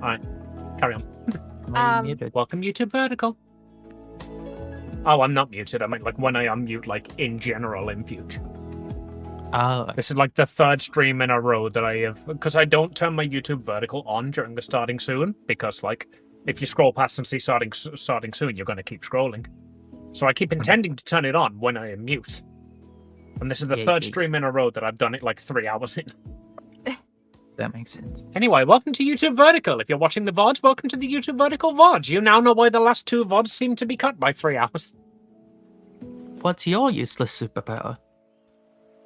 Alright, carry on. Muted. Welcome YouTube Vertical. Oh, I'm not muted. I mean, like, when I unmute, like, in general in future. Oh, This is, like, the third stream in a row that I have... Because I don't turn my YouTube Vertical on during the starting soon, because, like, if you scroll past and see starting soon, you're going to keep scrolling. So I keep intending to turn it on when I unmute. And this is the third stream in a row that I've done it, like, 3 hours in. that makes sense. Anyway, welcome to YouTube Vertical. If you're watching the VODs, welcome to the YouTube Vertical VODs. You now know why the last 2 VODs seem to be cut by 3 hours. What's your useless superpower?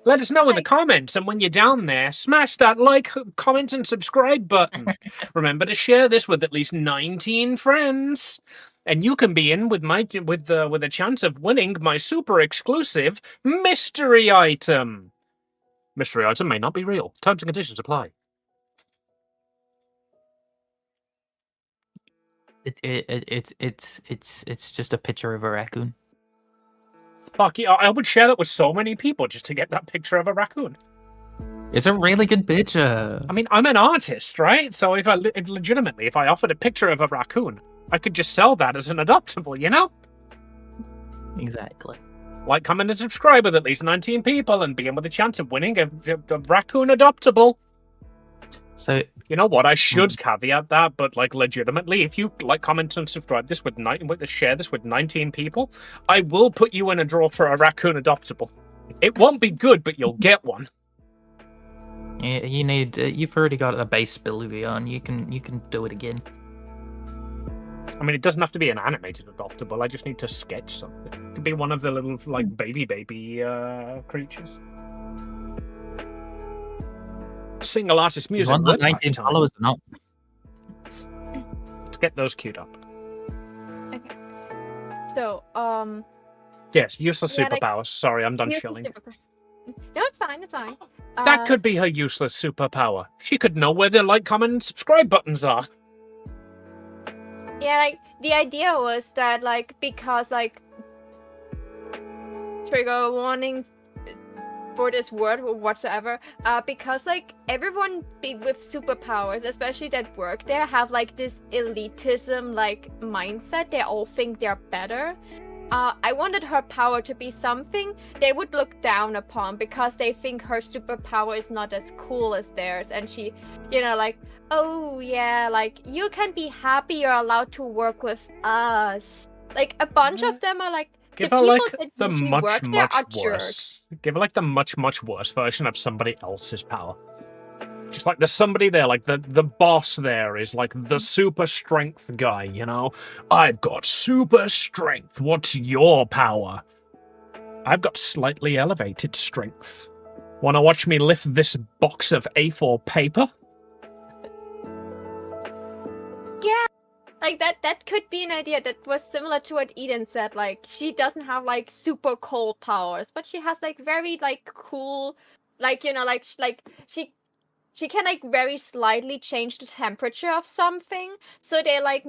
Let us know in the comments, and when you're down there, smash that like, comment, and subscribe button. Remember to share this with at least 19 friends, and you can be in with a chance of winning my super exclusive mystery item. Mystery item may not be real. Terms and conditions apply. It's just a picture of a raccoon. Fuck yeah, I would share that with so many people just to get that picture of a raccoon. It's a really good picture. I mean, I'm an artist, right? So if I offered a picture of a raccoon, I could just sell that as an adoptable, you know? Exactly. Like, comment, and subscribe with at least 19 people and begin with a chance of winning a raccoon adoptable. So, you know what? I should caveat that, but like, legitimately, if you like, comment, and subscribe this share this with 19 people, I will put you in a draw for a raccoon adoptable. It won't be good, but you'll get one. you need. You've already got a base Billuvion. You can do it again. I mean, it doesn't have to be an animated adoptable. I just need to sketch something. It could be one of the little like baby creatures. Single artist music. You want 19 followers or not? Let's get those queued up. Okay. So, yes, useless superpowers. Sorry, I'm done shilling. No, it's fine. It's fine. That could be her useless superpower. She could know where the like, comment, and subscribe buttons are. Yeah, like the idea was that like because like trigger warning for this word or whatsoever, because like everyone with superpowers, especially that work there, have like this elitism like mindset. They all think they're better. I wanted her power to be something they would look down upon because they think her superpower is not as cool as theirs, and she, you know, like, oh yeah, like you can be happy you're allowed to work with us. Like a bunch of them are like, give her like the much worse. Give her like the much worse version of somebody else's power. Just like there's somebody there, like the boss there is like the super strength guy, you know? I've got super strength. What's your power? I've got slightly elevated strength. Wanna watch me lift this box of A4 paper? Yeah. Like that could be an idea that was similar to what Eden said. Like she doesn't have like super cold powers, but she has like very like cool, like, you know, like she can like very slightly change the temperature of something. So they like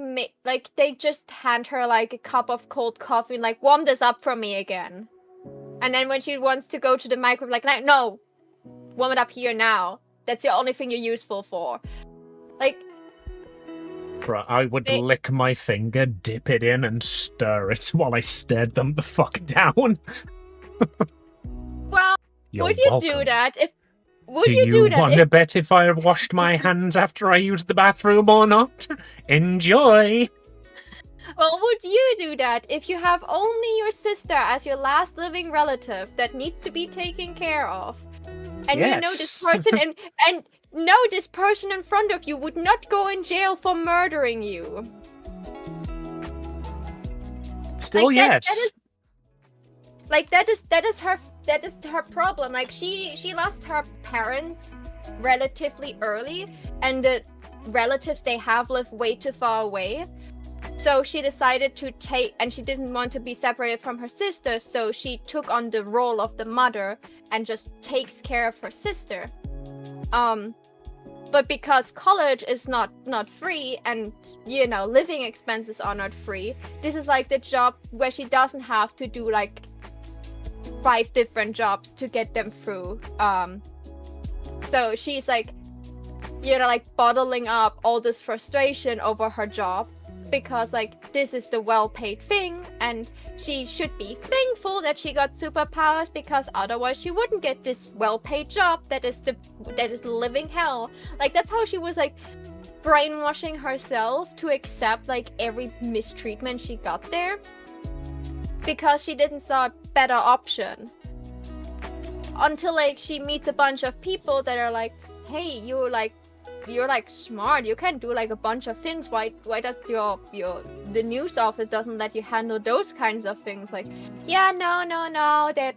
they just hand her like a cup of cold coffee and like, warm this up for me again. And then when she wants to go to the microwave, like no, warm it up here now. That's the only thing you're useful for. Like, bruh, I would lick my finger, dip it in, and stir it while I stared them the fuck down. Well, would you do that if? Do you want to bet if I have washed my hands after I used the bathroom or not? Enjoy! Well, would you do that if you have only your sister as your last living relative that needs to be taken care of? And yes. You know this person and this person in front of you would not go in jail for murdering you. Still, like, yes. That is her problem. Like she lost her parents relatively early, and the relatives they have live way too far away. So she decided to and she didn't want to be separated from her sister, so she took on the role of the mother and just takes care of her sister. But because college is not free, and you know, living expenses are not free, this is like the job where she doesn't have to do like 5 different jobs to get them through. So she's like, like bottling up all this frustration over her job because like this is the well-paid thing, and she should be thankful that she got superpowers because otherwise she wouldn't get this well-paid job that is living hell. Like that's how she was like brainwashing herself to accept like every mistreatment she got there because she didn't saw a better option until like she meets a bunch of people that are like, hey, you're like smart, you can do like a bunch of things, why does the news office doesn't let you handle those kinds of things? Like, yeah, no, that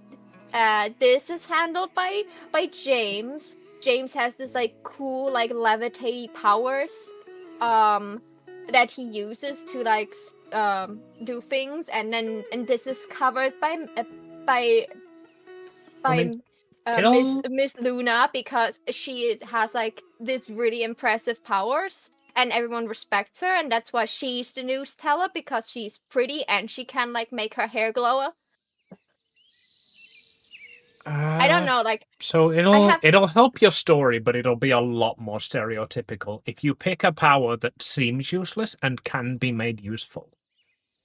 this is handled by James. James has this like cool like levitate powers that he uses to like do things, and this is covered by I mean, Miss Luna because she has like this really impressive powers and everyone respects her, and that's why she's the news teller because she's pretty and she can like make her hair glow. I don't know, like so it'll help your story, but it'll be a lot more stereotypical if you pick a power that seems useless and can be made useful.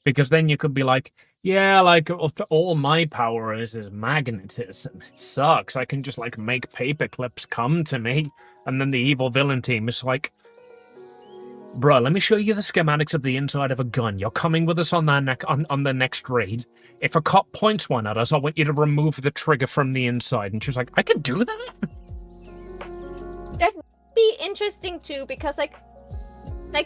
Because then you could be like, yeah, like all my power is magnetism. It sucks. I can just like make paper clips come to me. And then the evil villain team is like, bruh, let me show you the schematics of the inside of a gun. You're coming with us on on the next raid. If a cop points one at us, I want you to remove the trigger from the inside. And she's like, I can do that? That would be interesting too, because like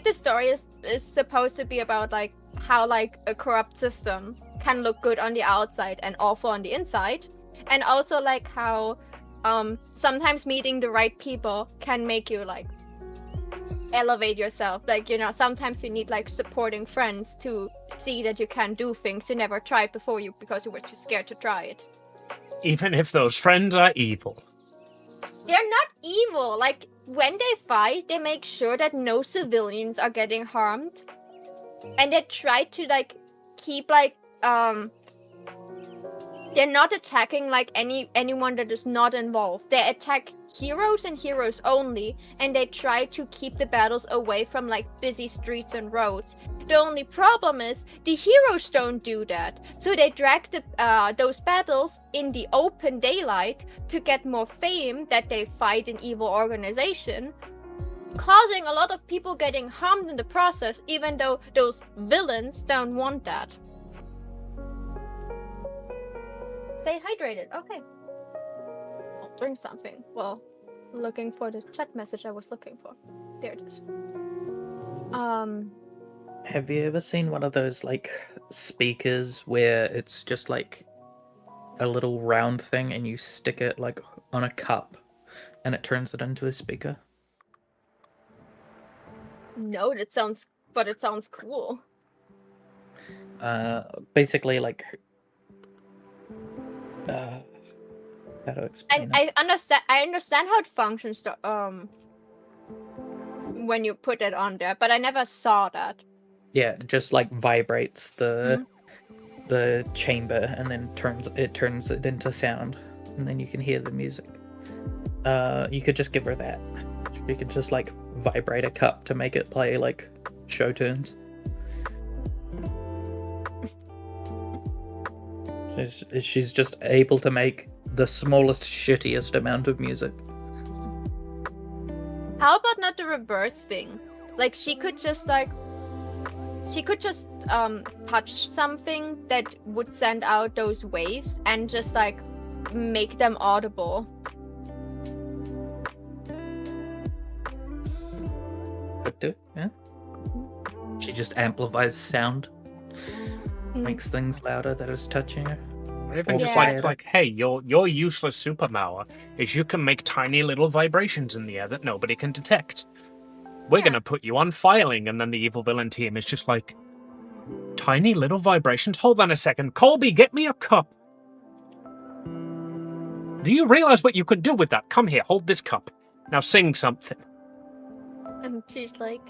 the story is supposed to be about like how like a corrupt system can look good on the outside and awful on the inside, and also like how sometimes meeting the right people can make you like elevate yourself. Like, you know, sometimes you need like supporting friends to see that you can do things you never tried before because you were too scared to try it. Even if those friends are evil. They're not evil. Like, when they fight, they make sure that no civilians are getting harmed. And they try to, like, keep, like, they're not attacking, like, anyone that is not involved. They attack heroes and heroes only, and they try to keep the battles away from, like, busy streets and roads. The only problem is, the heroes don't do that. So they drag those battles in the open daylight to get more fame that they fight an evil organization, causing a lot of people getting harmed in the process, even though those villains don't want that. Stay hydrated. Okay. I'll drink something. Well, looking for the chat message I was looking for. There it is. Have you ever seen one of those like speakers where it's just like a little round thing and you stick it like on a cup and it turns it into a speaker? No, it sounds cool. Basically like how to explain And I understand how it functions when you put it on there, but I never saw that. Yeah, it just like vibrates the chamber and then turns it into sound, and then you can hear the music. You could just give her that. You could just like vibrate a cup to make it play like show tunes. She's just able to make the smallest, shittiest amount of music. How about not the reverse thing? Like she could just touch something that would send out those waves and just like make them audible. Could do, yeah. She just amplifies sound, makes things louder that is touching her. Or even just like, hey, your useless superpower is you can make tiny little vibrations in the air that nobody can detect. We're gonna put you on filing, and then the evil villain team is just like, tiny little vibrations? Hold on a second. Colby, get me a cup. Do you realize what you could do with that? Come here, hold this cup. Now sing something. And she's like,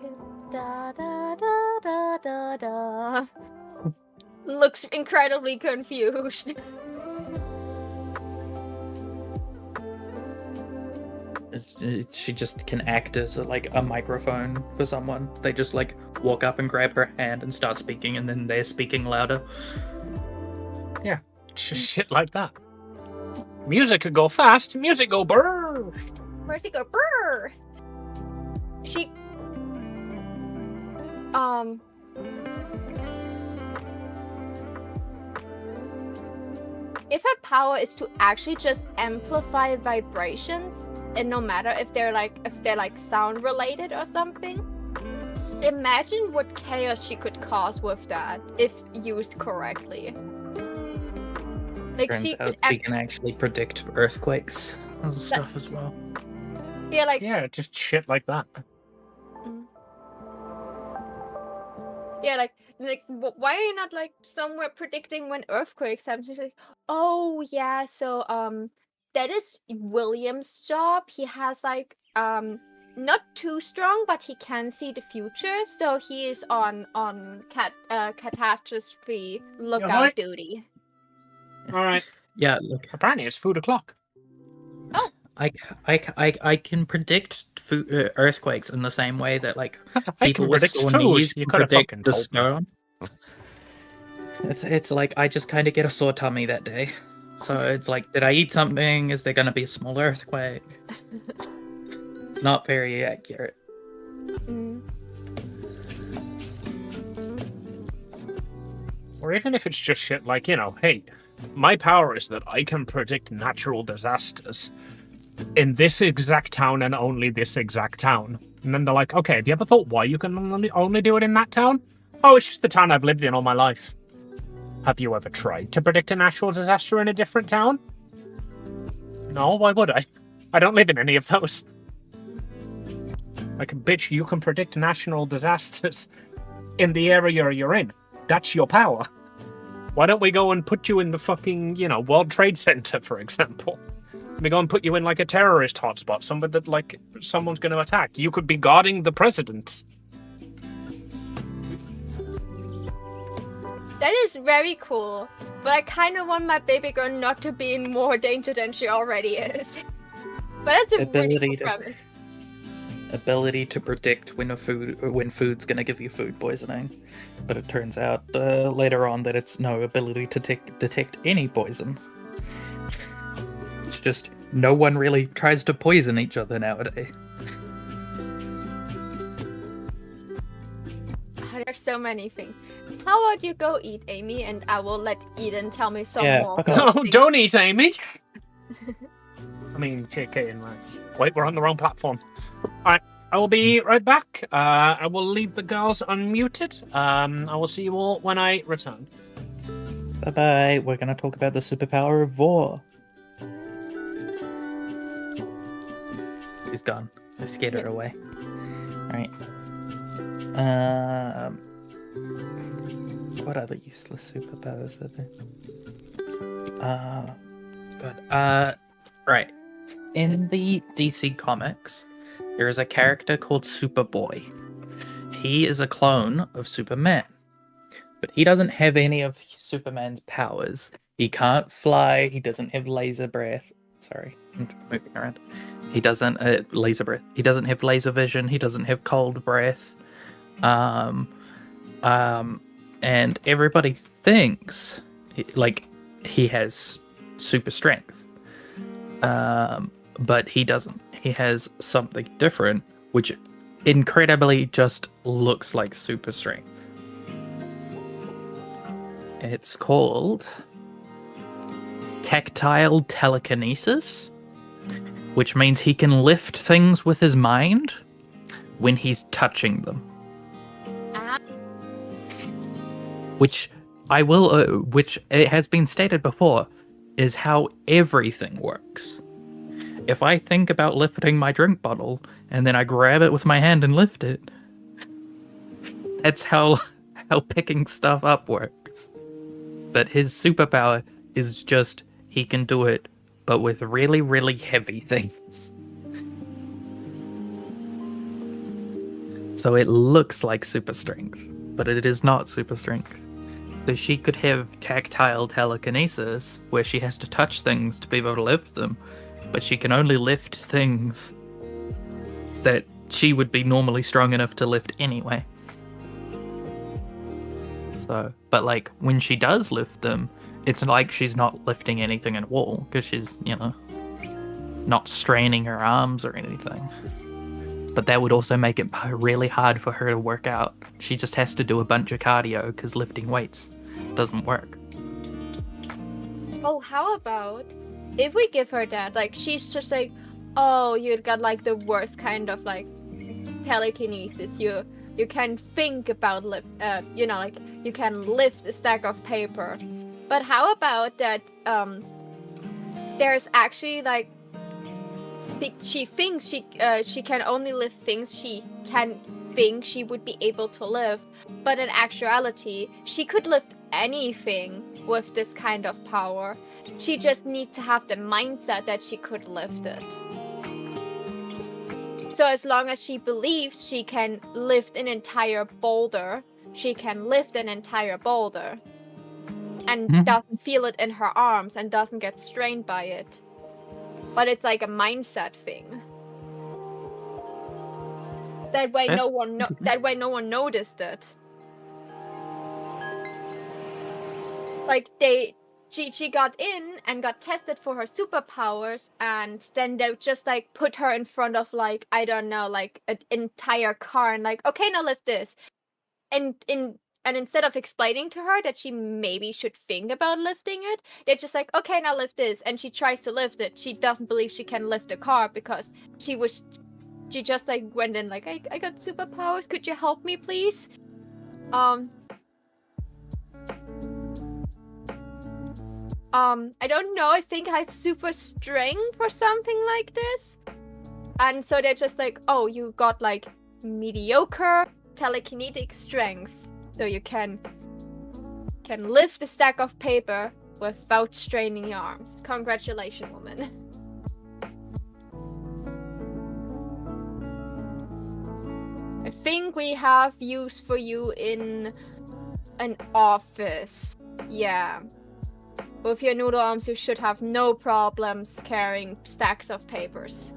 da da da da da da. Looks incredibly confused. She just can act as a microphone for someone. They just like walk up and grab her hand and start speaking, and then they're speaking louder. Yeah, just shit like that. Music could go fast. Music go brrr. Mercy go brrr. She if her power is to actually just amplify vibrations, and no matter if they're like sound related or something, imagine what chaos she could cause with that if used correctly. Like Turns out she can actually predict earthquakes and stuff as well. Yeah, like just shit like that. Yeah, like why are you not like somewhere predicting when earthquakes happen? She's like, oh yeah, so that is William's job. He has like not too strong, but he can see the future, so he is on catastrophe lookout duty. All right. Yeah, look. Apparently it's food o'clock. Oh. I can predict earthquakes in the same way that like people can with predict sore food. knees You can could have predict fucking the told storm. It's like I just kind of get a sore tummy that day. So it's like, did I eat something? Is there going to be a small earthquake? It's not very accurate. Or even if it's just shit like, hey, my power is that I can predict natural disasters in this exact town and only this exact town. And then they're like, okay, have you ever thought why you can only do it in that town? Oh, it's just the town I've lived in all my life. Have you ever tried to predict a natural disaster in a different town? No, why would I? I don't live in any of those. Like, bitch, you can predict natural disasters in the area you're in. That's your power. Why don't we go and put you in the fucking, World Trade Center, for example? We go and put you in, like, a terrorist hotspot, somewhere that, like, someone's going to attack. You could be guarding the president. That is very cool, but I kind of want my baby girl not to be in more danger than she already is. But that's a really cool premise. Ability to predict when food's gonna give you food poisoning, but it turns out later on that it's no ability to detect any poison. It's just no one really tries to poison each other nowadays. There's so many things. How about you go eat, Amy, and I will let Eden tell me some more. No, don't eat, Amy! I mean, JK and Max. Wait, we're on the wrong platform. Alright, I will be right back. I will leave the girls unmuted. I will see you all when I return. Bye-bye. We're going to talk about the superpower of Vor. She's gone. I scared her away. Alright. What other useless superpowers are there? Good. Right. In the DC comics, there is a character called Superboy. He is a clone of Superman, but he doesn't have any of Superman's powers. He can't fly. He doesn't have laser breath. Sorry, I'm moving around. He doesn't laser breath. He doesn't have laser vision. He doesn't have cold breath. And everybody thinks he has super strength. But he doesn't. He has something different, which incredibly just looks like super strength. It's called tactile telekinesis, which means he can lift things with his mind when he's touching them. Which it has been stated before, is how everything works. If I think about lifting my drink bottle and then I grab it with my hand and lift it, that's how picking stuff up works. But his superpower is just he can do it, but with really, really heavy things. So it looks like super strength, but it is not super strength. So she could have tactile telekinesis, where she has to touch things to be able to lift them, but she can only lift things that she would be normally strong enough to lift anyway. So, but like when she does lift them, it's like she's not lifting anything at all because she's, not straining her arms or anything. But that would also make it really hard for her to work out. She just has to do a bunch of cardio because lifting weights doesn't work. Oh, how about if we give her that? Like, she's just like, oh, you got like the worst kind of like telekinesis. You can think about like you can lift a stack of paper. But how about that? There's actually like she thinks she can only lift things she can think she would be able to lift, but in actuality she could lift anything with this kind of power. She just needs to have the mindset that she could lift it. So as long as she believes she can lift an entire boulder, she can lift an entire boulder and doesn't feel it in her arms and doesn't get strained by it. But it's like a mindset thing. That way no one noticed it. Like she got in and got tested for her superpowers, and then they just like put her in front of like, I don't know, like an entire car and like, okay, now lift this. And instead of explaining to her that she maybe should think about lifting it, they're just like, okay, now lift this. And she tries to lift it. She doesn't believe she can lift a car because she just like went in like, I got superpowers. Could you help me, please? I don't know. I think I have super strength or something like this. And so they're just like, oh, you got like mediocre telekinetic strength. So you can lift a stack of paper without straining your arms. Congratulations, woman. I think we have use for you in an office. Yeah. With your noodle arms, you should have no problems carrying stacks of papers.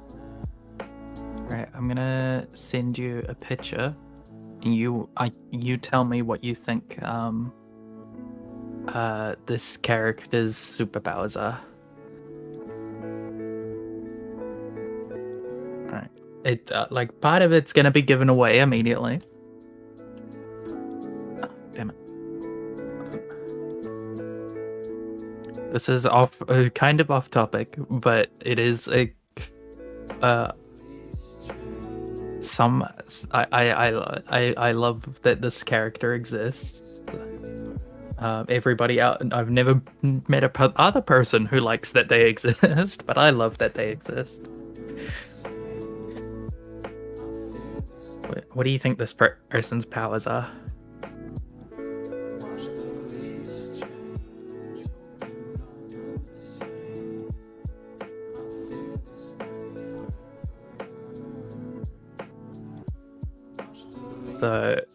Right, I'm gonna send you a picture. You tell me what you think this character's superpowers are. Alright. It like part of it's gonna be given away immediately. Oh, damn it. This is kind of off topic, but it is a I love that this character exists. Everybody out, I've never met other person who likes that they exist, but I love that they exist. What do you think this person's powers are?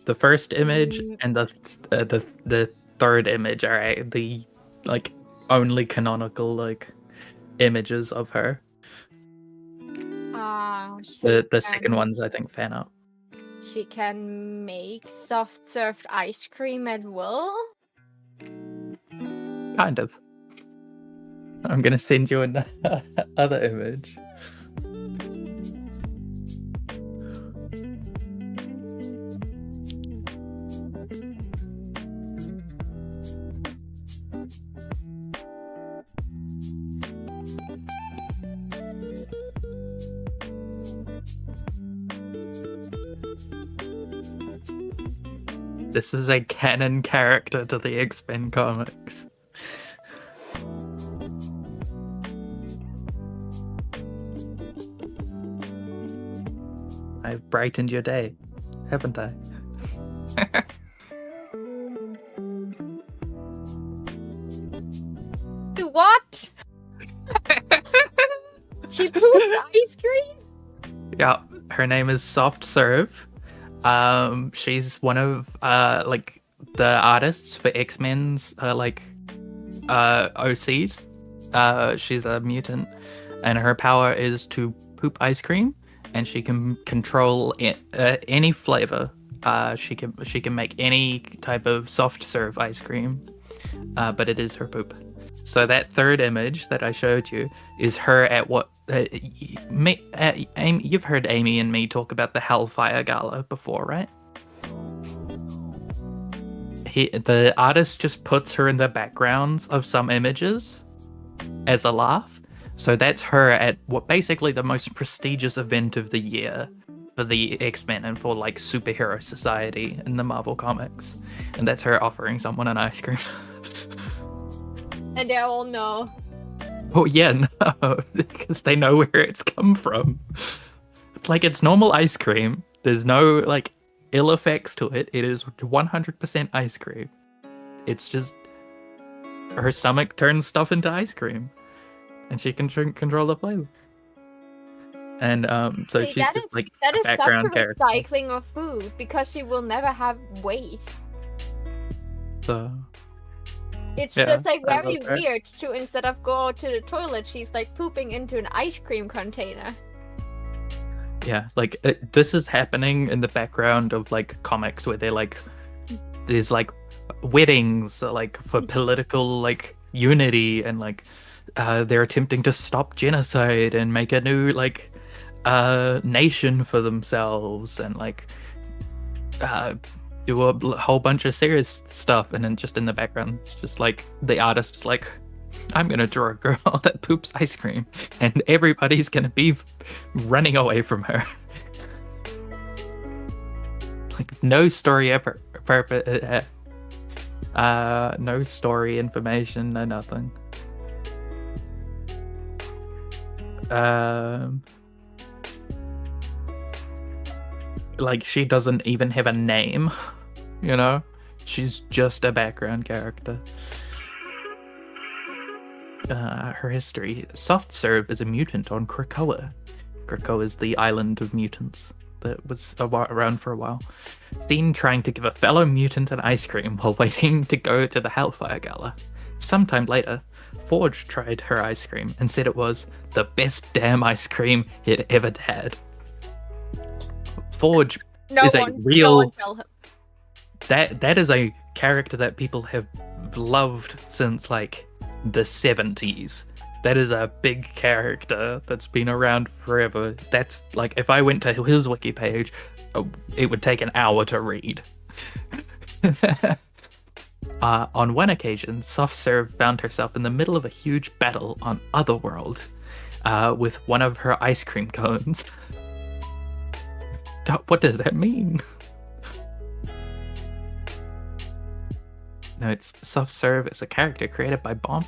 The first image and the third image are the like only canonical like images of her. The second one's I think fan art. She can make soft served ice cream at will. Kind of. I'm gonna send you another image. This is a canon character to the X-Men comics. I've brightened your day, haven't I? What? She pooped ice cream? Yeah, her name is Soft Serve. She's one of like the artists for X-Men's OCs. She's a mutant, and her power is to poop ice cream, and she can control any flavor. She can make any type of soft serve ice cream, but it is her poop. So that third image that I showed you is her at what Amy, you've heard Amy and me talk about the Hellfire Gala before, right? The artist just puts her in the backgrounds of some images as a laugh. So that's her at what basically the most prestigious event of the year for the X-Men and for like superhero society in the Marvel comics. And that's her offering someone an ice cream. And they all know. Oh yeah, no, because they know where it's come from. It's like it's normal ice cream. There's no like ill effects to it. It is 100% ice cream. It's just her stomach turns stuff into ice cream, and she can control the flavor. And so she's just like a background character. That is such a recycling of food because she will never have waste. So it's just like very weird to instead of go to the toilet, she's like pooping into an ice cream container. Yeah, like this is happening in the background of like comics where they're like, there's like weddings like for political like unity, and like they're attempting to stop genocide and make a new like nation for themselves, and like do a whole bunch of serious stuff. And then just in the background, it's just like the artist is like, I'm gonna draw a girl that poops ice cream, and everybody's gonna be running away from her. Like no story no story information, no nothing. Like she doesn't even have a name, you know? She's just a background character. Her history. Soft Serve is a mutant on Krakoa. Krakoa is the island of mutants that was around for a while. Seen trying to give a fellow mutant an ice cream while waiting to go to the Hellfire Gala. Sometime later, Forge tried her ice cream and said it was the best damn ice cream he'd ever had. Forge is a real... That is a character that people have loved since like the 70s. That is a big character that's been around forever. That's like, if I went to his wiki page, it would take an hour to read. On one occasion, Soft Serve found herself in the middle of a huge battle on Otherworld with one of her ice cream cones. What does that mean? No, it's Soft Serve is a character created by Bob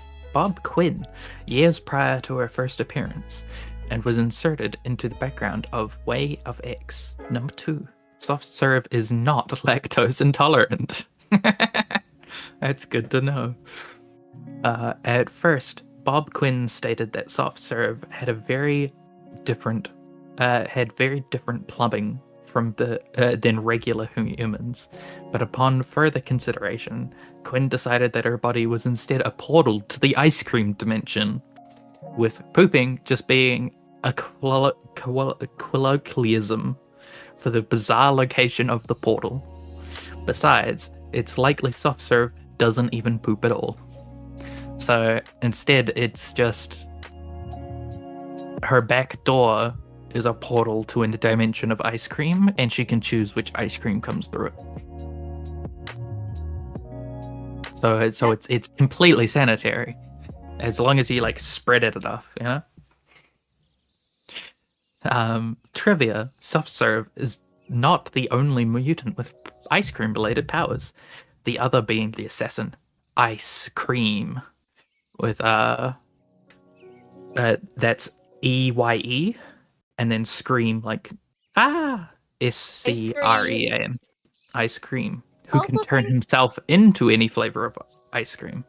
Quinn years prior to her first appearance, and was inserted into the background of Way of X. Number 2. Soft Serve is not lactose intolerant. That's good to know. At first, Bob Quinn stated that Soft Serve had very different plumbing from than regular humans, but upon further consideration, Quinn decided that her body was instead a portal to the ice cream dimension, with pooping just being a colloquialism for the bizarre location of the portal. Besides, it's likely Soft Serve doesn't even poop at all. So instead, it's just her back door is a portal to a dimension of ice cream, and she can choose which ice cream comes through it. So it's completely sanitary, as long as you like spread it enough, you know. Trivia: Soft Serve is not the only mutant with ice cream related powers. The other being the assassin, Ice Cream, with that's EYE, and then Scream like SCREAM, Ice Cream, who can turn himself into any flavor of ice cream.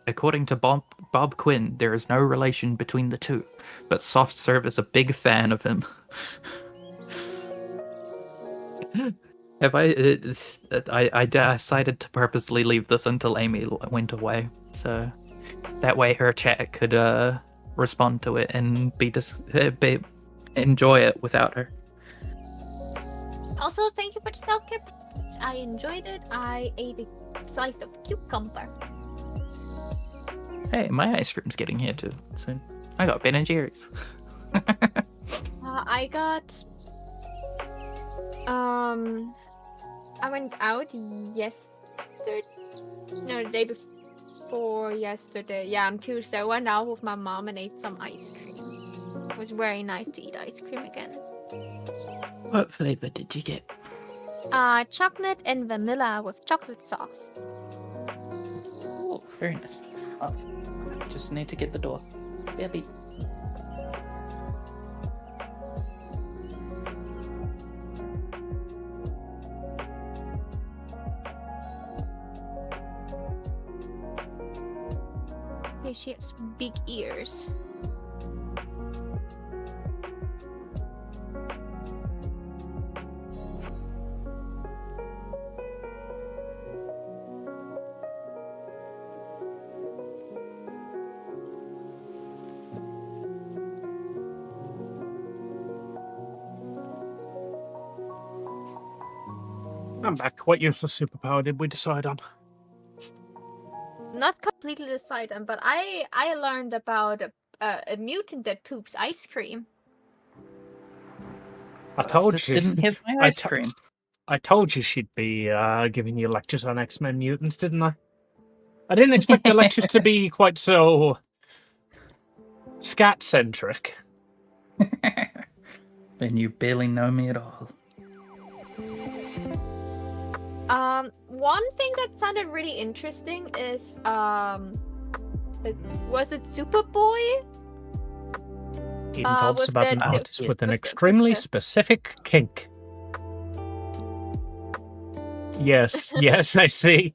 According to Bob Quinn, there is no relation between the two, but Soft Serve is a big fan of him. I decided to purposely leave this until Amy went away, so that way her chat could respond to it and enjoy it without her. Also, thank you for the self-care. I enjoyed it. I ate a slice of cucumber. Hey, my ice cream's getting here too soon. I got Ben and Jerry's. I got. I went out yesterday. No, the day before yesterday. Yeah, on Tuesday. I went out with my mom and ate some ice cream. It was very nice to eat ice cream again. What flavor did you get? Chocolate and vanilla with chocolate sauce. Oh, very nice. Oh, just need to get the door. Baby. Hey, she has big ears. I'm back. What useless superpower did we decide on? Not completely decided, but I learned about a mutant that poops ice cream. I told you. Didn't have my ice cream. I told you she'd be giving you lectures on X-Men mutants, didn't I? I didn't expect the lectures to be quite so scat-centric. Then you barely know me at all. One thing that sounded really interesting is was it Superboy? Eden talks with about the- an artist with an with extremely the- specific kink. Yes, yes, I see.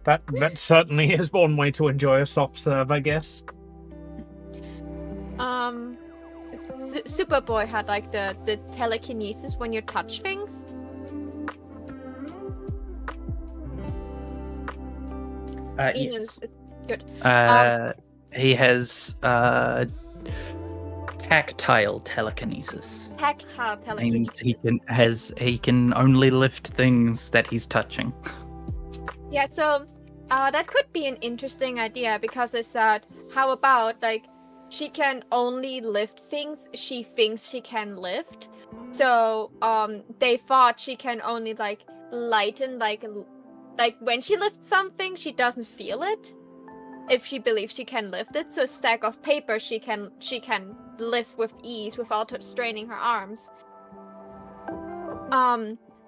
That certainly is one way to enjoy a soft serve, I guess. Superboy had like the telekinesis when you touch things. Yes. Eden's good. He has tactile telekinesis. Tactile Means telekinesis. he can only lift things that he's touching. Yeah, so that could be an interesting idea because they said, how about like she can only lift things she thinks she can lift. So they thought she can only like lighten like when she lifts something she doesn't feel it if she believes she can lift it. So a stack of paper she can lift with ease without her straining her arms.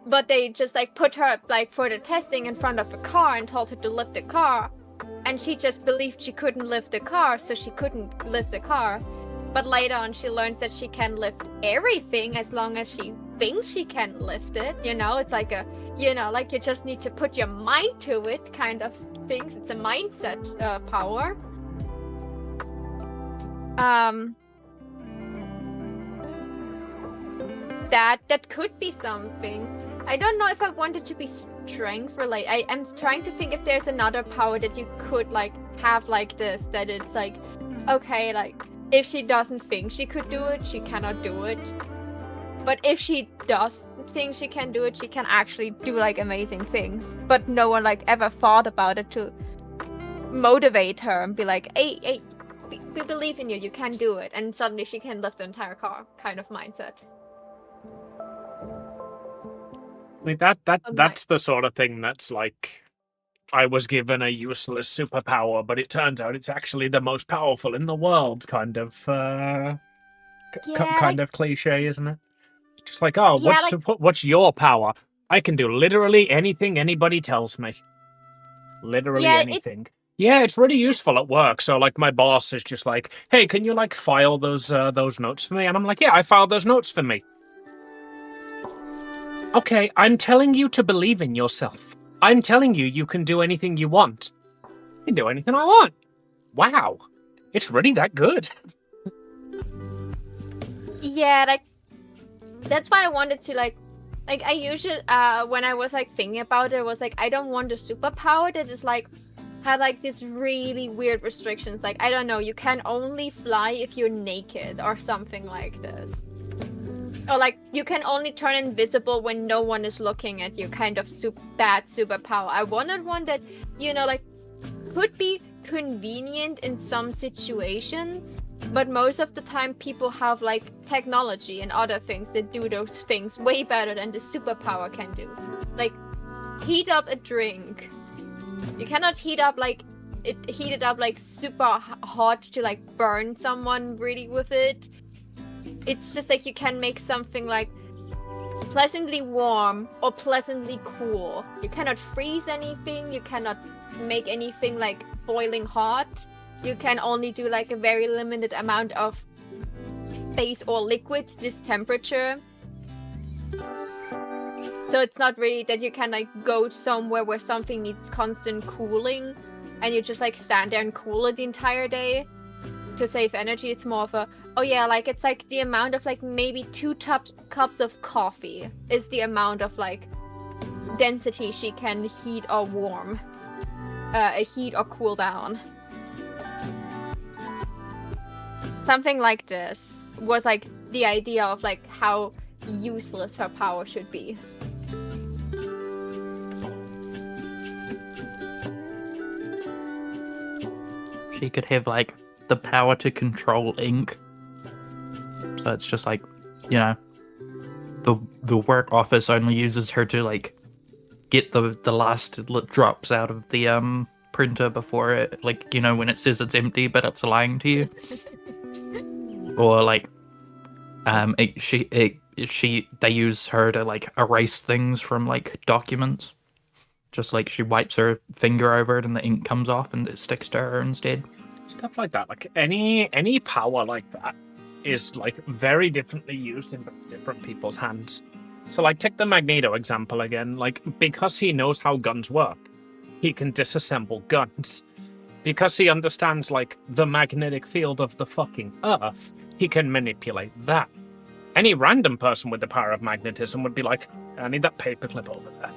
But they just like put her like for the testing in front of a car and told her to lift the car, and she just believed she couldn't lift the car, so she couldn't lift the car. But later on she learns that she can lift everything as long as she thinks she can lift it. You know, it's like a, you know, like you just need to put your mind to it kind of things. It's a mindset power. That could be something. I don't know if I want it to be strength related. I am trying to think if there's another power that you could like have like this, that it's like, okay, like if she doesn't think she could do it, she cannot do it. But if she does think she can do it, she can actually do like amazing things. But no one like ever thought about it to motivate her and be like, hey, we believe in you, you can do it. And suddenly she can lift the entire car kind of mindset. I mean, that's the sort of thing that's like, I was given a useless superpower, but it turns out it's actually the most powerful in the world, kind of kind of cliche, isn't it? Just like, oh, Yeah, what's your power? I can do literally anything anybody tells me. Literally anything. Yeah, it's really useful at work. So like my boss is just like, hey, can you like file those notes for me? And I'm like, yeah, I filed those notes for me. Okay, I'm telling you to believe in yourself. I'm telling you you can do anything you want. I can do anything I want. Wow. It's really that good. Yeah, like that's why I wanted to like I usually when I was like thinking about it was like, I don't want a superpower that is like had like these really weird restrictions. Like, I don't know, you can only fly if you're naked or something like this. Or like you can only turn invisible when no one is looking at you, kind of bad superpower. I wanted one that, you know, like could be convenient in some situations, but most of the time people have like technology and other things that do those things way better than the superpower can do. Like heat up a drink. You cannot heat it up like super hot to like burn someone really with it. It's just like you can make something like pleasantly warm or pleasantly cool. You cannot freeze anything. You cannot make anything like boiling hot. You can only do like a very limited amount of base or liquid to this temperature. So it's not really that you can like go somewhere where something needs constant cooling and you just like stand there and cool it the entire day to save energy. It's more of a, oh yeah, like it's like the amount of like maybe 2 cups of coffee is the amount of like density she can heat or warm. Heat or cool down. Something like this was like the idea of like how useless her power should be. She could have like the power to control ink. So it's just like, you know, the work office only uses her to like get the last drops out of the printer before it, like, you know, when it says it's empty but it's lying to you. Or like they use her to like erase things from like documents. Just like she wipes her finger over it and the ink comes off and it sticks to her instead. Stuff like that. Like any power like that is like very differently used in different people's hands. So like take the Magneto example again. Like because he knows how guns work, he can disassemble guns. Because he understands like the magnetic field of the fucking Earth, he can manipulate that. Any random person with the power of magnetism would be like, I need that paperclip over there.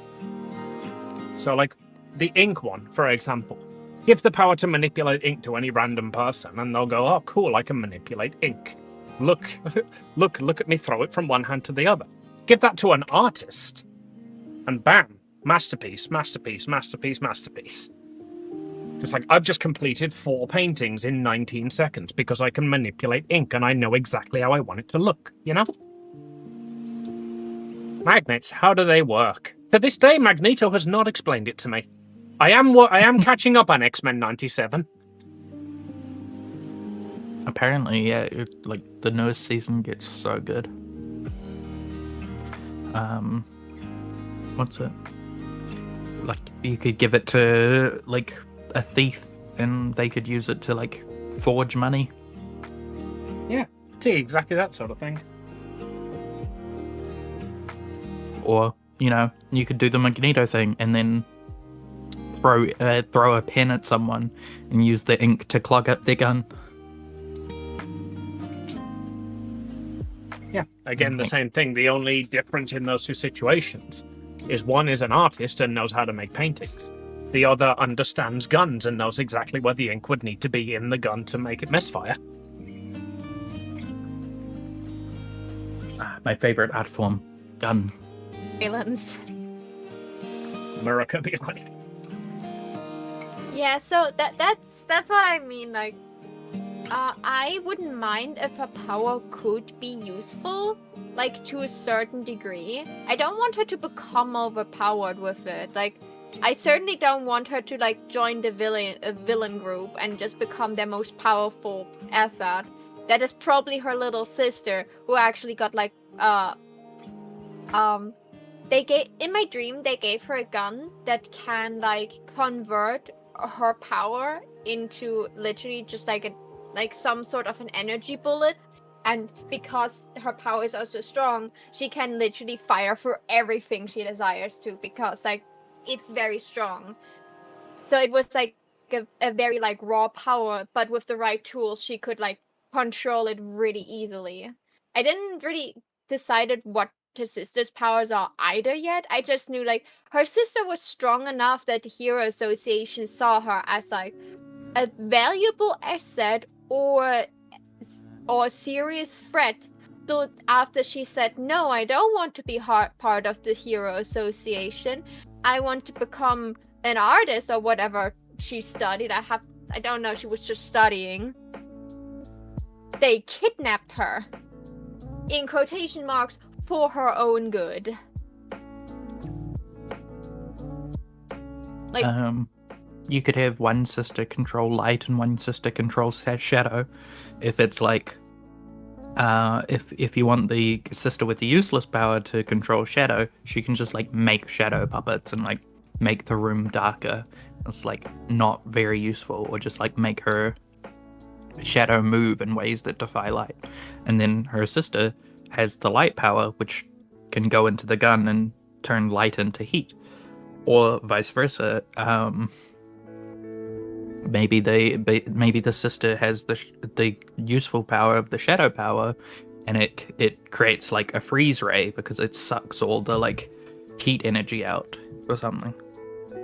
So like the ink one, for example. Give the power to manipulate ink to any random person and they'll go, oh cool, I can manipulate ink. Look, look at me throw it from one hand to the other. Give that to an artist. And bam, masterpiece, masterpiece, masterpiece, masterpiece. It's like, I've just completed 4 paintings in 19 seconds because I can manipulate ink and I know exactly how I want it to look, you know? Magnets, how do they work? To this day, Magneto has not explained it to me. I am catching up on X-Men 97. Apparently, yeah, like the newest season gets so good. What's it? Like you could give it to like a thief and they could use it to like forge money. Yeah, see, exactly that sort of thing. Or, you know, you could do the Magneto thing and then throw a pen at someone and use the ink to clog up their gun. Yeah, again, the same thing. The only difference in those two situations is one is an artist and knows how to make paintings. The other understands guns and knows exactly where the ink would need to be in the gun to make it misfire. My favorite art form, gun. Villains. America be like. Yeah, so that's what I mean. Like, I wouldn't mind if her power could be useful, like to a certain degree. I don't want her to become overpowered with it. Like, I certainly don't want her to like join the villain group and just become their most powerful asset. That is probably her little sister who actually got like in my dream they gave her a gun that can like convert her power into literally just like some sort of an energy bullet, and because her power is also strong, she can literally fire for everything she desires to, because like it's very strong. So it was like a very like raw power, but with the right tools she could like control it really easily. I didn't really decided what her sister's powers are either yet. I just knew like her sister was strong enough that the Hero Association saw her as like a valuable asset or a serious threat So after she said, no, I don't want to be part of the Hero Association. I want to become an artist or whatever she studied. I don't know, she was just studying. They kidnapped her, in quotation marks, for her own good. Like, you could have one sister control light and one sister control shadow. If it's like, if you want the sister with the useless power to control shadow, she can just like make shadow puppets and like make the room darker. It's like not very useful, or just like make her shadow move in ways that defy light. And then her sister has the light power, which can go into the gun and turn light into heat, or vice versa. Maybe the sister has the useful power of the shadow power, and it creates like a freeze ray because it sucks all the like heat energy out or something.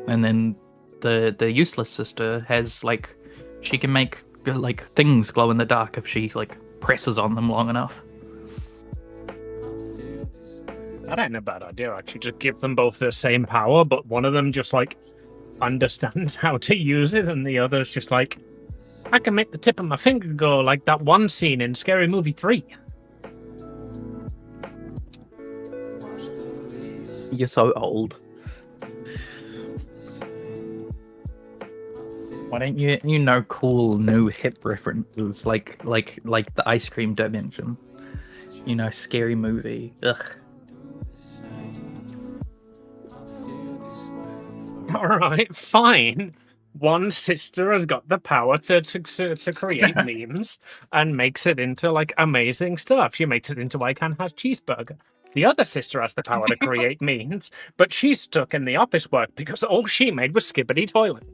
And then the useless sister has like, she can make like things glow in the dark if she like presses on them long enough. That ain't a bad idea, actually. Just give them both the same power, but one of them just like understands how to use it, and the other's just like, I can make the tip of my finger go like that one scene in Scary Movie 3. You're so old. Why don't you know cool new hip references like the ice cream dimension? You know, Scary Movie. Ugh. Alright, fine. One sister has got the power to create memes and makes it into like amazing stuff. She makes it into I Can Have Cheeseburger. The other sister has the power to create memes, but she's stuck in the office work because all she made was Skibbity Toilet.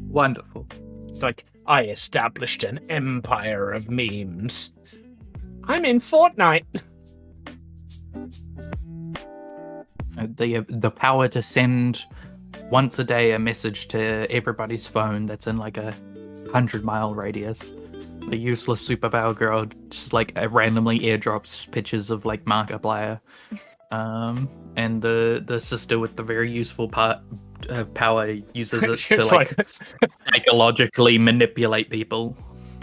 Wonderful. Like, I established an empire of memes. I'm in Fortnite. The power to send once a day a message to everybody's phone that's in like a 100-mile radius. The useless superpower girl just like randomly airdrops pictures of like Markiplier. And the sister with the very useful power uses it to like psychologically manipulate people.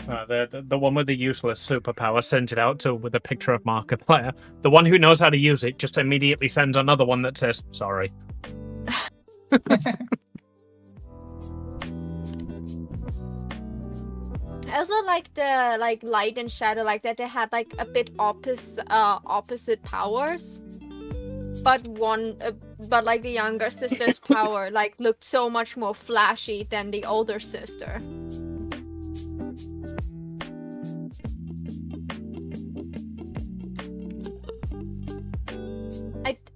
The one with the useless superpower sent it out with a picture of Markiplier. The one who knows how to use it just immediately sends another one that says, sorry. I also like the like light and shadow, like that they had like a bit opposite powers. But but like the younger sister's power like looked so much more flashy than the older sister.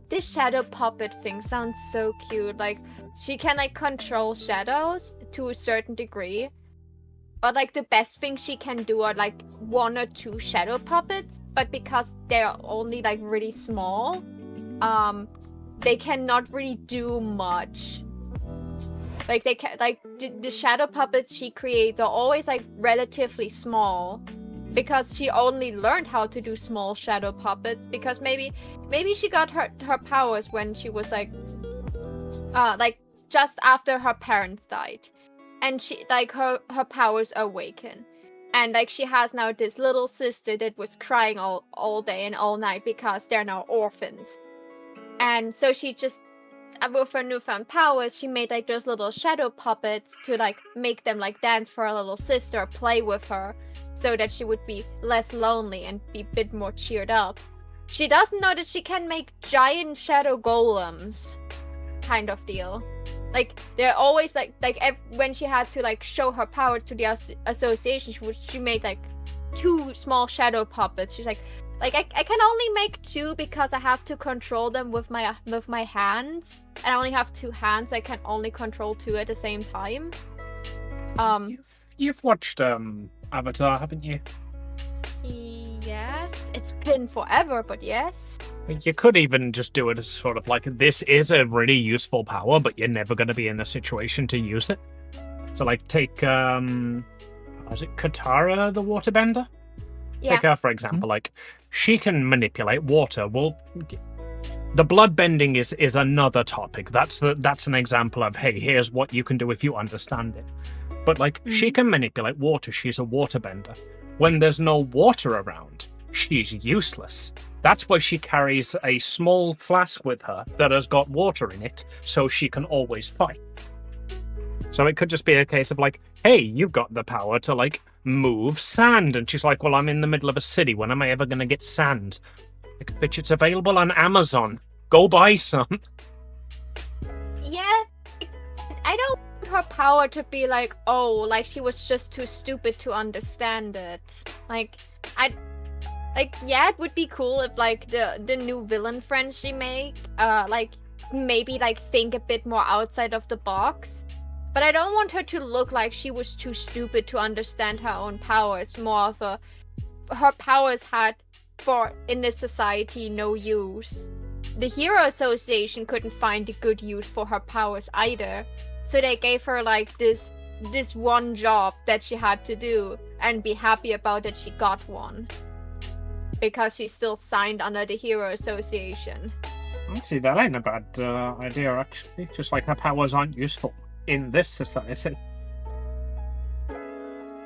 This shadow puppet thing sounds so cute. Like, she can like control shadows to a certain degree, but like the best thing she can do are like 1 or 2 shadow puppets, but because they're only like really small, they cannot really do much. Like they can like the shadow puppets she creates are always like relatively small, because she only learned how to do small shadow puppets because maybe she got her powers when she was like just after her parents died, and she like her powers awaken, and like she has now this little sister that was crying all day and all night because they're now orphans, and so she just with her newfound powers she made like those little shadow puppets to like make them like dance for her little sister, play with her, so that she would be less lonely and be a bit more cheered up. She doesn't know that she can make giant shadow golems, kind of deal. Like they're always like when she had to like show her power to the association, she made like 2 small shadow puppets. She's like I can only make 2 because I have to control them with my hands, and I only have 2 hands. So I can only control 2 at the same time. You've watched Avatar, haven't you? Yes, it's been forever, but yes. You could even just do it as sort of like, this is a really useful power, but you're never going to be in the situation to use it. So like take is it Katara the waterbender? Yeah. Take her for example. Like, she can manipulate water. Well, the bloodbending is another topic. That's an example of, hey, here's what you can do if you understand it. But like, she can manipulate water. She's a waterbender. When there's no water around, she's useless. That's why she carries a small flask with her that has got water in it, so she can always fight. So it could just be a case of like, hey, you've got the power to like move sand. And she's like, well, I'm in the middle of a city. When am I ever going to get sand? Like, bitch, it's available on Amazon. Go buy some. Yeah, I don't want her power to be like, oh, like she was just too stupid to understand it. Like, yeah, it would be cool if like the new villain friends she make, like maybe like think a bit more outside of the box. But I don't want her to look like she was too stupid to understand her own powers. More of her powers had in this society no use. The Hero Association couldn't find a good use for her powers either. So they gave her like this one job that she had to do and be happy about that she got one. Because she's still signed under the Hero Association. I see, that ain't a bad idea, actually. Just like her powers aren't useful in this society.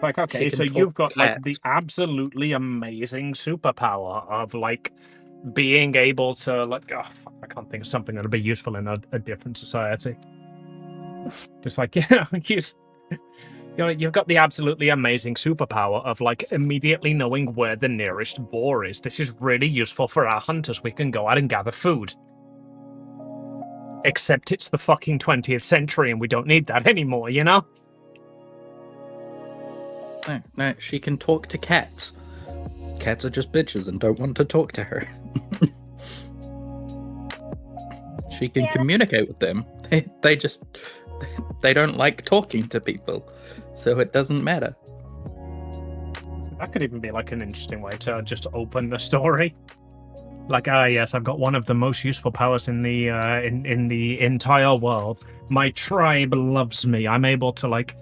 Like, okay, so you've got like the absolutely amazing superpower of like being able to like, oh, I can't think of something that'll be useful in a different society. Just like, you've got the absolutely amazing superpower of like immediately knowing where the nearest boar is. This is really useful for our hunters. We can go out and gather food. Except it's the fucking 20th century and we don't need that anymore, you know? No, she can talk to cats. Cats are just bitches and don't want to talk to her. She can communicate with them. They don't like talking to people, so it doesn't matter. That could even be like an interesting way to just open the story. Like, yes, I've got one of the most useful powers in the in the entire world. My tribe loves me. I'm able to like,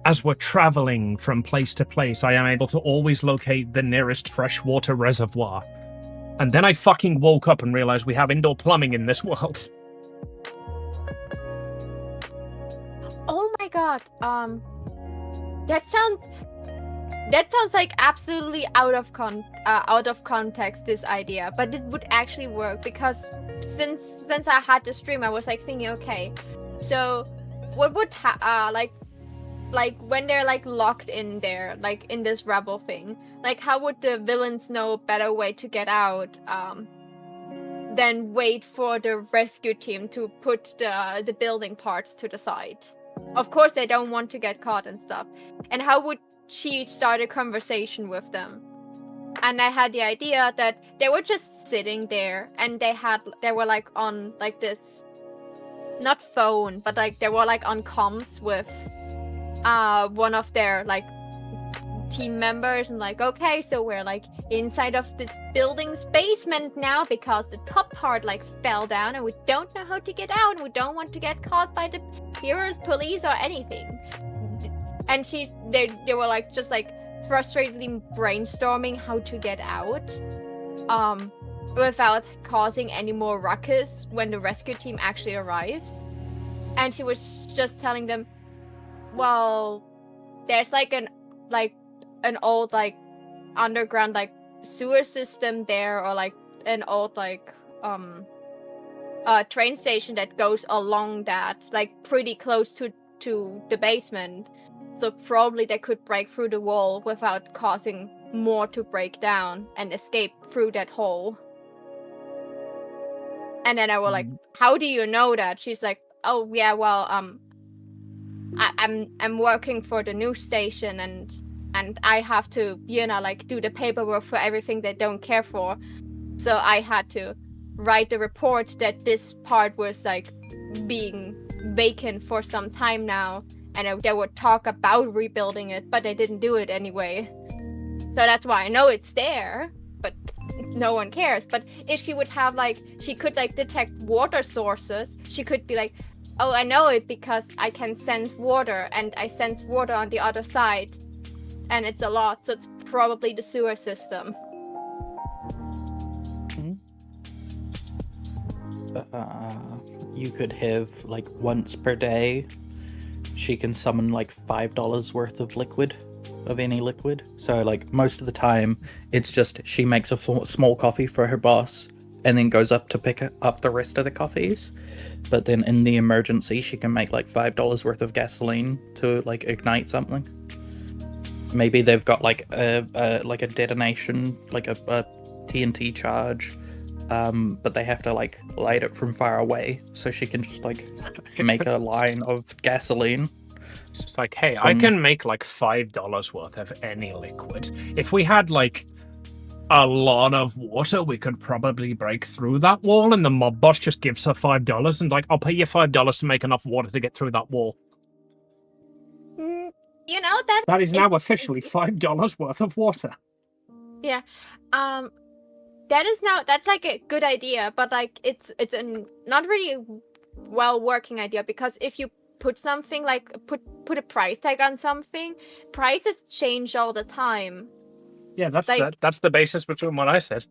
as we're traveling from place to place, I am able to always locate the nearest freshwater reservoir. And then I fucking woke up and realized we have indoor plumbing in this world. Oh my god, that sounds like absolutely out of context, this idea, but it would actually work because since I had the stream, I was like thinking, okay, so what would like when they're like locked in there, like in this rebel thing, like how would the villains know a better way to get out than wait for the rescue team to put the building parts to the side? Of course they don't want to get caught and stuff. And how would she start a conversation with them? And I had the idea that they were just sitting there and they were like on like this, not phone, but like they were like on comms with one of their like team members and like, okay, so we're like inside of this building's basement now because the top part like fell down and we don't know how to get out and we don't want to get caught by the heroes, police, or anything. And they were like just like frustratedly brainstorming how to get out without causing any more ruckus when the rescue team actually arrives. And she was just telling them, well, there's like an old like underground like sewer system there, or like an old like train station that goes along that, like pretty close to the basement. So probably they could break through the wall without causing more to break down and escape through that hole. And then I was like, how do you know that? She's like, oh yeah, well, I'm working for the news station and I have to, like do the paperwork for everything they don't care for. So I had to write the report that this part was like being vacant for some time now, and they would talk about rebuilding it, but they didn't do it anyway. So that's why I know it's there, but no one cares. But if she would have like, she could like detect water sources, she could be like, oh, I know it because I can sense water and I sense water on the other side. and it's a lot, so it's probably the sewer system. You could have like once per day she can summon like $5 worth of liquid, of any liquid. So like most of the time it's just she makes a small coffee for her boss and then goes up to pick up the rest of the coffees. But then in the emergency she can make like $5 worth of gasoline to like ignite something. Maybe they've got like a detonation, like a TNT charge, but they have to like light it from far away, so she can just like make a line of gasoline. It's just like, hey, I can make like $5 worth of any liquid. If we had like a lot of water, we could probably break through that wall, and the mob boss just gives her $5 and like, I'll pay you $5 to make enough water to get through that wall. You know, that is now officially $5 worth of water. Yeah. That's like a good idea, but like it's a not really well working idea, because if you put something like put a price tag on something, prices change all the time. Yeah, that's the basis between what I said.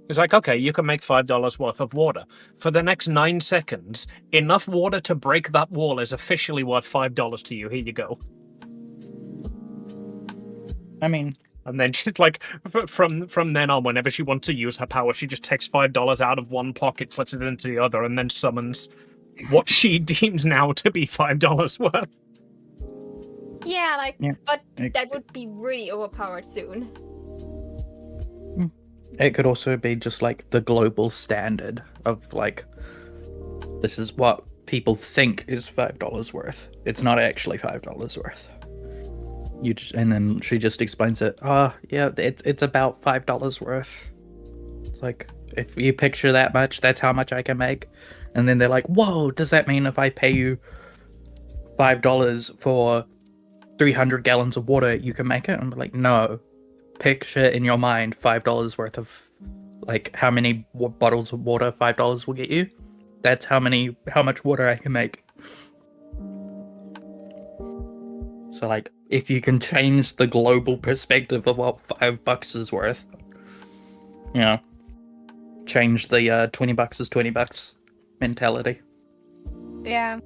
It's like, okay, you can make $5 worth of water. For the next 9 seconds, enough water to break that wall is officially worth $5 to you. Here you go. I mean, and then she, like, from then on, whenever she wants to use her power, she just takes $5 out of one pocket, puts it into the other, and then summons what she deems now to be $5 worth. Yeah, like, yeah. But that would be really overpowered soon. It could also be just like the global standard of like, this is what people think is $5 worth. It's not actually $5 worth. And then she just explains it. Oh, yeah, it's about $5 worth. It's like, if you picture that much, that's how much I can make. And then they're like, whoa, does that mean if I pay you $5 for 300 gallons of water, you can make it? And I'm like, no. Picture in your mind $5 worth of, like, how many bottles of water $5 will get you. That's how much water I can make. So, like, if you can change the global perspective of what $5 is worth, you know, change the $20 is $20 mentality. Yeah.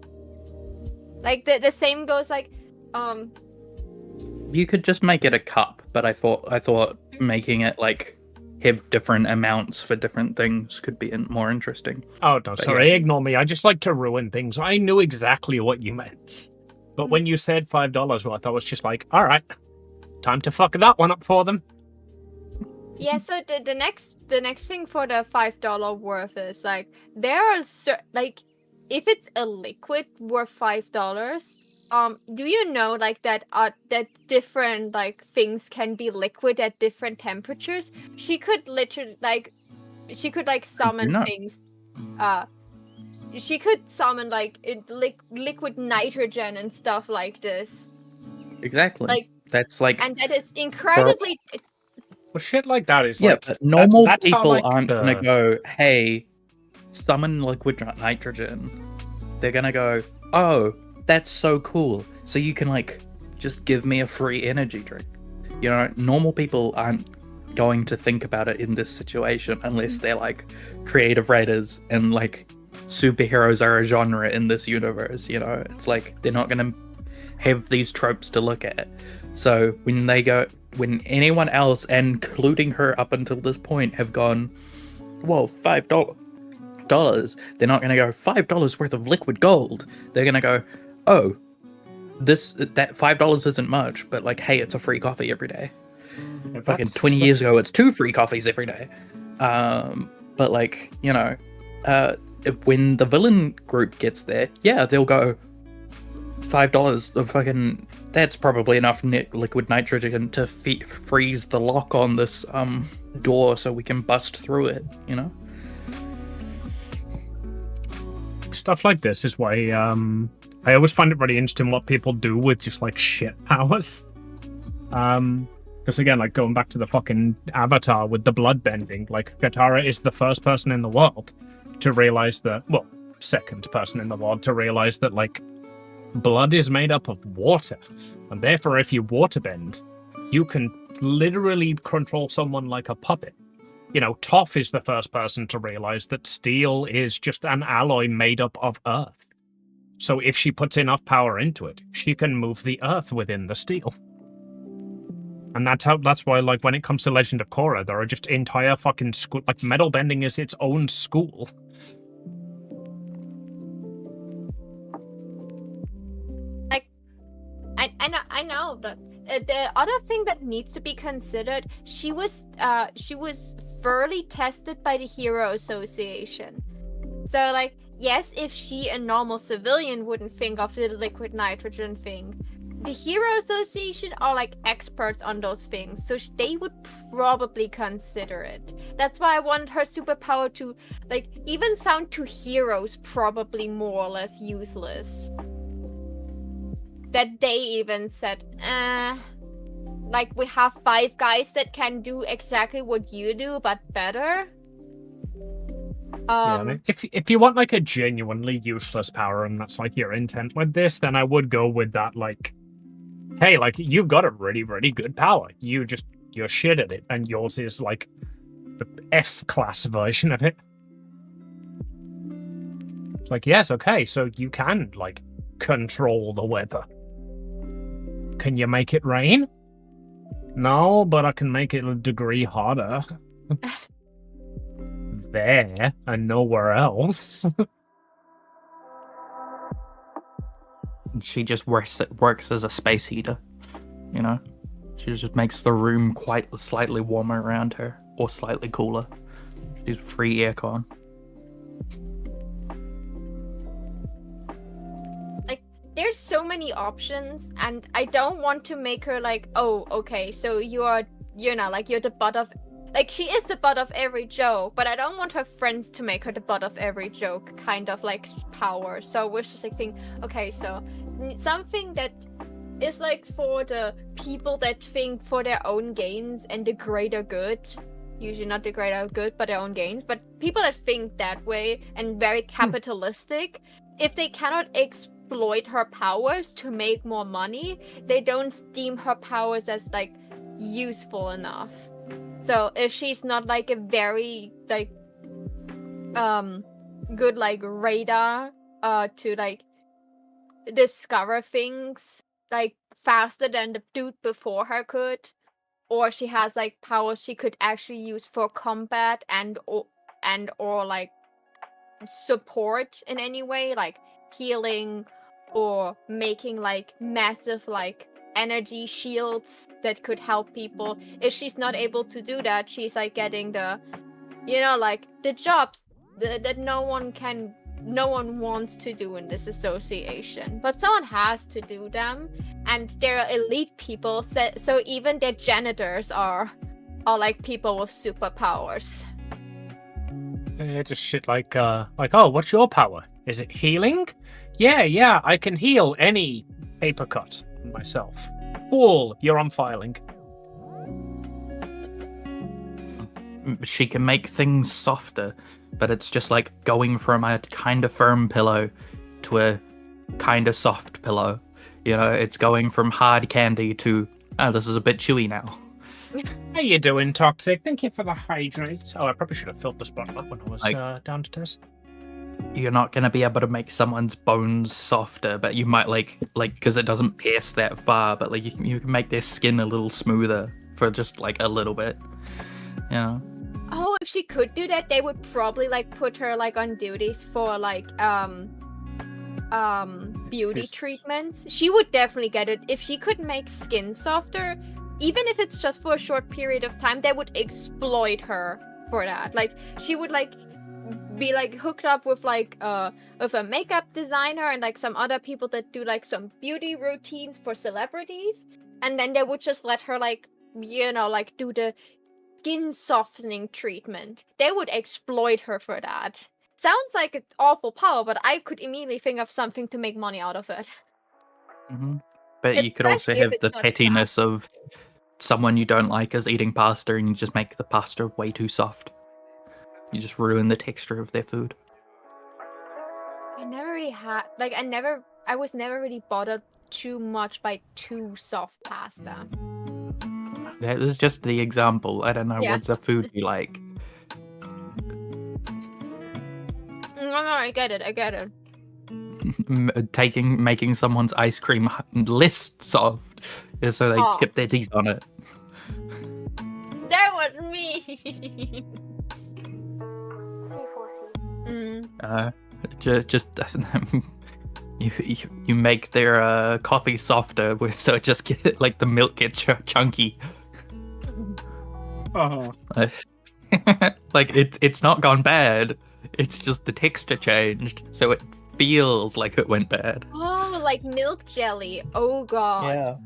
Like, the same goes, like, You could just make it a cup, but I thought making it, like, have different amounts for different things could be more interesting. Oh, no, but sorry, yeah. Ignore me. I just like to ruin things. I knew exactly what you meant. But when you said $5 worth, I was just like, all right, time to fuck that one up for them. Yeah, so the next thing for the $5 worth is, like, there are like, if it's a liquid worth $5, do you know, like, that different, like, things can be liquid at different temperatures? She could literally, like, summon things. She could summon, like, liquid nitrogen and stuff like this. Exactly. Like, that's like, and that is incredibly. Well, shit like that is yeah, like, but normal that's people how, like, aren't gonna go, hey, summon liquid nitrogen. They're gonna go, oh, that's so cool. So you can, like, just give me a free energy drink. You know, normal people aren't going to think about it in this situation unless they're, like, creative writers and, like, superheroes are a genre in this universe, you know? It's like, they're not gonna have these tropes to look at. So when anyone else, including her up until this point, have gone, whoa, $5, they're not gonna go, $5 worth of liquid gold. They're gonna go, oh, that $5 isn't much, but, like, hey, it's a free coffee every day. Fucking 20 years ago, it's 2 free coffees every day. But, like, you know, when the villain group gets there, yeah, they'll go, $5 of fucking, that's probably enough liquid nitrogen to freeze the lock on this door so we can bust through it, you know? Stuff like this is why I always find it really interesting what people do with just, like, shit powers. Because again, like, going back to the fucking Avatar with the blood bending, like, Katara is the first person in the world to realize that, well, second person in the world to realize that, like, blood is made up of water, and therefore if you waterbend, you can literally control someone like a puppet. You know, Toph is the first person to realize that steel is just an alloy made up of earth. So if she puts enough power into it, she can move the earth within the steel. And that's why, like, when it comes to Legend of Korra, there are just entire fucking school, like, metal bending is its own school. Like, I know that the other thing that needs to be considered, she was thoroughly tested by the Hero Association. So, like, yes, if she, a normal civilian, wouldn't think of the liquid nitrogen thing, the Hero Association are, like, experts on those things, so they would probably consider it. That's why I wanted her superpower to, like, even sound to heroes probably more or less useless. That they even said, like, we have 5 guys that can do exactly what you do, but better. Yeah, I mean, if you want, like, a genuinely useless power, and that's, like, your intent with this, then I would go with that, like, hey, like, you've got a really, really good power. You're shit at it, and yours is, like, the F-class version of it. It's like, yes, okay, so you can, like, control the weather. Can you make it rain? No, but I can make it a degree hotter. There, and nowhere else. She just works as a space heater, you know? She just makes the room quite slightly warmer around her, or slightly cooler. She's free aircon. There's so many options, and I don't want to make her like, oh, okay, so you're the butt of, like, she is the butt of every joke, but I don't want her friends to make her the butt of every joke kind of, like, power. So we're just like thinking, okay, so something that is, like, for the people that think for their own gains and the greater good. Usually not the greater good, but their own gains. But people that think that way and very capitalistic, if they cannot exploit her powers to make more money, they don't deem her powers as, like, useful enough. So if she's not, like, a very, like, good, like, radar to, like, discover things, like, faster than the dude before her could, or she has, like, powers she could actually use for combat and or like support in any way, like healing or making, like, massive, like, energy shields that could help people. If she's not able to do that, she's, like, getting the, like, the jobs that no one wants to do in this association, but someone has to do them, and they're elite people, so even their janitors are like people with superpowers. Yeah, just shit like, oh, what's your power? Is it healing? Yeah, I can heal any paper cut myself. Cool, you're on filing. She can make things softer, but it's just like going from a kind of firm pillow to a kind of soft pillow. You know, it's going from hard candy to, this is a bit chewy now. How you doing, Toxic? Thank you for the hydrate. Oh, I probably should have filled this bottle up when I was down to test. You're not going to be able to make someone's bones softer, but you might, like, because it doesn't pierce that far, but, like, you can make their skin a little smoother for just, like, a little bit, you know? Oh, if she could do that, they would probably, like, put her, like, on duties for, like, beauty treatments. She would definitely get it. If she could make skin softer, even if it's just for a short period of time, they would exploit her for that. Like, she would, like, be, like, hooked up with, like, with a makeup designer and, like, some other people that do, like, some beauty routines for celebrities, and then they would just let her, like, like, do the skin softening treatment. They would exploit her for that. Sounds like an awful power, but I could immediately think of something to make money out of it. Mm-hmm. But you could also have the pettiness of someone you don't like is eating pasta, and you just make the pasta way too soft. You just ruin the texture of their food. I never really had, like, I was never really bothered too much by too soft pasta. That was just the example. I don't know Yeah. what's a food you like. No, I get it. Making someone's ice cream less soft so they chip their teeth on it. That was me. Just you make their coffee softer so it just get like the milk gets chunky. Oh. Like it's not gone bad. It's just the texture changed, so it feels like it went bad. Oh, like milk jelly. Oh god.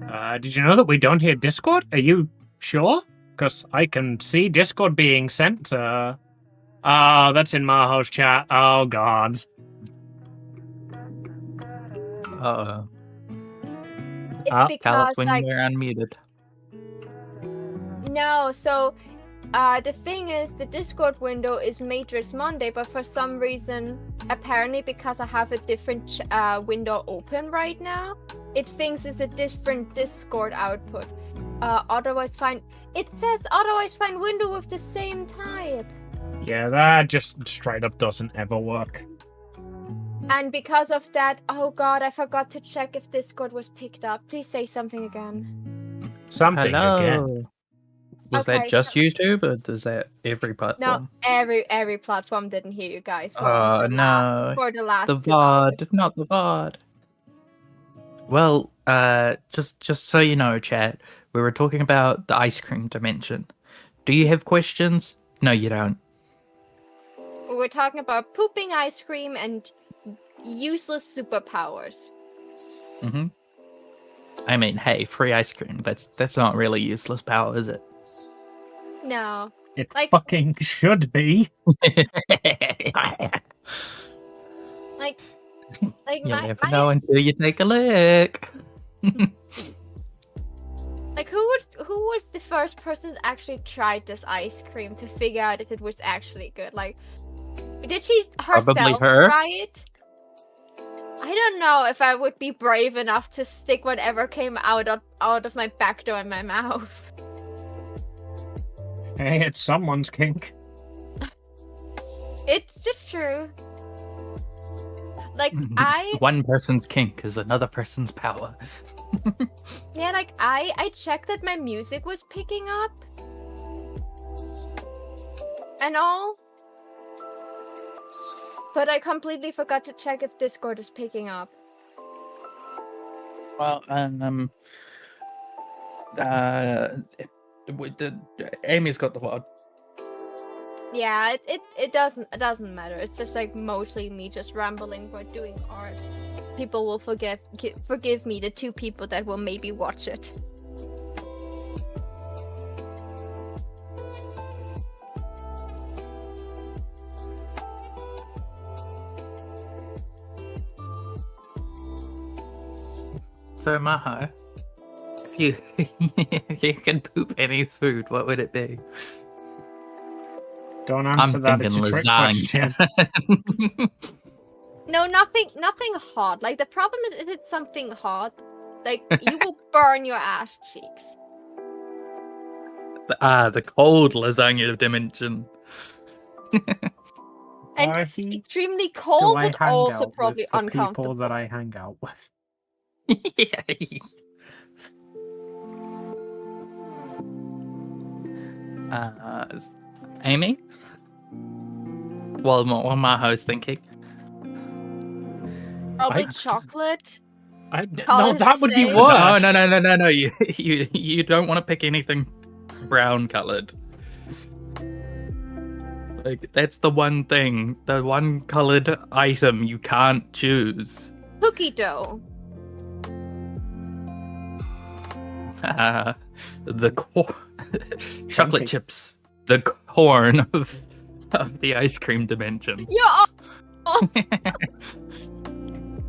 Yeah. Did you know that we don't hear Discord? Are you sure? Because I can see Discord being sent. That's in Maho's chat. Oh god. It's because Tell us when like you're unmuted. no, so the thing is the Discord window is Matrix Monday, but for some reason, apparently because I have a different window open right now, it thinks it's a different Discord output. Otherwise fine. It says otherwise fine window with the same type. Yeah, that just straight up doesn't ever work. And because of that, oh god, I forgot to check if Discord was picked up. Please say something again. Something Hello. again. Was Okay, that just YouTube, or is that every platform? No, every platform didn't hear you guys. Oh no, for the last the 2 hours. VOD, not the VOD. Well, just so you know, chat, we were talking about the ice cream dimension. Do you have questions? No, you don't. We're talking about pooping ice cream and useless superpowers. Mm-hmm. I mean, hey, free ice cream. That's not really useless power, is it? No. It Like- fucking should be. Like You'll my, never know until you take a lick. like who was the first person that actually tried this ice cream to figure out if it was actually good? Like, did she herself Probably her. try it? I don't know if I would be brave enough to stick whatever came out of my back door in my mouth. Hey, it's someone's kink. It's just true. Like One person's kink is another person's power. yeah, like I checked that my music was picking up and all, but I completely forgot to check if Discord is picking up. Well, Amy's got the VOD. Yeah, it doesn't matter. It's just like mostly me just rambling while doing art. People will forgive me, the 2 people that will maybe watch it. So Maho, if you you can poop any food, what would it be? Don't answer that. It's a trick question. No, nothing hot. Like the problem is if it's something hot, like you will burn your ass cheeks. The cold lasagna dimension. And Why extremely do cold, I but hang also out probably with the uncomfortable. people that I hang out with? Amy? Well, what Maho's thinking. Probably chocolate. No, Colin that would be say? worse. No. You don't want to pick anything brown colored. Like that's the one thing, the one colored item you can't choose. Cookie dough. The chocolate Chunky. chips, the corn of the ice cream dimension. Yeah.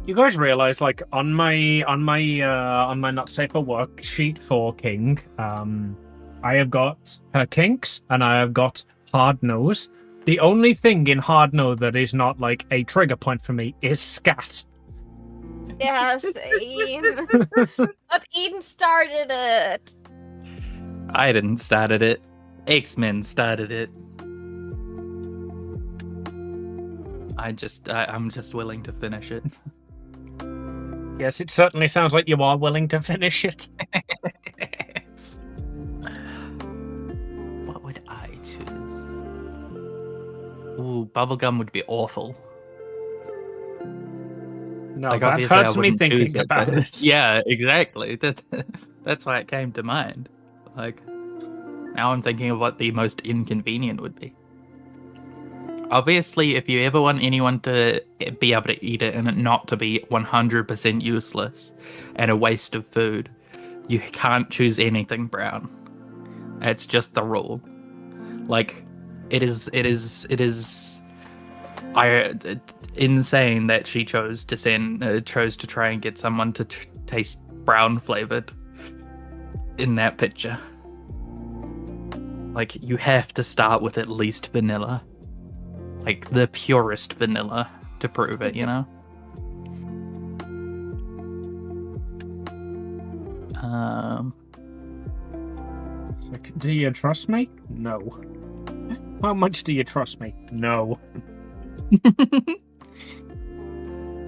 You guys realize, like, on my not safe for work sheet for King, I have got her kinks and I have got hard nose. The only thing in hard nose that is not like a trigger point for me is scat. Yeah, same. But Eden started it. I didn't started it. X-Men started it. I'm just willing to finish it. Yes, it certainly sounds like you are willing to finish it. What would I choose? Ooh, bubblegum would be awful. No, Like, that obviously I hurts me wouldn't choose thinking it, about but- it. Yeah, exactly. That's why it came to mind. Like, now I'm thinking of what the most inconvenient would be. Obviously, if you ever want anyone to be able to eat it and it not to be 100% useless and a waste of food, you can't choose anything brown. It's just the rule. Like, it is insane that she chose to try and get someone to taste brown flavored in that picture. Like, you have to start with at least vanilla. Like, the purest vanilla to prove it, you know? Like, do you trust me? No. How much do you trust me? No.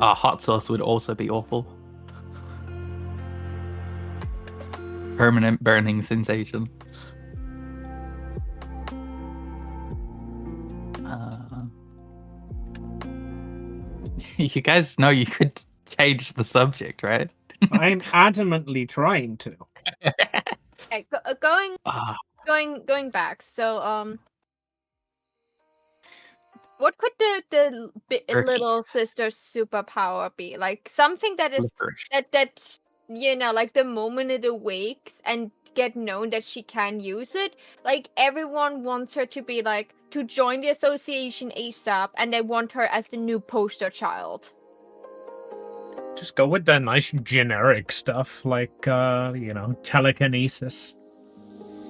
Hot sauce would also be awful. Permanent burning sensation. You guys know you could change the subject, right? I'm adamantly trying to. Okay, going back. So what could the Turkey. little sister's superpower be? Like something that is Licorice. that you know, like the moment it awakes and get known that she can use it, like everyone wants her to be like to join the association ASAP, and they want her as the new poster child. Just go with the nice generic stuff, like, telekinesis.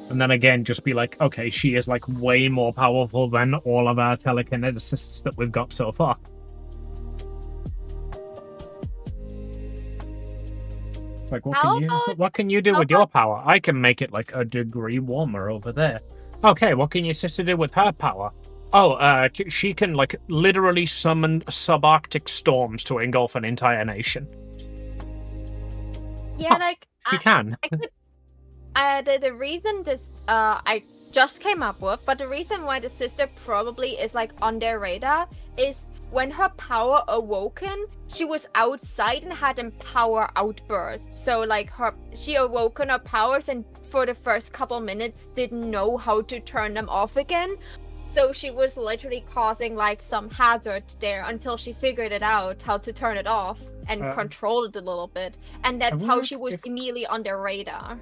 And then again, just be like, okay, she is, like, way more powerful than all of our telekineticists that we've got so far. Like, what can you do with your power? I can make it, like, a degree warmer over there. Okay, what can your sister do with her power? Oh, she can, like, literally summon subarctic storms to engulf an entire nation. Yeah, Huh, like she can. the reason this I just came up with, but the reason why the sister probably is like on their radar is when her power awoken, she was outside and had a power outburst. So like she awoken her powers and for the first couple minutes didn't know how to turn them off again. So she was literally causing like some hazard there until she figured it out how to turn it off and control it a little bit. And that's how she was immediately on their radar.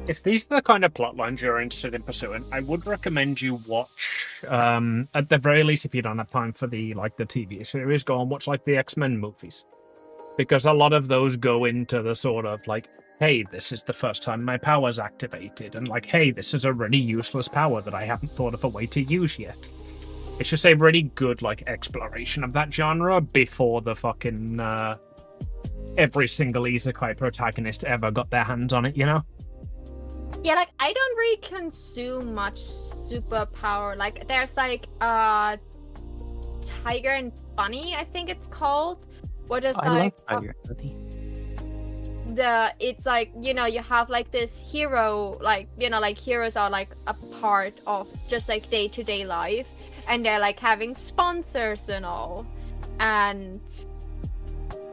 If these are the kind of plot lines you're interested in pursuing, I would recommend you watch, at the very least, if you don't have time for the TV series, go and watch like the X-Men movies. Because a lot of those go into the sort of like, hey, this is the first time my power's activated, and like, hey, this is a really useless power that I haven't thought of a way to use yet. It's just a really good like exploration of that genre before the fucking every single isekai protagonist ever got their hands on it, you know? Yeah, like I don't really consume much superpower. Like there's like Tiger and Bunny, I think it's called. What is I like love Tiger and Bunny. It's like, you know, you have like this hero, like, you know, like heroes are like a part of just like day-to-day life, and they're like having sponsors and all. And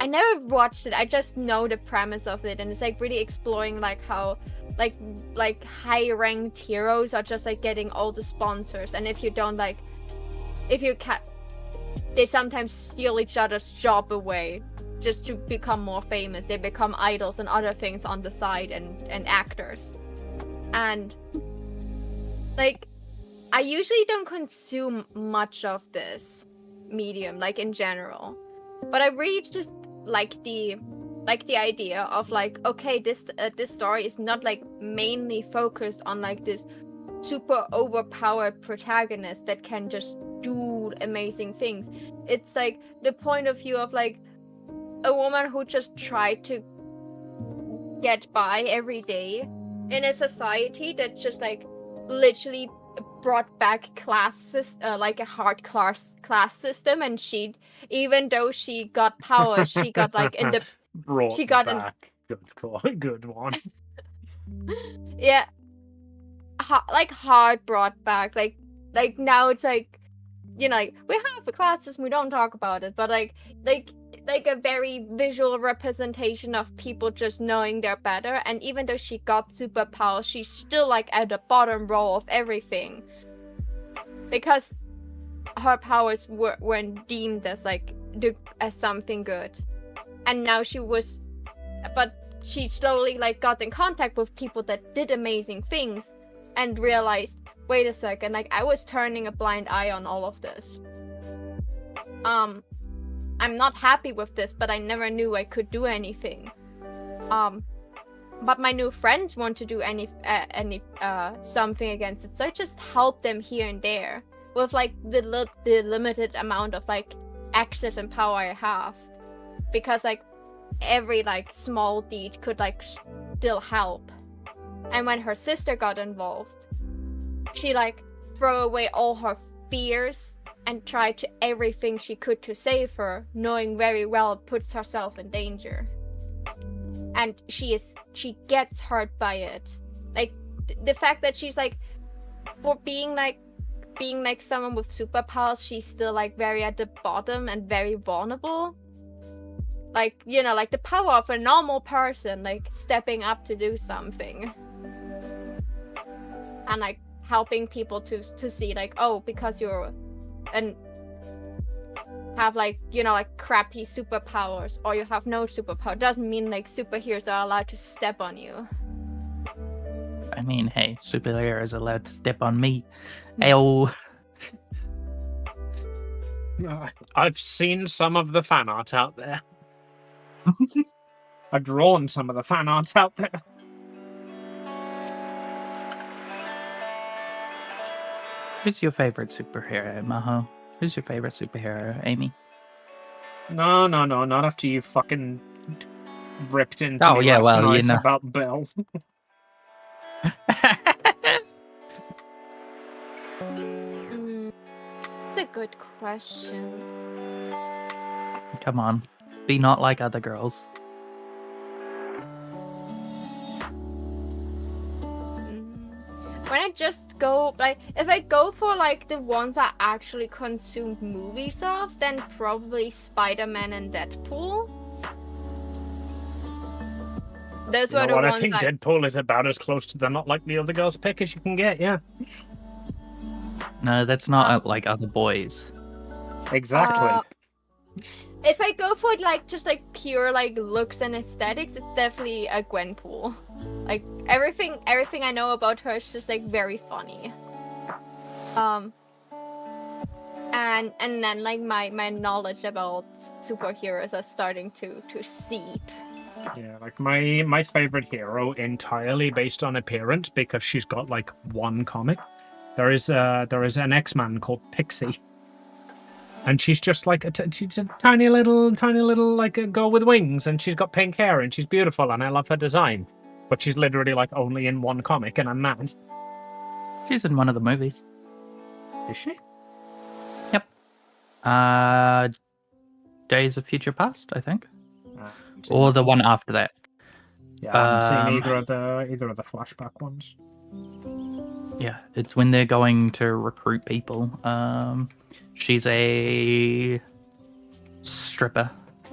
I never watched it, I just know the premise of it, and it's like really exploring like how like high-ranked heroes are just like getting all the sponsors, and if you don't like, they sometimes steal each other's job away just to become more famous. They become idols and other things on the side, and actors. And like I usually don't consume much of this medium, like in general, but I really just like the idea of like, okay, this story is not like mainly focused on like this super overpowered protagonist that can just do amazing things. It's like the point of view of like a woman who just tried to get by every day in a society that just like literally brought back classes, like a hard class system, and she, even though she got powers, she got like in the brought she got back. Good call. Good one. yeah, like hard brought back. Like now it's like, you know, like we have a class system, we don't talk about it, but like a very visual representation of people just knowing they're better. And even though she got superpowers, she's still like at the bottom row of everything because her powers weren't deemed as like as something good. And now but she slowly like got in contact with people that did amazing things and realized, wait a second, like I was turning a blind eye on all of this. I'm not happy with this, but I never knew I could do anything. But my new friends want to do any something against it, so I just help them here and there with like the limited amount of like access and power I have, because like every like small deed could like still help. And when her sister got involved, she like threw away all her fears and tried to everything she could to save her, knowing very well it puts herself in danger. And she gets hurt by it. Like the fact that she's like, for being like someone with superpowers, she's still like very at the bottom and very vulnerable. Like, you know, like the power of a normal person, like stepping up to do something. And like helping people to see like, oh, because you're and have like, you know, like crappy superpowers, or you have no superpower, doesn't mean like superheroes are allowed to step on you. I mean, hey, superheroes are allowed to step on me. Ew. I've seen some of the fan art out there. I've drawn some of the fan art out there. Who's your favorite superhero, Maho? Who's your favorite superhero, Amy? No, not after you fucking ripped into me last night about Belle. It's a good question. Come on, be not like other girls. When I just go, like, if I go for, like, the ones I actually consumed movies of, then probably Spider-Man and Deadpool. Those were the ones I think Deadpool is about as close to the not like the other girls pick as you can get, yeah. No, that's not like other boys. Exactly. If I go for, like, just, like, pure, like, looks and aesthetics, it's definitely a Gwenpool. Like, everything I know about her is just, like, very funny. And then, like, my knowledge about superheroes are starting to seep. Yeah, like, my favorite hero entirely based on appearance, because she's got, like, one comic. There is an X-Man called Pixie. And she's just like she's a tiny little like a girl with wings, and she's got pink hair, and she's beautiful, and I love her design. But she's literally like only in one comic, and I'm mad. She's in one of the movies. Is she? Yep. Days of Future Past, I think, or the one after that. Yeah, I haven't seen either of the flashback ones. Yeah, it's when they're going to recruit people. She's a stripper,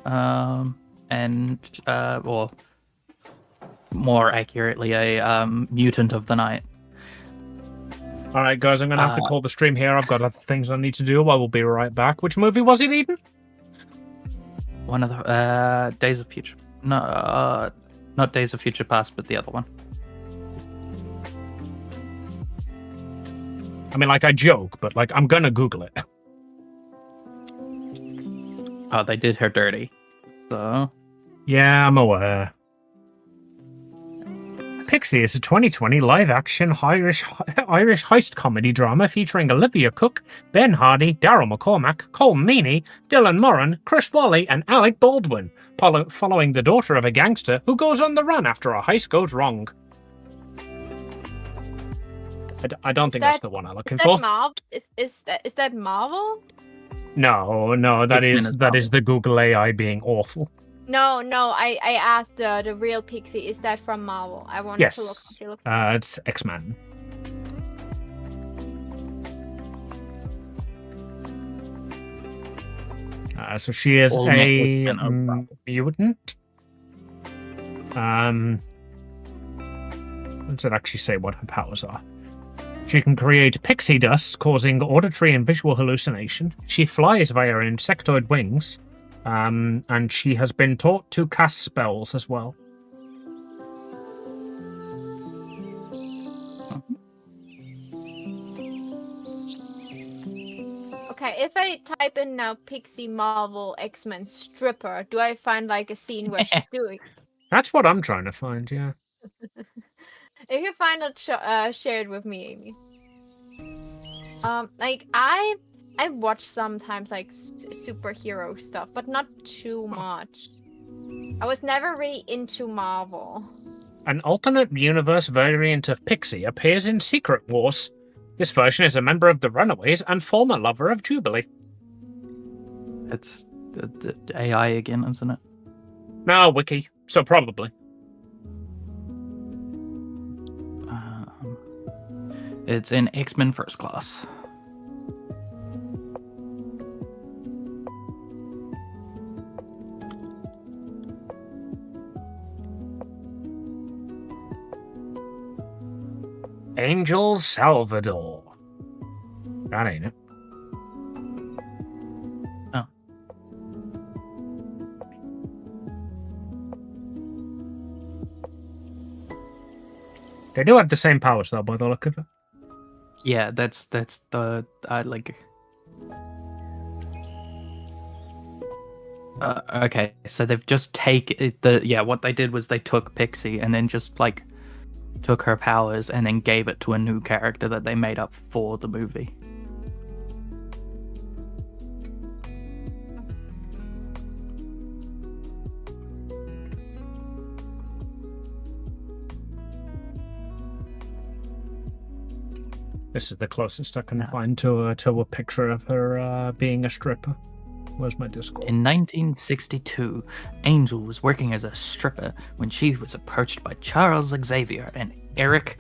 and or more accurately, a mutant of the night. All right, guys, I'm gonna have to call the stream here. I've got other things I need to do. I will be right back. Which movie was it, Eden? One of the Days of Future. No, not Days of Future Past, but the other one. I mean, like, I joke, but like, I'm gonna Google it. Oh, they did her dirty. So yeah, I'm aware. Pixie is a 2020 live-action Irish heist comedy drama featuring Olivia Cook, Ben Hardy, Daryl McCormack, Cole Meany, Dylan Moran, Chris Wally, and Alec Baldwin, following the daughter of a gangster who goes on the run after a heist goes wrong. I don't think that's the one I'm looking for. Is that Marvel? No, that is the Google AI being awful. No, I asked the real Pixie. Is that from Marvel? I wanted to look. She looks it's X-Men. So she is a mutant. Does it actually say what her powers are? She can create pixie dust, causing auditory and visual hallucination. She flies via insectoid wings. And she has been taught to cast spells as well. Okay, if I type in now Pixie Marvel X-Men stripper, do I find like a scene where she's doing? That's what I'm trying to find, yeah. If you find it, share it with me, Amy. Like I watch sometimes like superhero stuff, but not too much. I was never really into Marvel. An alternate universe variant of Pixie appears in Secret Wars. This version is a member of the Runaways and former lover of Jubilee. It's the AI again, isn't it? No, Wiki. So probably. It's in X-Men First Class. Angel Salvador. That ain't it. Oh. They do have the same powers, though, by the look of it. Yeah, that's the like. Okay, so they've just what they did was they took Pixie and then just like took her powers and then gave it to a new character that they made up for the movie. This is the closest I can find to a picture of her being a stripper. Where's my Discord? In 1962, Angel was working as a stripper when she was approached by Charles Xavier and Eric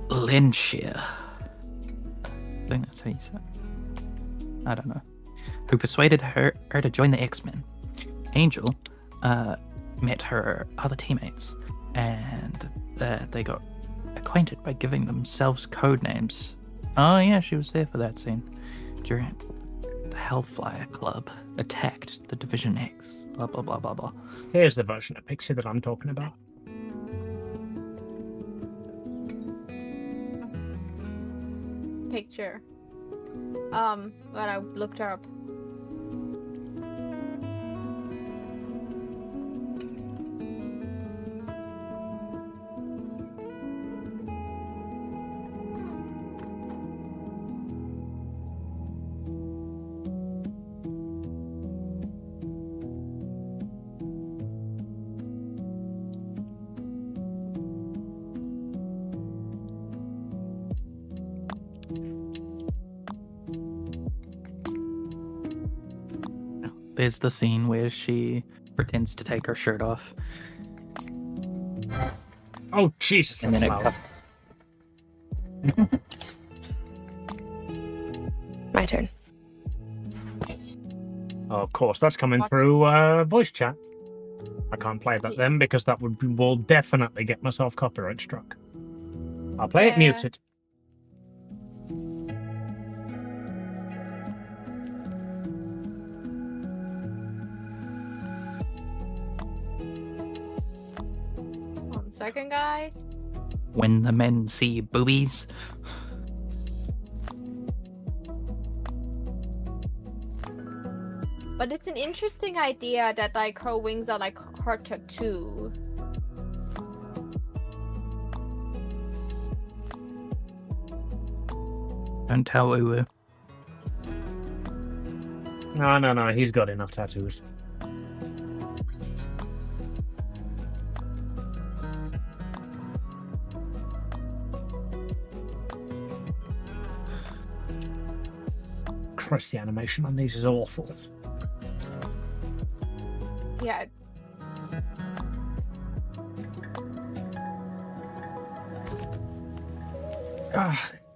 Lynchier. I think that's how you say it. I don't know. Who persuaded her to join the X-Men. Angel met her other teammates, and they got acquainted by giving themselves code names. Oh yeah, she was there for that scene. During the Hellfire Club attacked the Division X. Blah blah blah blah blah. Here's the version of Pixie that I'm talking about. Picture. When I looked her up. There's the scene where she pretends to take her shirt off. Oh, Jesus, that's loud. My turn. Oh, of course, that's coming through voice chat. I can't play that then because that will definitely get myself copyright struck. I'll play it muted. Second guy. When the men see boobies. But it's an interesting idea that like her wings are like her tattoo. Don't tell Uwu. No, he's got enough tattoos. Christ, the animation on these is awful. Yeah.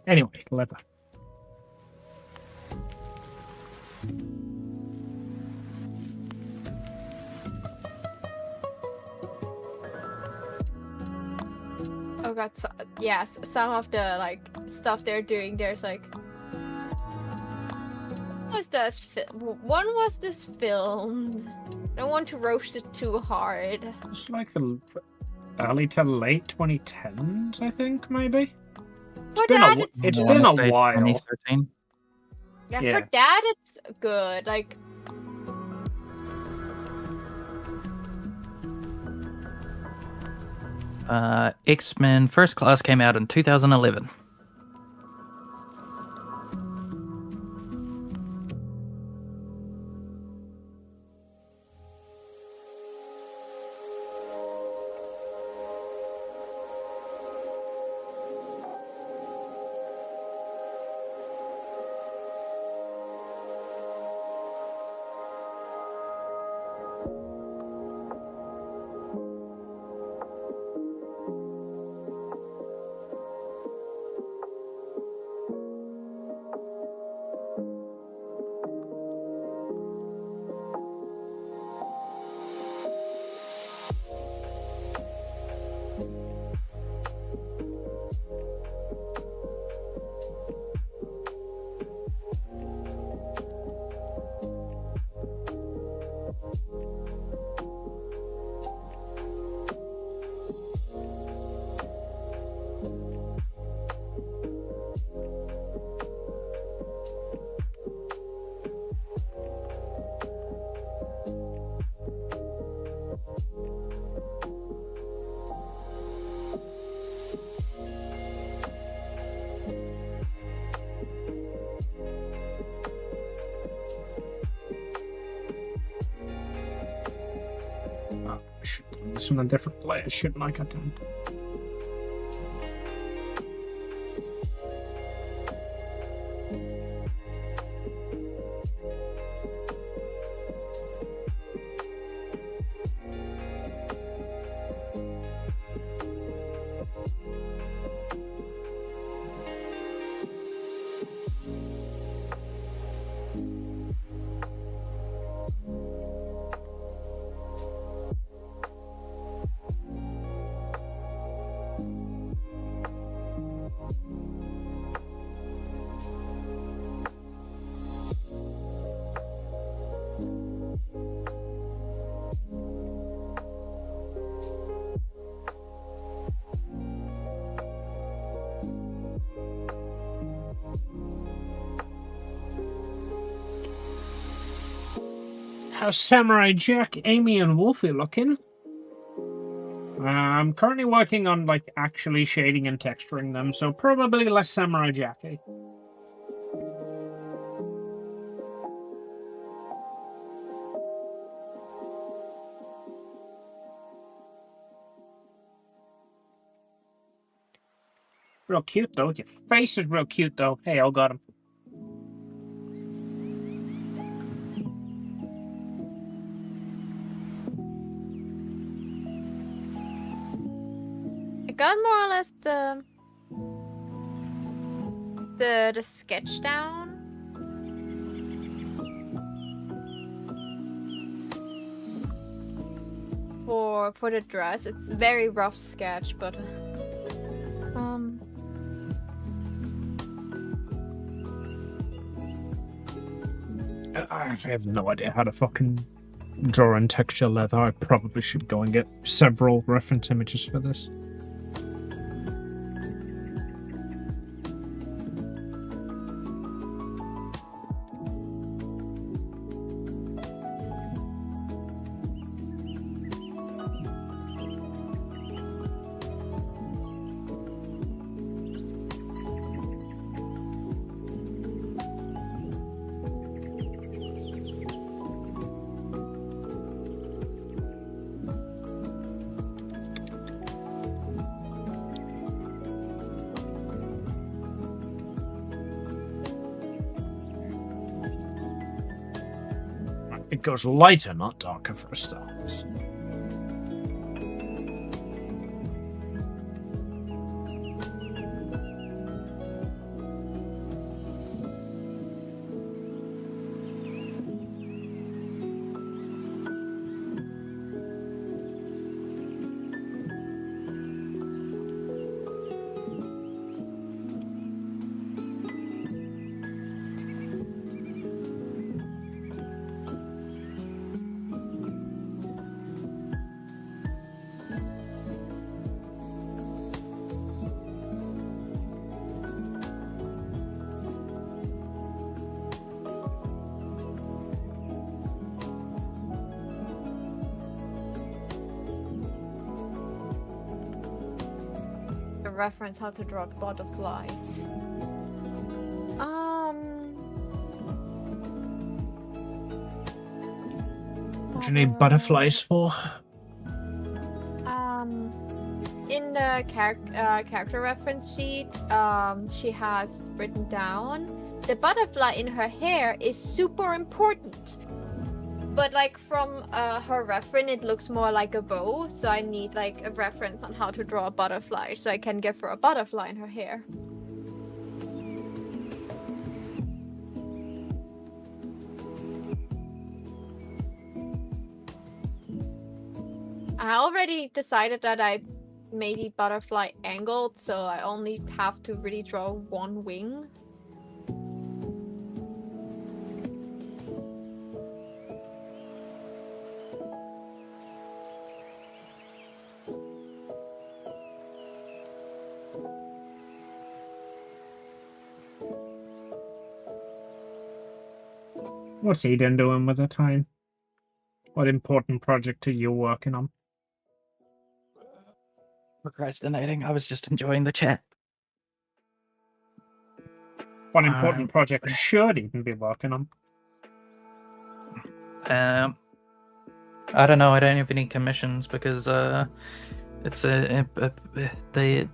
Anyway, leather. Oh god, so, yes, some of the like stuff they're doing. There's like, what was this? When was this filmed? I don't want to roast it too hard. It's like the early to late 2010s, I think, maybe. For that, It's been a while. 2013. Yeah, Yeah. for that it's good. Like, X-Men First Class came out in 2011. I should have done this on a different player, shouldn't I? Goddamn. How's Samurai Jack, Amy, and Wolfie looking? I'm currently working on like actually shading and texturing them, so probably less Samurai Jacky. Real cute though. Your face is real cute though. Hey, I got him. I got more or less the sketch down. For the dress. It's very rough sketch, but I have no idea how to fucking draw and texture leather. I probably should go and get several reference images for this. It goes lighter, not darker for a start. Reference how to draw butterflies. What do you need butterflies for? In the character reference sheet, she has written down the butterfly in her hair is super important. But like from her reference, it looks more like a bow, so I need like a reference on how to draw a butterfly, so I can give her a butterfly in her hair. I already decided that I made the butterfly angled, so I only have to really draw one wing. What's Eden doing with her time? What important project are you working on? Procrastinating. I was just enjoying the chat. What important project should Eden be working on? I don't know. I don't have any commissions because it's the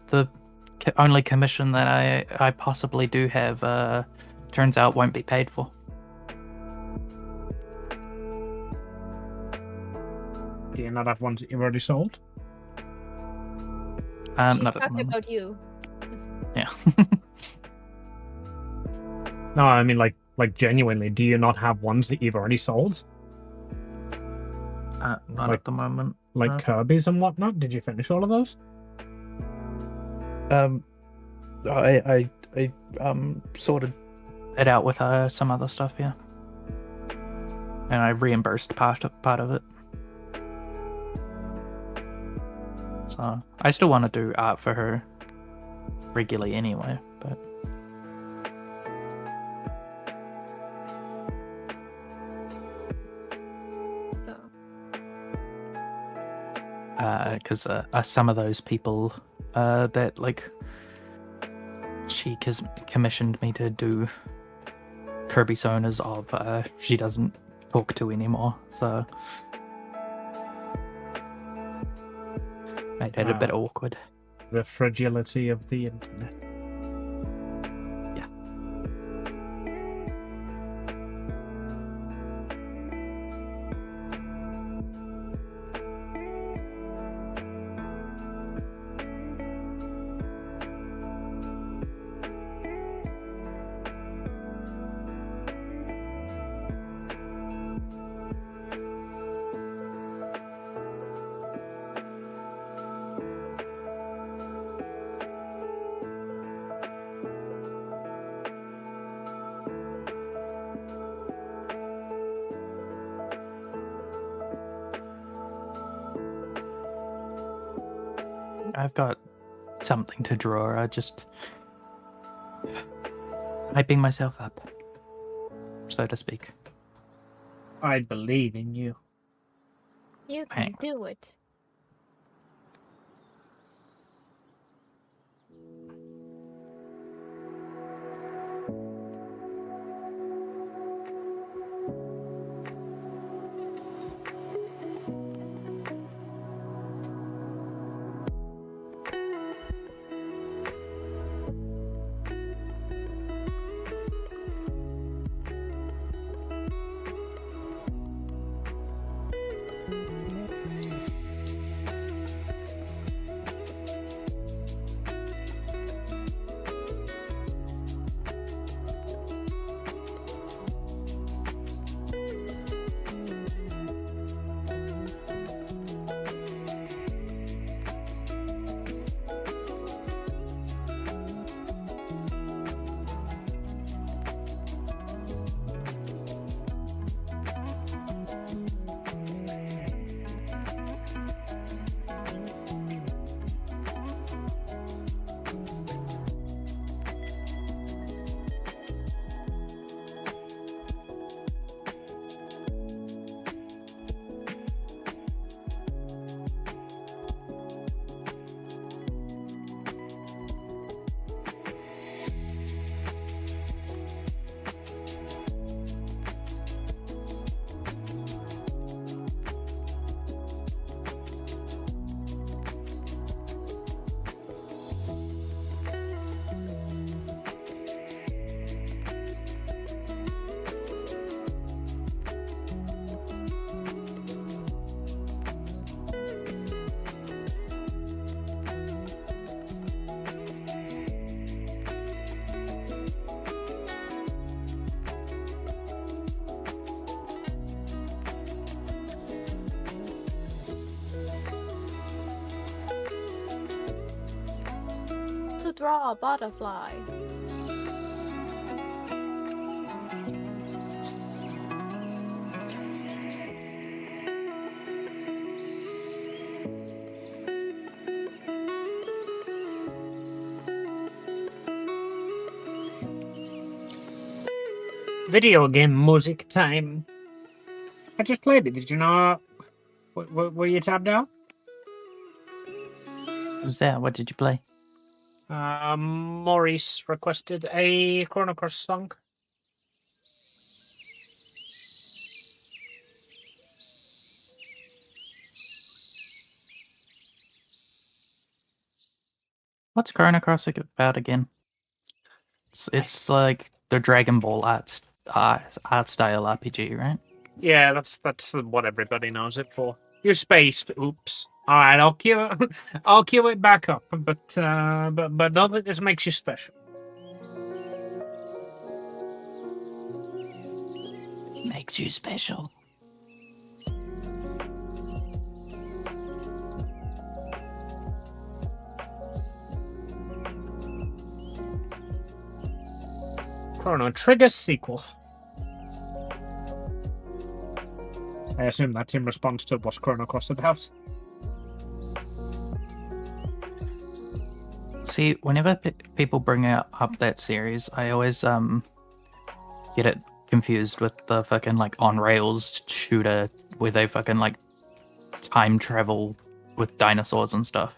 only commission that I possibly do have turns out won't be paid for. Do you not have ones that you've already sold? She's Not at the talking moment. about you. Yeah. No, I mean like genuinely, do you not have ones that you've already sold? Not Like- at the moment. Like No. Kirby's and whatnot? Did you finish all of those? I sorted it out with some other stuff, yeah. And I reimbursed part of it. So I still want to do art for her regularly anyway, but So because some of those people that like she commissioned me to do Kirby Sonas of she doesn't talk to anymore, so made it a bit awkward. The fragility of the internet. Yeah. I've got something to draw. I just hyping myself up, so to speak. I believe in you. you can Thanks. do it. draw a butterfly. Video game music time. I just played it. Did you know? Were you tabbed out? Who's that? What did you play? Maurice requested a Chrono Cross song. What's Chrono Cross about again? It's like the Dragon Ball art style RPG, right? Yeah, that's what everybody knows it for. You spaced. Oops. All right, I'll queue it back up. But don't think this makes you special. Makes you special. Chrono Trigger sequel. I assume that's in response to what's Chrono Cross about. See, whenever people bring up that series, I always get it confused with the fucking like on rails shooter where they fucking like time travel with dinosaurs and stuff.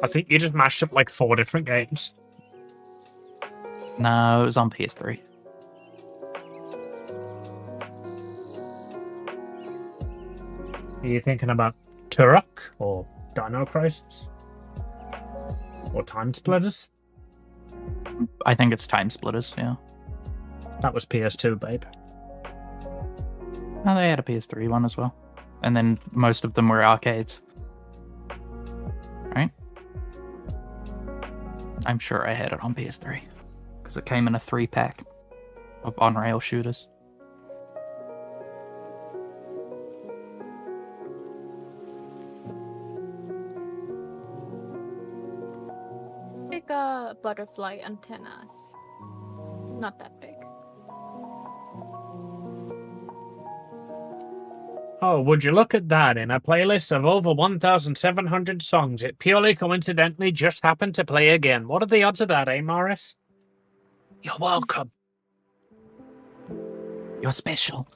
I think you just mashed up like 4 different games. No, it was on PS3. Are you thinking about Turok or Dino Crisis? Or Time Splitters? I think it's Time Splitters, yeah. That was PS2, babe. Oh, they had a PS3 one as well. And then most of them were arcades. Right? I'm sure I had it on PS3. Because it came in a 3-pack of on-rail shooters. Big butterfly antennas. Not that big. Oh, would you look at that? In a playlist of over 1,700 songs, it purely coincidentally just happened to play again. What are the odds of that, eh, Morris? You're welcome. You're special.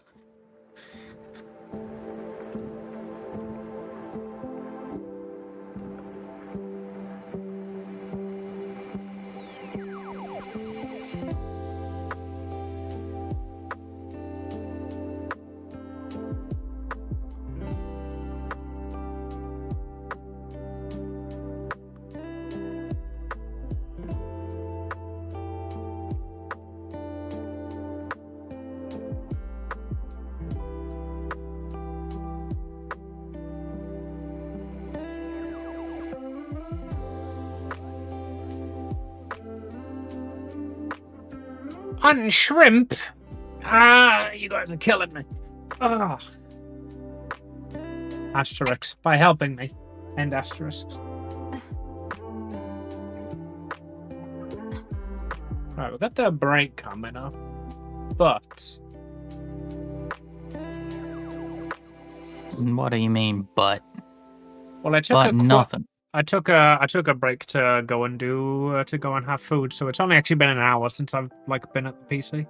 On shrimp? Ah, you guys are killing me. Ugh. Asterisks, by helping me. End asterisks. Right, we've got the break coming up. But... What do you mean, but? Well, I took nothing. I took a break to go and have food, so it's only actually been an hour since I've been at the PC.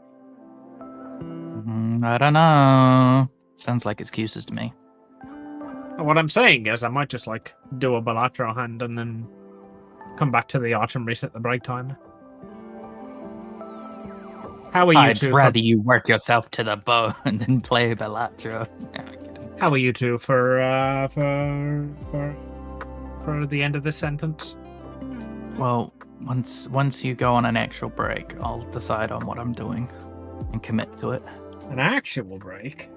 I don't know. Sounds like excuses to me. What I'm saying is I might just do a Balatro hand and then come back to the art and reset the break timer. How are you two? I'd rather you work yourself to the bone than play Balatro. How are you two for the end of this sentence? Well, once you go on an actual break, I'll decide on what I'm doing and commit to it. An actual break?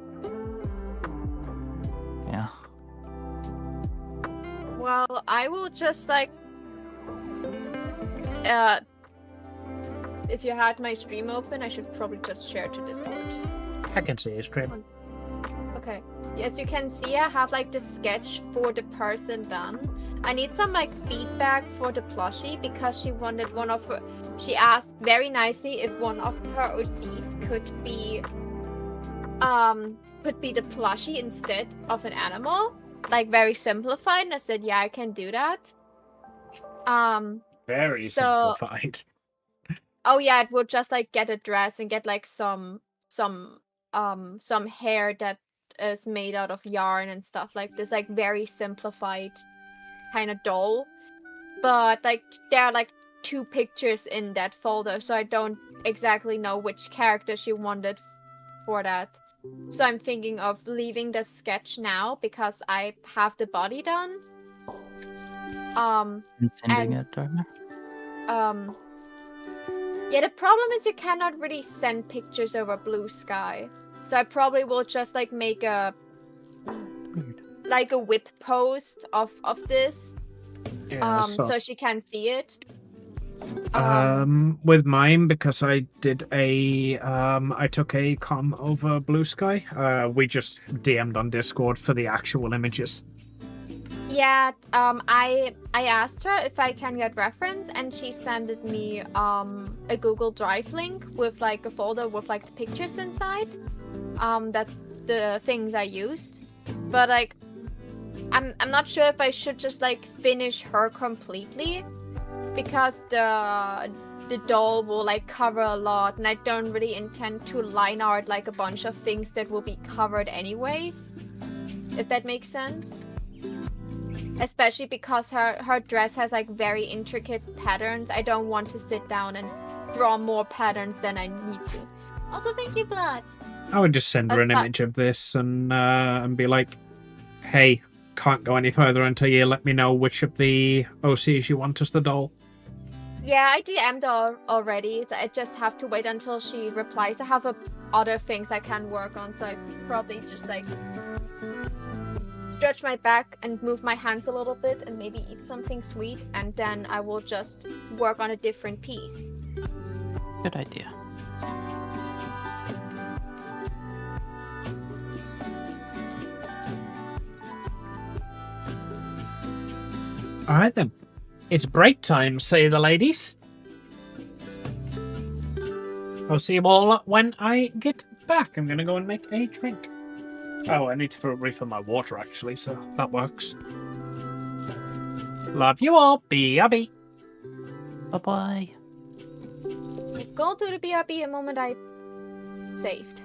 Yeah. Well, I will just if you had my stream open, I should probably just share to Discord. I can see your stream. Okay. Okay. As you can see, I have like the sketch for the person done. I need some like feedback for the plushie because she wanted one of her. She asked very nicely if one of her OCs could be the plushie instead of an animal, like very simplified. And I said, yeah, I can do that. Very So simplified. oh yeah, it would just like get a dress and get like some hair that is made out of yarn and stuff like this, like very simplified kind of doll. But like there are like 2 pictures in that folder, so I don't exactly know which character she wanted for that. So I'm thinking of leaving the sketch now because I have the body done. And sending And it to her. yeah, the problem is you cannot really send pictures over Blue Sky. So I probably will just like make a whip post of this. Yeah, so she can see it. With mine, because I did I took a Comm over Blue Sky. We just DM'd on Discord for the actual images. Yeah, I asked her if I can get reference, and she sent me a Google Drive link with like a folder with like the pictures inside. That's the things I used, but like I'm not sure if I should just like finish her completely, because the doll will like cover a lot, and I don't really intend to line art like a bunch of things that will be covered anyways, if that makes sense. Especially because her dress has like very intricate patterns. I don't want to sit down and draw more patterns than I need to. Also, thank you, Blood. I would just send her an image of this and be like, hey, can't go any further until you let me know which of the OCs you want as the doll. Yeah, I DM'd already. I just have to wait until she replies. I have other things I can work on, so I probably just like stretch my back and move my hands a little bit and maybe eat something sweet, and then I will just work on a different piece. Good idea. Alright then. It's break time, say the ladies. I'll see you all when I get back. I'm gonna go and make a drink. Oh, I need to refill my water actually, so that works. Love you all. BRB. Bye-bye. Go to the BRB the moment I saved.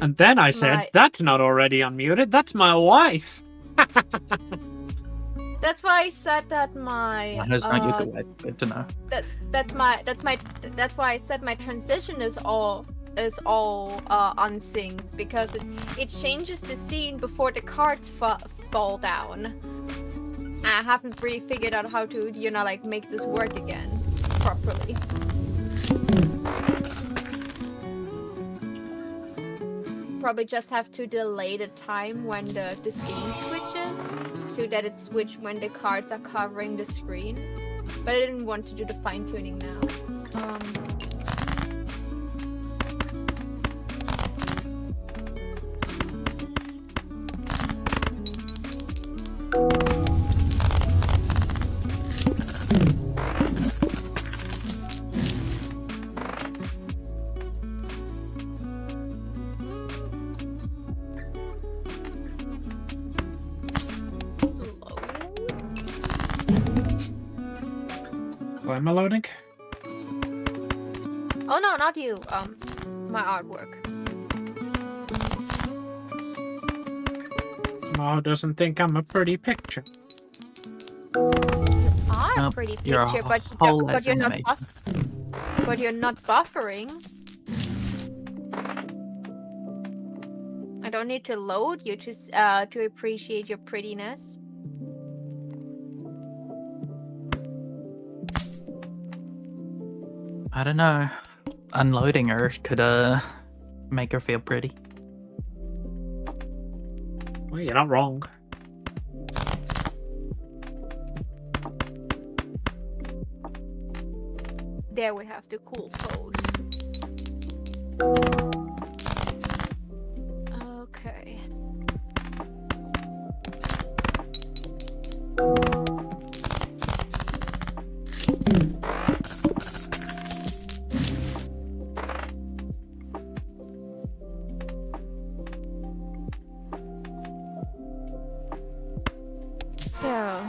And then I said, that's not already unmuted, that's my wife. That's why I said that my. Who's not your good wife? Good to know. That's why I said my transition is all unsynced, because it changes the scene before the cards fall down. I haven't really figured out how to, like, make this work again properly. Probably just have to delay the time when the scene switches, so that it switches when the cards are covering the screen. But I didn't want to do the fine-tuning now. Why am I loading? Oh no, not you. My artwork. Ma doesn't think I'm a pretty picture. You are a pretty you're picture, a whole but you're not. animation. But you're not buffering. I don't need to load you to appreciate your prettiness. I don't know. Unloading her could make her feel pretty. Well, you're not wrong. There we have the cool pose. Okay. So,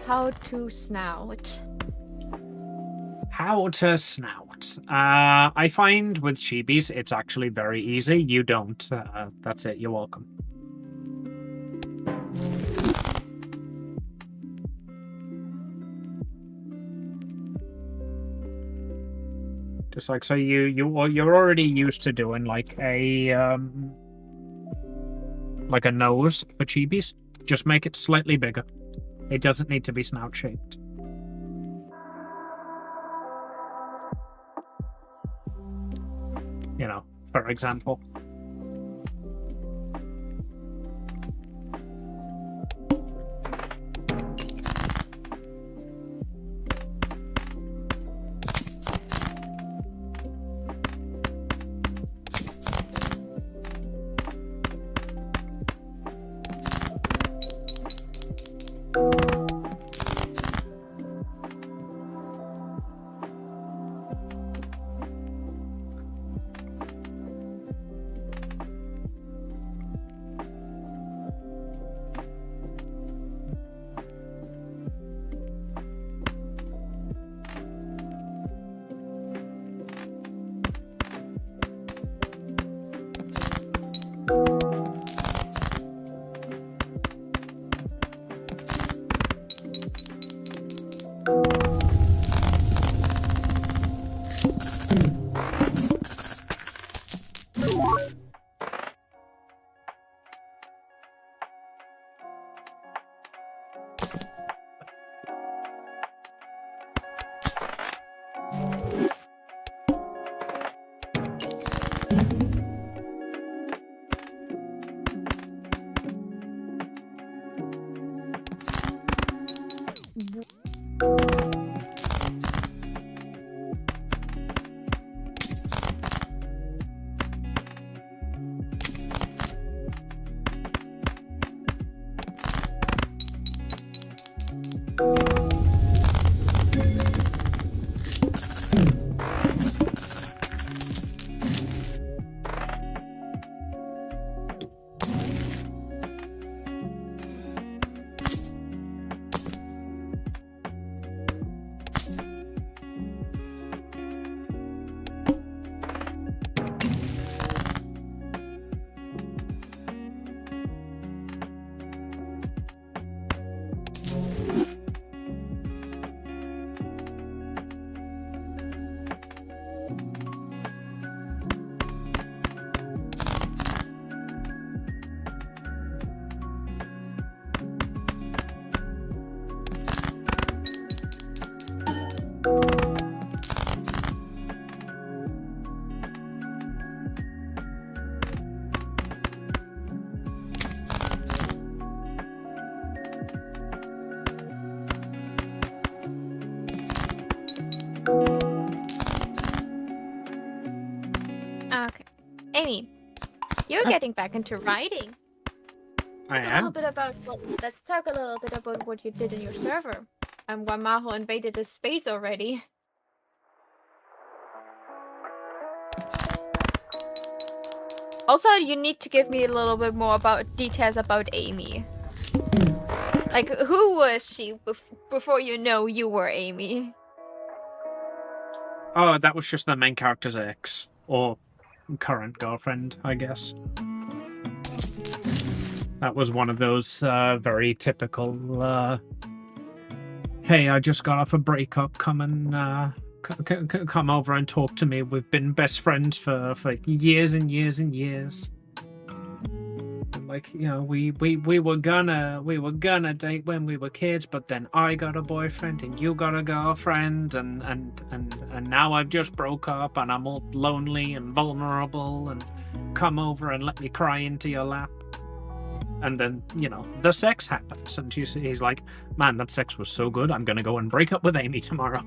how to snout? How to snout. I find with chibis, it's actually very easy. You don't. That's it. You're welcome. Just like so, you're already used to doing like a nose for chibis. Just make it slightly bigger. It doesn't need to be snout shaped. You know, for example. Amy, you're getting back into writing. I A little am. bit about. Let's talk a little bit about what you did in your server, and why Maho invaded the space already. Also, you need to give me a little bit more about details about Amy. Like, who was she before you know you were Amy? Oh, that was just the main character's ex. Or current girlfriend, I guess. That was one of those very typical, hey, I just got off a breakup, come and come over and talk to me. We've been best friends for years and years and years. Like, you know, we were gonna date when we were kids, but then I got a boyfriend and you got a girlfriend, and now I've just broke up and I'm all lonely and vulnerable, and come over and let me cry into your lap. And then, you know, the sex happens, and he's like, man, that sex was so good, I'm gonna go and break up with Amy tomorrow.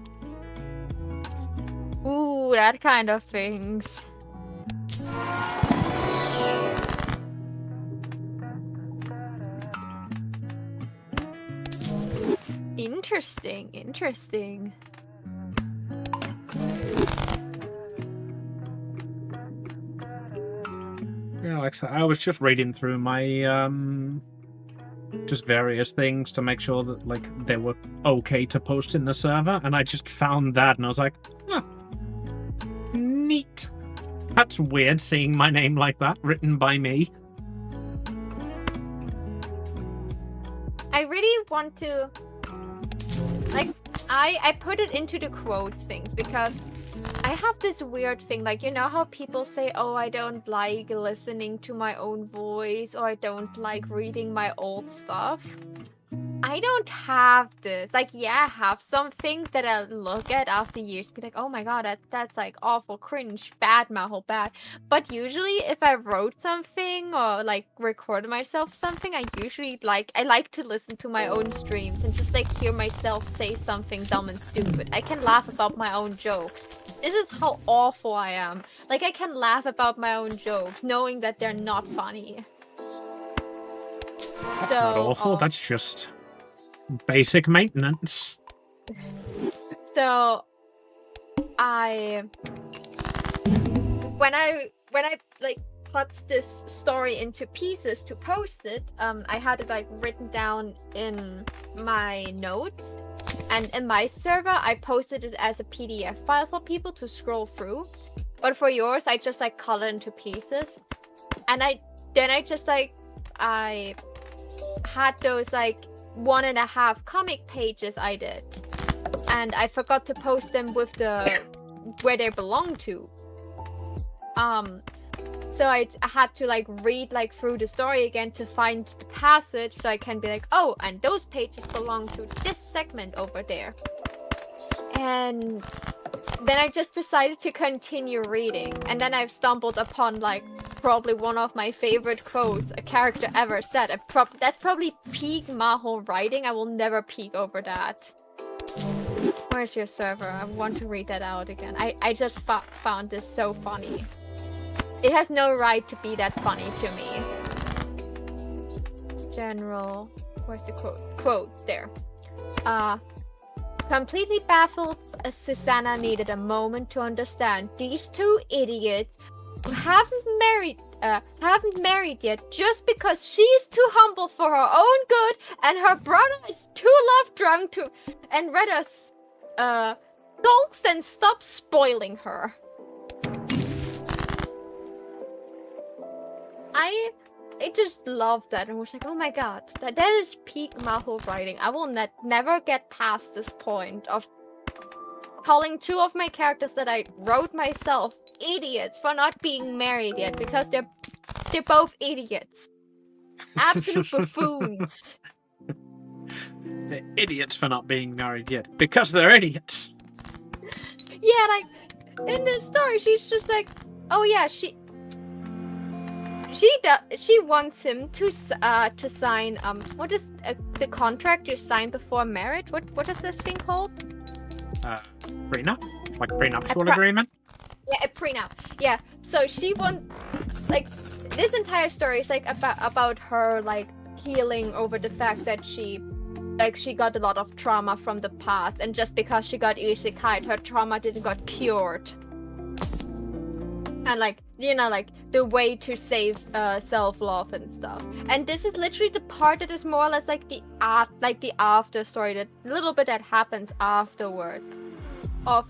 Ooh, that kind of things. Interesting. Yeah, like I was just reading through my just various things to make sure that like they were okay to post in the server, and I just found that and I was like, huh, neat. That's weird seeing my name like that written by me. I really want to, like, I put it into the quotes things because I have this weird thing, like, you know how people say, oh, I don't like listening to my own voice, or I don't like reading my old stuff? I don't have this. Like, yeah, I have some things that I look at after years, be like, oh my god, that's like awful, cringe, bad, Maho, bad. But usually, if I wrote something or like recorded myself something, I like to listen to my own streams and just like hear myself say something dumb and stupid. I can laugh about my own jokes. This is how awful I am. Like, I can laugh about my own jokes, knowing that they're not funny. That's not awful, that's just basic maintenance. So when I like put this story into pieces to post it, I had it like written down in my notes, and in my server I posted it as a PDF file for people to scroll through. But for yours, I just like cut it into pieces, and I had those like 1.5 comic pages I did, and I forgot to post them with the where they belong to. So I had to like read like through the story again to find the passage, so I can be like, oh, and those pages belong to this segment over there. And then I just decided to continue reading, and then I've stumbled upon like probably one of my favorite quotes a character ever said. That's probably peak Maho writing. I will never peak over that. Where's your server? I want to read that out again. I just found this so funny. It has no right to be that funny to me. General, where's the quotes there? Completely baffled, Susanna needed a moment to understand these two idiots who haven't married yet just because she's too humble for her own good and her brother is too love-drunk to and rather sulks and stop spoiling her. I just loved that and was like, oh my god, that is peak Maho writing. I will never get past this point of calling two of my characters that I wrote myself idiots for not being married yet, because they're both idiots. Absolute buffoons. They're idiots for not being married yet, because they're idiots. Yeah, like in this story, she's just like, oh yeah, she wants him to sign what is the contract you sign before marriage? What is this thing called? Prenup? Like prenuptial agreement? Yeah, a prenup. Yeah. So she wants like this entire story is like about her like healing over the fact that she got a lot of trauma from the past, and just because she got isekai, her trauma didn't got cured. And like, you know, like the way to save self-love and stuff. And this is literally the part that is more or less like the after story, that little bit that happens afterwards. Of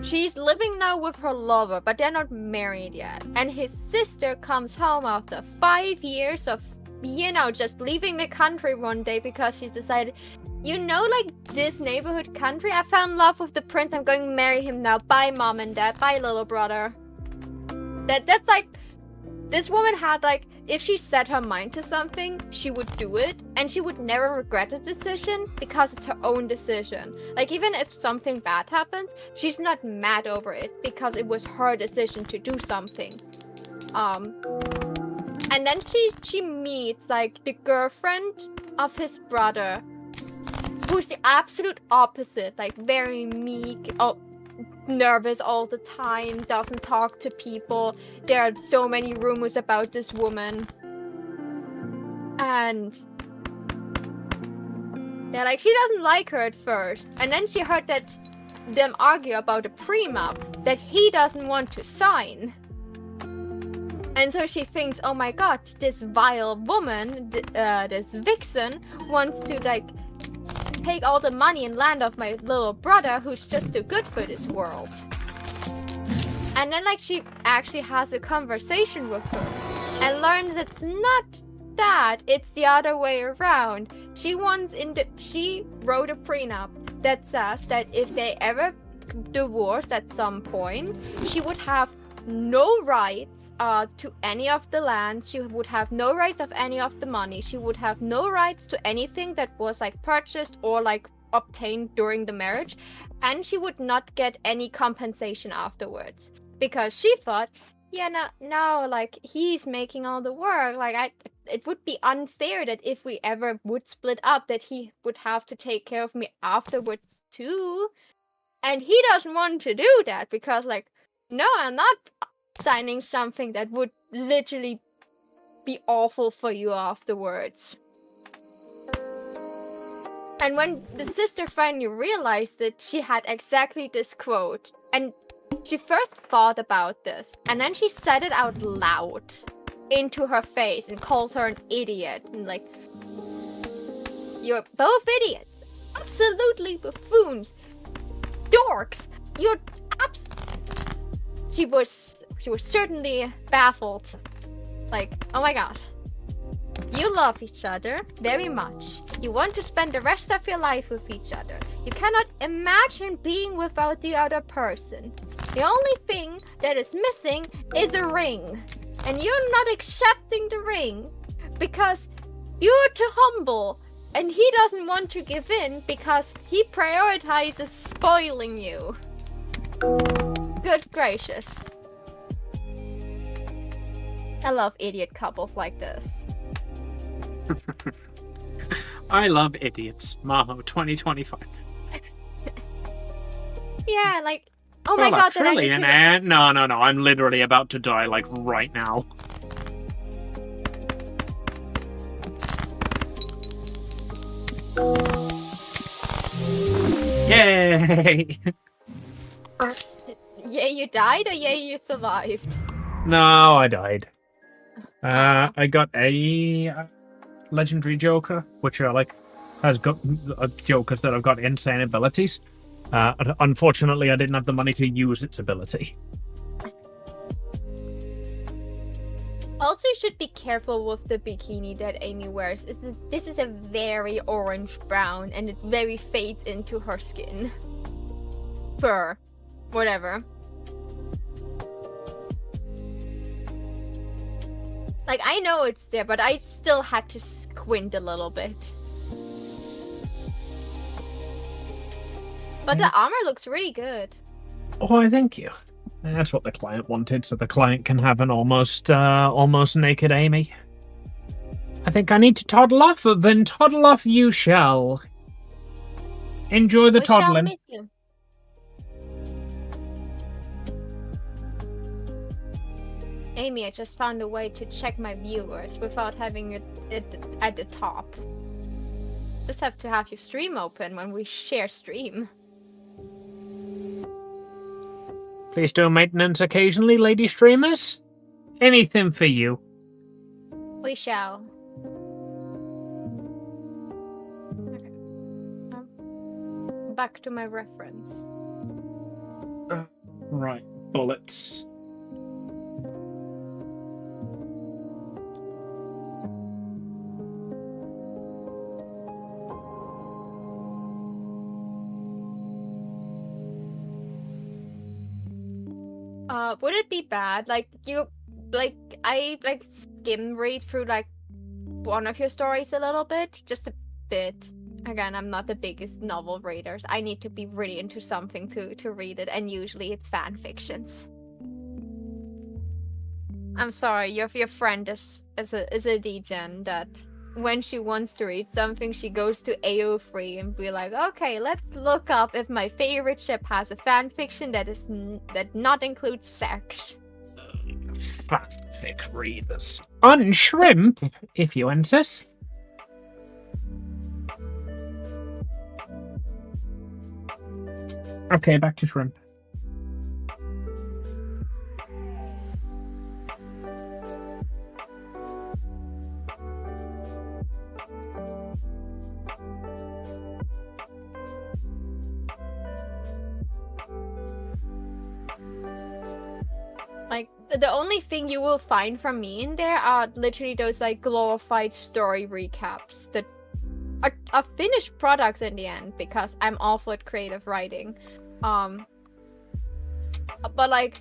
she's living now with her lover, but they're not married yet. And his sister comes home after 5 years of, you know, just leaving the country one day because she's decided, you know, like this neighborhood country, I found love with the prince, I'm going to marry him now. Bye, mom and dad. Bye, little brother. That's like, this woman had like, if she set her mind to something, she would do it, and she would never regret the decision because it's her own decision. Like, even if something bad happens, she's not mad over it because it was her decision to do something. And then she meets like the girlfriend of his brother, who's the absolute opposite, like very meek, nervous all the time, doesn't talk to people. There are so many rumors about this woman. And yeah, like she doesn't like her at first. And then she heard that them argue about a prenup that he doesn't want to sign. And so she thinks, oh my god, this vile woman, this vixen, wants to like take all the money and land of my little brother, who's just too good for this world. And then like she actually has a conversation with her and learns it's not that, it's the other way around. She wrote a prenup that says that if they ever divorce at some point, she would have no rights to any of the land. She would have no rights of any of the money. She would have no rights to anything that was like purchased or like obtained during the marriage, and she would not get any compensation afterwards, because she thought, yeah, no, like he's making all the work. Like it would be unfair that if we ever would split up, that he would have to take care of me afterwards too. And he doesn't want to do that because like, no, I'm not signing something that would literally be awful for you afterwards. And when the sister finally realized it, she had exactly this quote. And she first thought about this, and then she said it out loud into her face and calls her an idiot. And like, you're both idiots. Absolutely buffoons. Dorks. You're She was certainly baffled. Like, oh my god. You love each other very much. You want to spend the rest of your life with each other. You cannot imagine being without the other person. The only thing that is missing is a ring. And you're not accepting the ring because you're too humble. And he doesn't want to give in because he prioritizes spoiling you. Good gracious. I love idiot couples like this. I love idiots. Maho 2025. Yeah, like, oh my god, that I need to... No, I'm literally about to die, like, right now. Yay! Yay, you died, or yay, you survived? No, I died. I got a legendary Joker, which are like has got Jokers that have got insane abilities. Unfortunately, I didn't have the money to use its ability. Also, you should be careful with the bikini that Amy wears. This is a very orange-brown, and it very fades into her skin. Fur. Whatever. Like, I know it's there, but I still had to squint a little bit. But the armor looks really good. Oh, thank you. That's what the client wanted, so the client can have an almost naked Amy. I think I need to toddle off, then toddle off you shall. Enjoy the toddling. Miss you. Amy, I just found a way to check my viewers without having it at the top. Just have to have your stream open when we share stream. Please do maintenance occasionally, lady streamers. Anything for you. We shall. Okay. Back to my reference. Right, bullets. Would it be bad? Like I skim read through like one of your stories a little bit, just a bit. Again, I'm not the biggest novel reader. I need to be really into something to read it, and usually it's fan fictions. I'm sorry, your friend is a degen that when she wants to read something, she goes to AO3 and be like, okay, let's look up if my favorite ship has a fan fiction that not includes sex. Fanfic readers. On shrimp, if you insist. Okay, back to shrimp. Like, the only thing you will find from me in there are literally those, like, glorified story recaps that are finished products in the end, because I'm awful at creative writing. But, like,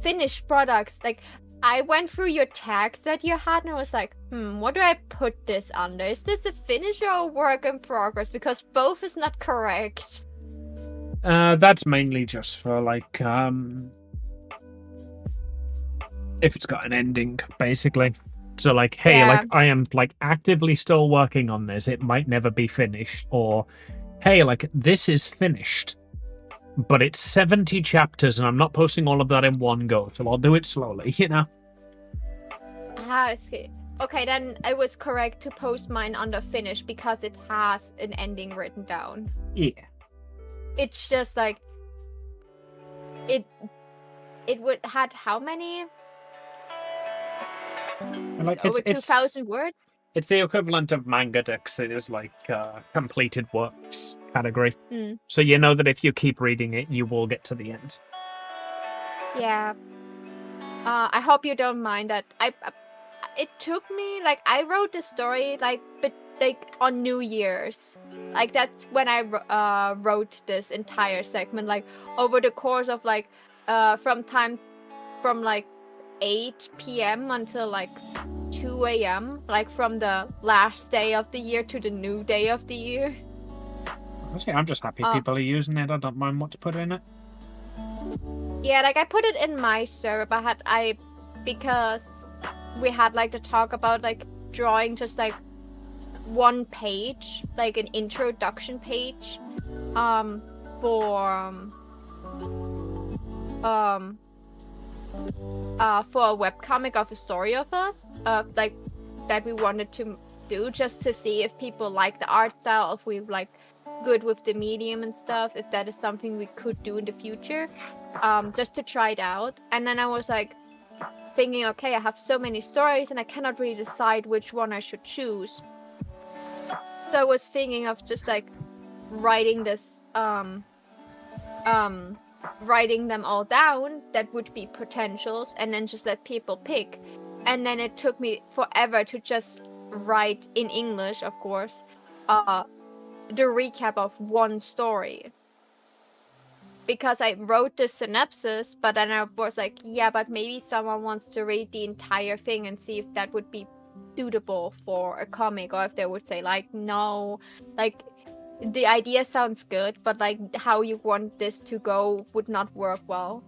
finished products, like, I went through your tags that you had, and I was like, what do I put this under? Is this a finish or a work in progress? Because both is not correct. That's mainly just for, like, if it's got an ending, basically. So, like, hey, Yeah. like, I am, like, actively still working on this. It might never be finished. Or, hey, like, this is finished, but it's 70 chapters, and I'm not posting all of that in one go, so I'll do it slowly, you know? Ah, okay, then I was correct to post mine under finished because it has an ending written down. Yeah. It's just, like, it would had how many? Like, Over 2,000 words? It's the equivalent of manga dex. It is like completed works category. So you know that if you keep reading it, you will get to the end. Yeah. I hope you don't mind that. It took me, like, I wrote the story like on New Year's. Like, that's when I wrote this entire segment, like over the course of like from like 8 p.m. until like 2 a.m. Like from the last day of the year to the new day of the year. Honestly, I'm just happy people are using it. I don't mind what to put in it. Yeah, like I put it in my server, but because we had like to talk about like drawing just like one page, like an introduction page, for a webcomic of a story of us, like that we wanted to do just to see if people like the art style, if we like good with the medium and stuff, if that is something we could do in the future, just to try it out. And then I was like thinking, okay, I have so many stories and I cannot really decide which one I should choose. So I was thinking of just like writing this, writing them all down that would be potentials, and then just let people pick. And then it took me forever to just write in English, of course, the recap of one story, because I wrote the synopsis, but then I was like, yeah, but maybe someone wants to read the entire thing and see if that would be suitable for a comic, or if they would say like, no, like the idea sounds good, but like how you want this to go would not work well.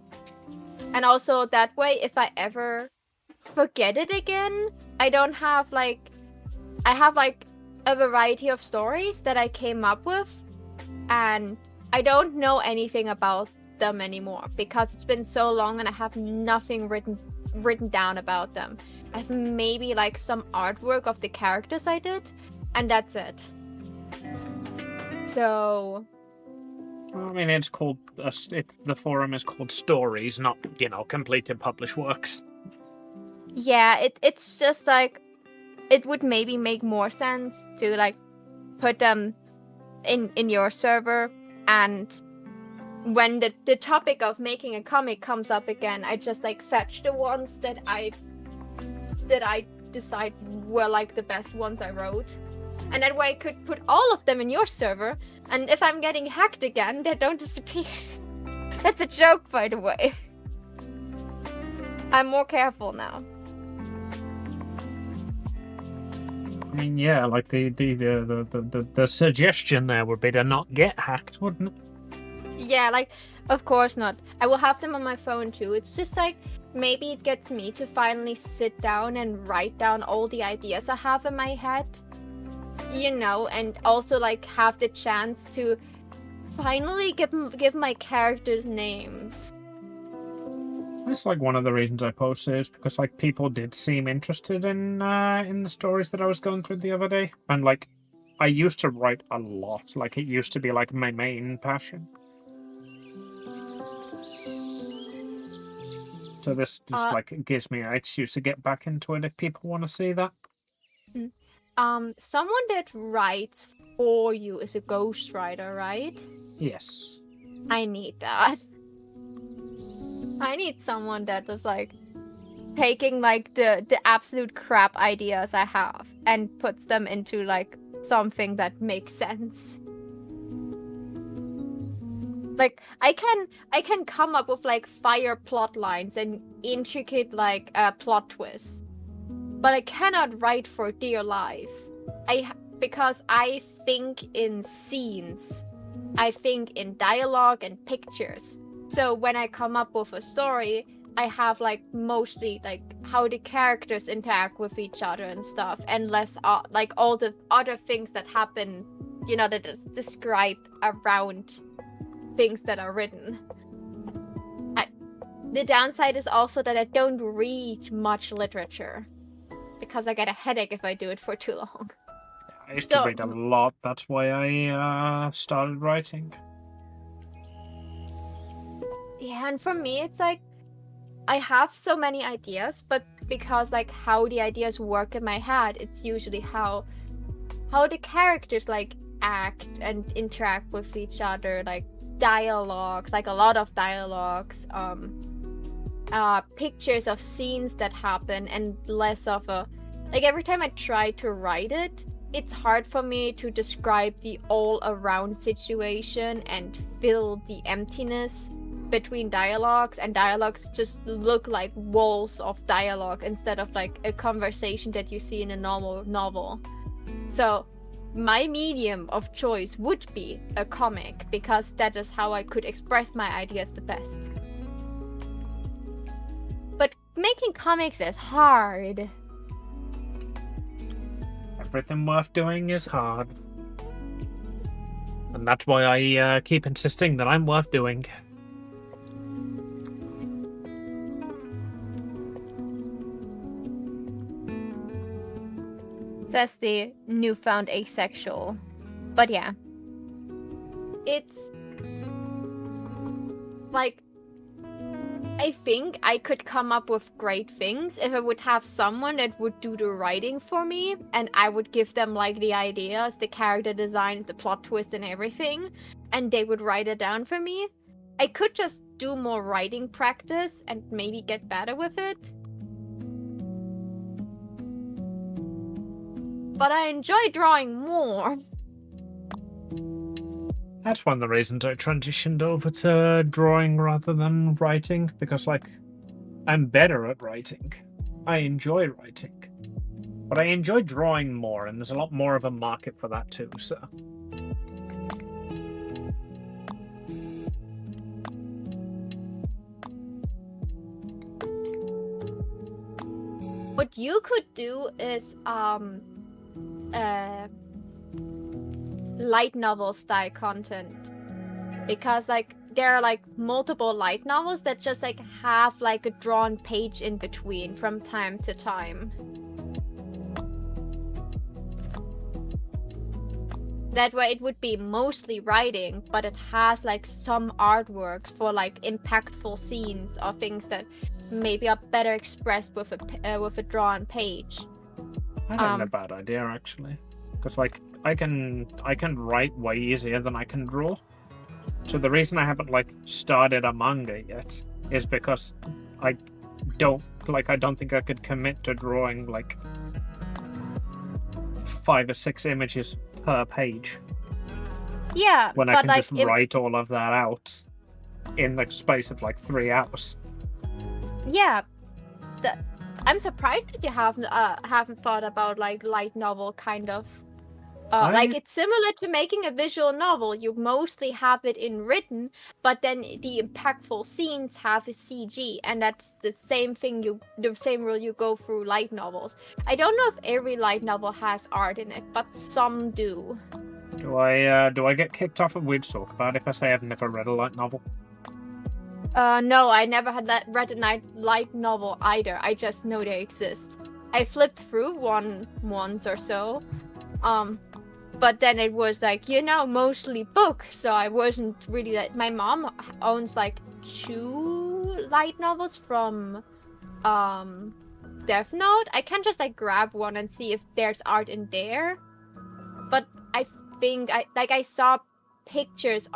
And also that way, if I ever forget it again, I don't have like, I have like a variety of stories that I came up with, and I don't know anything about them anymore because it's been so long and I have nothing written written down about them. I have maybe like some artwork of the characters I did, and that's it. So I mean, it's called the forum is called Stories, not completed published works. yeah, it's just like it would maybe make more sense to like put them in your server, and when the topic of making a comic comes up again, I just like fetch the ones that I decide were like the best ones I wrote. And that way I could put all of them in your server, and if I'm getting hacked again, they don't disappear. That's a joke, by the way. I'm more careful now. I mean, yeah, like the suggestion there would be to not get hacked, wouldn't it? Yeah, like, of course not. I will have them on my phone too. It's just like, maybe it gets me to finally sit down and write down all the ideas I have in my head. And also like have the chance to finally give my characters names. That's like one of the reasons I posted is because like people did seem interested in the stories that I was going through the other day, and like I used to write a lot. Like it used to be like my main passion. So this just like gives me an excuse to get back into it if people want to see that. Someone that writes for you is a ghostwriter, right? Yes. I need that. I need someone that is like taking like the absolute crap ideas I have and puts them into like something that makes sense. Like I can come up with like fire plot lines and intricate like plot twists, but I cannot write for dear life. Because I think in scenes, I think in dialogue and pictures. So when I come up with a story, I have like mostly like how the characters interact with each other and stuff, and less like all the other things that happen, that is described around things that are written. The downside is also that I don't read much literature, because I get a headache if I do it for too long. I used to read a lot. That's why I started writing. Yeah, and for me, it's like I have so many ideas, but because like how the ideas work in my head, it's usually how the characters like act and interact with each other, like dialogues, like a lot of dialogues, pictures of scenes that happen, and less of a like every time I try to write it, it's hard for me to describe the all-around situation and fill the emptiness between dialogues, and dialogues just look like walls of dialogue instead of like a conversation that you see in a normal novel. So my medium of choice would be a comic, because that is how I could express my ideas the best. But making comics is hard. Everything worth doing is hard. And that's why I keep insisting that I'm worth doing. Says the newfound asexual. But yeah. It's like, I think I could come up with great things if I would have someone that would do the writing for me, and I would give them like the ideas, the character designs, the plot twist and everything, and they would write it down for me. I could just do more writing practice and maybe get better with it. But I enjoy drawing more. That's one of the reasons I transitioned over to drawing rather than writing, because, like, I'm better at writing. I enjoy writing. But I enjoy drawing more, and there's a lot more of a market for that too, so... What you could do is, light novel style content, because like there are like multiple light novels that just like have like a drawn page in between from time to time. That way it would be mostly writing, but it has like some artwork for like impactful scenes or things that maybe are better expressed with a drawn page. I don't know, a bad idea actually, because like I can write way easier than I can draw. So the reason I haven't like started a manga yet is because I don't think I could commit to drawing like 5 or 6 images per page. Yeah, when I can like, just write all of that out in the space of like 3 hours. Yeah, I'm surprised that you haven't thought about like light novel kind of. Like it's similar to making a visual novel. You mostly have it in written, but then the impactful scenes have a CG, and that's the same thing. The same rule you go through light novels. I don't know if every light novel has art in it, but some do. Do I get kicked off of Weird Talk about if I say I've never read a light novel? No, I never had read a light novel either. I just know they exist. I flipped through one once or so. But then it was like, mostly book, so I wasn't really like. My mom owns like 2 light novels from Death Note. I can just like grab one and see if there's art in there. But I think I saw pictures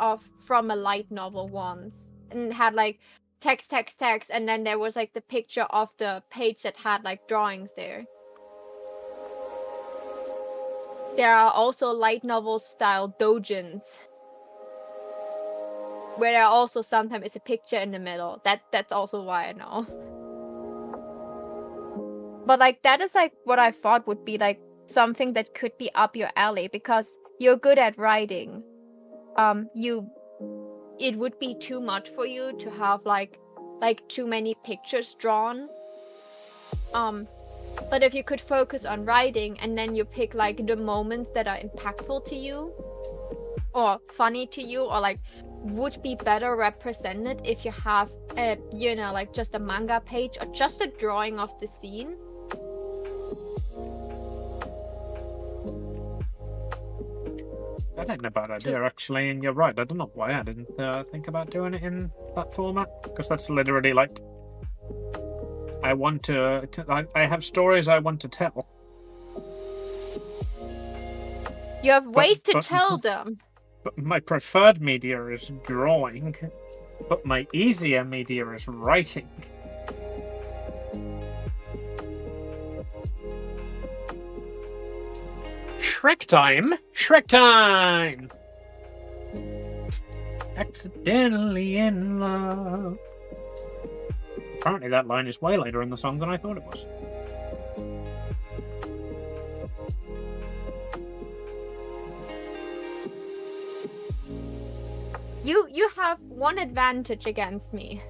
from a light novel once, and it had like text, and then there was like the picture of the page that had like drawings there. There are also light novel style doujins, where there also sometimes is a picture in the middle. That's also why I know. But like that is like what I thought would be like something that could be up your alley, because you're good at writing. It would be too much for you to have like too many pictures drawn. But if you could focus on writing, and then you pick like the moments that are impactful to you or funny to you, or like would be better represented if you have like just a manga page or just a drawing of the scene. That ain't a bad idea actually, and you're right. I don't know why I didn't think about doing it in that format, because that's literally like I have stories I want to tell. You have ways to tell them. But my preferred media is drawing, but my easier media is writing. Shrek time! Shrek time! Accidentally in love. Apparently that line is way later in the song than I thought it was. You have one advantage against me.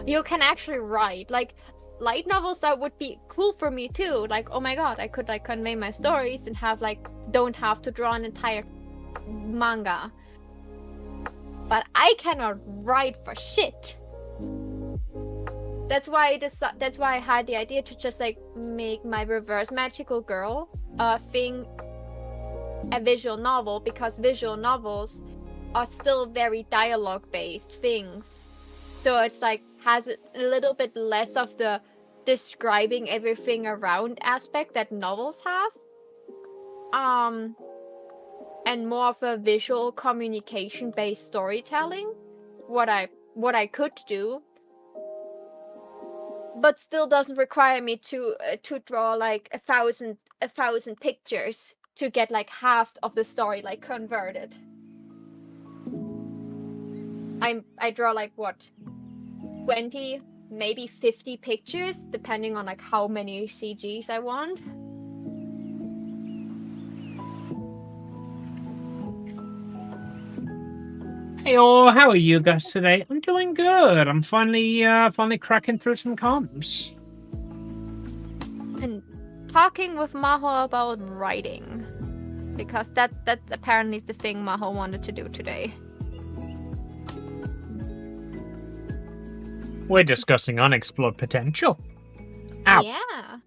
You can actually write. Like, light novels, that would be cool for me too. Like, oh my god, I could like convey my stories and have like, don't have to draw an entire manga. But I cannot write for shit. That's why I had the idea to just like make my Reverse Magical Girl thing a visual novel, because visual novels are still very dialogue based things. So it's like has a little bit less of the describing everything around aspect that novels have. And more of a visual communication based storytelling. What I could do, but still doesn't require me to draw like 1,000 pictures to get like half of the story like converted. I draw like what, 20, maybe 50 pictures, depending on like how many CGs I want. Hey, how are you guys today? I'm doing good. I'm finally cracking through some comms. And talking with Maho about writing, because that's apparently the thing Maho wanted to do today. We're discussing unexplored potential. Ow. Yeah.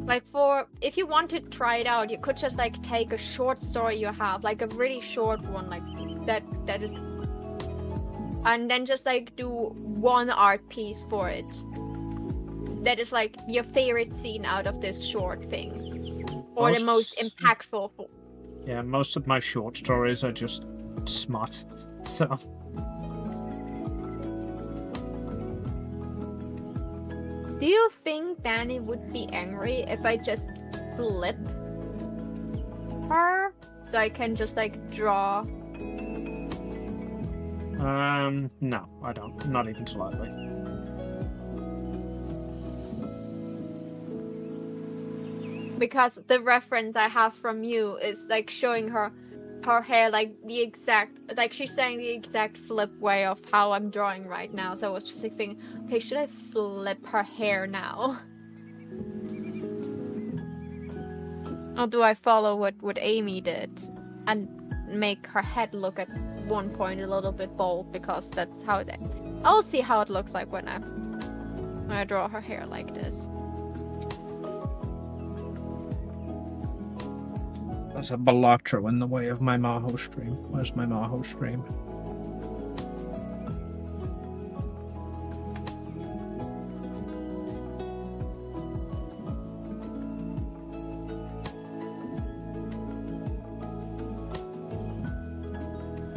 Like if you want to try it out, you could just like take a short story you have, like a really short one, like that is, and then just like do one art piece for it. That is like your favorite scene out of this short thing, or the most impactful. Yeah, most of my short stories are just smut, so. Do you think Danny would be angry if I just flip her so I can just like draw? No, I don't. Not even slightly. Because the reference I have from you is like showing her hair like the exact, like she's saying the exact flip way of how I'm drawing right now. So I was just like thinking, okay, should I flip her hair now? Or do I follow what Amy did and make her head look at one point a little bit bold, because that's how I'll see how it looks like when I draw her hair like this. There's a Balatro in the way of my Maho stream. Where's my Maho stream?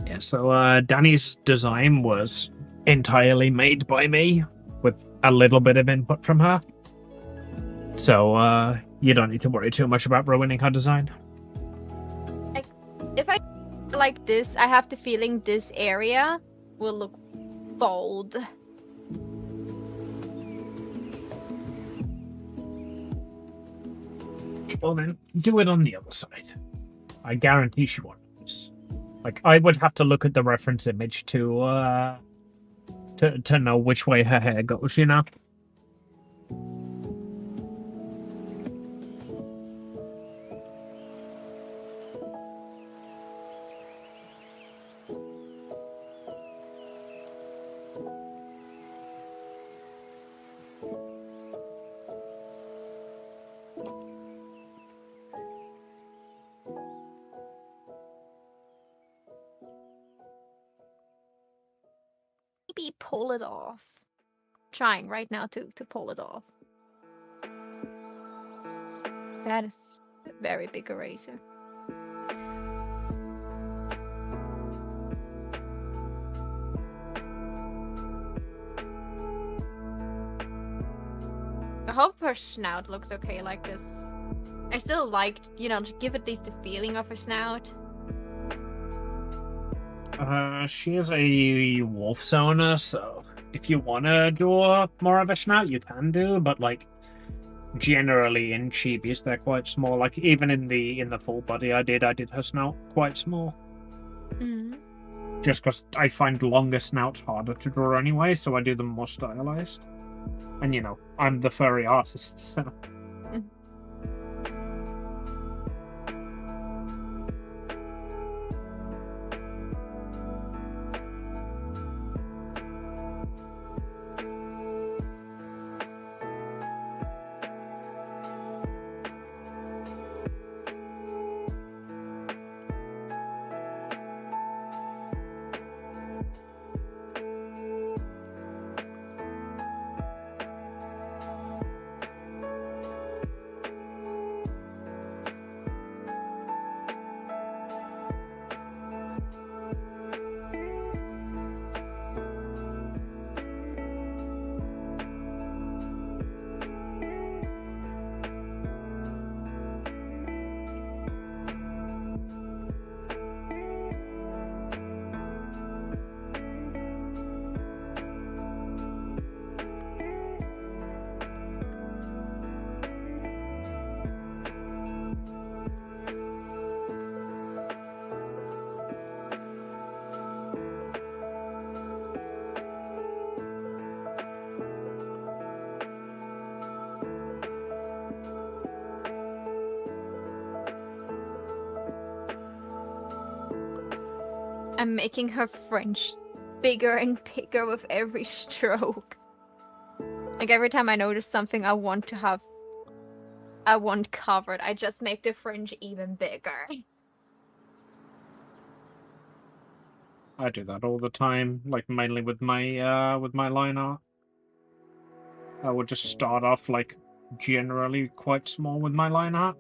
Yeah, so Danny's design was entirely made by me, with a little bit of input from her. So you don't need to worry too much about ruining her design. If I like this, I have the feeling this area will look bold. Well then, do it on the other side. I guarantee she won't notice. Like, I would have to look at the reference image to know which way her hair goes, you know? Maybe pull it off. Trying right now to pull it off. That is a very big eraser. I hope her snout looks okay like this. I still like, to give at least the feeling of a snout. She is a wolf owner, so if you want to do more of a snout, you can do, but, like, generally in chibis, they're quite small. Like, even in the full body I did her snout quite small. Mm. Just because I find longer snouts harder to draw anyway, so I do them more stylized. And, I'm the furry artist, so... I'm making her fringe bigger and bigger with every stroke. Like every time I notice something I want covered, I just make the fringe even bigger. I do that all the time, like mainly with my line art. I would just start off like generally quite small with my line art,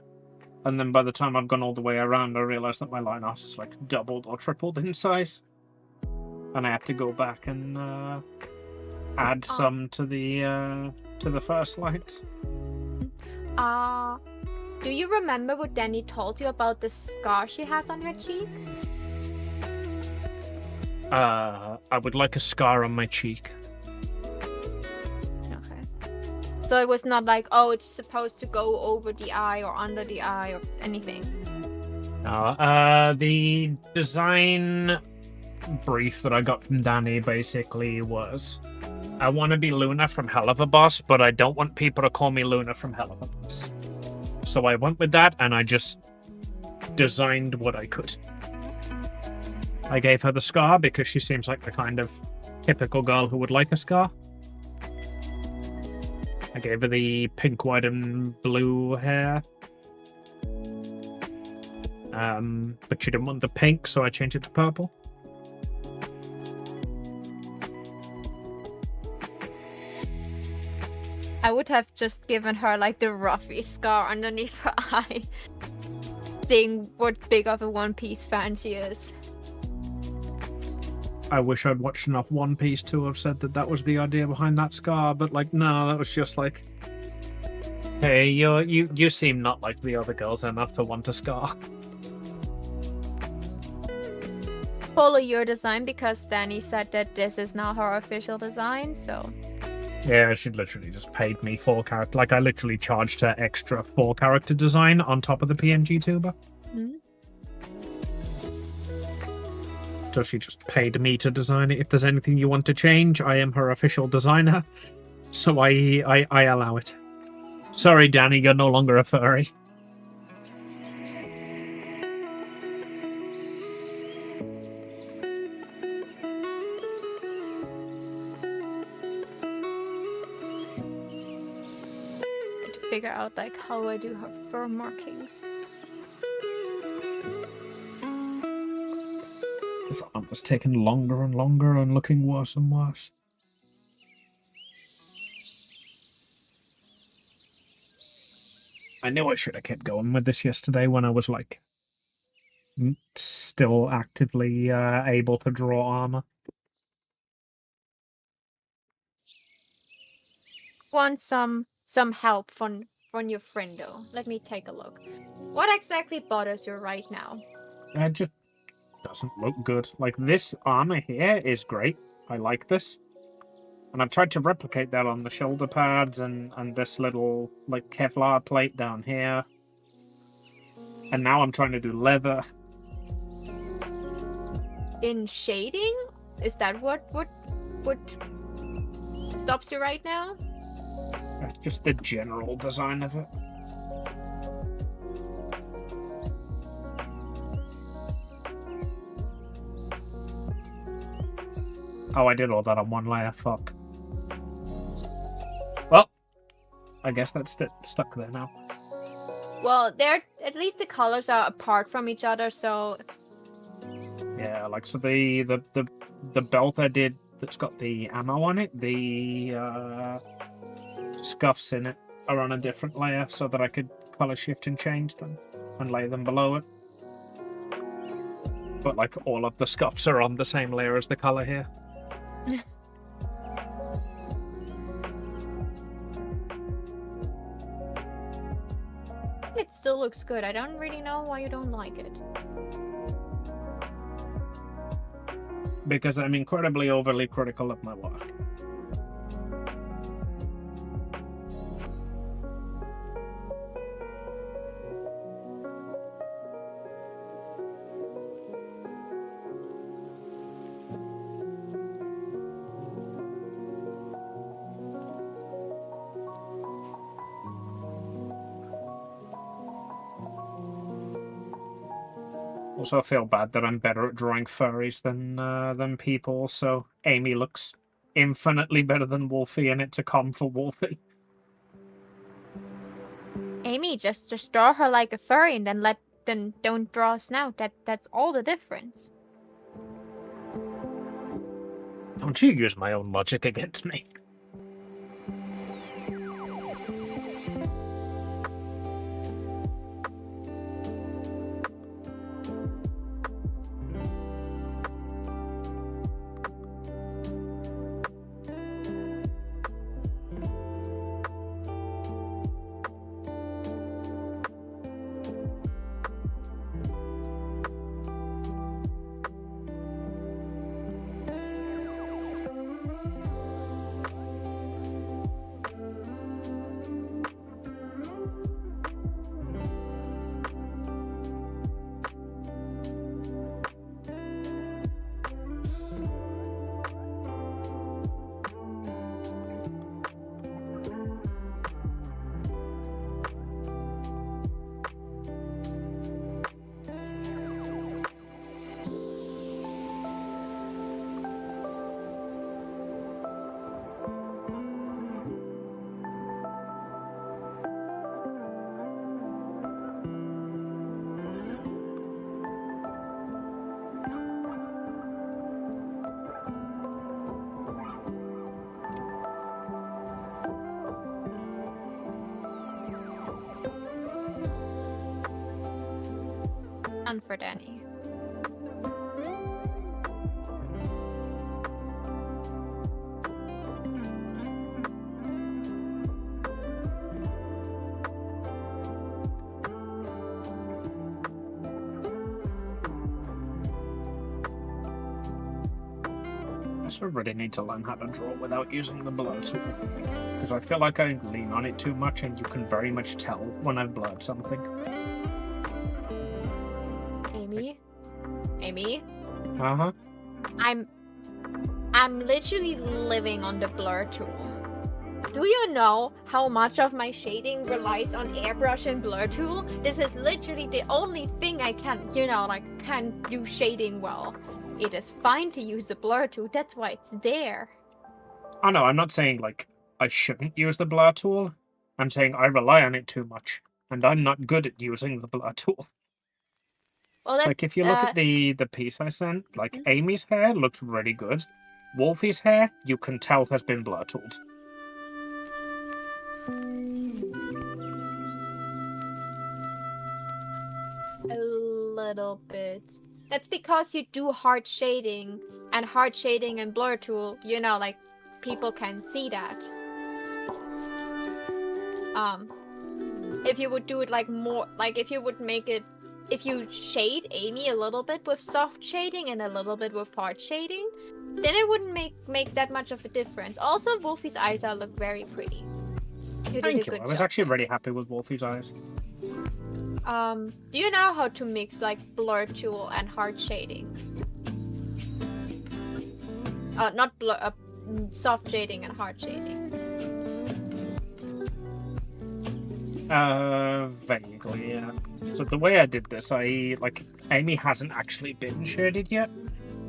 and then by the time I've gone all the way around, I realize that my line art is like doubled or tripled in size, and I have to go back and add some to the first lines. Do you remember what Danny told you about the scar she has on her cheek? I would like a scar on my cheek. Okay. So it was not like, oh, it's supposed to go over the eye or under the eye or anything. No, the design brief that I got from Danny basically was, I want to be Luna from Hell of a Boss, but I don't want people to call me Luna from Hell of a Boss. So I went with that, and I just designed what I could. I gave her the scar because she seems like the kind of typical girl who would like a scar. I gave her the pink, white, and blue hair. But she didn't want the pink, so I changed it to purple. I would have just given her like the roughy scar underneath her eye. Seeing what big of a One Piece fan she is. I wish I'd watched enough One Piece to have said that that was the idea behind that scar, but like, no, that was just like, hey, you seem not like the other girls enough to want a scar. Follow your design because Danny said that this is now her official design, so... Yeah, she literally just paid me 4 character. Like, I literally charged her extra 4 character design on top of the PNG tuber. Mm-hmm. So she just paid me to design it. If there's anything you want to change, I am her official designer. So I allow it. Sorry, Danny, you're no longer a furry. Figure out like how I do her fur markings. This arm was taking longer and longer and looking worse and worse. I knew I should have kept going with this yesterday when I was like still actively able to draw armor. Want some help from your friendo? Let me take a look. What exactly bothers you right now? It just doesn't look good. Like, this armor here is great. I like this. And I've tried to replicate that on the shoulder pads and this little, like, Kevlar plate down here. And now I'm trying to do leather. In shading? Is that what stops you right now? Just the general design of it. Oh, I did all that on one layer, fuck. Well, I guess that's stuck there now. Well, at least the colors are apart from each other, so... Yeah, like, so the belt I did that's got the ammo on it, the scuffs in it are on a different layer so that I could color shift and change them and lay them below it. But, like, all of the scuffs are on the same layer as the color here. It still looks good. I don't really know why you don't like it. Because I'm incredibly overly critical of my work. also feel bad that I'm better at drawing furries than people, so Amy looks infinitely better than Wolfie in it to come for Wolfie. Amy, just draw her like a furry and then don't draw a snout. That's all the difference. Don't you use my own logic against me. None for Danny. I also really need to learn how to draw without using the blur tool, because I feel like I lean on it too much and you can very much tell when I've blurred something. Amy? Uh-huh. I'm literally living on the blur tool. Do you know how much of my shading relies on airbrush and blur tool? This is literally the only thing I can do shading well. It is fine to use the blur tool, that's why it's there. Oh no, I'm not saying, like, I shouldn't use the blur tool. I'm saying I rely on it too much, and I'm not good at using the blur tool. Well, like, if you look at the piece I sent, like, Amy's hair looks really good. Wolfie's hair, you can tell has been blur tooled. A little bit. That's because you do hard shading and blur tool, you know, like, people can see that. If you would do it like more, like if you would make it, if you shade Amy a little bit with soft shading and a little bit with hard shading, then it wouldn't make that much of a difference. Also, Wolfie's eyes look very pretty. Thank you. I was actually really happy with Wolfie's eyes. Do you know how to mix like blur tool and hard shading? Not blur, soft shading and hard shading. Vaguely, yeah. So the way I did this, Amy hasn't actually been shaded yet.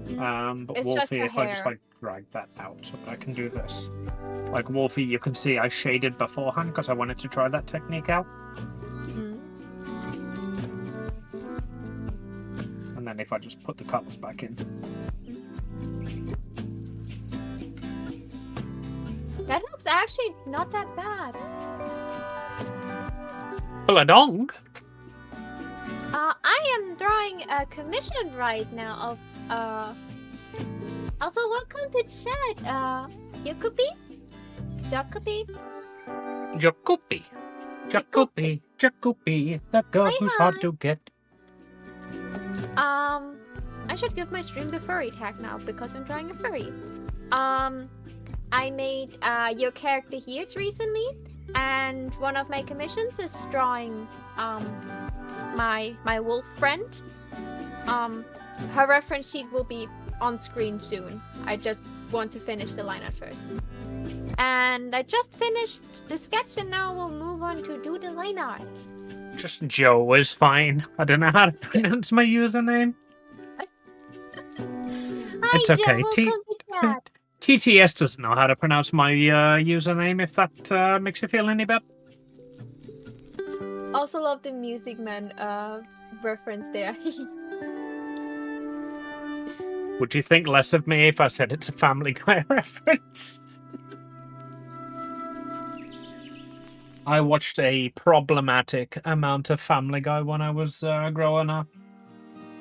But It's Wolfie, just if her I just hair. drag that out so that I can do this. Like Wolfie, you can see I shaded beforehand because I wanted to try that technique out. And then if I just put the colors back in. That looks actually not that bad. Bladong? I am drawing a commission right now of Also, welcome to chat. Jacobi? Jacobi, the girl who's hard to get. I should give my stream the furry tag now because I'm drawing a furry. I made your character here's recently, and one of my commissions is drawing my wolf friend. Her reference sheet will be on screen soon. I just want to finish the line art first. And I just finished the sketch and now we'll move on to do the line art. Just Joe is fine. I don't know how to pronounce my username. It's okay. TTS doesn't know how to pronounce my username, if that makes you feel any better. Also love the Music Man reference there. Would you think less of me if I said it's a Family Guy reference? I watched a problematic amount of Family Guy when I was growing up.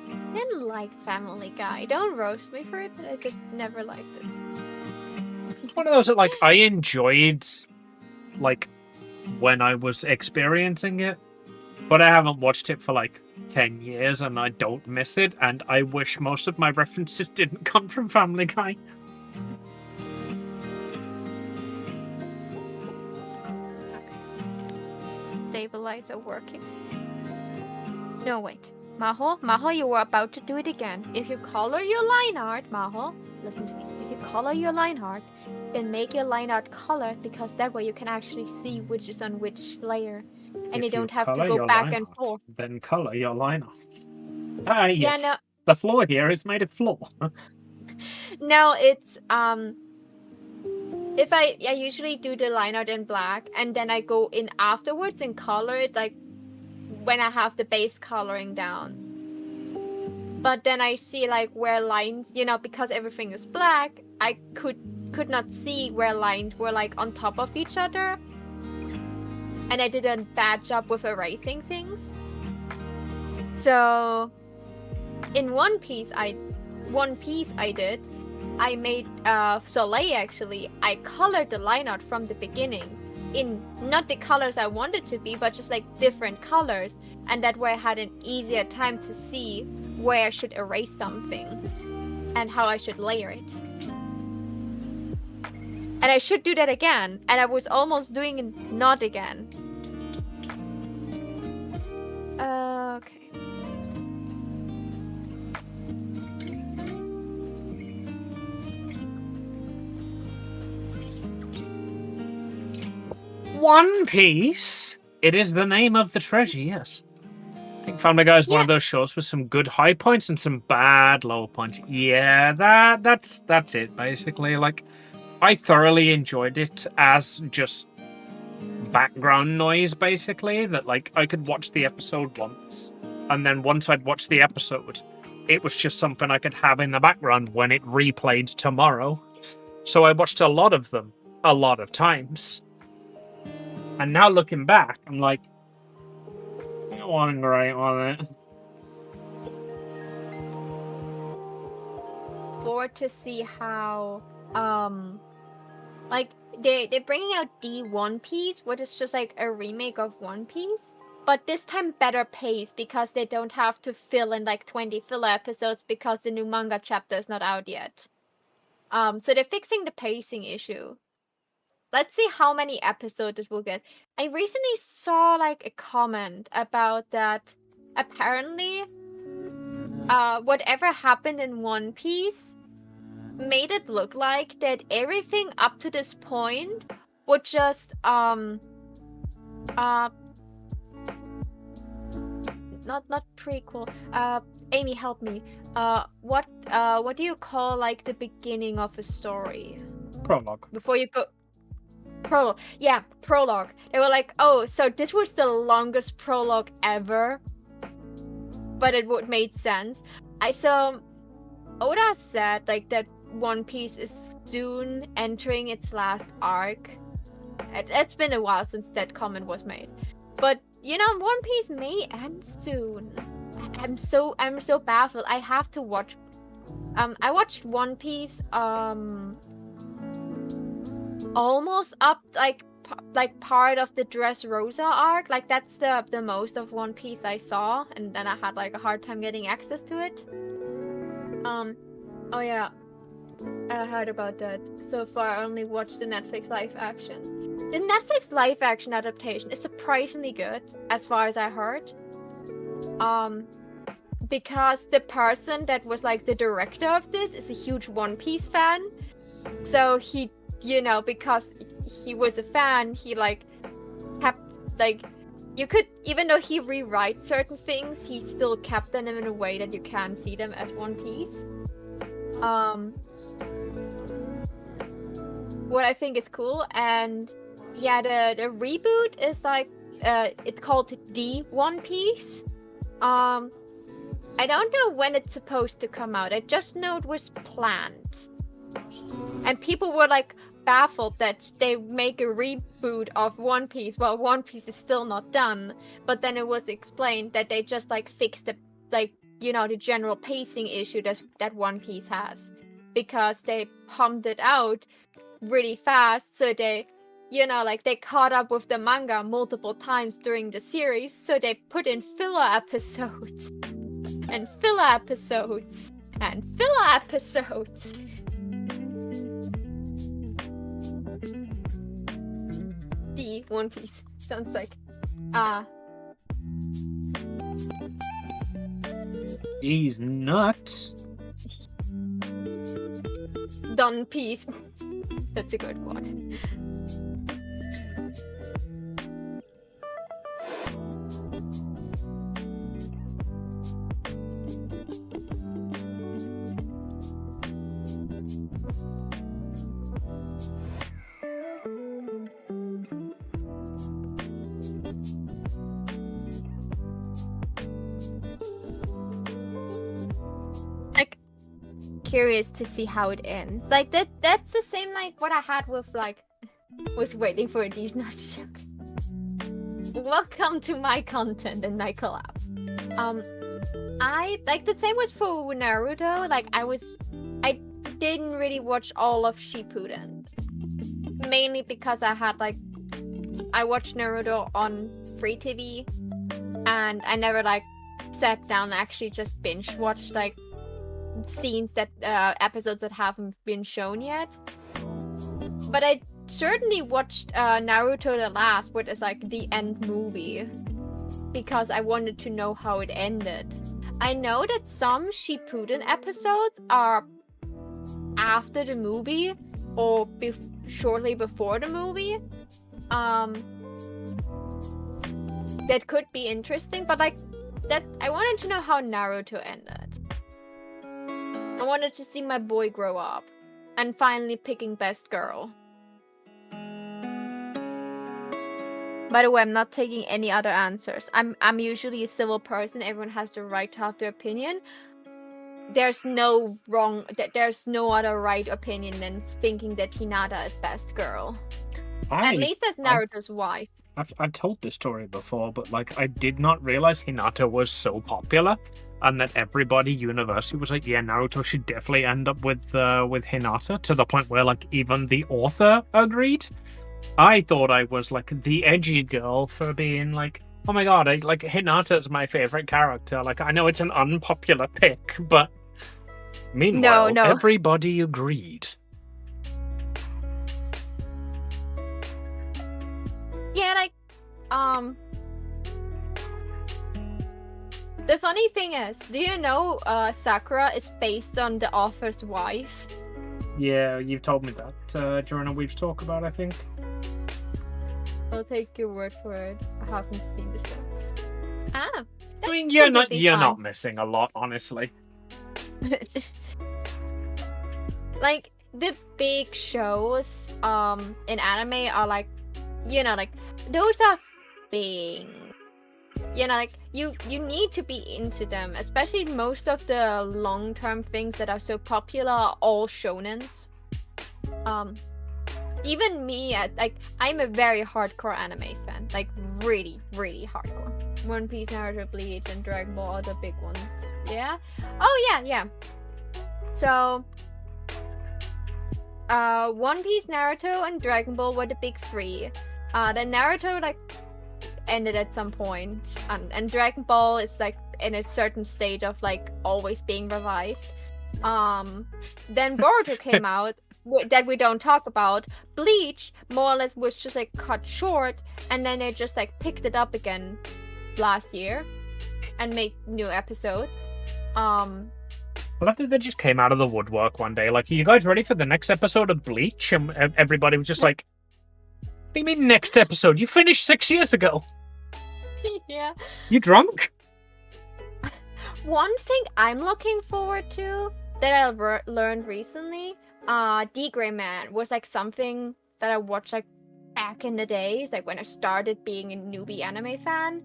I didn't like Family Guy. Don't roast me for it, but I just never liked it. It's one of those that, like, I enjoyed, like, when I was experiencing it, but I haven't watched it for, like, 10 years, and I don't miss it, and I wish most of my references didn't come from Family Guy. Stabilizer working. No, wait. Maho, you were about to do it again. If you color your line art, Maho, listen to me. If you color your line art, then make your line art colored, because that way you can actually see which is on which layer. And you don't have to go back and forth. Then color your line art. Ah, yes. Yeah, no. The floor here is made of floor. No, it's if I usually do the line art in black, and then I go in afterwards and color it, like when I have the base coloring down. But then I see like where lines, because everything is black, I could not see where lines were like on top of each other. And I did a bad job with erasing things. So in One Piece I did, I made Soleil actually. I colored the line art from the beginning in not the colors I wanted to be, but just like different colors, and that way I had an easier time to see where I should erase something and how I should layer it. And I should do that again, and I was almost doing it not again. Okay. One Piece? It is the name of the treasure, yes. I think Family Guy is one of those shows with some good high points and some bad low points. Yeah, that's it, basically. Like, I thoroughly enjoyed it as just background noise, basically, that, like, I could watch the episode once, and then once I'd watched the episode, it was just something I could have in the background when it replayed tomorrow. So I watched a lot of them, a lot of times. And now looking back, I'm like, it wasn't great, was it? Forward to see how, like, they're bringing out the One Piece, which is just like a remake of One Piece, but this time better paced, because they don't have to fill in like 20 filler episodes because the new manga chapter is not out yet. So they're fixing the pacing issue. Let's see how many episodes it will get. I recently saw like a comment about that. Apparently, whatever happened in One Piece made it look like that everything up to this point would just not prequel. Amy, help me. What do you call like the beginning of a story? Prologue. Before you go. Prologue. Yeah, prologue. They were like, oh, so this was the longest prologue ever, but it would made sense. So Oda said like that One Piece is soon entering its last arc. It's been a while since that comment was made, but One Piece may end soon. I'm so baffled. I have to watch. I watched One Piece almost up like part of the Dressrosa arc. Like that's the most of One Piece I saw, and then I had like a hard time getting access to it. Oh yeah, I heard about that. So far I only watched the Netflix live action. The Netflix live action adaptation is surprisingly good, as far as I heard. Because the person that was like the director of this is a huge One Piece fan, so he, because he was a fan, he like kept like you could, even though he rewrites certain things, he still kept them in a way that you can see them as One Piece. What I think is cool, and yeah, the reboot is like it's called The One Piece. I don't know when it's supposed to come out. I just know it was planned, and people were like baffled that they make a reboot of One Piece while One Piece is still not done. But then it was explained that they just like fixed the the general pacing issue that One Piece has, because they pumped it out really fast, so they they caught up with the manga multiple times during the series, so they put in filler episodes and filler episodes and filler episodes. The One Piece sounds like He's nuts. Done Piece. That's a good one. Curious to see how it ends. Like that's the same like what I had with was waiting for these nuts jokes. Welcome to my content and my collapse. I like the same was for Naruto. Like I didn't really watch all of Shippuden. Mainly because I watched Naruto on free TV, and I never sat down and actually just binge watched scenes that episodes that haven't been shown yet. But I certainly watched Naruto the Last, which is the end movie, because I wanted to know how it ended. I know that some Shippuden episodes are after the movie or shortly before the movie. That could be interesting, but that I wanted to know how Naruto ended. I wanted to see my boy grow up and finally picking best girl. By the way, I'm not taking any other answers. I'm usually a civil person. Everyone has the right to have their opinion. There's no other right opinion than thinking that Hinata is best girl. At least as Naruto's wife. I've told this story before, but I did not realize Hinata was so popular, and that everybody universally was like, yeah, Naruto should definitely end up with Hinata, to the point where even the author agreed. I thought I was the edgy girl for being oh my god, Hinata's my favorite character. I know it's an unpopular pick, but meanwhile, no. Everybody agreed. Yeah, the funny thing is, do you know Sakura is based on the author's wife? Yeah, you've told me that during a Weeb's talk about, I think. I'll take your word for it. I haven't seen the show. I mean, you're not missing a lot, honestly. The big shows in anime are those are things. You need to be into them, especially most of the long-term things that are so popular are all shonens. Even me, I'm a very hardcore anime fan, really, really hardcore. One Piece, Naruto, Bleach, and Dragon Ball are the big ones. Yeah? Oh yeah. So, One Piece, Naruto, and Dragon Ball were the big three. Then Naruto ended at some point, and Dragon Ball is in a certain stage of always being revived. Then Boruto came out that we don't talk about. Bleach more or less was just cut short, and then they just picked it up again last year and made new episodes. Well, I think they just came out of the woodwork one day. Are you guys ready for the next episode of Bleach? And everybody was just what do you mean next episode? You finished 6 years ago. Yeah. You drunk? One thing I'm looking forward to that I learned recently, D Gray Man was like something that I watched like back in the days, like when I started being a newbie anime fan,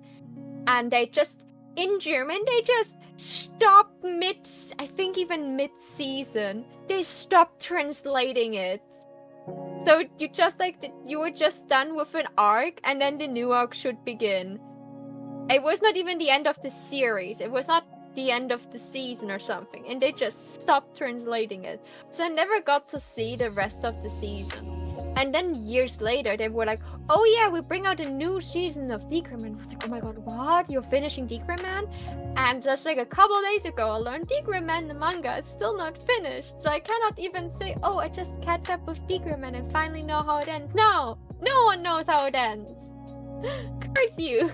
and they just in German they just stopped I think even mid-season, they stopped translating it. So you just like you were just done with an arc, and then the new arc should begin. It was not even the end of the series. It was not the end of the season or something, and they just stopped translating it. So I never got to see the rest of the season. And then years later, they were like, "Oh yeah, we bring out a new season of Decreman." I was like, "Oh my god, what? You're finishing Decreman?" And just like a couple days ago, I learned Decreman, the manga, is still not finished. So I cannot even say, "Oh, I just catch up with Decreman and finally know how it ends." No, no one knows how it ends. Curse you.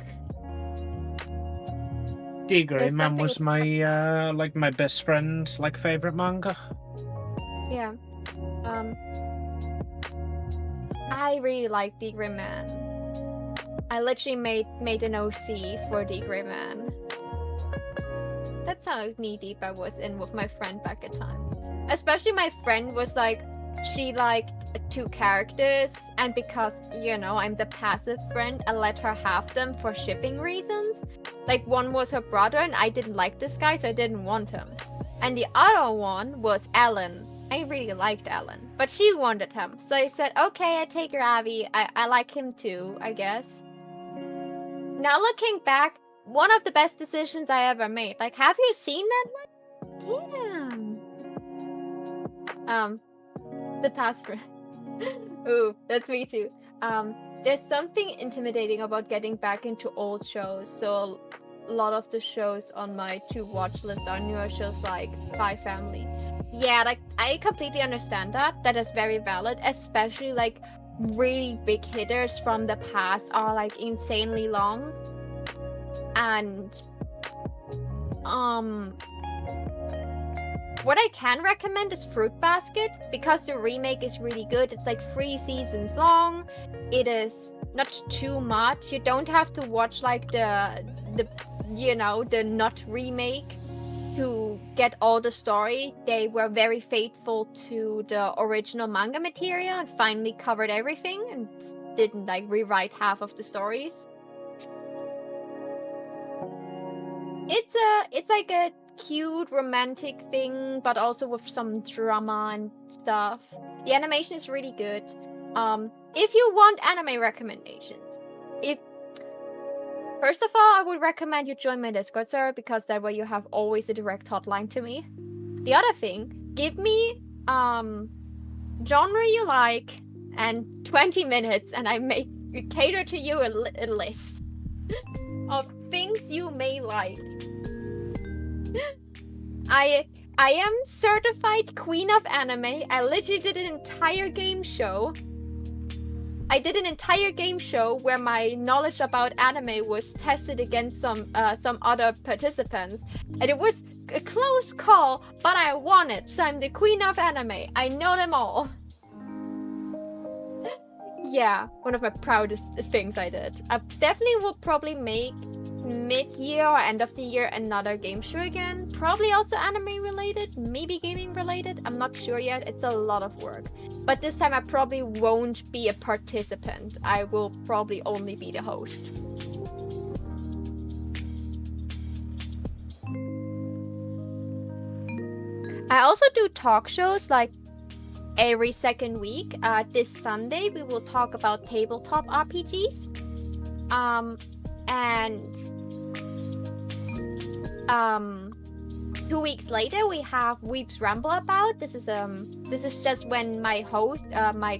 D Gray There's Man something was my like my best friend's like favorite manga. Yeah. I really like D Gray Man. I literally made an OC for D Gray Man. That's how knee deep I was in with my friend back at time. Especially my friend was like, she liked 2 characters, and because, you know, I'm the passive friend, I let her have them for shipping reasons. Like, one was her brother, and I didn't like this guy, so I didn't want him. And the other one was Alan. I really liked Alan, but she wanted him. So I said, okay, I take your Abby. I like him too, I guess. Now looking back, one of the best decisions I ever made. Like, have you seen that one? Damn. The password. Ooh, that's me too. There's something intimidating about getting back into old shows. So a lot of the shows on my to watch list are newer shows like Spy Family. Yeah, like I completely understand that. That is very valid, especially like really big hitters from the past are like insanely long. And what I can recommend is Fruit Basket, because the remake is really good. It's like 3 seasons long. It is not too much. You don't have to watch like the you know, the not remake to get all the story. They were very faithful to the original manga material and finally covered everything and didn't like rewrite half of the stories. It's like a cute romantic thing, but also with some drama and stuff. The animation is really good. If you want anime recommendations, first of all, I would recommend you join my Discord server, because that way you have always a direct hotline to me. The other thing, give me genre you like and 20 minutes, and I make cater to you a list of things you may like. I am certified queen of anime. I literally did an entire game show. I did an entire game show where my knowledge about anime was tested against some other participants, and it was a close call, but I won it. So I'm the queen of anime. I know them all. Yeah, one of my proudest things I did. I definitely will probably make mid-year or end of the year another game show again. Probably also anime related, maybe gaming related. I'm not sure yet. It's a lot of work. But this time I probably won't be a participant. I will probably only be the host. I also do talk shows like every second week. This Sunday we will talk about tabletop RPGs. And 2 weeks later we have Weeps Ramble About. This is just when my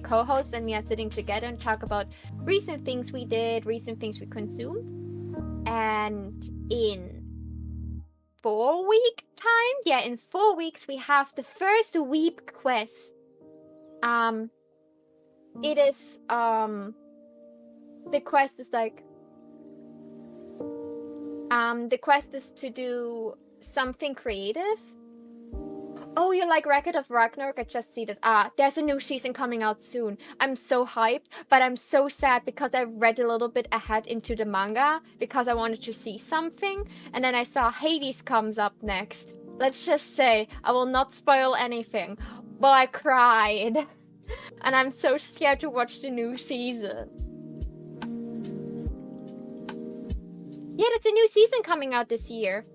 co-host and me are sitting together and talk about recent things we did, recent things we consumed. And in 4 week time, in 4 weeks we have the first Weep quest. It is the quest is like the quest is to do something creative. Oh, you like Record of Ragnarok? I just see that. There's a new season coming out soon. I'm so hyped, but I'm so sad because I read a little bit ahead into the manga because I wanted to see something, and then I saw Hades comes up next. Let's just say, I will not spoil anything, but I cried. And I'm so scared to watch the new season. Yeah, there's a new season coming out this year.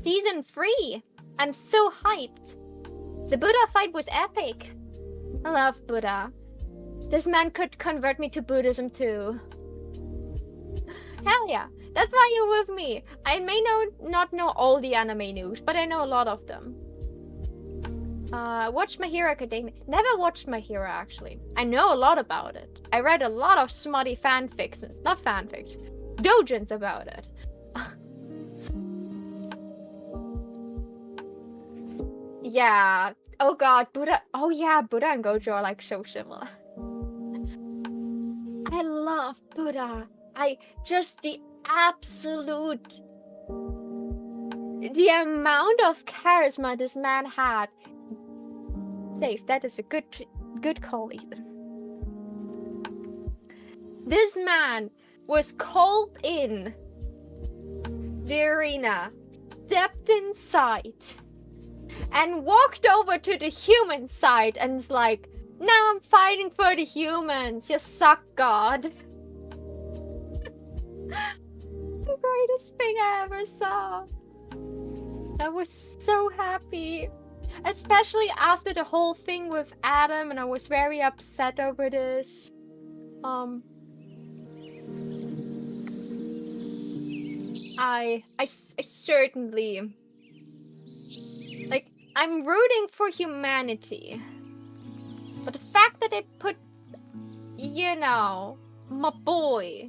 Season 3! I'm so hyped! The Buddha fight was epic! I love Buddha. This man could convert me to Buddhism too. Hell yeah! That's why you're with me! I may not know all the anime news, but I know a lot of them. Watch My Hero Academia. Never watched My Hero, actually. I know a lot about it. I read a lot of smutty fanfics, not fanfics, doujins about it. Yeah. Oh god, Buddha. Oh yeah, Buddha and Gojo are like so similar. I love Buddha. Just the absolute... The amount of charisma this man had. Safe, that is a good call, Ethan. This man was called in the arena, stepped inside, and walked over to the human side and is like, now I'm fighting for the humans, you suck, God. The greatest thing I ever saw. I was so happy. Especially after the whole thing with Adam, and I was very upset over this. I certainly... Like, I'm rooting for humanity. But the fact that they put, you know, my boy,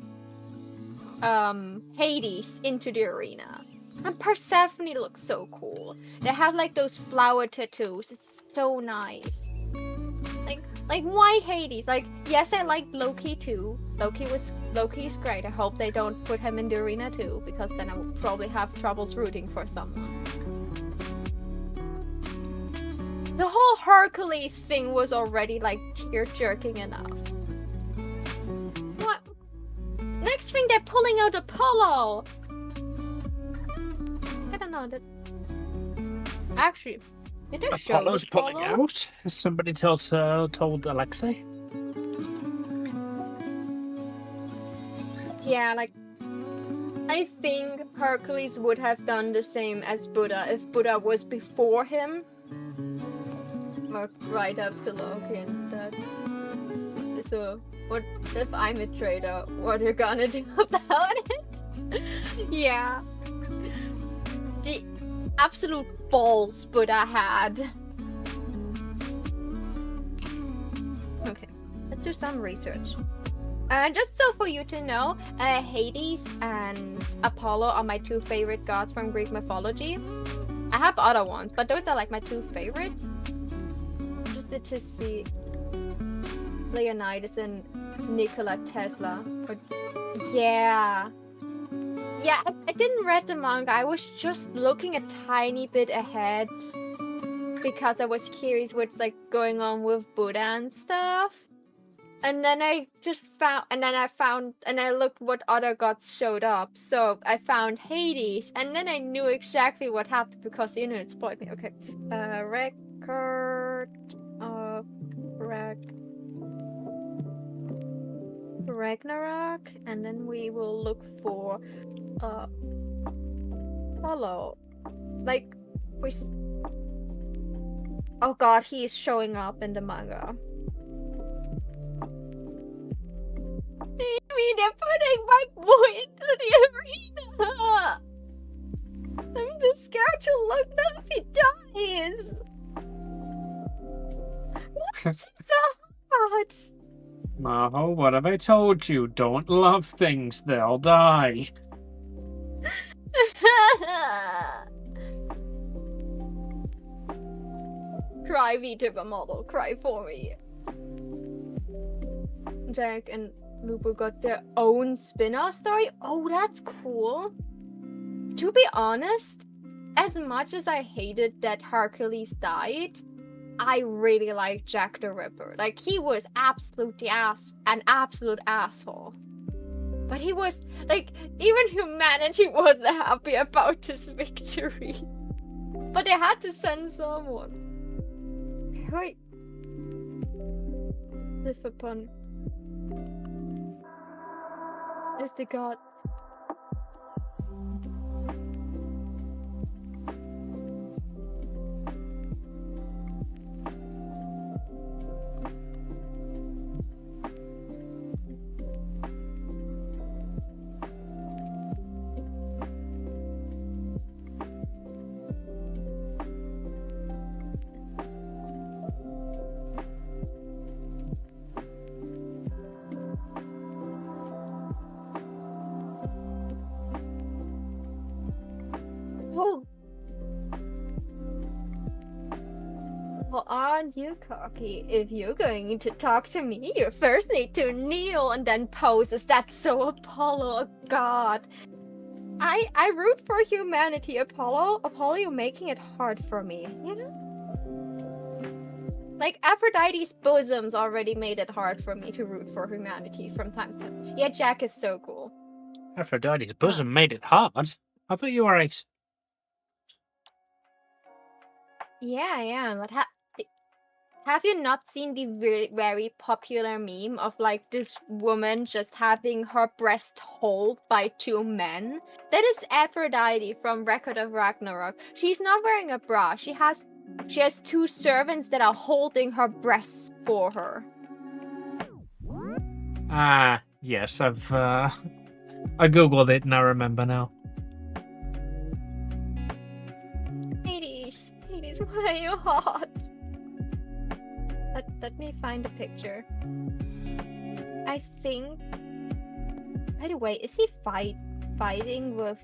Hades into the arena. And Persephone looks so cool. They have like those flower tattoos. It's so nice. Like why Hades? Like, yes, I like Loki too. Loki's great. I hope they don't put him in the arena too, because then I would probably have troubles rooting for someone. The whole Hercules thing was already like tear-jerking enough. What? Next thing they're pulling out Apollo! I don't know that. Actually, did they show Apollo's Apollo? pulling out. Somebody told Alexei. Yeah, like I think Hercules would have done the same as Buddha if Buddha was before him. Or right up to Loki and said, so what if I'm a traitor? What are you gonna do about it? Yeah. The absolute balls Buddha had. Okay, let's do some research. Just so for you to know, Hades and Apollo are my two favorite gods from Greek mythology. I have other ones, but those are like my two favorites. Interested to see Leonidas and Nikola Tesla. But yeah. Yeah, I didn't read the manga. I was just looking a tiny bit ahead because I was curious what's like going on with Buddha and stuff. And then I just found, and I looked what other gods showed up. So I found Hades, and then I knew exactly what happened because you know it spoiled me. Okay, record of Ragnarok, and then we will look for Apollo. Like oh god, he is showing up in the manga. I mean, they're putting my boy into the arena. I'm just scared to look up if he dies. What's so hard? Maho, what have I told you? Don't love things, they'll die. Cry, VTuber model, cry for me. Jack and Lupo got their own spin-off story? Oh, that's cool. to be honest, as much as I hated that Hercules died, I really liked Jack the Ripper. Like, he was absolutely an absolute asshole. But he was, like, even humanity wasn't happy about this victory. But they had to send someone. Wait. Live upon is the god. Well, aren't you cocky? If you're going to talk to me, you first need to kneel and then poses. That's so Apollo, a god. I root for humanity, Apollo. Apollo, you're making it hard for me, you know? Like, Aphrodite's bosoms already made it hard for me to root for humanity from time to time. Yeah, Jack is so cool. Aphrodite's bosom made it hard? I thought you were ace. Yeah, but have you not seen the very popular meme of, like, this woman just having her breast held by two men? That is Aphrodite from Record of Ragnarok. She's not wearing a bra. She has two servants that are holding her breasts for her. Ah, yes, I googled it and I remember now. Hades, why are you hot? Let me find a picture. I think. By the way, is he fighting with?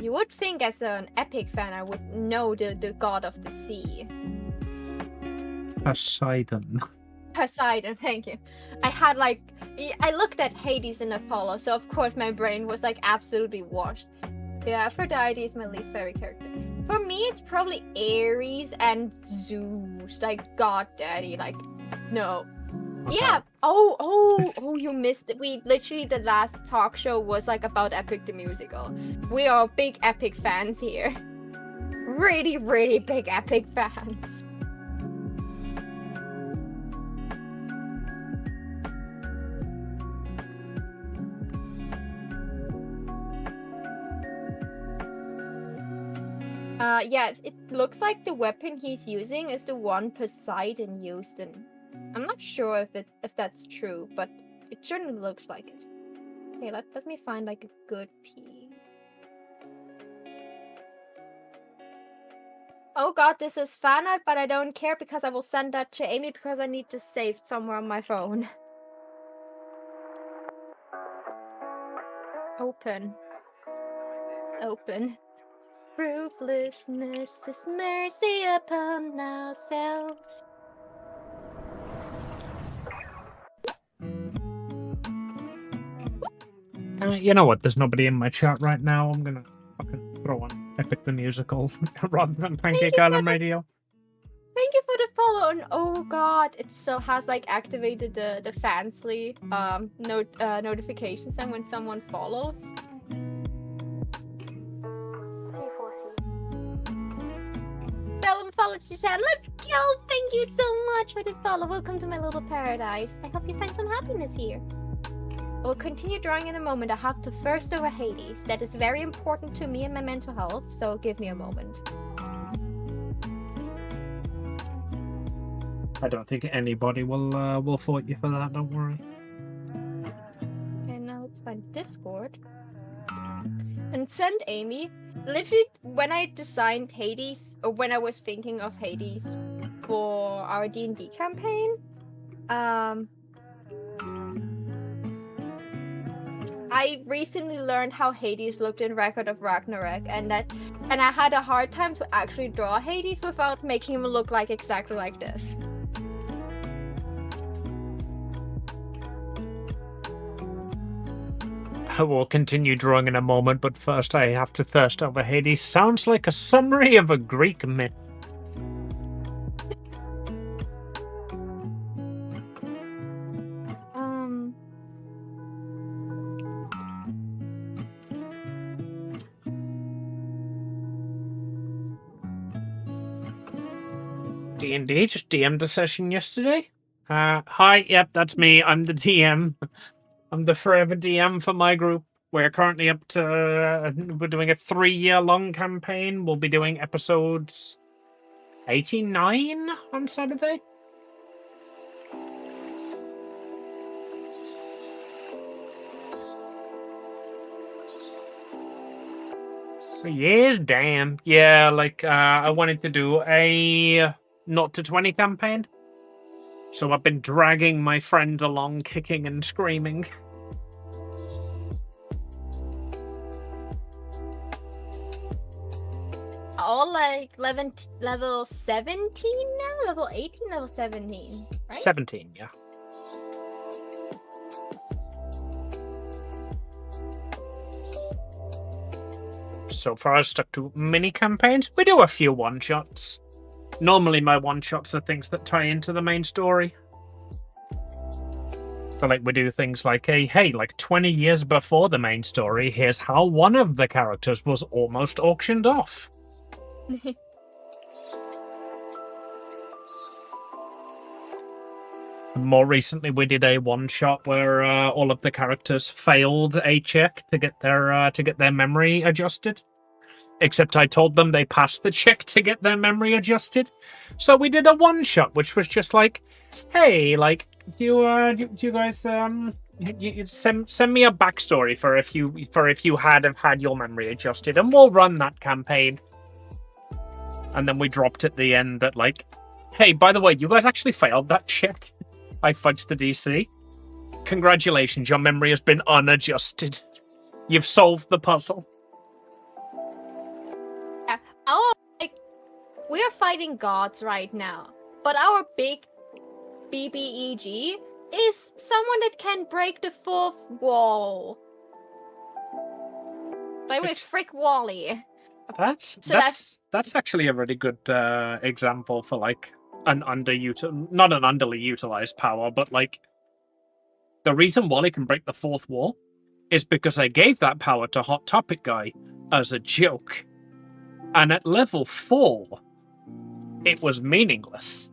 You would think as an epic fan I would know the god of the sea. Poseidon. Poseidon, thank you. I looked at Hades and Apollo, so of course my brain was like absolutely washed. Yeah, Aphrodite is my least favorite character. For me, it's probably Ares and Zeus, like God Daddy, like no. Okay. Yeah. Oh, you missed it. We literally the last talk show was like about Epic the Musical. We are big Epic fans here. Really, really big Epic fans. Yeah, it looks like the weapon he's using is the one Poseidon used, and I'm not sure if that's true, but it certainly looks like it. Okay, let me find like a good P. Oh god, this is fan art, but I don't care because I will send that to Amy because I need to save it somewhere on my phone. Open. Ruthlessness is mercy upon ourselves. You know what? There's nobody in my chat right now. I'm gonna fucking throw on Epic the Musical rather than Pancake Island Radio. Thank you for the follow. And oh god, it still has like activated the Fansly notifications and when someone follows. She said, "Let's go! Thank you so much for the follow. Welcome to my little paradise. I hope you find some happiness here." I will continue drawing in a moment. I have to first over Hades. That is very important to me and my mental health, so give me a moment. I don't think anybody will fault you for that. Don't worry. And now let's find Discord and send Amy. Literally, when I designed Hades, or when I was thinking of Hades for our D&D campaign, I recently learned how Hades looked in Record of Ragnarok, and I had a hard time to actually draw Hades without making him look like exactly like this. will continue drawing in a moment, but first I have to thirst over Hades. Sounds like a summary of a Greek myth. D&D just DM'd a session yesterday. Hi, yep, that's me. I'm the DM. I'm the forever DM for my group. We're currently up to... we're doing a 3-year-long campaign. We'll be doing episodes 89 on Saturday. Yes, damn. Yeah, like, I wanted to do a 0-20 campaign. So I've been dragging my friend along, kicking and screaming. All like level 17 now? Level 18, level 17, right? 17, yeah. So far I've stuck to mini campaigns. We do a few one-shots. Normally my one-shots are things that tie into the main story. So like we do things like, hey, like 20 years before the main story, here's how one of the characters was almost auctioned off. More recently, we did a one-shot where all of the characters failed a check to get their memory adjusted. Except I told them they passed the check to get their memory adjusted. So we did a one-shot, which was just like, hey, like, do you guys you send me a backstory for if you had had your memory adjusted, and we'll run that campaign. And then we dropped at the end that like, hey, by the way, you guys actually failed that check. I fudged the DC. Congratulations, your memory has been unadjusted. You've solved the puzzle. Yeah, we are fighting gods right now, but our big BBEG is someone that can break the fourth wall. By the way, frick Wally. That's actually a really good example for like not an underutilized power, but like the reason Wally can break the fourth wall is because I gave that power to Hot Topic Guy as a joke. And at level 4, it was meaningless.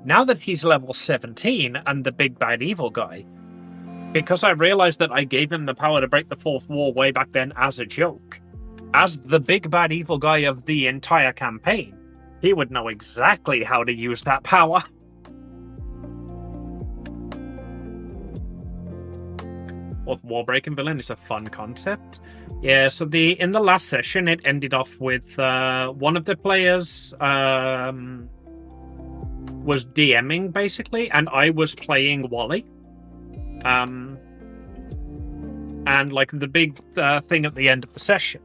Now that he's level 17 and the big bad evil guy, because I realized that I gave him the power to break the fourth wall way back then as a joke, as the big bad evil guy of the entire campaign, he would know exactly how to use that power. Wall breaking villain is a fun concept. Yeah, so in the last session, it ended off with one of the players was DMing basically, and I was playing Wally. And like the big thing at the end of the session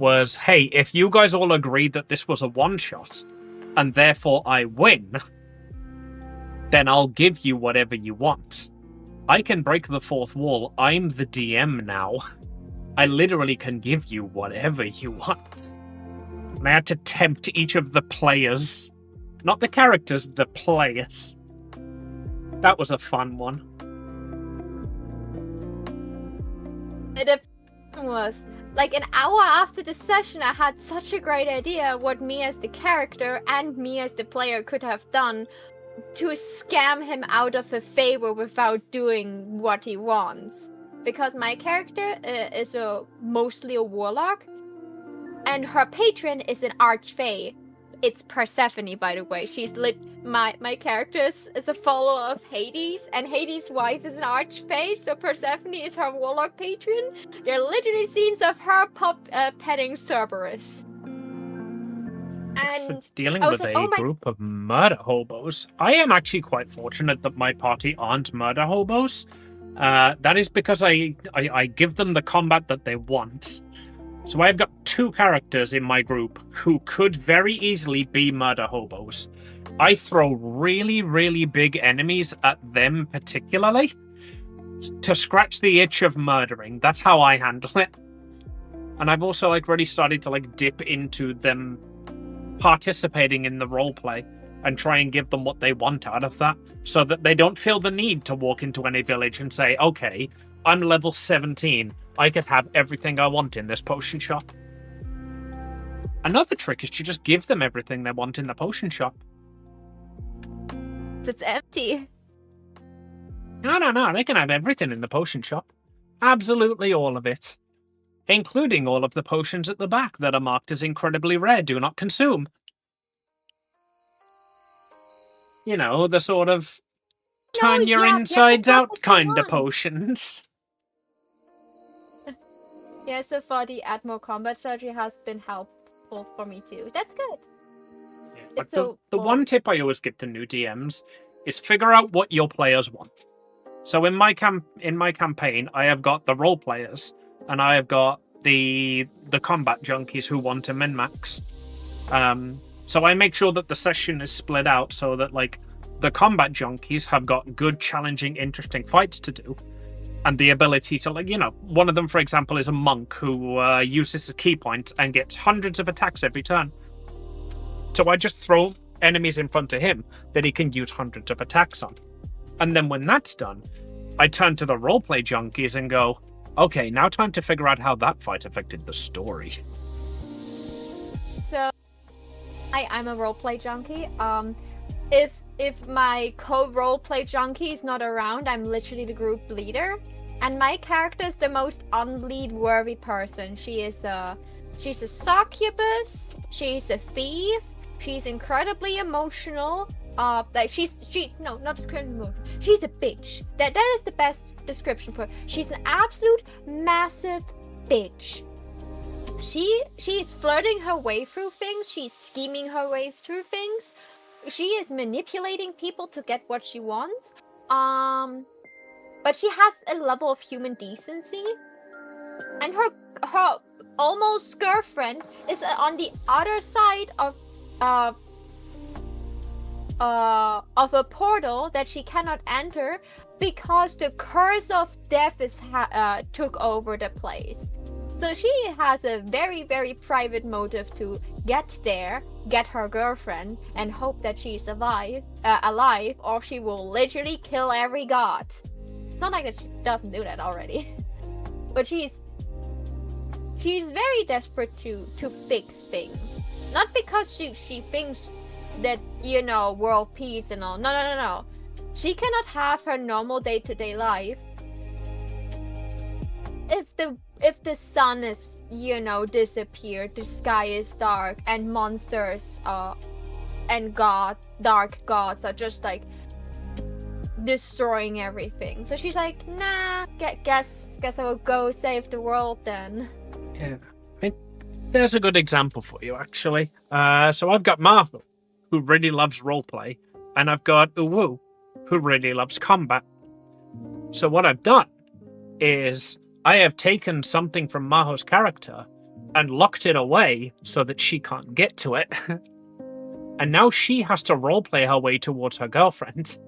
was, hey, if you guys all agreed that this was a one-shot, and therefore I win, then I'll give you whatever you want. I can break the fourth wall. I'm the DM now. I literally can give you whatever you want. And I had to tempt each of the players. Not the characters, the players. That was a fun one. The was like an hour after the session, I had such a great idea what me as the character and me as the player could have done to scam him out of a favor without doing what he wants. Because my character is mostly a warlock, and her patron is an archfey. It's Persephone, by the way. She's my character is a follower of Hades, and Hades' wife is an archfey, so Persephone is her warlock patron. There are literally scenes of her petting Cerberus. And for dealing with a group of murder hobos, I am actually quite fortunate that my party aren't murder hobos. That is because I give them the combat that they want. So I've got 2 characters in my group who could very easily be murder hobos. I throw really, really big enemies at them particularly, to scratch the itch of murdering. That's how I handle it. And I've also like really started to like dip into them participating in the roleplay and try and give them what they want out of that, so that they don't feel the need to walk into any village and say, okay, I'm level 17, I could have everything I want in this potion shop. Another trick is to just give them everything they want in the potion shop. It's empty. No, they can have everything in the potion shop. Absolutely all of it. Including all of the potions at the back that are marked as incredibly rare, do not consume. You know, the sort of turn your insides out kind of potions. Yeah, so far the add more combat surgery has been helpful for me too. That's good. Yeah, like the one tip I always give to new DMs is figure out what your players want. So in my campaign, I have got the role players, and I have got the combat junkies who want to min-max. So I make sure that the session is split out so that like the combat junkies have got good, challenging, interesting fights to do, and the ability to like, you know, one of them, for example, is a monk who uses his key point and gets hundreds of attacks every turn. So I just throw enemies in front of him that he can use hundreds of attacks on. And then when that's done, I turn to the roleplay junkies and go, okay, now time to figure out how that fight affected the story. So, I'm a roleplay junkie. If my co-roleplay junkie is not around, I'm literally the group leader. And my character is the most unlead-worthy person. She's a succubus, she's a thief, she's incredibly emotional. She's a bitch. That is the best description for her. She's an absolute massive bitch. She is flirting her way through things. She's scheming her way through things. She is manipulating people to get what she wants. But she has a level of human decency. And her almost girlfriend is on the other side of a portal that she cannot enter because the curse of death took over the place. So she has a very, very private motive to get there, get her girlfriend, and hope that she's alive, or she will literally kill every god. It's not like that she doesn't do that already, but she's very desperate to fix things. Not because she thinks that, you know, world peace and all. No. She cannot have her normal day-to-day life if the sun is, you know, disappeared, the sky is dark, and monsters and dark gods are just like destroying everything. So she's like, nah, guess I will go save the world then. Yeah, there's a good example for you, actually. So I've got Marvel, who really loves roleplay, and I've got Uwu, who really loves combat. So what I've done is I have taken something from Maho's character and locked it away so that she can't get to it. And now she has to roleplay her way towards her girlfriend.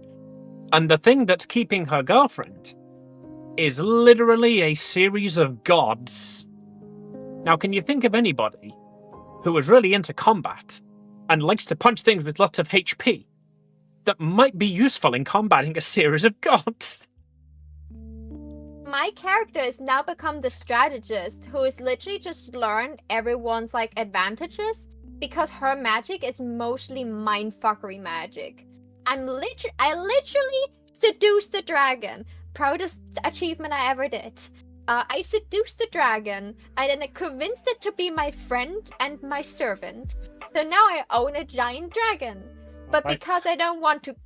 And the thing that's keeping her girlfriend is literally a series of gods. Now, can you think of anybody who is really into combat and likes to punch things with lots of HP that might be useful in combating a series of gods? My character has now become the strategist who is literally just learned everyone's like advantages because her magic is mostly mindfuckery magic. I literally seduced the dragon. Proudest achievement I ever did. I seduced the dragon, and then I convinced it to be my friend and my servant. So now I own a giant dragon. But because I don't want to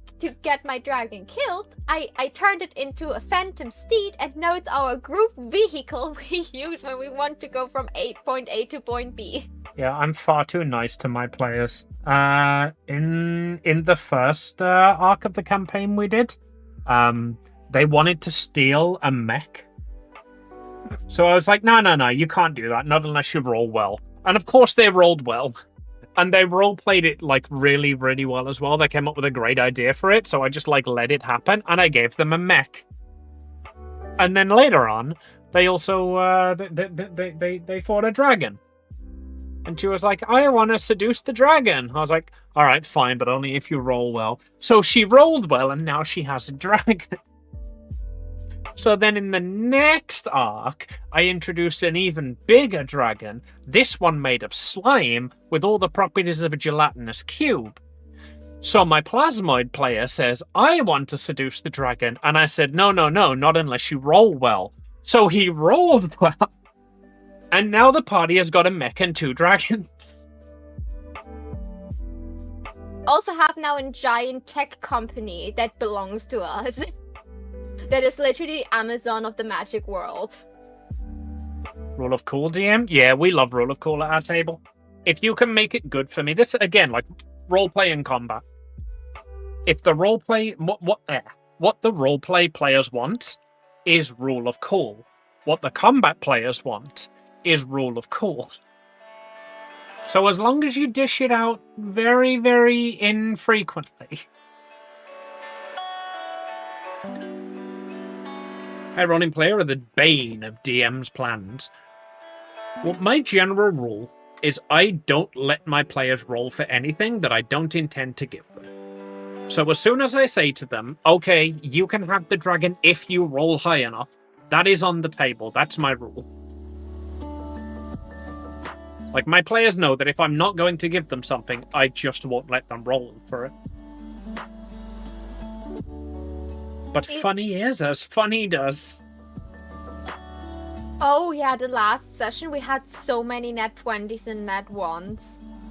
get my dragon killed, I turned it into a phantom steed, and now it's our group vehicle we use when we want to go from point A to point B. Yeah, I'm far too nice to my players. In the first arc of the campaign we did, they wanted to steal a mech. So I was like, no, you can't do that, not unless you roll well. And of course they rolled well. And they role-played it, like, really, really well as well. They came up with a great idea for it, so I just, like, let it happen, and I gave them a mech. And then later on, they also they fought a dragon. And she was like, I want to seduce the dragon. I was like, all right, fine, but only if you roll well. So she rolled well, and now she has a dragon. So then in the next arc, I introduced an even bigger dragon, this one made of slime, with all the properties of a gelatinous cube. So my plasmoid player says, I want to seduce the dragon. And I said, no, not unless you roll well. So he rolled well. And now the party has got a mech and 2 dragons. Also have now a giant tech company that belongs to us. That is literally Amazon of the magic world. Rule of cool, DM? Yeah, we love rule of cool at our table. If you can make it good for me, this again, like roleplay and combat. If the roleplay, what the roleplay players want is rule of cool. What the combat players want is rule of cool. So as long as you dish it out very, very infrequently. Hey, running player are the bane of DM's plans. Well, my general rule is I don't let my players roll for anything that I don't intend to give them. So as soon as I say to them, okay, you can have the dragon if you roll high enough, that is on the table. That's my rule. Like, my players know that if I'm not going to give them something, I just won't let them roll for it. But funny is as funny does. Oh yeah, the last session we had so many nat 20s and nat 1s.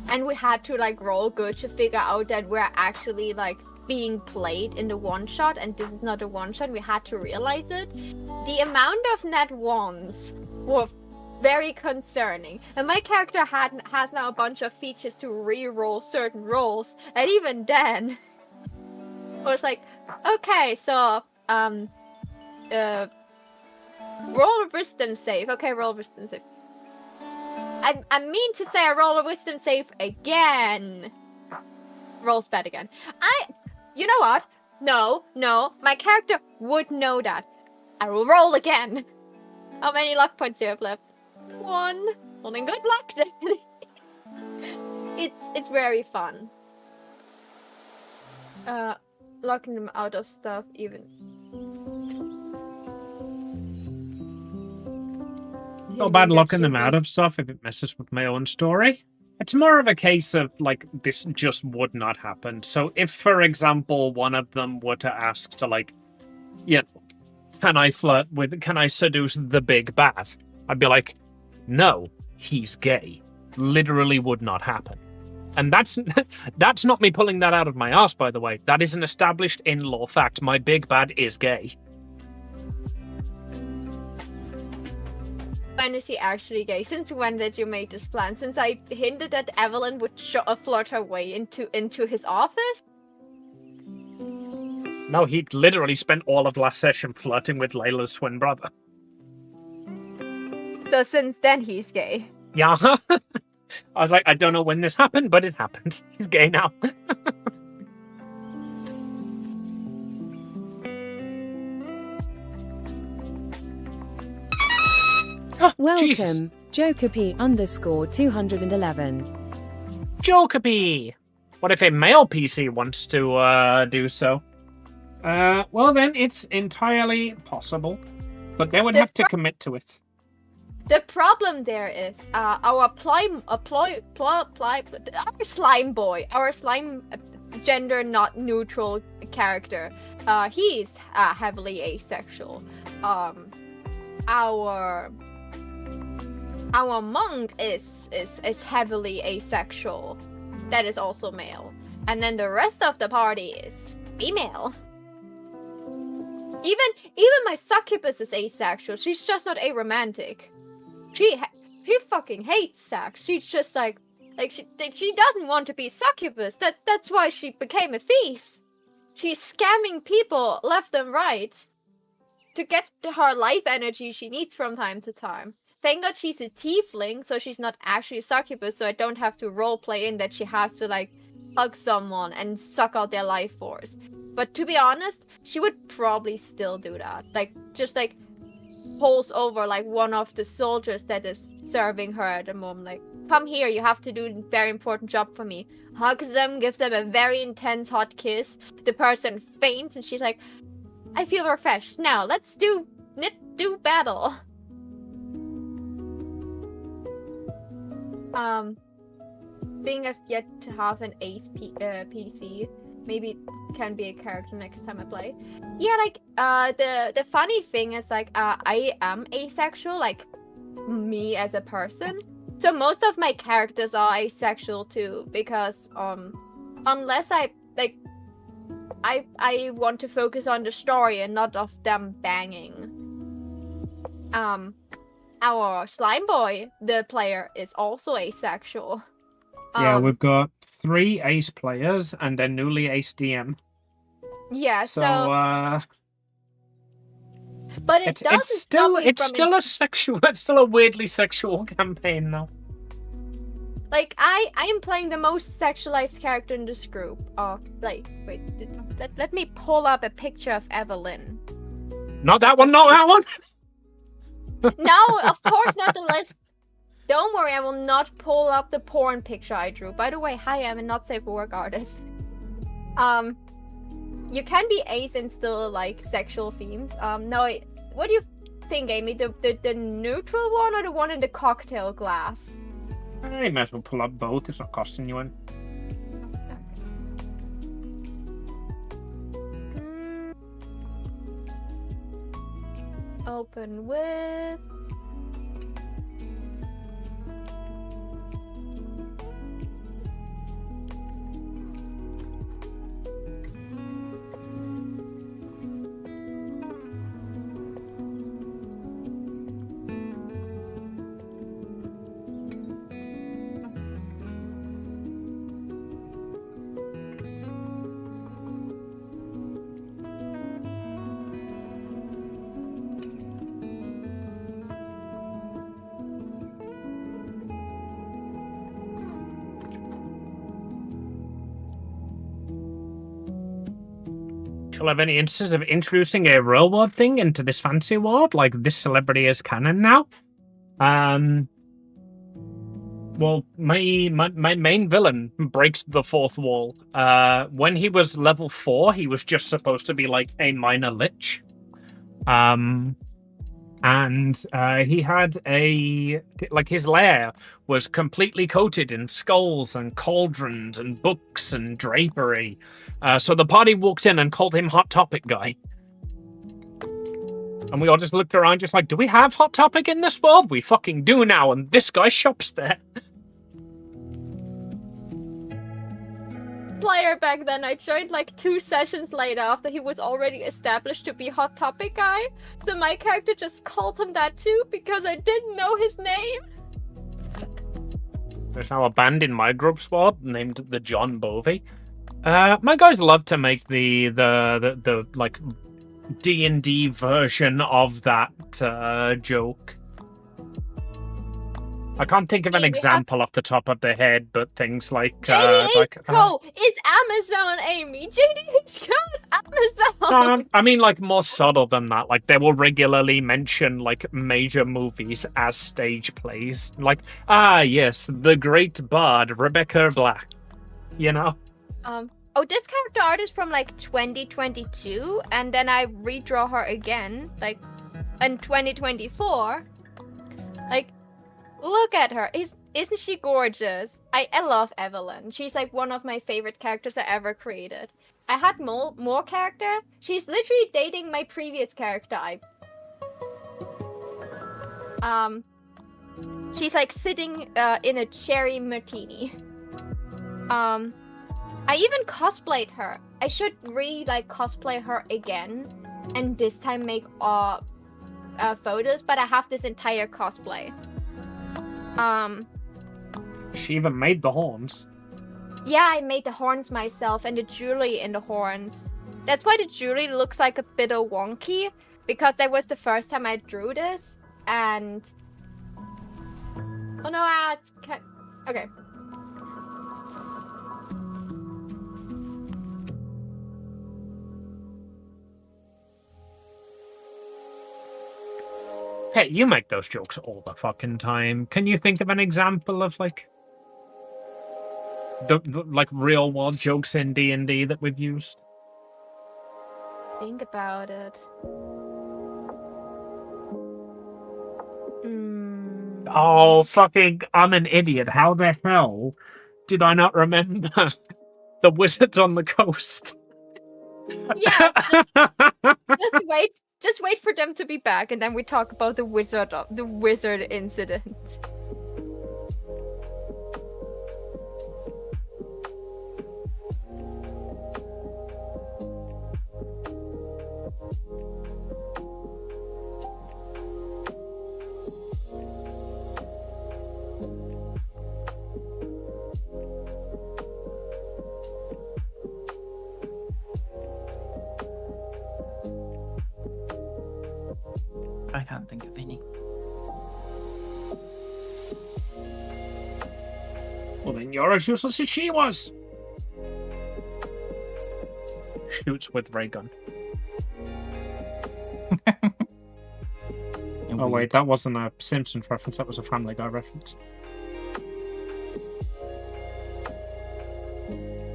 And we had to like roll good to figure out that we're actually like being played in the one-shot and this is not a one-shot. We had to realize it. The amount of nat 1s were very concerning. And my character has now a bunch of features to re-roll certain rolls. And even then, I was like, okay, so, roll a wisdom save. Okay, roll a wisdom save. I mean to say I roll a wisdom save again. Rolls bad again. You know what? No, my character would know that. I will roll again. How many luck points do you have left? 1. Well then, good luck then. It's very fun. Locking them out of stuff even. No bad locking them out of stuff if it messes with my own story. It's more of a case of, like, this just would not happen. So if, for example, one of them were to ask to, like, yeah, can I seduce the big bat? I'd be like, no, he's gay. Literally would not happen. And that's not me pulling that out of my ass, by the way. That is an established in-law fact. My big bad is gay. When is he actually gay? Since when did you make this plan? Since I hinted that Evelyn would flirt her way into his office? No, he literally spent all of last session flirting with Layla's twin brother. So since then he's gay? Yeah. I was like, I don't know when this happened, but it happened. He's gay now. Oh, welcome, Jesus. Jokerp_211. Jokerp! What if a male PC wants to do so? Well then, it's entirely possible. But they would have to commit to it. The problem there is our slime gender not neutral character. He's heavily asexual. Our monk is heavily asexual. That is also male. And then the rest of the party is female. Even my succubus is asexual. She's just not aromantic. She fucking hates sex. She's just like she doesn't want to be succubus. That's why she became a thief. She's scamming people left and right to get her life energy she needs from time to time. Thank God she's a tiefling, so she's not actually a succubus, so I don't have to roleplay in that she has to like hug someone and suck out their life force. But to be honest, she would probably still do that. Like, just like pulls over like one of the soldiers that is serving her at the moment, like, come here, you have to do a very important job for me. Hugs them, gives them a very intense hot kiss. The person faints and she's like, I feel refreshed. Now let's do battle. Being I've yet to have an ace PC, maybe it can be a character next time I play. Yeah, like the funny thing is like I am asexual, like me as a person. So most of my characters are asexual too, because unless I like I want to focus on the story and not of them banging. Our slime boy, the player, is also asexual. Yeah, we've got 3 ace players and a newly ace DM. Yeah, so but it's still a weirdly sexual campaign now. Like I am playing the most sexualized character in this group. Wait, let me pull up a picture of Evelyn. Not that one, not that one. No, of course not the list. Don't worry, I will not pull up the porn picture I drew. By the way, hi, I'm a not safe for work artist. You can be ace and still like sexual themes. No, what do you think, Amy? The neutral one or the one in the cocktail glass? I might as well pull up both. It's not costing you any. Open with. Shall I have any instances of introducing a real world thing into this fancy world? Like, this celebrity is canon now? Well, my main villain breaks the 4th wall. When he was level 4, he was just supposed to be, like, a minor lich. He had his lair was completely coated in skulls and cauldrons and books and drapery. So the party walked in and called him Hot Topic Guy. And we all just looked around just like, do we have Hot Topic in this world? We fucking do now, and this guy shops there. Player back then, I joined like 2 sessions later after he was already established to be Hot Topic Guy. So my character just called him that too because I didn't know his name. There's now a band in my group squad named the John Bovey. My guys love to make the like D&D version of that joke. I can't think of an example off the top of the head, but things like JDHQ is Amazon, Amy. JDHQ is Amazon. No, I mean like more subtle than that. Like they will regularly mention like major movies as stage plays. Like, yes, the great bard Rebecca Black. You know. Oh, this character art is from like 2022, and then I redraw her again like in 2024. Like. Look at her. Isn't she gorgeous? I love Evelyn. She's like one of my favorite characters I ever created. I had more character. She's literally dating my previous character. She's like sitting in a cherry martini. I even cosplayed her. I should really like cosplay her again and this time make photos, but I have this entire cosplay. She even made the horns. Yeah, I made the horns myself and the jewelry in the horns. That's why the jewelry looks like a bit wonky, because that was the first time I drew this, and... Oh no, okay. Hey, you make those jokes all the fucking time. Can you think of an example of like the like real world jokes in D&D that we've used? Think about it. Oh, fucking, I'm an idiot. How the hell did I not remember the wizards on the coast? Yeah, just wait for them to be back, and then we talk about the wizard incident. I can't think of any. Well, then you're as useless as she was. Shoots with ray gun. Oh wait, that wasn't a Simpsons reference, that was a Family Guy reference.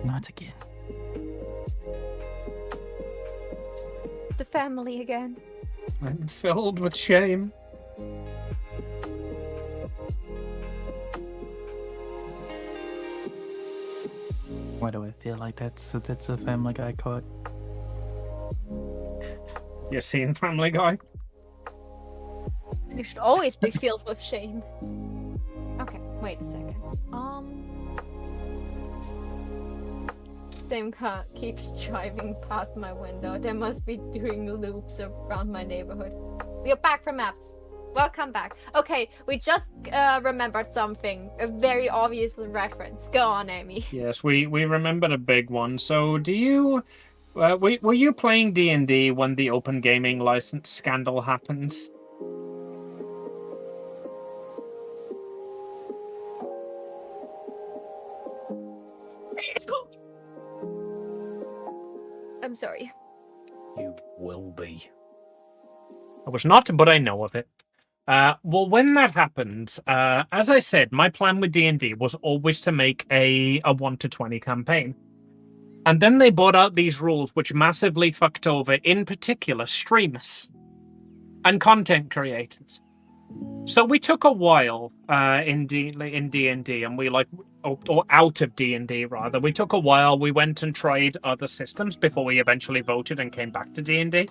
Not again. The family again. I'm filled with shame. Why do I feel like that's a Family Guy quote? You seen Family Guy? You should always be filled with shame. Okay, wait a second. Same car keeps driving past my window. They must be doing loops around my neighborhood. We are back from maps. Welcome back. Okay, we just remembered something. A very obvious reference. Go on, Amy. Yes, we remembered a big one. So, do you... were you playing D&D when the open gaming license scandal happened? I'm sorry. You will be. I was not, but I know of it. Well, when that happened, as I said, my plan with D&D was always to make a 1 to 20 campaign. And then they brought out these rules which massively fucked over, in particular, streamers and content creators. So we took a while in D&D, and we or out of D&D rather. We took a while. We went and tried other systems before we eventually voted and came back to D&D.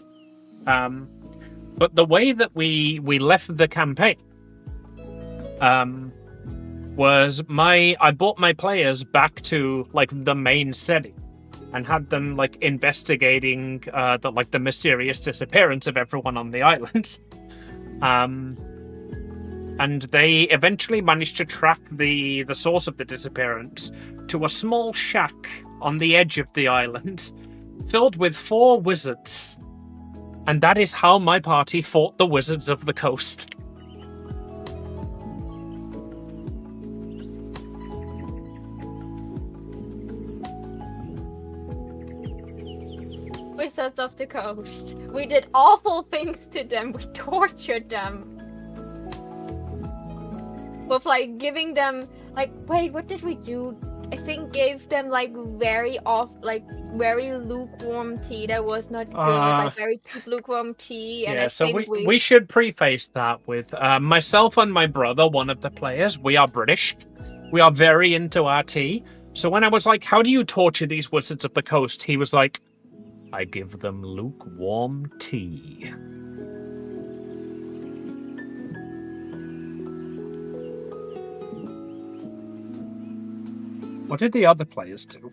But the way that we left the campaign was I brought my players back to like the main setting and had them like investigating the mysterious disappearance of everyone on the island. And they eventually managed to track the source of the disappearance to a small shack on the edge of the island, filled with 4 wizards. And that is how my party fought the wizards of the coast. Wizards of the coast. We did awful things to them. We tortured them. With like giving them wait, what did we do? I think gave them very lukewarm tea that was not good, very cheap lukewarm tea. And yeah, so we should preface that with myself and my brother, one of the players, we are British. We are very into our tea. So when I was like, how do you torture these wizards of the coast? He was like, I give them lukewarm tea. What did the other players do?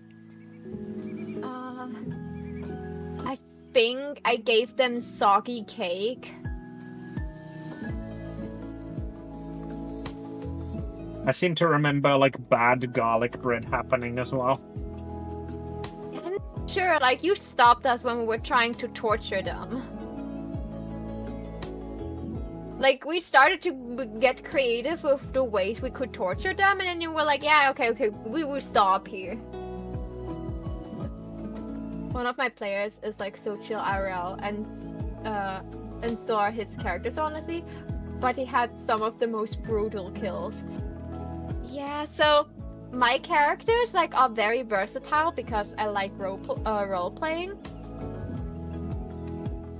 I think I gave them soggy cake. I seem to remember bad garlic bread happening as well. I'm sure, you stopped us when we were trying to torture them. We started to get creative with the ways we could torture them, and then you were like, yeah, okay, we will stop here. One of my players is so chill IRL, and so are his characters, honestly. but he had some of the most brutal kills. Yeah, so my characters like are very versatile because I like role playing.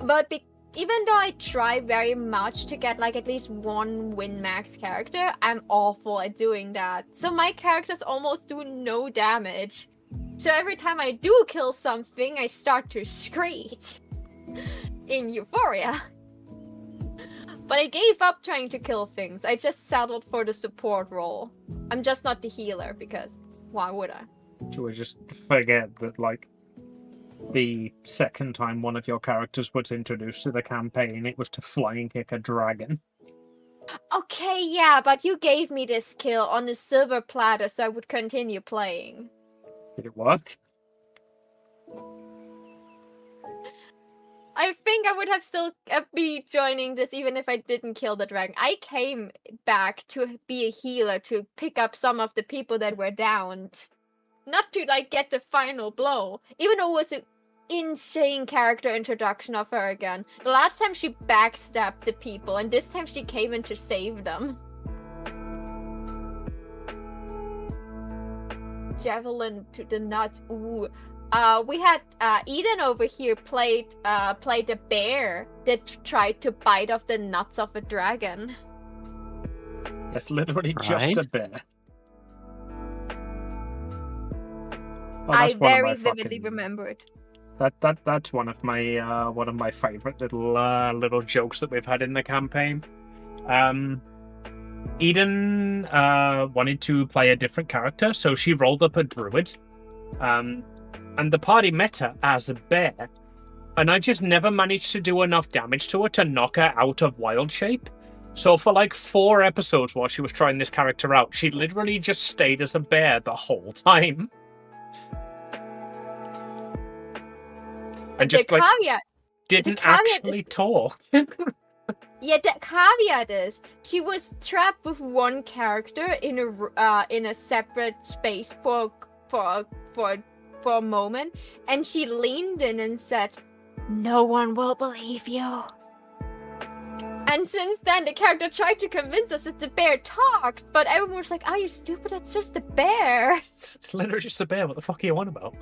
But even though I try very much to get like at least one win-max character, I'm awful at doing that. So my characters almost do no damage. So every time I do kill something, I start to screech in euphoria. But I gave up trying to kill things. I just settled for the support role. I'm just not the healer because why would I? Should we just forget that, like, the second time one of your characters was introduced to the campaign, it was to flying kick a dragon? Okay, yeah, but you gave me this kill on a silver platter so I would continue playing. Did it work? I think I would have still be joining this even if I didn't kill the dragon. I came back to be a healer to pick up some of the people that were downed. Not to, like, get the final blow. Even though it was an insane character introduction of her again. The last time she backstabbed the people, and this time she came in to save them. Javelin to the nuts. Ooh. We had Eden over here played a bear that tried to bite off the nuts of a dragon. It's literally just a bear. Oh, I very vividly remember it. That's one of my favorite little jokes that we've had in the campaign. Eden wanted to play a different character, so she rolled up a druid. And the party met her as a bear, and I just never managed to do enough damage to her to knock her out of wild shape. So for like 4 episodes while she was trying this character out, she literally just stayed as a bear the whole time. And just the like caveat, didn't actually talk. Yeah, the caveat is she was trapped with one character in a separate space for a moment, and she leaned in and said, "No one will believe you." And since then, the character tried to convince us that the bear talked, but everyone was like, "Are you stupid? It's just a bear." It's literally just a bear. What the fuck are you on about?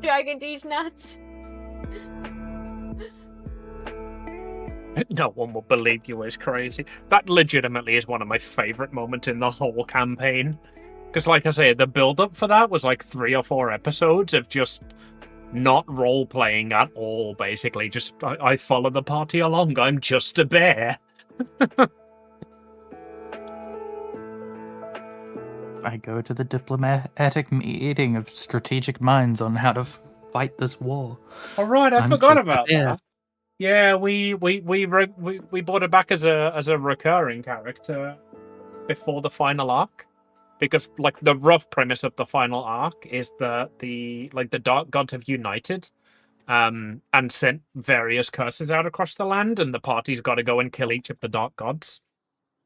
Dragon these nuts. No one will believe you is crazy. That legitimately is one of my favourite moments in the whole campaign. Because, like I say, the build-up for that was like 3 or 4 episodes of just not role-playing at all, basically. Just, I follow the party along, I'm just a bear. I go to the diplomatic meeting of strategic minds on how to fight this war. All right, I forgot about that. Yeah, we brought it back as a recurring character before the final arc. Because, like, the rough premise of the final arc is that the Dark Gods have united and sent various curses out across the land, and the party's got to go and kill each of the Dark Gods.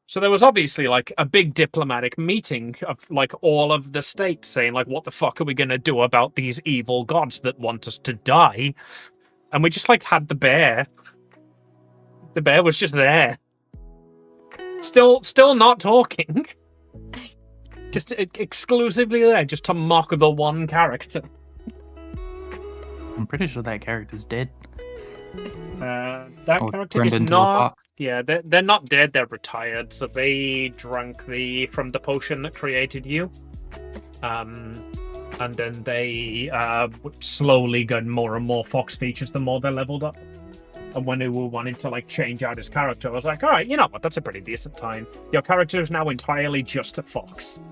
So there was obviously, like, a big diplomatic meeting of, like, all of the states saying, like, what the fuck are we going to do about these evil gods that want us to die? And we just, like, had the bear. The bear was just there. Still not talking. Just exclusively there, just to mock the one character. I'm pretty sure that character's dead. That character is not. Yeah, they're not dead. They're retired. So they drank from the potion that created you, and then they slowly got more and more fox features the more they leveled up. And when they were wanting to, like, change out his character, I was like, all right, you know what? That's a pretty decent time. Your character is now entirely just a fox.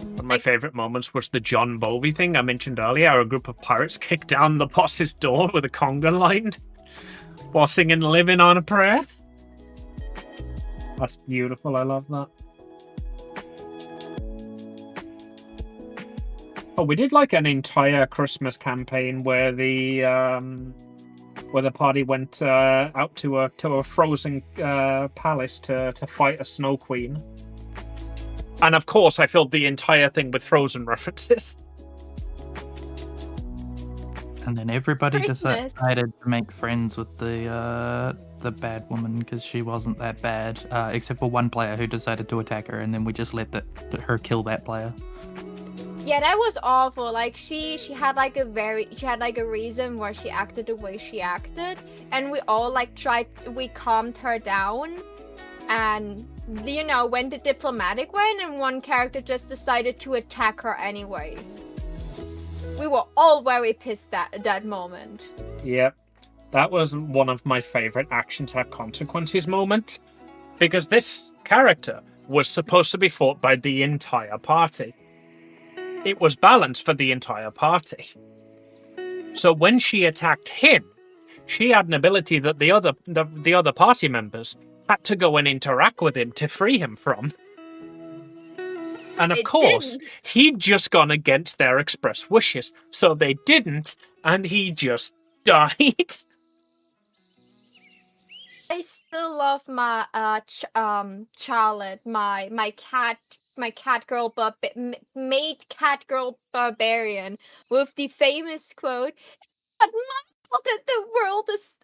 One of my favorite moments was the John Bovey thing I mentioned earlier. A group of pirates kicked down the boss's door with a conga line while singing "Living on a Prayer." That's beautiful. I love that. Oh, we did like an entire Christmas campaign where the party went out to a frozen palace to fight a snow queen, and of course I filled the entire thing with Frozen references. And then everybody Greatness. decided to make friends with the bad woman because she wasn't that bad, except for one player who decided to attack her, and then we just let her kill that player. Yeah, that was awful. Like she had like a reason why she acted the way she acted, and we all like we calmed her down, and you know, went the diplomatic way, and one character just decided to attack her anyways. We were all very pissed at that moment. Yep. That was one of my favorite actions have consequences moment, because this character was supposed to be fought by the entire party. It was balanced for the entire party. So when she attacked him, she had an ability that the other party members had to go and interact with him to free him from. And of course, he'd just gone against their express wishes, so they didn't, and he just died. I still love my Charlotte, my cat girl maid cat girl barbarian with the famous quote, "It's not my fault that the world is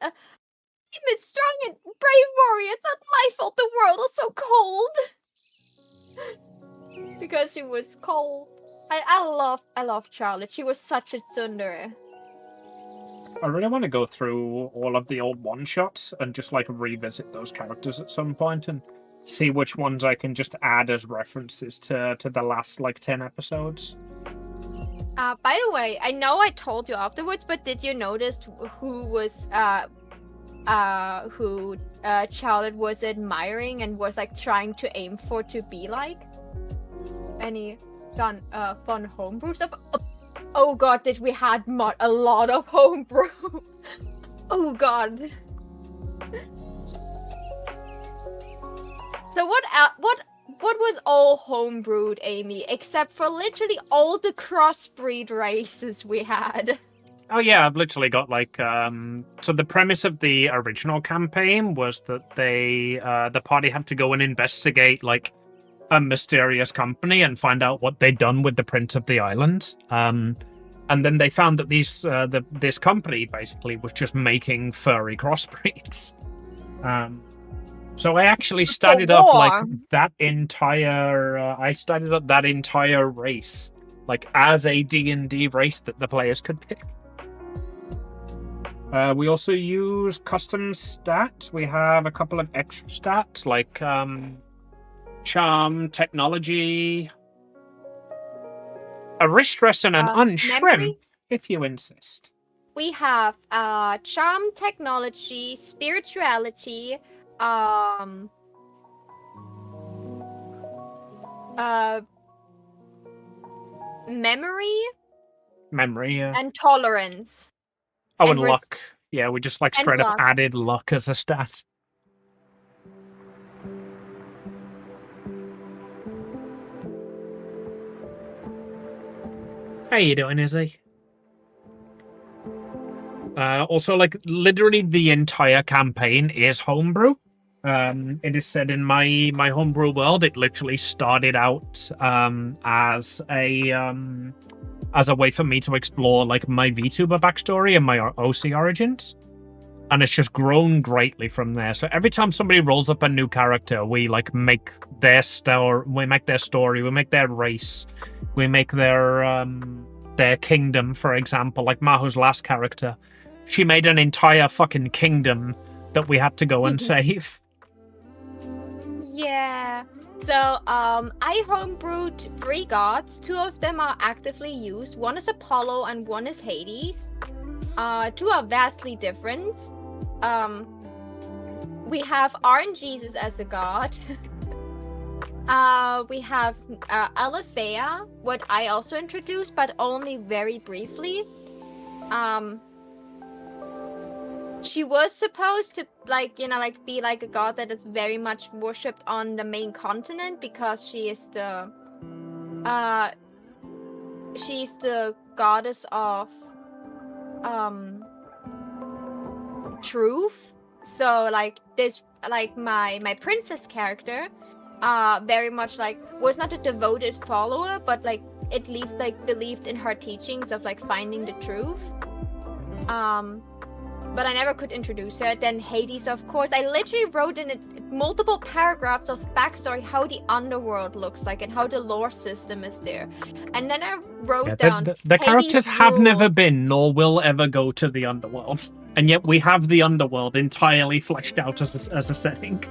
strong and brave warrior. It's not my fault the world is so cold." Because she was cold. I love Charlotte. She was such a tsundere. I really want to go through all of the old one-shots and just, like, revisit those characters at some point and see which ones I can just add as references to the last, like, 10 episodes. By the way, I know I told you afterwards, but did you notice who was, who Charlotte was admiring and was, like, trying to aim for to be like? Any fun homebrew stuff? Oh god, did we had a lot of homebrew? Oh god. So what was all homebrewed, Amy? Except for literally all the crossbreed races we had. Oh yeah, I've literally got like so the premise of the original campaign was that the party had to go and investigate like a mysterious company and find out what they'd done with the prince of the island. And then they found that this company basically was just making furry crossbreeds. So I actually started up like that entire. I started up that entire race, like as a D&D race that the players could pick. We also use custom stats. We have a couple of extra stats like charm, technology, a wrist rest, and an unshrim, memory? if you insist. We have charm, technology, spirituality, memory, yeah. and tolerance. Oh, and luck. Yeah, we just like straight up luck. added luck as a stat. How you doing, Izzy? Also, like, literally the entire campaign is homebrew. It is said in my homebrew world, it literally started out as a way for me to explore like my VTuber backstory and my OC origins, and it's just grown greatly from there. So every time somebody rolls up a new character, we like make their story, we make their race, we make their kingdom. For example, like Maho's last character, she made an entire fucking kingdom that we had to go and save. Yeah. So, I homebrewed 3 gods. 2 of them are actively used. One is Apollo and one is Hades. 2 are vastly different. We have RNGesus as a god. We have Alethea, what I also introduced, but only very briefly. She was supposed to, like, you know, like, be like a god that is very much worshipped on the main continent because she is she's the goddess of, truth. So, like, this, like, my princess character, very much, like, was not a devoted follower, but, like, at least, like, believed in her teachings of, like, finding the truth. but I never could introduce her. Then Hades, of course. I literally wrote in multiple paragraphs of backstory how the underworld looks like and how the lore system is there. And then I wrote down the characters have never rules. been nor will ever go to the underworld, and yet we have the underworld entirely fleshed out as a setting.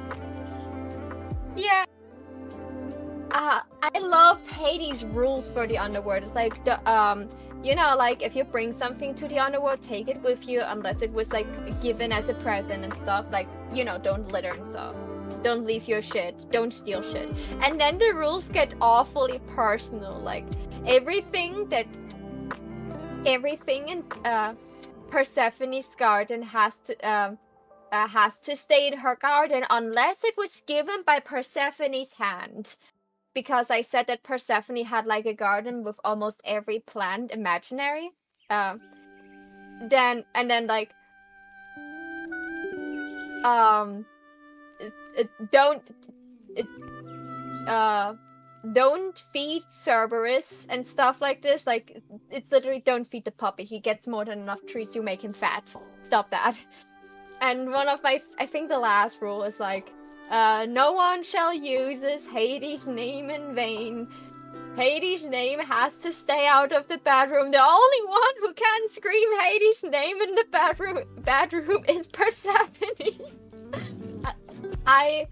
Yeah. I loved Hades' rules for the underworld. It's like the you know, like if you bring something to the underworld, take it with you unless it was like given as a present and stuff. Like, you know, don't litter and stuff. Don't leave your shit. Don't steal shit. And then the rules get awfully personal. Like everything in Persephone's garden has to stay in her garden unless it was given by Persephone's hand. Because I said that Persephone had like a garden with almost every plant imaginary. Then like don't feed Cerberus and stuff like this. Like it's literally don't feed the puppy. He gets more than enough treats, you make him fat. Stop that. And one of my, I think the last rule is like, no one shall use Hades' name in vain. Hades' name has to stay out of the bedroom. The only one who can scream Hades' name in the bedroom is Persephone. I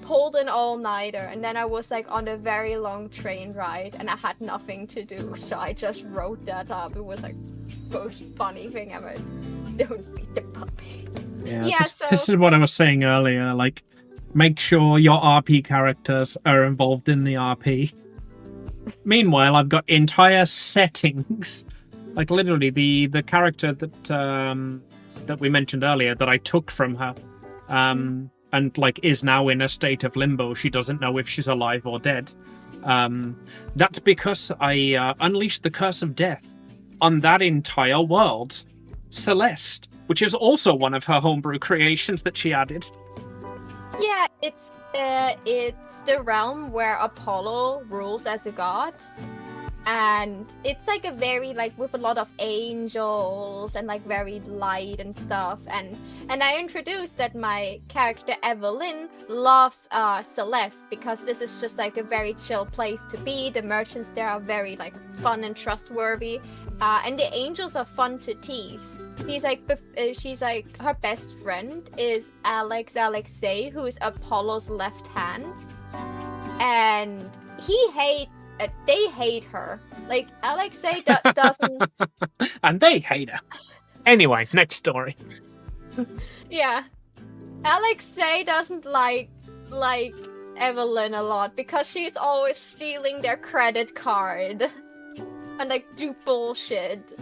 pulled an all-nighter, and then I was like on a very long train ride, and I had nothing to do, so I just wrote that up. It was like the most funny thing ever. Don't feed the puppy. Yeah, this is what I was saying earlier, like, make sure your RP characters are involved in the RP. Meanwhile, I've got entire settings, like literally the character that we mentioned earlier that I took from her, and like is now in a state of limbo. She doesn't know if she's alive or dead. That's because I unleashed the curse of death on that entire world. Celeste, which is also one of her homebrew creations that she added. Yeah, it's the realm where Apollo rules as a god, and it's like a very like with a lot of angels and like very light and stuff. And I introduced that my character Evelyn loves Celeste because this is just like a very chill place to be. The merchants there are very like fun and trustworthy. And the angels are fun to tease. She's like her best friend is Alexei, who is Apollo's left hand, and they hate her. Like Alexei doesn't, and they hate her. Anyway, next story. Yeah, Alexei doesn't like Evelyn a lot because she's always stealing their credit card. And like do bullshit.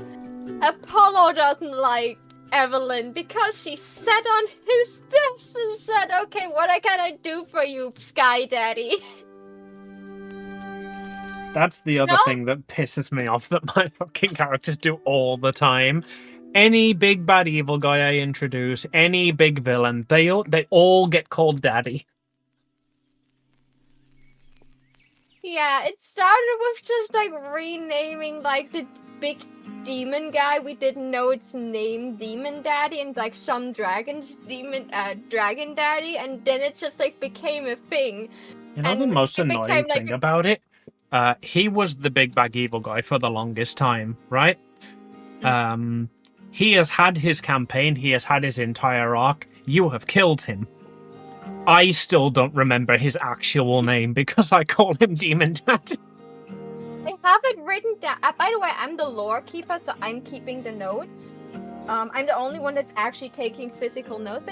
Apollo doesn't like Evelyn because she sat on his desk and said, "Okay, what can I do for you, Sky Daddy?" That's the other thing that pisses me off that my fucking characters do all the time. Any big bad evil guy I introduce, any big villain, they all get called Daddy. Yeah, it started with just like renaming like the big demon guy. We didn't know its name, Demon Daddy, and like some dragon's Dragon Daddy, and then it just like became a thing. You know the most annoying thing about it? He was the big bad evil guy for the longest time, right? He has had his campaign, he has had his entire arc. You have killed him. I still don't remember his actual name because I call him Demon Daddy. I have it written down. By the way, I'm the lore keeper, so I'm keeping the notes. I'm the only one that's actually taking physical notes.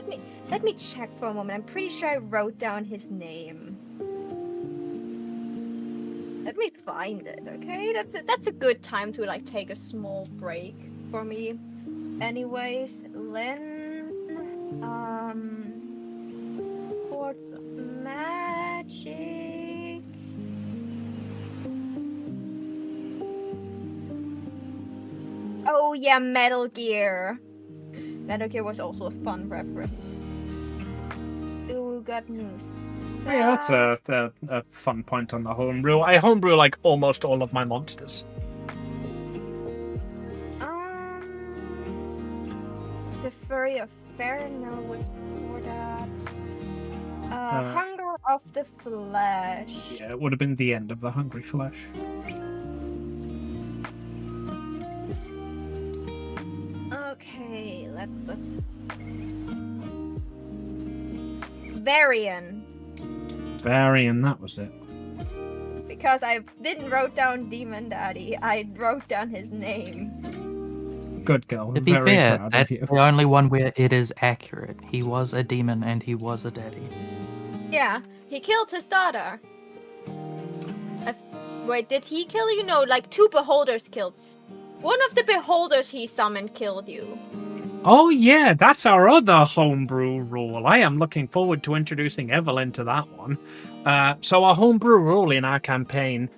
Let me check for a moment. I'm pretty sure I wrote down his name. Let me find it, okay? That's a good time to like take a small break for me. Anyways, Courts of Magic. Oh yeah, Metal Gear. Metal Gear was also a fun reference. Ooh, got news. Yeah, that's a fun point on the homebrew. I homebrew like almost all of my monsters. the Fury of Farinal was before that. Hunger of the Flesh. Yeah, it would have been the end of the Hungry Flesh. Okay, let's. Varian. Varian, that was it. Because I didn't wrote down Demon Daddy, I wrote down his name. Good girl. To be Very fair, proud that's of you. the only one where it is accurate. He was a demon and he was a daddy. Yeah, he killed his daughter. Wait, did he kill you? No, like 2 beholders killed. One of the beholders he summoned killed you. Oh yeah, that's our other homebrew rule. I am looking forward to introducing Evelyn to that one. So our homebrew rule in our campaign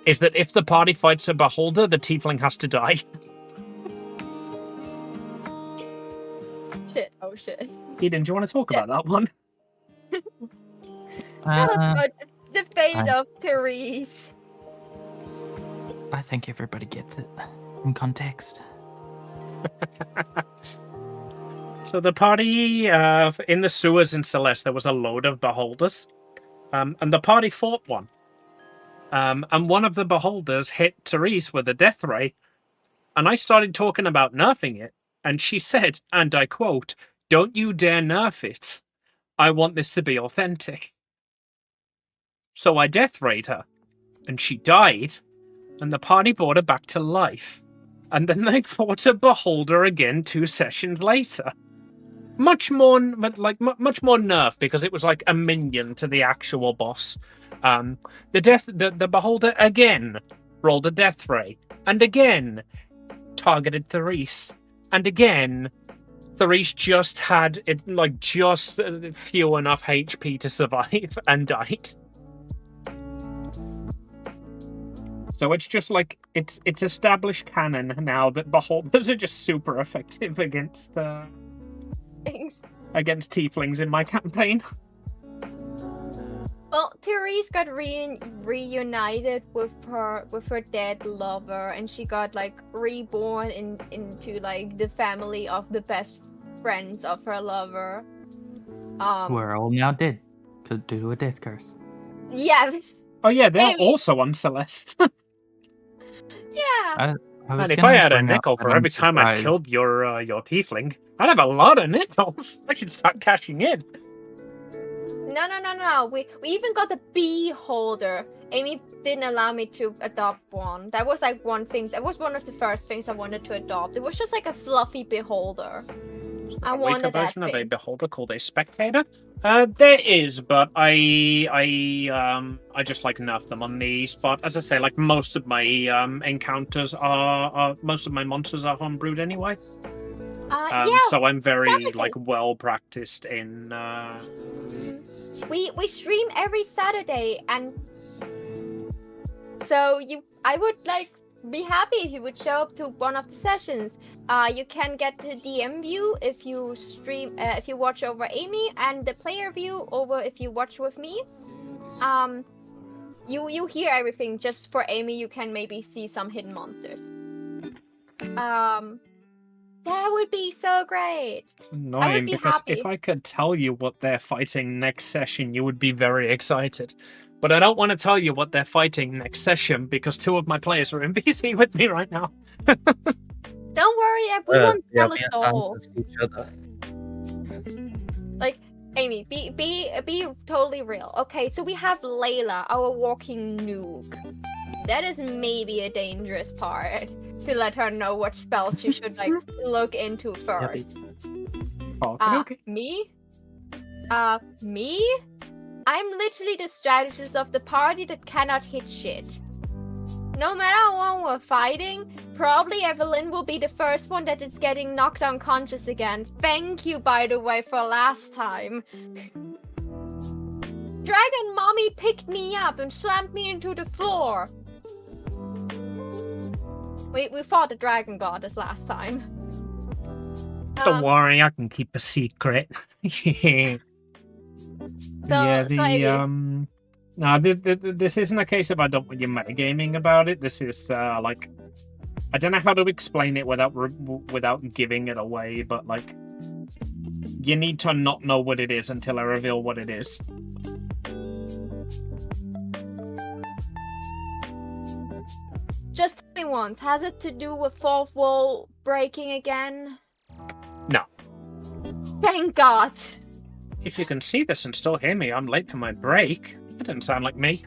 is that if the party fights a beholder, the tiefling has to die. Shit, oh shit. Eden, do you want to talk about that one? Tell us about the fate of Therese. I think everybody gets it in context. So the party in the sewers in Celeste, there was a load of beholders, and the party fought one. And one of the beholders hit Therese with a death ray, and I started talking about nerfing it, and she said, and I quote, "Don't you dare nerf it. I want this to be authentic." So I death rayed her, and she died, and the party brought her back to life. And then they fought a beholder again 2 sessions later. Much more nerf, because it was like a minion to the actual boss. The beholder again rolled a death ray, and again targeted Therese, and again Therese just had it just few enough HP to survive and died. So it's just like it's established canon now that beholders are just super effective against tieflings in my campaign. Well, Therese got reunited with her dead lover, and she got like reborn into like the family of the best friends of her lover. We're all now dead due to a death curse. Yeah. Oh yeah, they're also on Celeste. Yeah. And if I had a nickel for every time I killed your tiefling, I'd have a lot of nickels. I should start cashing in. No. We even got the beholder. Amy didn't allow me to adopt one. That was like one thing. That was one of the first things I wanted to adopt. It was just like a fluffy beholder. I wanted that version thing. of a beholder called a spectator. There is, but I just like nerf them on the spot. As I say, like most of my encounters most of my monsters are homebrewed anyway. So I'm very like well practiced in. We stream every Saturday, and so I would like be happy if you would show up to one of the sessions. You can get the DM view if you stream, if you watch over Amy, and the player view over if you watch with me. You hear everything. Just for Amy, you can maybe see some hidden monsters. That would be so great. It's annoying because if I could tell you what they're fighting next session, you would be very excited. But I don't want to tell you what they're fighting next session because 2 of my players are in VC with me right now. Don't worry, we won't tell a soul. Each other. Like, Amy, be totally real. Okay, so we have Layla, our walking nuke. That is maybe a dangerous part to let her know what spells she should like look into first. Okay. Me? Me? I'm literally the strategist of the party that cannot hit shit. No matter when we're fighting, probably Evelyn will be the first one that is getting knocked unconscious again. Thank you, by the way, for last time. Dragon Mommy picked me up and slammed me into the floor. We fought the Dragon Goddess last time. Don't worry, I can keep a secret. This isn't a case of I don't want you metagaming about it. This is like I don't know how to explain it without giving it away, but like, you need to not know what it is until I reveal what it is. Just tell me once. Has it to do with fourth wall breaking again? No. Thank God. If you can see this and still hear me, I'm late for my break. That didn't sound like me.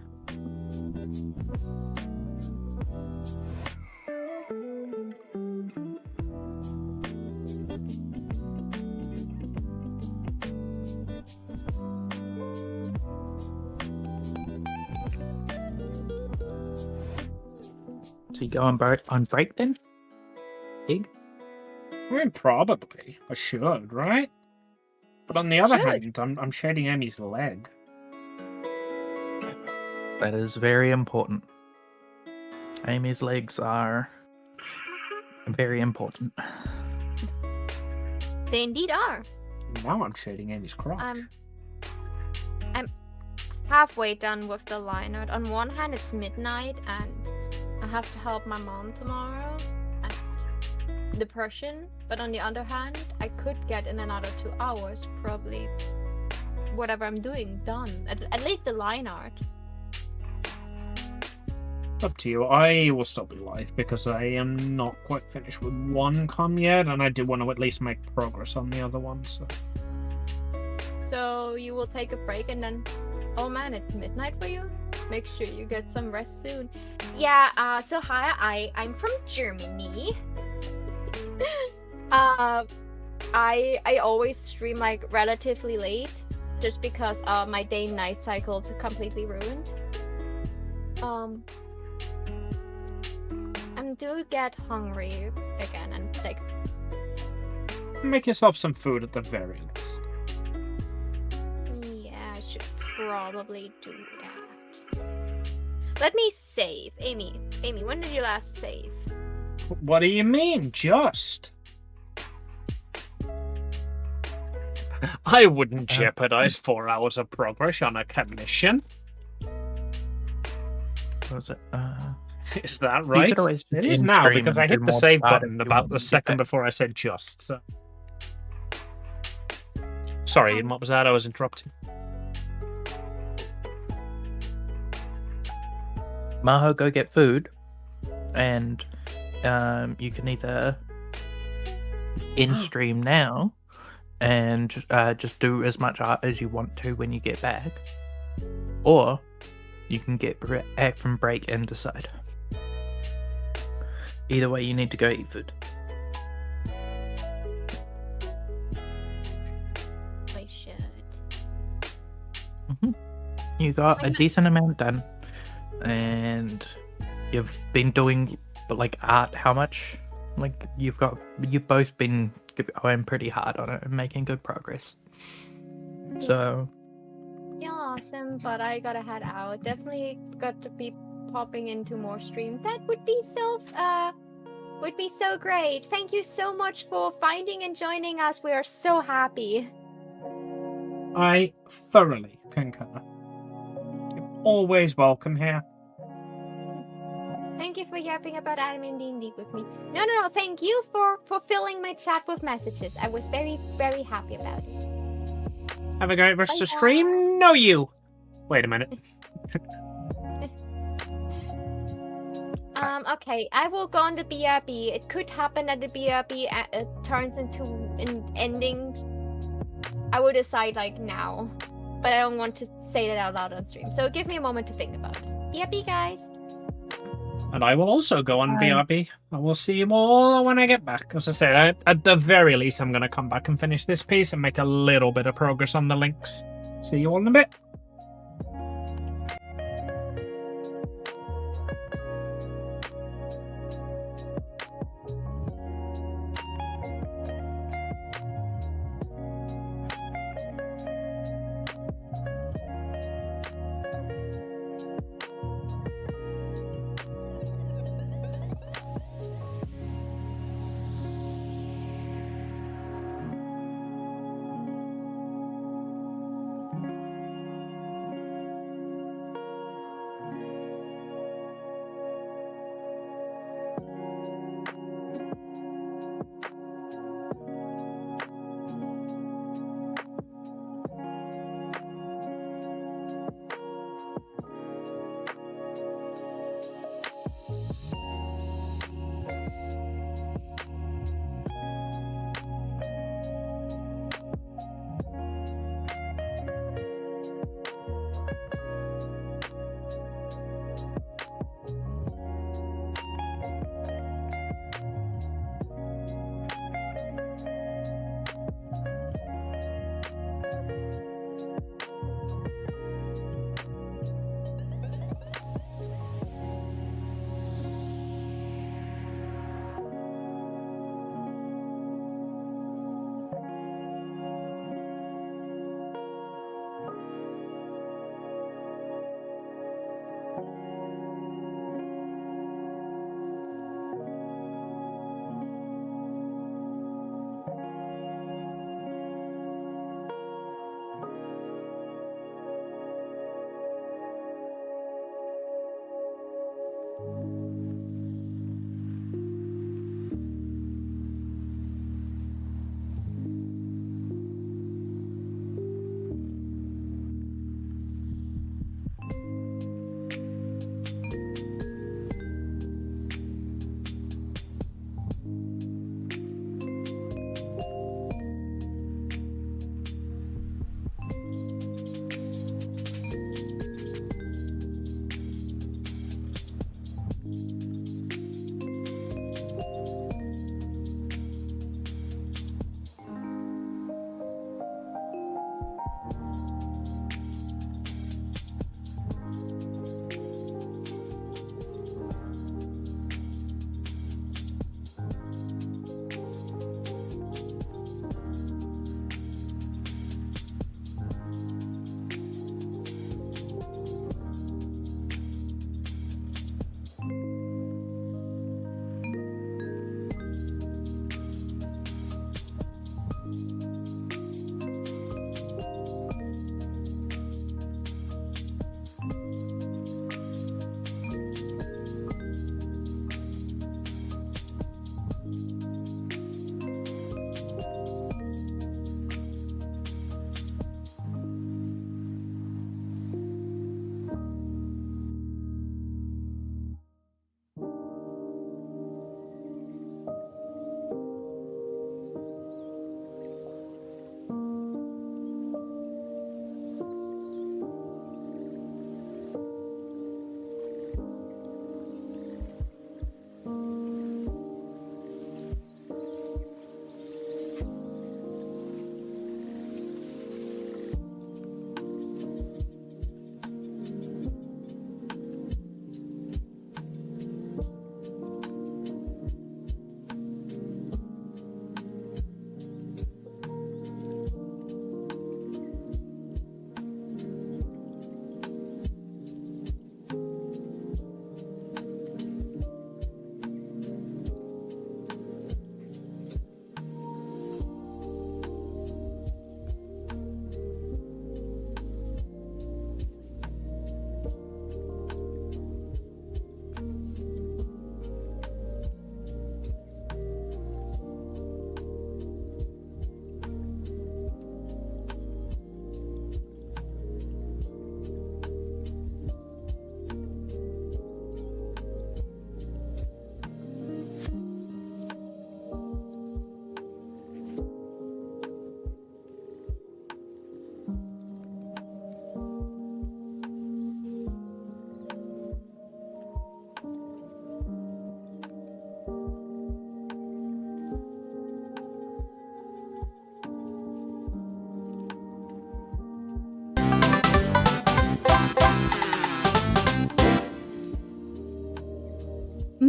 So you go on break then? Pig? I mean, probably. I should, right? But on the other Should. hand, I'm shading Amy's leg. That is very important. Amy's legs are very important. They indeed are. Now I'm shading Amy's crotch. I'm halfway done with the line art. On one hand, it's midnight, and I have to help my mom tomorrow at the Persian. But on the other hand, I could get in another 2 hours, probably whatever I'm doing done. At least the line art. Up to you. I will still be live because I am not quite finished with one comm yet, and I do want to at least make progress on the other one. So you will take a break and then, oh man, it's midnight for you? Make sure you get some rest soon. Yeah, so hi, I'm from Germany. I always stream like relatively late just because my day-night cycle is completely ruined. I do get hungry again and like Make yourself some food at the very least. yeah, I should probably do that. Let me save. Amy, when did you last save? What do you mean, just? I wouldn't jeopardize 4 hours of progress on a commission. What was it? Is that right? It is now, because I hit the save button about the second before I said just, so... Sorry, what was that? I was interrupting. Maho, go get food, and you can either in-stream now and just do as much art as you want to when you get back, or you can get back from break and decide. Either way, you need to go eat food. I should. You got a decent amount done, and you've been doing like art. How much? Like you've both been going pretty hard on it and making good progress. So Yeah, awesome, but I gotta head out. Definitely got to be popping into more streams. That would be so great. Thank you so much for finding and joining us. We are so happy. I thoroughly concur. You're always welcome here. Thank you for yapping about anime and D&D with me. No. Thank you for filling my chat with messages. I was very, very happy about it. Have a great rest of stream. No, you. Wait a minute. Okay, I will go on the BRB. It could happen that the BRB turns into an ending. I will decide like now, but I don't want to say that out loud on stream. So give me a moment to think about it. BRB, guys. And I will also go on BRB. I will see you all when I get back. As I said, at the very least, I'm going to come back and finish this piece and make a little bit of progress on the links. See you all in a bit.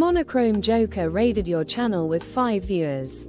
Monochrome Joker raided your channel with 5 viewers.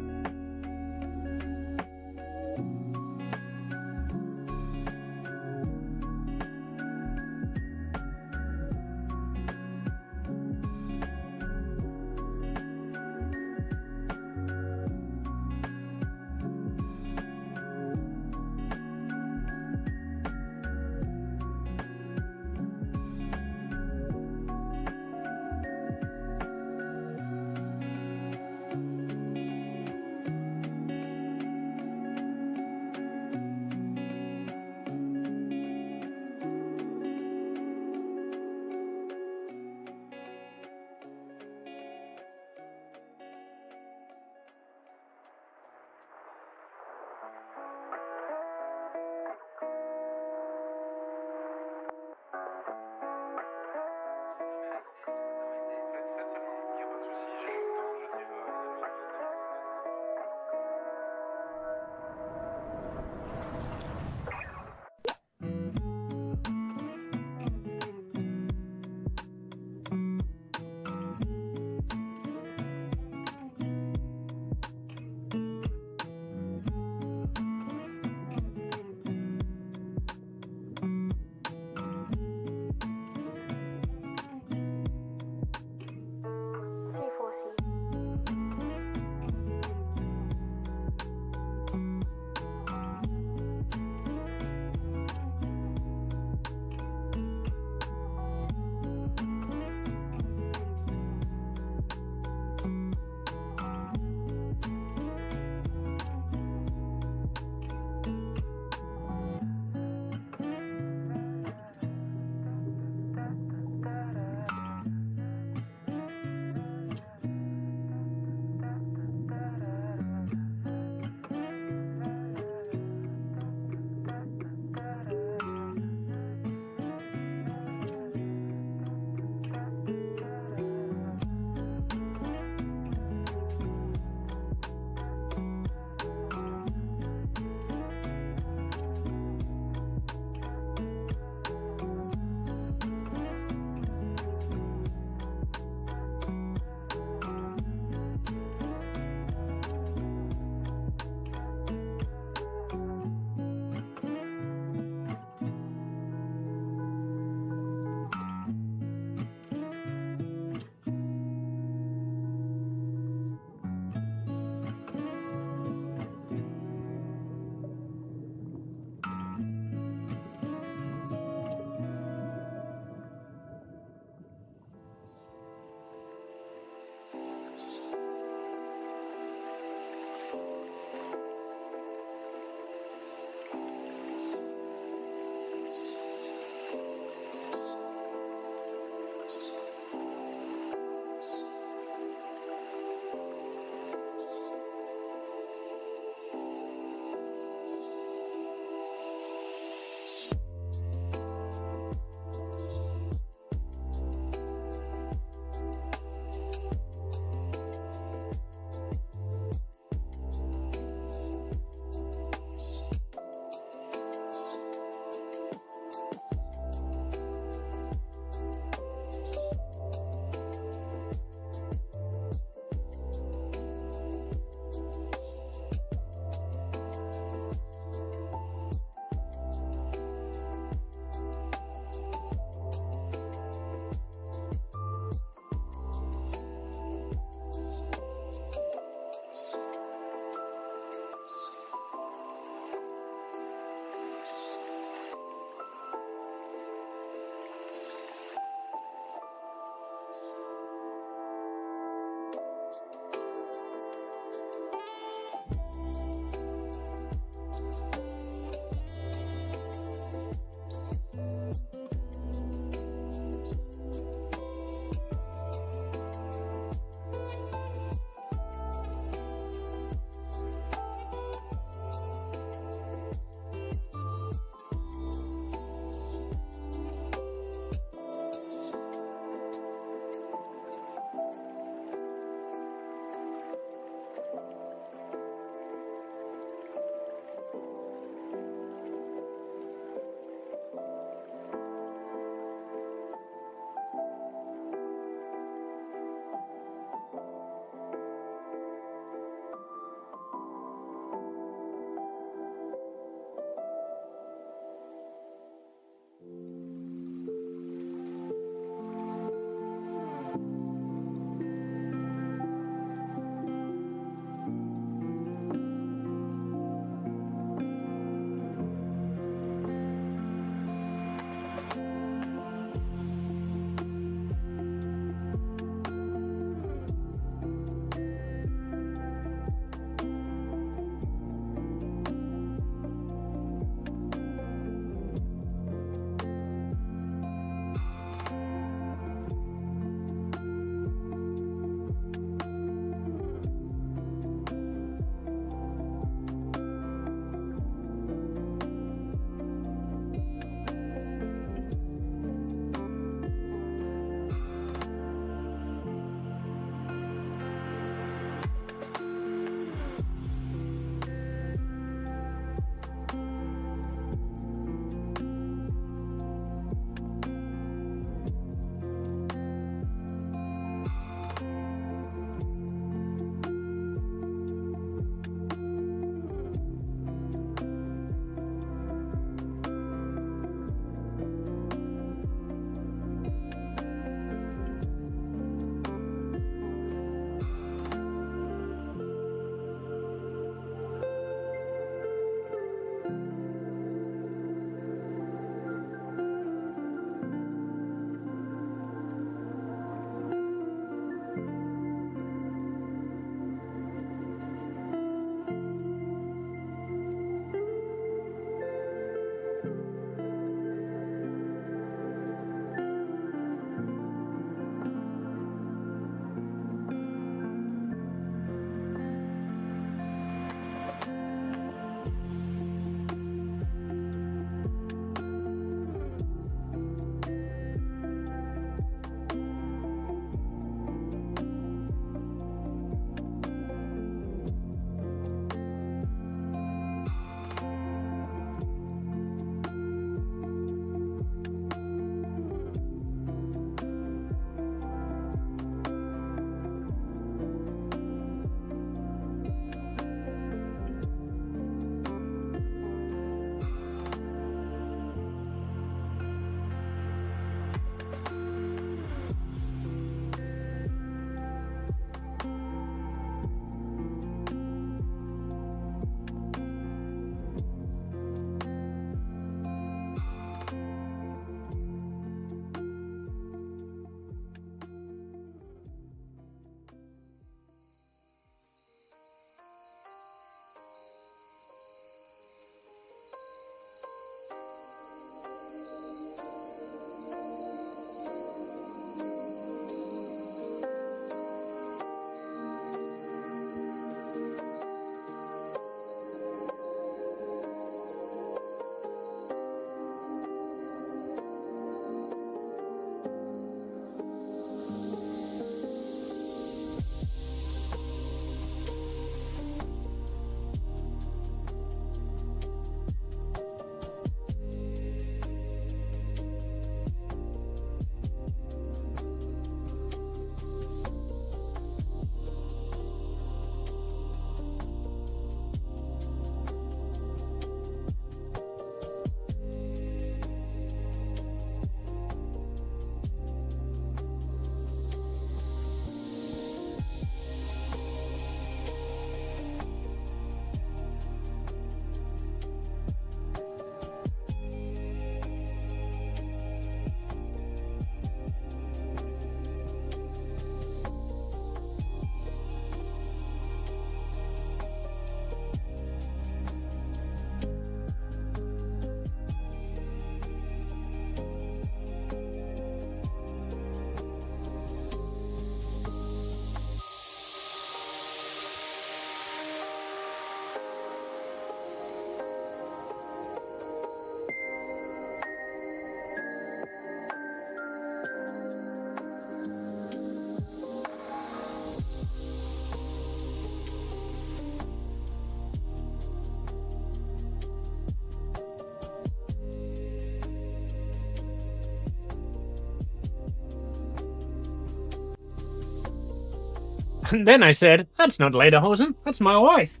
And then I said, that's not Lederhosen, that's my wife.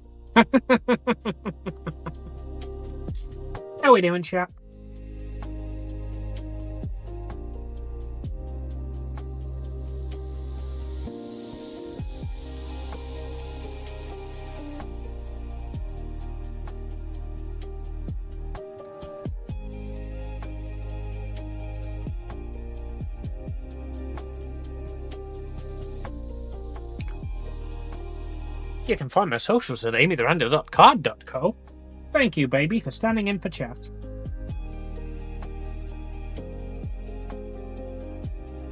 How we doing, chat? You can find my socials at amytheranda.card.co. Thank you, baby, for standing in for chat.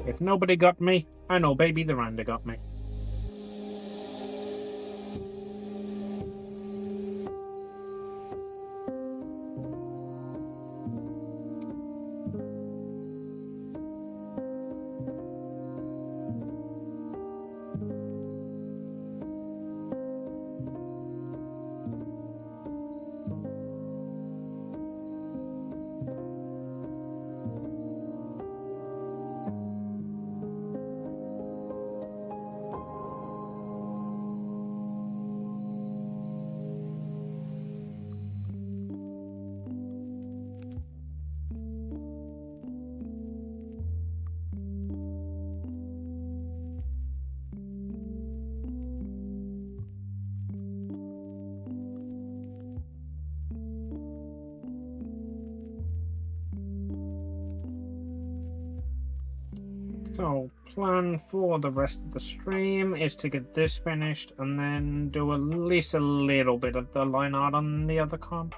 If nobody got me, I know baby the Randa got me. So, plan for the rest of the stream is to get this finished and then do at least a little bit of the line art on the other comm.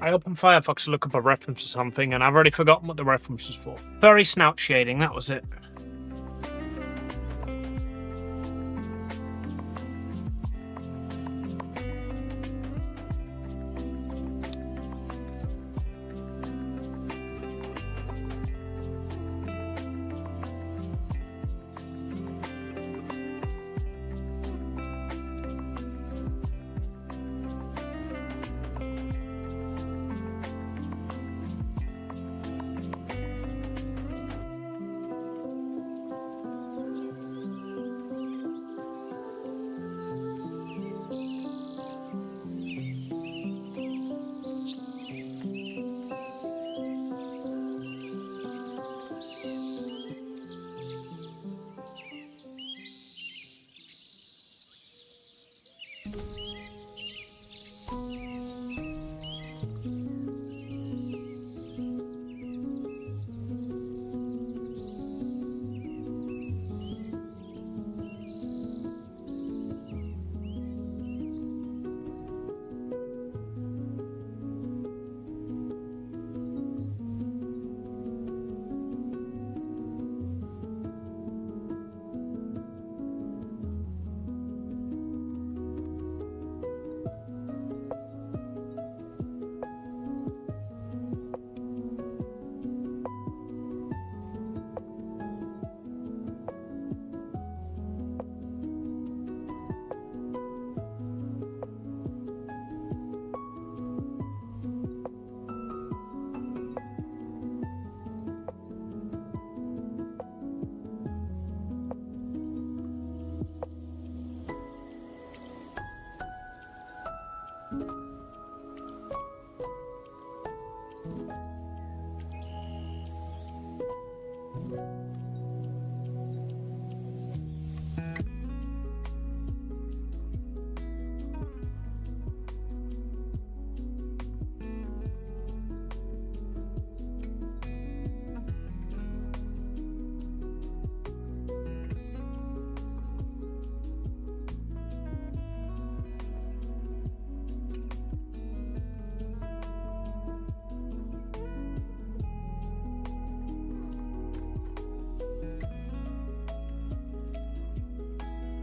I opened Firefox to look up a reference to something, and I've already forgotten what the reference was for. Furry snout shading, that was it.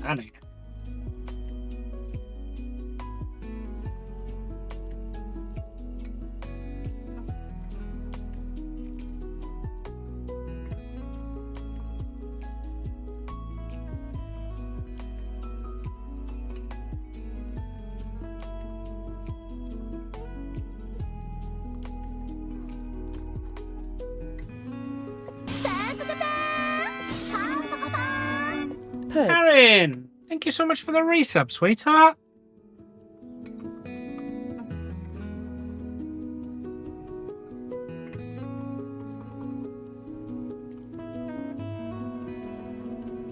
Annie. Put. Erin! Thank you so much for the resub, sweetheart.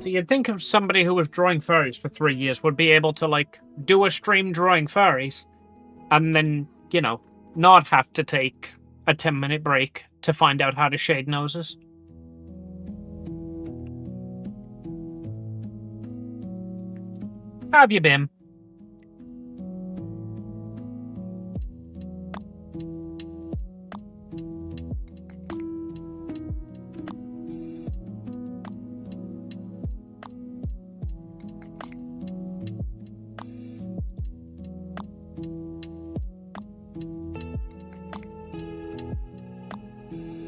So you'd think of somebody who was drawing furries for 3 years would be able to, like, do a stream drawing furries and then, you know, not have to take a 10-minute break to find out how to shade noses. How have you been?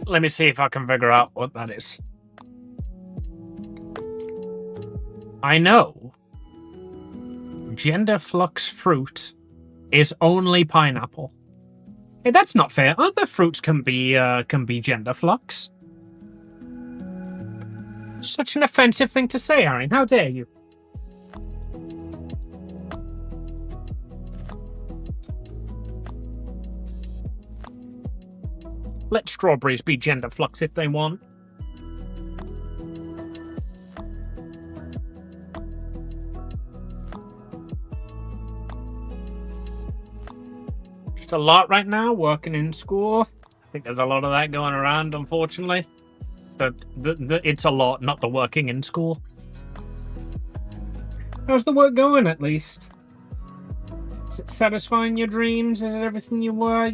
Let me see if I can figure out what that is. I know. Gender flux fruit is only pineapple. Hey, that's not fair. Other fruits can be gender flux. Such an offensive thing to say, Erin. How dare you? Let strawberries be gender flux if they want. Just a lot right now, working in school. I think there's a lot of that going around, unfortunately. But it's a lot, not the working in school. How's the work going, at least? Is it satisfying your dreams? Is it everything you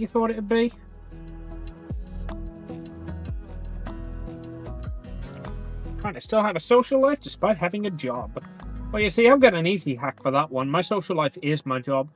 thought it'd be? Trying to still have a social life despite having a job. Well, you see, I've got an easy hack for that one. My social life is my job.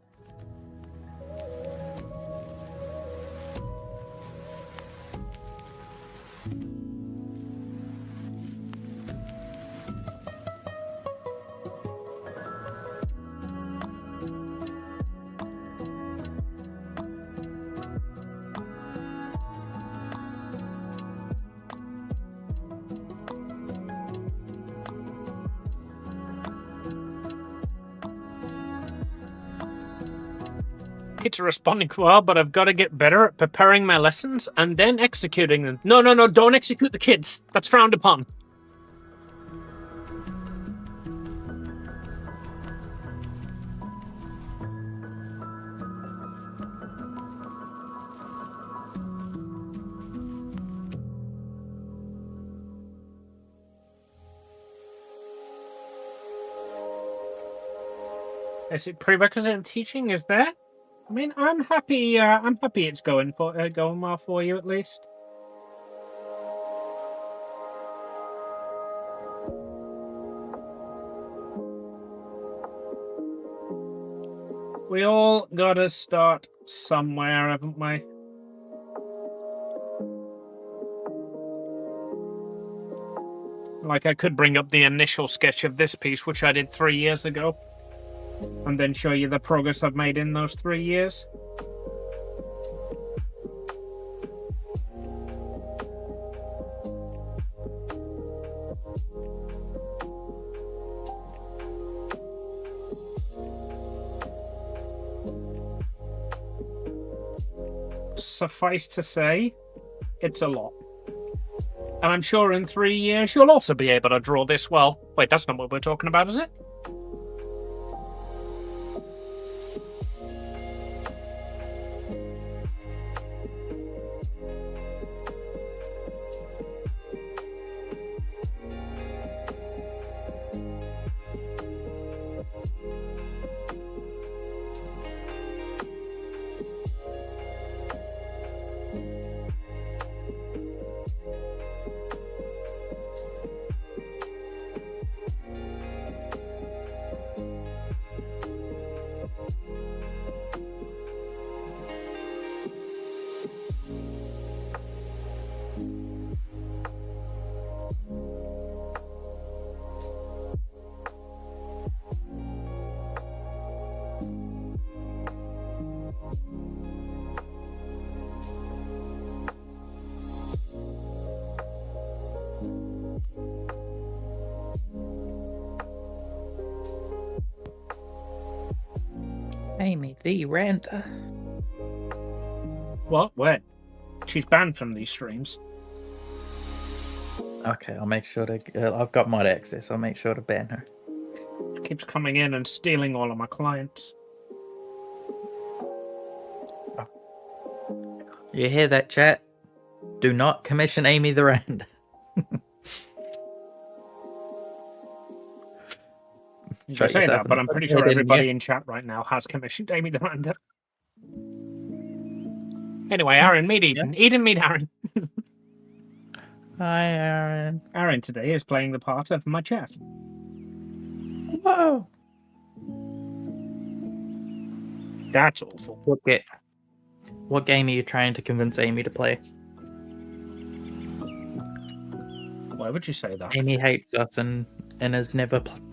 Kids are responding well, but I've got to get better at preparing my lessons and then executing them. No, don't execute the kids. That's frowned upon. Is it prerequisite in teaching? Is there? I mean, I'm happy. I'm happy it's going well for you at least. We all gotta start somewhere, haven't we? Like, I could bring up the initial sketch of this piece, which I did 3 years ago, and then show you the progress I've made in those 3 years. Suffice to say, it's a lot. And I'm sure in 3 years you'll also be able to draw this well. Wait, that's not what we're talking about, is it? Amy the Ranter. What? When? She's banned from these streams. Okay, I'll make sure to. I've got mod access. I'll make sure to ban her. She keeps coming in and stealing all of my clients. You hear that, chat? Do not commission Amy the Ranter. I say that, but I'm pretty sure everybody in chat right now has commissioned Amy the Randa. Anyway, Aaron, meet Eden. Yeah. Eden, meet Aaron. Hi, Aaron. Aaron today is playing the part of my chat. Whoa. That's awful. What game are you trying to convince Amy to play? Why would you say that? Amy hates us and is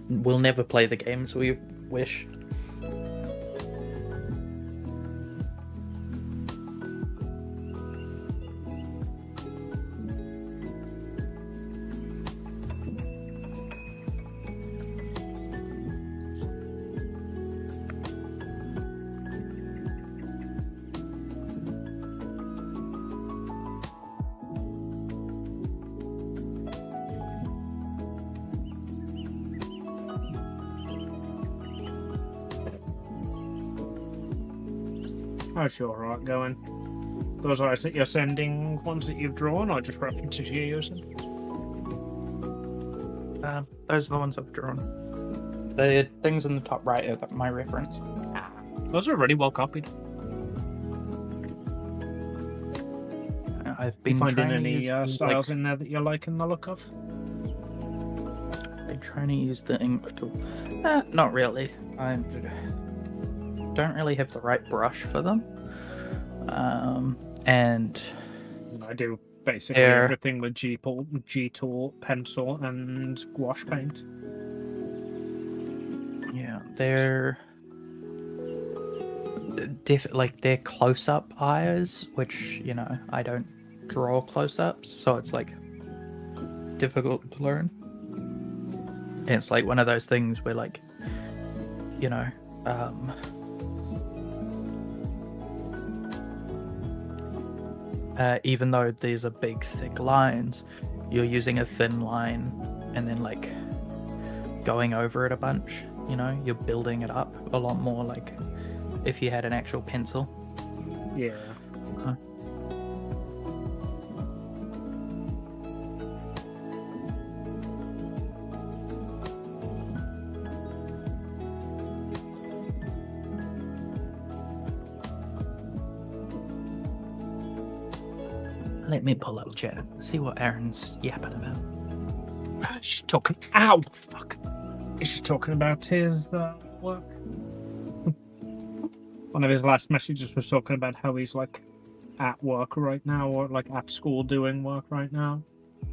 will never play the games we wish. How's your art going? Those arts that you're sending, ones that you've drawn, or just references you're using? Those are the ones I've drawn. The things in the top right are my reference. Those are really well copied. I've been finding trying any to use, styles in there that you're liking the look of? I'm trying to use the ink tool. Not really. I don't really have the right brush for them. And I do basically everything with G-tool, pencil, and gouache paint. Yeah, they're they're close-up eyes, which, you know, I don't draw close-ups, so it's like difficult to learn. And it's like one of those things where, like, you know, even though these are big thick lines, you're using a thin line and then like going over it a bunch, you know, you're building it up a lot more like if you had an actual pencil. Yeah. Let me pull up chat, see what Aaron's yapping about. She's talking. Ow! Fuck. She's talking about his work. One of his last messages was talking about how he's like at work right now, or like at school doing work right now.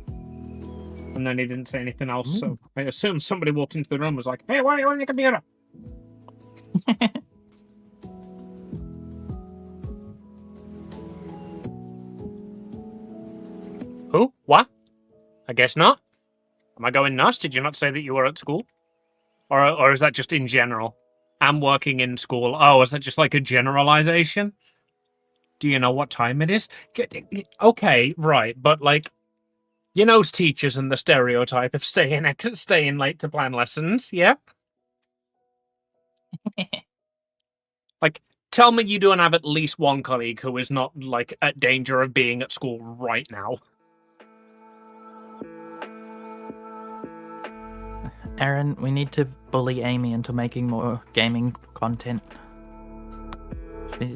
And then he didn't say anything else, so I assumed somebody walked into the room and was like, "Hey, why are you on your computer?" Who? What? I guess not. Am I going nuts? Did you not say that you were at school? Or is that just in general? I'm working in school. Oh, is that just like a generalization? Do you know what time it is? Okay, right, but like, you know, teachers and the stereotype of staying late to plan lessons, yeah? Like, tell me you don't have at least one colleague who is not, like, at danger of being at school right now. Aaron, we need to bully Amy into making more gaming content.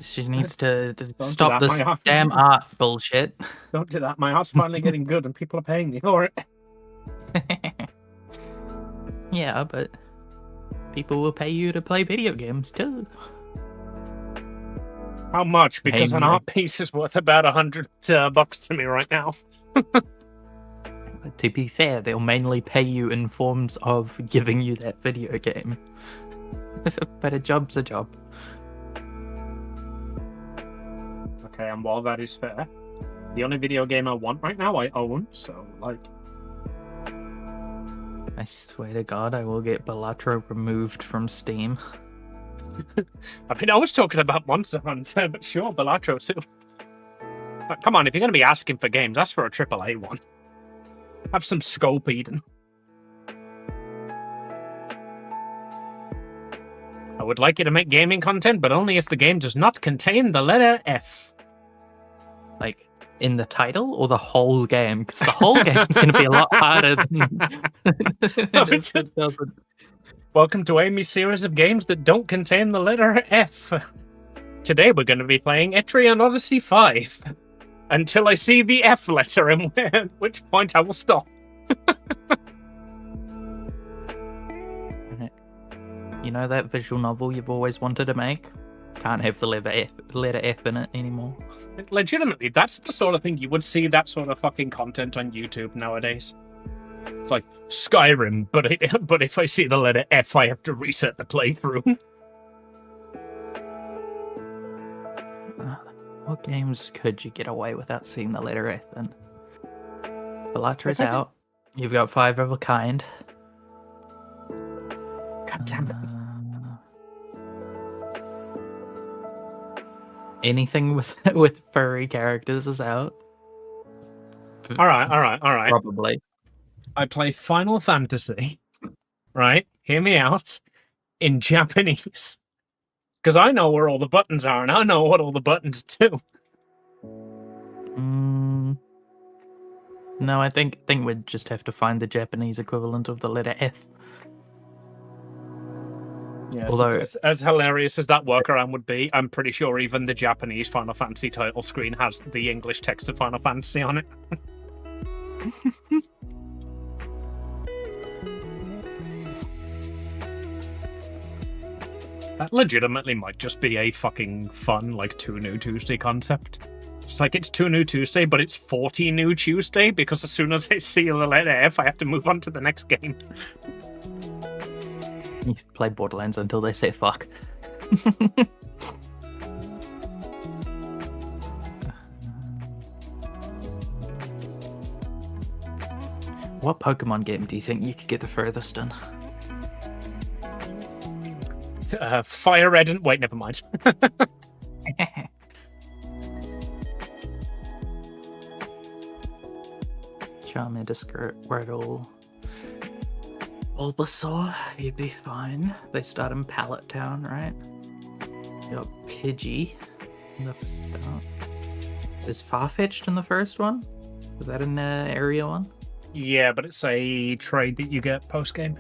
She needs to stop this damn art bullshit. Don't do that. My art's finally getting good and people are paying me for it. Yeah, but people will pay you to play video games too. How much? Because an art piece is worth about $100 to me right now. To be fair, they'll mainly pay you in forms of giving you that video game. But a job's a job. Okay, and while that is fair, the only video game I want right now I own, so, like... I swear to God, I will get Balatro removed from Steam. I mean, I was talking about Monster Hunter, but sure, Balatro too. But come on, if you're going to be asking for games, ask for a AAA one. Have some scope, Eden. I would like you to make gaming content, but only if the game does not contain the letter F. Like, in the title or the whole game? Because the whole game's going to be a lot harder than it doesn't. Welcome to Amy's series of games that don't contain the letter F. Today we're going to be playing Etrian Odyssey 5. Until I see the F letter, and at which point I will stop. You know that visual novel you've always wanted to make? Can't have the letter F in it anymore. Legitimately, that's the sort of thing you would see that sort of fucking content on YouTube nowadays. It's like Skyrim, but if I see the letter F, I have to reset the playthrough. What games could you get away without seeing the letter F in? Balatra's out. You've got 5 of a kind. God damn it. Anything with furry characters is out. All right. Probably. I play Final Fantasy, right? Hear me out. In Japanese. Because I know where all the buttons are, and I know what all the buttons do. No, I think we'd just have to find the Japanese equivalent of the letter F. Yes, Although- as hilarious as that workaround would be, I'm pretty sure even the Japanese Final Fantasy title screen has the English text of Final Fantasy on it. That legitimately might just be a fucking fun, like, 2 New Tuesday concept. It's like, it's 2 New Tuesday, but it's 40 New Tuesday, because as soon as I see the letter F, I have to move on to the next game. You play Borderlands until they say fuck. What Pokemon game do you think you could get the furthest in? Fire Red and... Wait, never mind. Charmander, Squirtle, Bulbasaur, you'd be fine. They start in Pallet Town, right? You got Pidgey in the start. Is Farfetch'd in the first one? Was that in Area 1? Yeah, but it's a trade that you get post-game.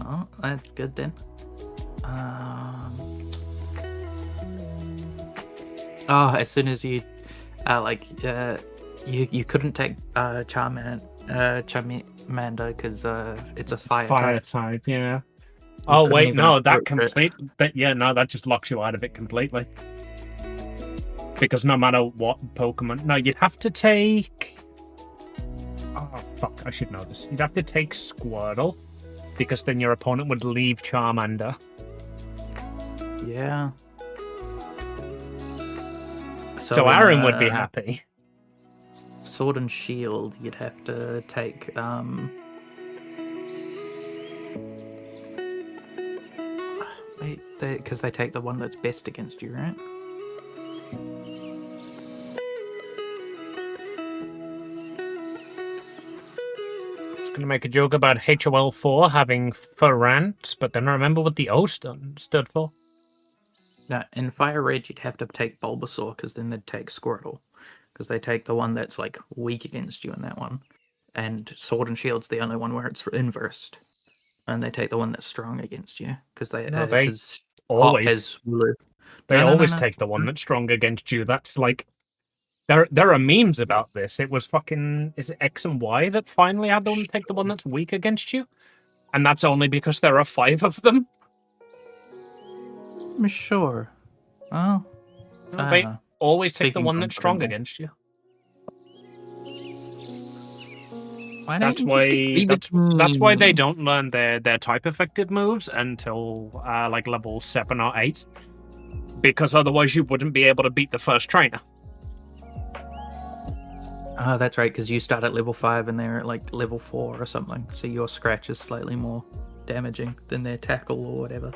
Oh, that's good then. Oh, as soon as you, you couldn't take Charmander because it's a fire type. Yeah. You Oh couldn't wait, even no, that approach it. that just locks you out of it completely. Because no matter what Pokemon, no, you'd have to take. Oh fuck, I should know this. You'd have to take Squirtle, because then your opponent would leave Charmander. Yeah. So in, Aaron would be happy. Sword and Shield, you'd have to take wait, because they take the one that's best against you, right? I was gonna make a joke about HOL4 having Ferrant, but then I remember what the O stood for. No, in Fire Red, you'd have to take Bulbasaur, because then they'd take Squirtle. Because they take the one that's, like, weak against you in that one. And Sword and Shield's the only one where it's inversed. And they take the one that's strong against you. Because they... No, they 'cause always- Hot has Wooloo. They No. always take the one that's strong against you. That's like... There are memes about this. It was fucking... Is it X and Y that finally had them take the one that's weak against you? And that's only because there are 5 of them? I'm sure. Oh. I They don't know. always take the Speaking one from that's strong Pokemon. against you. Why don't That's you just why agree with that's why they me? don't learn their type effective moves until like level 7 or 8. Because otherwise you wouldn't be able to beat the first trainer. Oh, that's right, because you start at level 5 and they're at like level 4 or something. So your scratch is slightly more damaging than their tackle or whatever.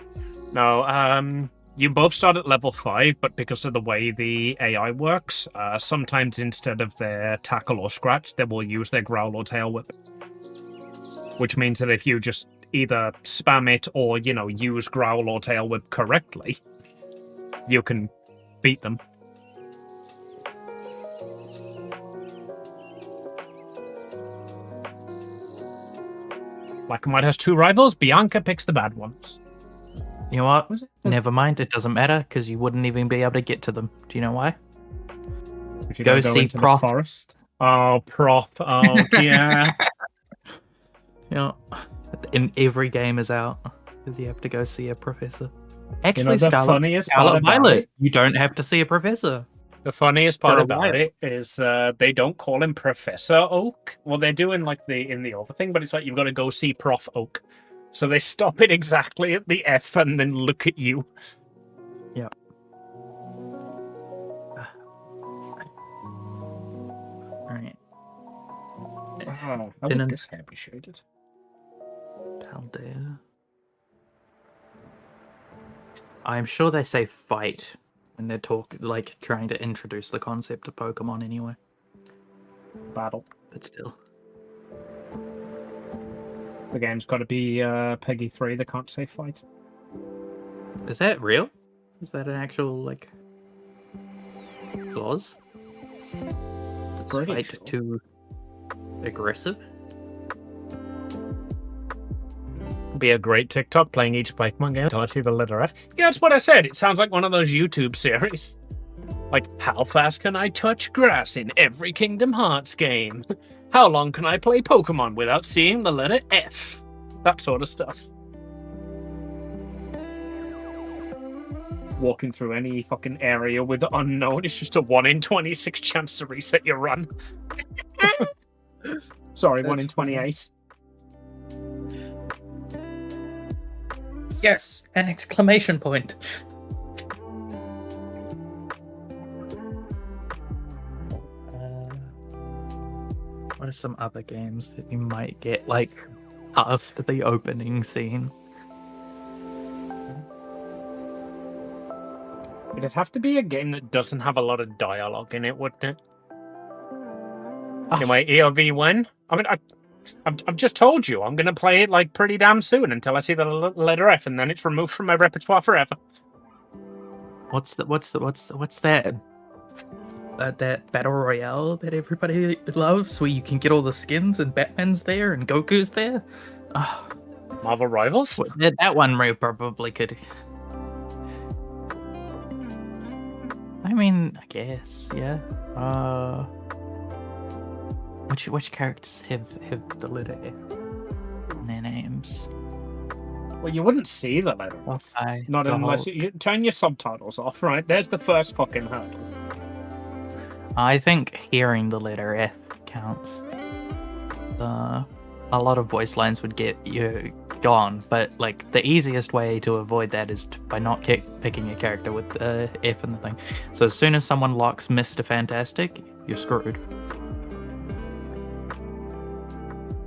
No, you both start at level 5, but because of the way the AI works, sometimes instead of their tackle or scratch, they will use their growl or tail whip. Which means that if you just either spam it or, you know, use growl or tail whip correctly, you can beat them. Black and White has 2 rivals, Bianca picks the bad ones. You know what? Was it? Never mind, it doesn't matter, because you wouldn't even be able to get to them. Do you know why? If you Go don't see into the Prof. forest. Oh, Prof. Oh, yeah. You know, in every game is out, because you have to go see a professor. Actually, the Scarlet, funniest part Scarlet about Violet, it- you don't have to see a professor. The funniest part For a about while. it is they don't call him Professor Oak. Well, they do in like in the other thing, but it's like you've got to go see Prof Oak. So they stop it exactly at the F and then look at you. Yeah. Alright. Wow, how would this hair be shaded? Paldea. I'm sure they say fight when they're trying to introduce the concept of Pokemon anyway. Battle. But still. The game's got to be Peggy 3. They can't say fight. Is that real? Is that an actual, clause? Is Pretty fight sure. too aggressive? Be a great TikTok playing each Pokemon game until I see the letter F. Yeah, that's what I said. It sounds like one of those YouTube series. Like, how fast can I touch grass in every Kingdom Hearts game? How long can I play Pokemon without seeing the letter F? That sort of stuff. Walking through any fucking area with the unknown is just a 1 in 26 chance to reset your run. Sorry, 1 in 28. Yes, an exclamation point. What are some other games that you might get, like, past the opening scene? It'd have to be a game that doesn't have a lot of dialogue in it, wouldn't it? Anyway, EOV when? I mean, I've just told you I'm gonna play it like pretty damn soon until I see the letter F, and then it's removed from my repertoire forever. What's that? That battle royale that everybody loves, where you can get all the skins and Batman's there and Goku's there. Oh, Marvel Rivals? that one probably could. I mean, I guess, yeah. Which characters have the letter F in their names? Well, you wouldn't see the letter F. Not unless you turn your subtitles off, right? There's the first fucking hurdle. I think hearing the letter F counts. A lot of voice lines would get you gone, but like the easiest way to avoid that is by not picking a character with F in the thing. So as soon as someone locks Mr. Fantastic, you're screwed.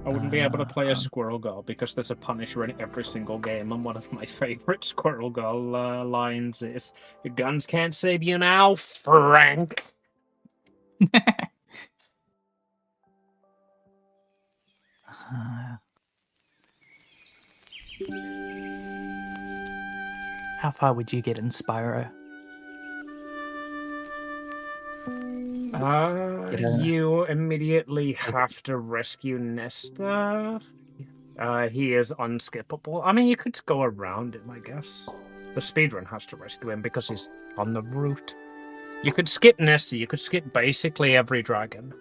I wouldn't be able to play a Squirrel Girl because there's a Punisher in every single game, and one of my favorite Squirrel Girl lines is, "Your guns can't save you now, Frank." How far would you get in Spyro? You immediately have to rescue Nesta. He is unskippable. I mean, you could go around him, I guess. The speedrun has to rescue him because he's on the route. You could skip Nesta, you could skip basically every dragon.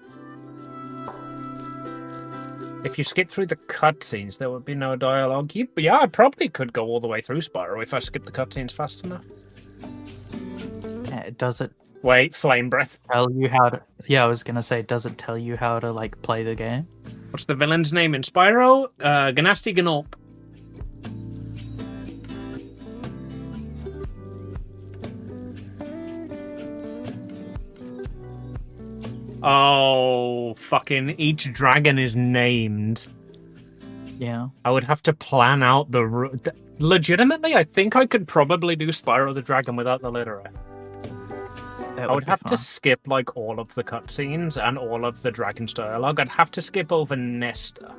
If you skip through the cutscenes, there would be no dialogue. Yeah, I probably could go all the way through Spyro if I skipped the cutscenes fast enough. Yeah, does it Wait, Flame Breath. tell you how to... Yeah, I was gonna say, does it tell you how to, like, play the game? What's the villain's name in Spyro? Ganasty Ganolk. Oh, fucking each dragon is named. Yeah. I would have to plan out the route. Legitimately, I think I could probably do Spyro the Dragon without the letter F. I would have to skip, like, all of the cutscenes and all of the dragon's dialogue. I'd have to skip over Nesta.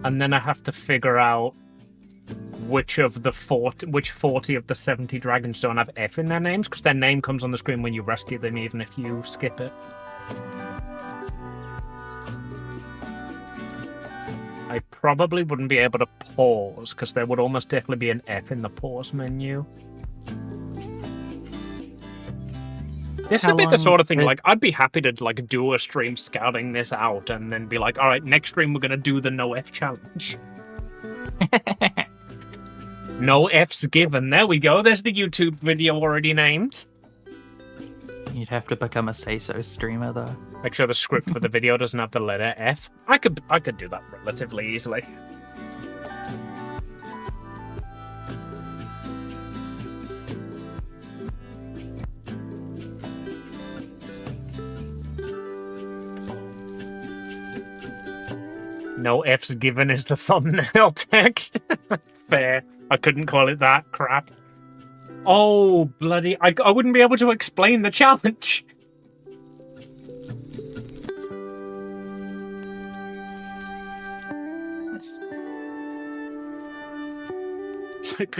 And then I have to figure out which 40 of the 70 dragons don't have F in their names, because their name comes on the screen when you rescue them, even if you skip it. I probably wouldn't be able to pause, because there would almost definitely be an F in the pause menu. This would be the sort of thing, like, I'd be happy to, like, do a stream scouting this out and then be like, alright, next stream we're gonna do the no F challenge. No F's given. There we go. There's the YouTube video already named. You'd have to become a say-so streamer, though. Make sure the script for the video doesn't have the letter F. I could do that relatively easily. No F's given is the thumbnail text. Fair. I couldn't call it that. Crap. Oh, bloody... I wouldn't be able to explain the challenge.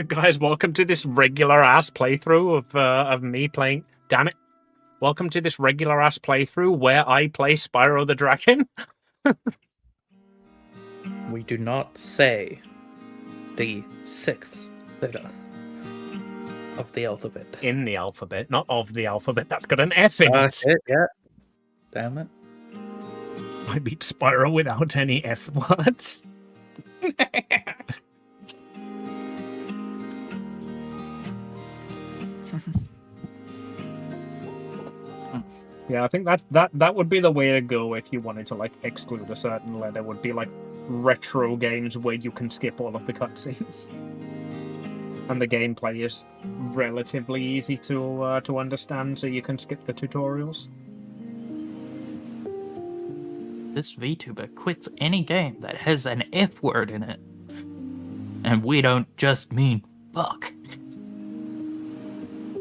Guys, welcome to this regular-ass playthrough of me playing... Damn it. Welcome to this regular-ass playthrough where I play Spyro the Dragon. We do not say the 6th letter of the alphabet. In the alphabet, not of the alphabet. That's got an F in it. Yeah. Damn it. I beat Spyro without any F words. Yeah, I think that would be the way to go if you wanted to like exclude a certain letter. Would be like retro games where you can skip all of the cutscenes, and the gameplay is relatively easy to understand, so you can skip the tutorials. This VTuber quits any game that has an F word in it, and we don't just mean fuck.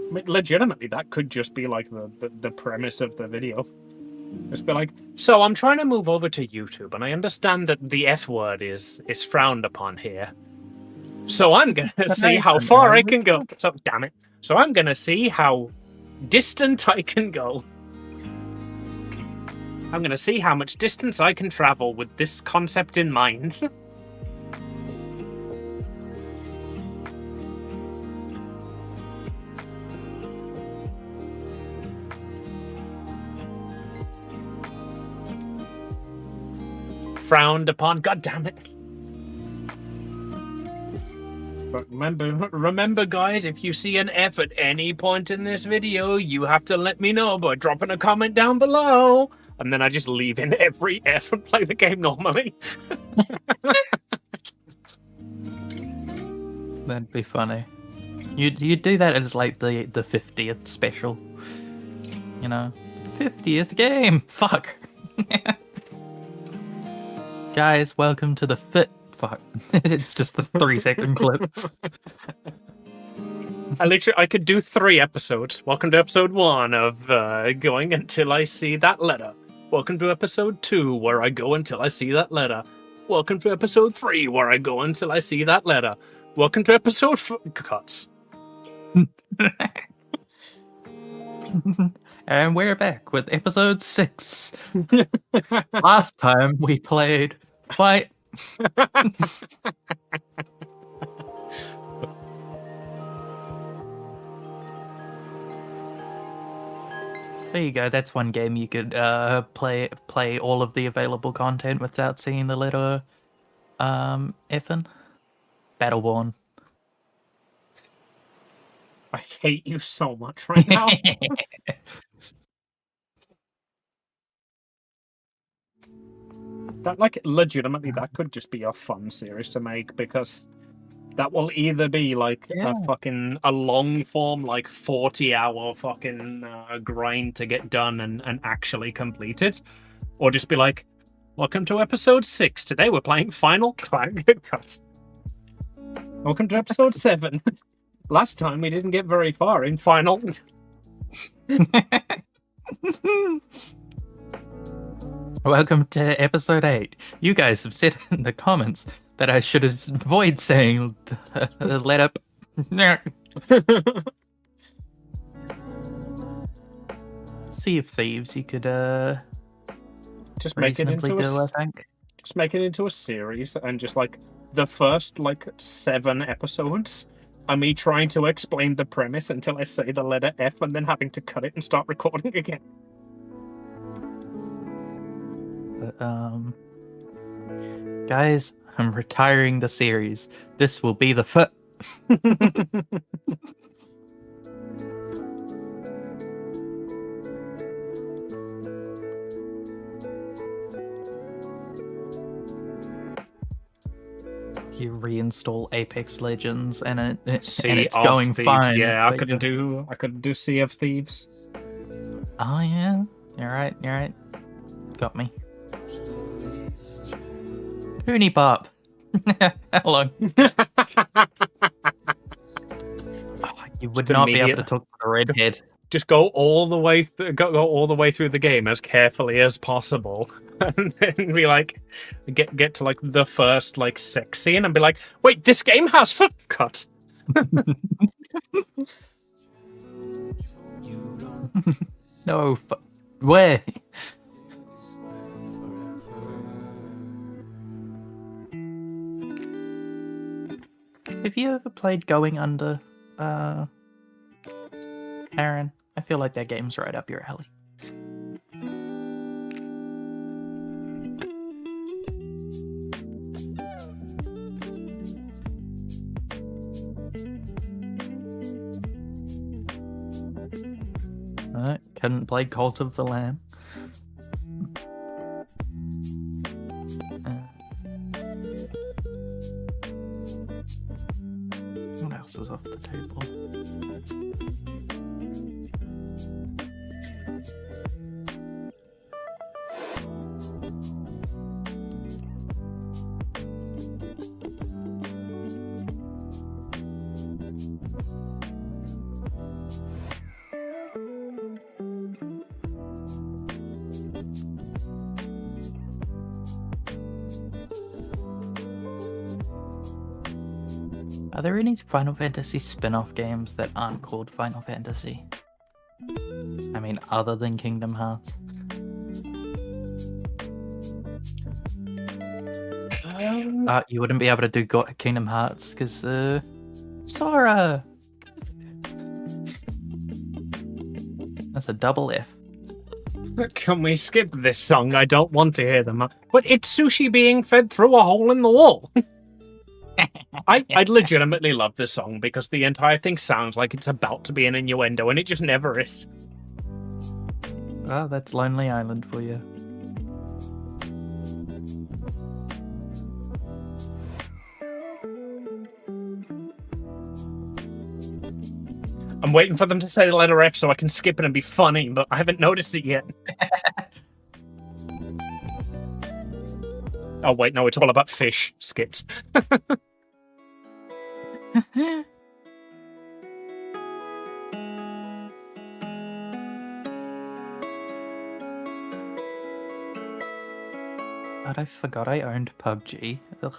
I mean, legitimately, that could just be like the premise of the video. Just be like, so I'm trying to move over to YouTube, and I understand that the F word is frowned upon here. So I'm gonna see how far I can go. So damn it. So I'm gonna see how distant I can go. I'm gonna see how much distance I can travel with this concept in mind. Frowned upon. God damn it. But remember, guys, if you see an F at any point in this video, you have to let me know by dropping a comment down below. And then I just leave in every F and play the game normally. That'd be funny. You'd do that as like the 50th special. You know? 50th game! Fuck! Guys, welcome to the Fuck. It's just the 3-second clip. I could do 3 episodes. Welcome to episode 1 of going until I see that letter. Welcome to episode 2, where I go until I see that letter. Welcome to episode 3, where I go until I see that letter. Welcome to episode cuts. And we're back with episode 6. Last time we played quite... There you go. That's one game you could play all of the available content without seeing the letter F-in. Battleborn. I hate you so much right now. That, like, legitimately, that could just be a fun series to make, because that will either be, like, a long-form, like, 40-hour fucking grind to get done and actually completed, or just be like, welcome to episode 6. Today we're playing Final Cut. Welcome to episode 7. Last time we didn't get very far in Final... Welcome to episode 8. You guys have said in the comments that I should avoid saying let up. Sea of Thieves, you could just make it into I think. Just make it into a series, and just like the first like 7 episodes are me trying to explain the premise until I say the letter F, and then having to cut it and start recording again. But, guys, I'm retiring the series. This will be the You reinstall Apex Legends and it's going fine. Yeah, I couldn't do Sea of Thieves. Oh yeah, you're right. Got me. Toonie Pop. Hello. You would not be able to talk to the redhead. Just go all the way through the game as carefully as possible, and then be like, get to like the first like sex scene, and be like, wait, this game has foot cuts. No, where? Have you ever played Going Under, Aaron? I feel like that game's right up your alley. Couldn't play Cult of the Lamb. What else is off the table? Are there any Final Fantasy spin-off games that aren't called Final Fantasy? I mean, other than Kingdom Hearts? You wouldn't be able to do Kingdom Hearts because Sora. That's a double F. Can we skip this song? I don't want to hear them. But it's sushi being fed through a hole in the wall. I'd legitimately love this song because the entire thing sounds like it's about to be an innuendo and it just never is. Well, that's Lonely Island for you. I'm waiting for them to say the letter F so I can skip it and be funny, but I haven't noticed it yet. Oh wait, no, it's all about fish. Skips. God, I forgot I owned PUBG. Ugh.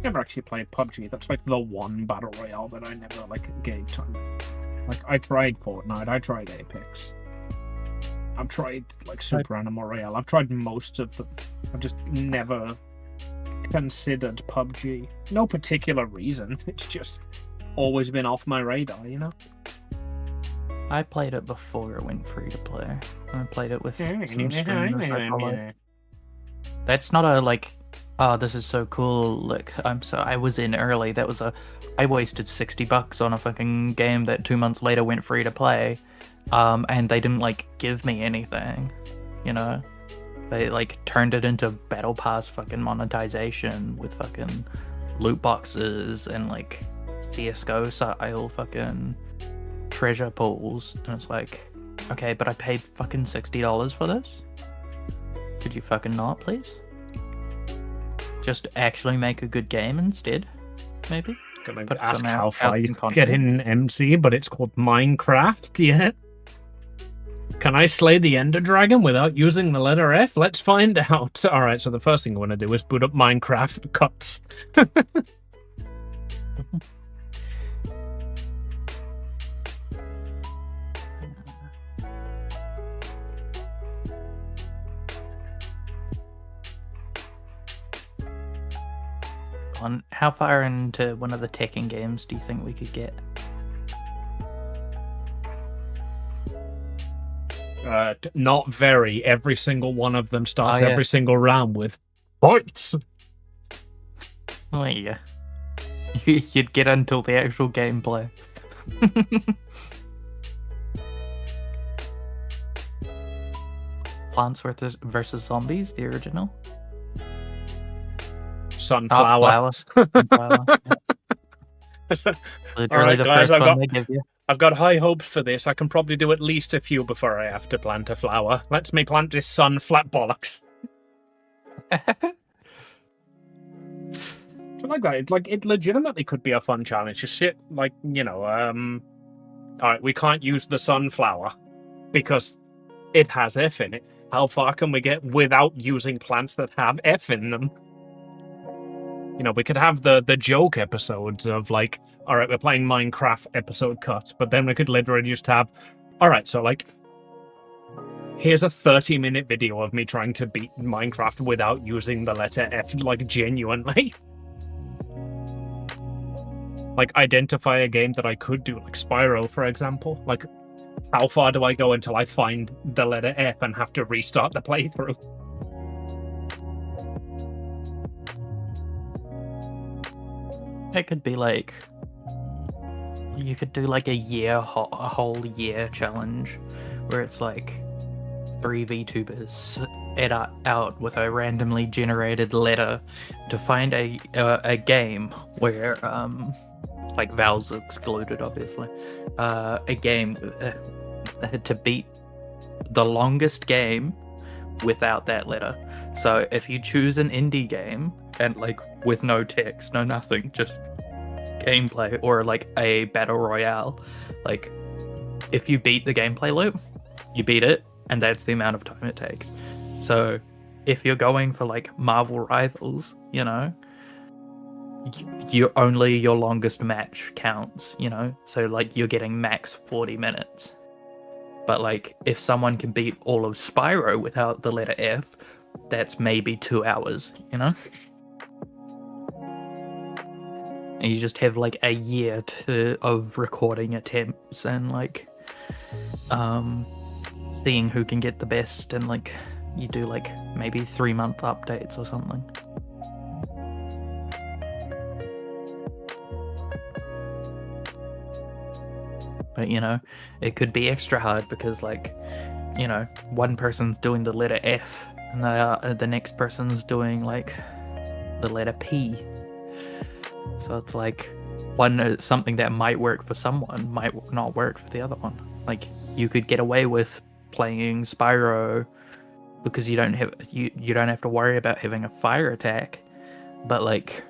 Never actually played PUBG. That's like the one battle royale that I never gave time. Like I tried Fortnite, I tried Apex. I've tried Super Animal Royale. I've tried most of them. I've just never considered PUBG. No particular reason. It's just always been off my radar, you know? I played it before it went free to play. I played it with some streamers I follow. That's not a oh, this is so cool. Look, I was in early. I wasted $60 on a fucking game that 2 months later went free to play. And they didn't give me anything, you know? They turned it into battle pass fucking monetization with fucking loot boxes and CS:GO style fucking treasure pools, and it's okay, but I paid fucking $60 for this? Could you fucking not, please? Just actually make a good game instead, maybe? Gonna ask how far you can get in MC, but it's called Minecraft, yeah? Can I slay the Ender Dragon without using the letter F? Let's find out. Alright, so the first thing I want to do is boot up Minecraft cuts. How far into one of the Tekken games do you think we could get? Not very. Every single one of them starts every single round with fights. Oh yeah. You'd get until the actual gameplay. Plants vs. Zombies, the original. Sunflower. Sunflower. Literally the first one they give you. I've got high hopes for this. I can probably do at least a few before I have to plant a flower. Let's me plant this flat bollocks. I like that. It legitimately could be a fun challenge. Just shit, alright, we can't use the sunflower because it has F in it. How far can we get without using plants that have F in them? You know, we could have the joke episodes of alright, we're playing Minecraft episode cut, but then we could literally just have, alright, so Here's a 30-minute video of me trying to beat Minecraft without using the letter F, like, genuinely. Like, identify a game that I could do, like Spyro, for example. Like, how far do I go until I find the letter F and have to restart the playthrough? It could be like, you could do like a whole year challenge where it's like 3 VTubers out with a randomly generated letter to find a game where like vowels excluded, obviously, a game to beat the longest game without that letter. So if you choose an indie game and like with no text, no nothing, just gameplay, or like a battle royale, like if you beat the gameplay loop, you beat it, and that's the amount of time it takes. So if you're going for like Marvel Rivals, you know, you only your longest match counts, you know, so like you're getting max 40 minutes. But like if someone can beat all of Spyro without the letter F, that's maybe 2 hours, you know. And you just have like a year of recording attempts and like seeing who can get the best, and like you do like maybe 3-month updates or something. But you know, it could be extra hard because like, you know, one person's doing the letter F and the next person's doing like the letter P. So it's like something that might work for someone might not work for the other one. Like you could get away with playing Spyro because you don't have to worry about having a fire attack. But like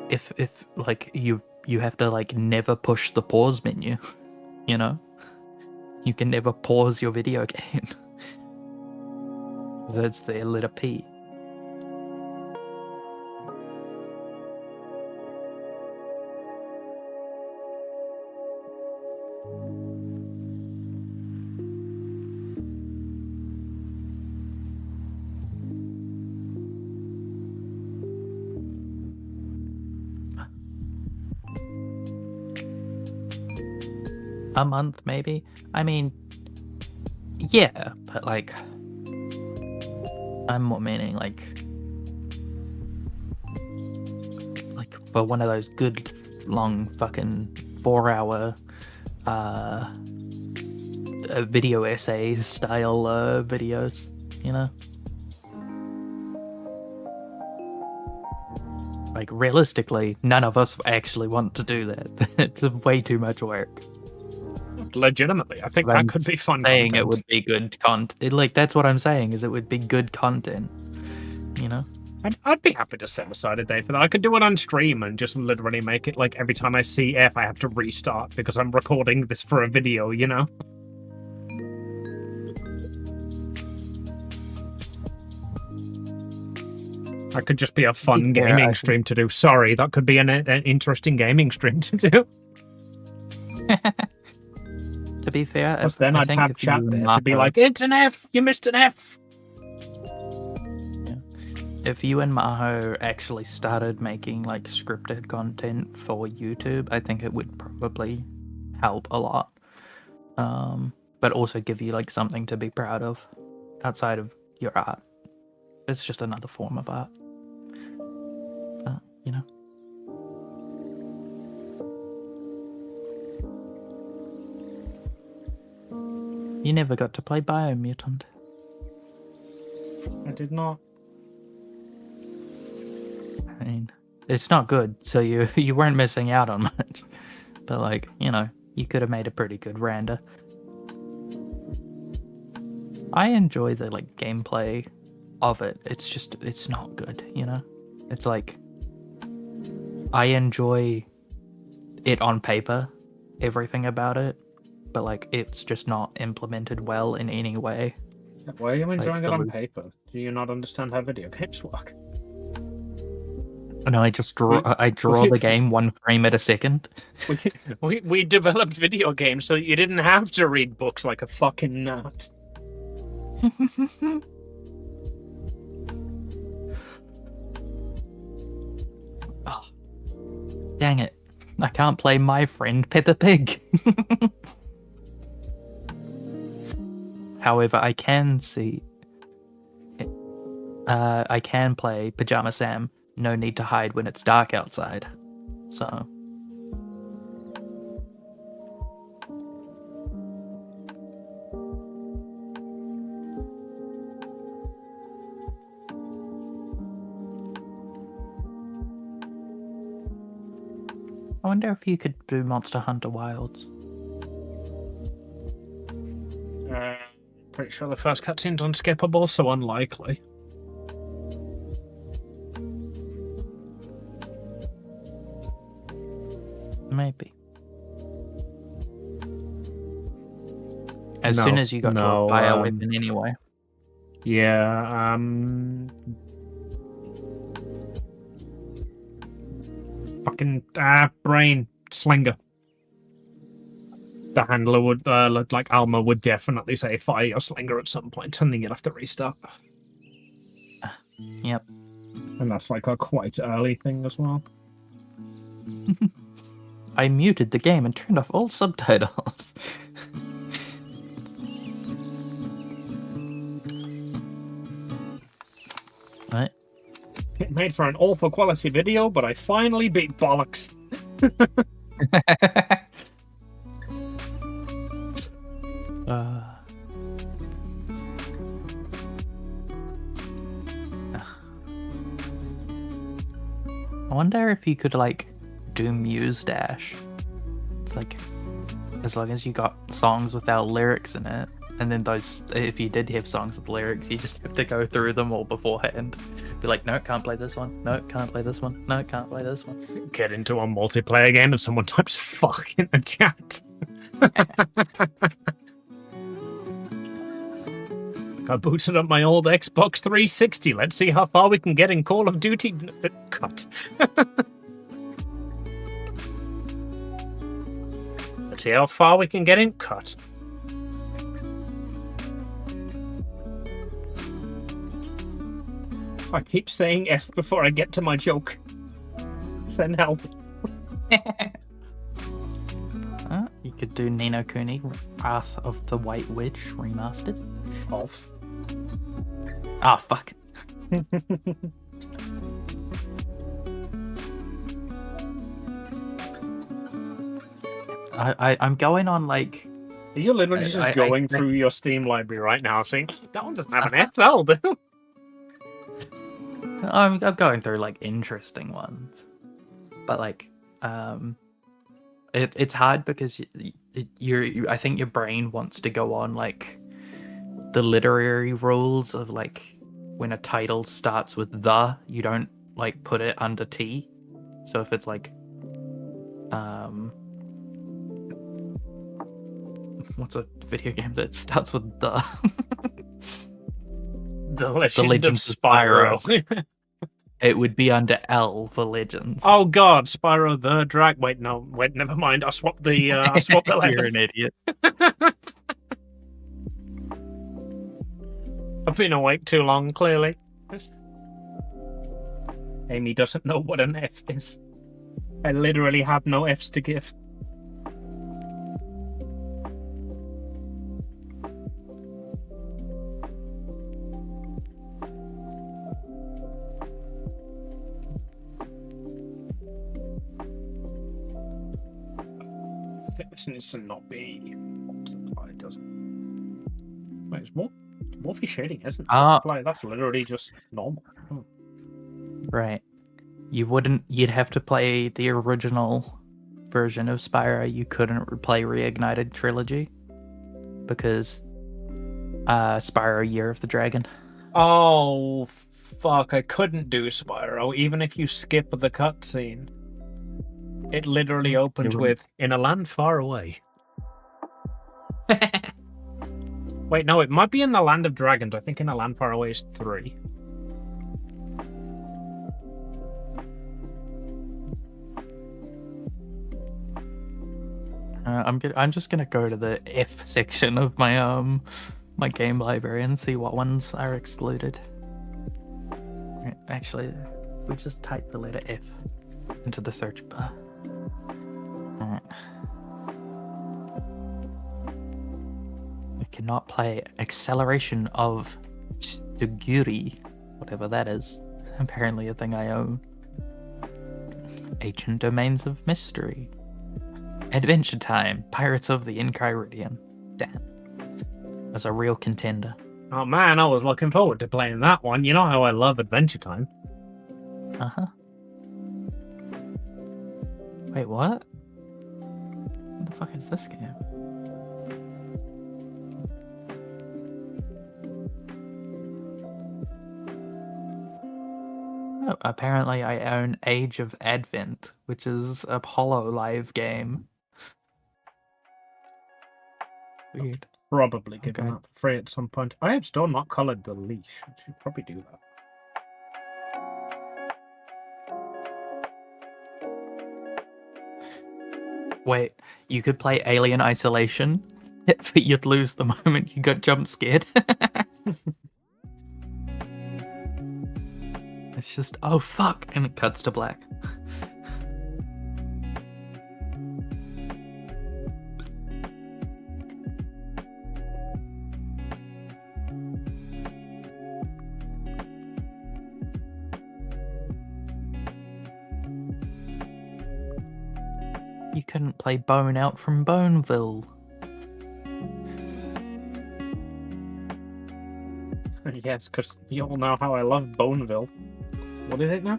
if like you have to like never push the pause menu, you know? You can never pause your video game. That's the letter P. A month, maybe. I mean, yeah, but like, I'm more meaning like for one of those good long fucking 4-hour video essay style videos, you know. Like realistically, none of us actually want to do that. It's way too much work. Legitimately, I think that could be fun saying content. It would be good content. Like that's what I'm saying, is it would be good content, you know. I'd be happy to set aside a day for that. I could do it on stream and just literally make it like every time I see F I have to restart because I'm recording this for a video, you know. That could just be a fun gaming stream to do. Sorry, that could be an interesting gaming stream to do. To be fair, then I'd have chat there to be like, it's an F, you missed an F. Yeah. If you and Maho actually started making like scripted content for YouTube, I think it would probably help a lot. But also give you like something to be proud of outside of your art. It's just another form of art. You know. You never got to play Biomutant. I did not. I mean, it's not good, so you weren't missing out on much. But like, you know, you could have made a pretty good render. I enjoy the like gameplay of it. It's just, it's not good, you know? It's like, I enjoy it on paper, everything about it, but like it's just not implemented well in any way. Why are you enjoying Like, it on paper? Do you not understand how video games work? No, I just draw. I draw the game 1 frame at a second. We developed video games so that you didn't have to read books like a fucking nut. Oh, dang it! I can't play My Friend Peppa Pig. However, I can see. I can play Pajama Sam. No need to hide when it's dark outside. So. I wonder if you could do Monster Hunter Wilds. Pretty sure the first cutscene's unskippable, so unlikely. Maybe. As soon as you got to a bioweapon anyway. Yeah, fucking brain slinger. The handler would look like Alma would definitely say fire your slinger at some point, and then you'd have to restart. Yep. And that's like a quite early thing as well. I muted the game and turned off all subtitles. Right. It made for an awful quality video, but I finally beat bollocks. I wonder if you could like do Muse Dash. It's like as long as you got songs without lyrics in it, and then those if you did have songs with lyrics, you just have to go through them all beforehand. Be like, no, can't play this one. No, can't play this one. No, can't play this one. Get into a multiplayer game and someone types fuck in the chat. I booted up my old Xbox 360. Let's see how far we can get in Call of Duty. Cut. Let's see how far we can get in. Cut. I keep saying F before I get to my joke. Send help. You could do Ni no Kuni, Wrath of the White Witch remastered. Of. Ah, fuck. I'm going on like. Are you literally just going through your Steam library right now, saying that one doesn't have an F? That'll do. I'm going through like interesting ones, but like it's hard because I think your brain wants to go on like the literary rules of like when a title starts with the, you don't like put it under T. So if it's like what's a video game that starts with the The Legend of Spyro. It would be under L for Legends. Oh god, Spyro the Drag. Wait, no, wait, never mind. I swapped the letters. You're an idiot. I've been awake too long, clearly. Amy doesn't know what an F is. I literally have no Fs to give. I think this needs to not be it doesn't. Wait, it's more Morphe shading, isn't it? That's literally just normal. Right. You'd have to play the original version of Spyro. You couldn't play Reignited Trilogy because Spyro Year of the Dragon. Oh fuck, I couldn't do Spyro even if you skip the cutscene. It literally opens with "In a land far away." Wait, no, it might be in the Land of Dragons. I think In a Land Far Away is 3. I'm just gonna go to the F section of my my game library and see what ones are excluded. Right, actually, we just type the letter F into the search bar. Alright. We cannot play Acceleration of Suguri, whatever that is. Apparently a thing I own. Ancient Domains of Mystery. Adventure Time, Pirates of the Enchiridion. Damn. That's a real contender. Oh man, I was looking forward to playing that one. You know how I love Adventure Time. Uh-huh. Wait, what? What the fuck is this game? Oh, apparently I own Age of Advent, which is a HoloLive game. Weird. Probably given Okay. that for free at some point. I have still not coloured the leash. I should probably do that. Wait, you could play Alien Isolation, but you'd lose the moment you got jump scared. It's just, oh fuck, and it cuts to black. You couldn't play Bone Out from Boneville. Yes, because you all know how I love Boneville. What is it now?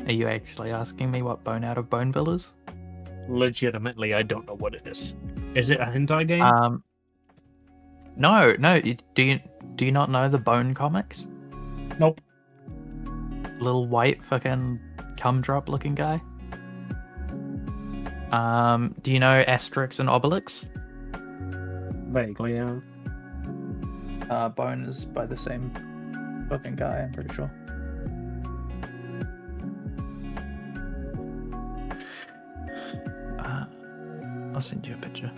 Are you actually asking me what Bone Out of Boneville is? Legitimately, I don't know what it is. Is it a hentai game? No. Do you not know the Bone comics? Nope. Little white fucking cum drop looking guy. Do you know Asterix and Obelix? Vaguely, yeah. Bone is by the same fucking guy, I'm pretty sure. I'll send you a picture.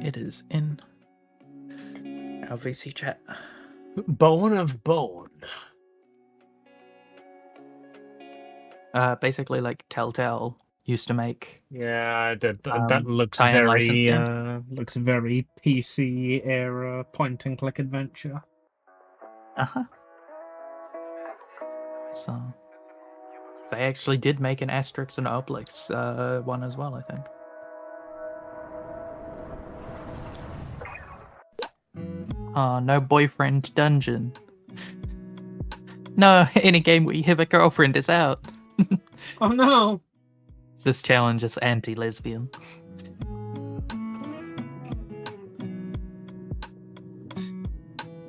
It is in Our VC chat. Bone of Bone. Basically like Telltale used to make. Yeah, that looks tie-in very licensed looks very PC era point and click adventure. Uh-huh. So they actually did make an Asterix and Obelix one as well, I think. No boyfriend dungeon. No, any game where you have a girlfriend is out. Oh no! This challenge is anti-lesbian.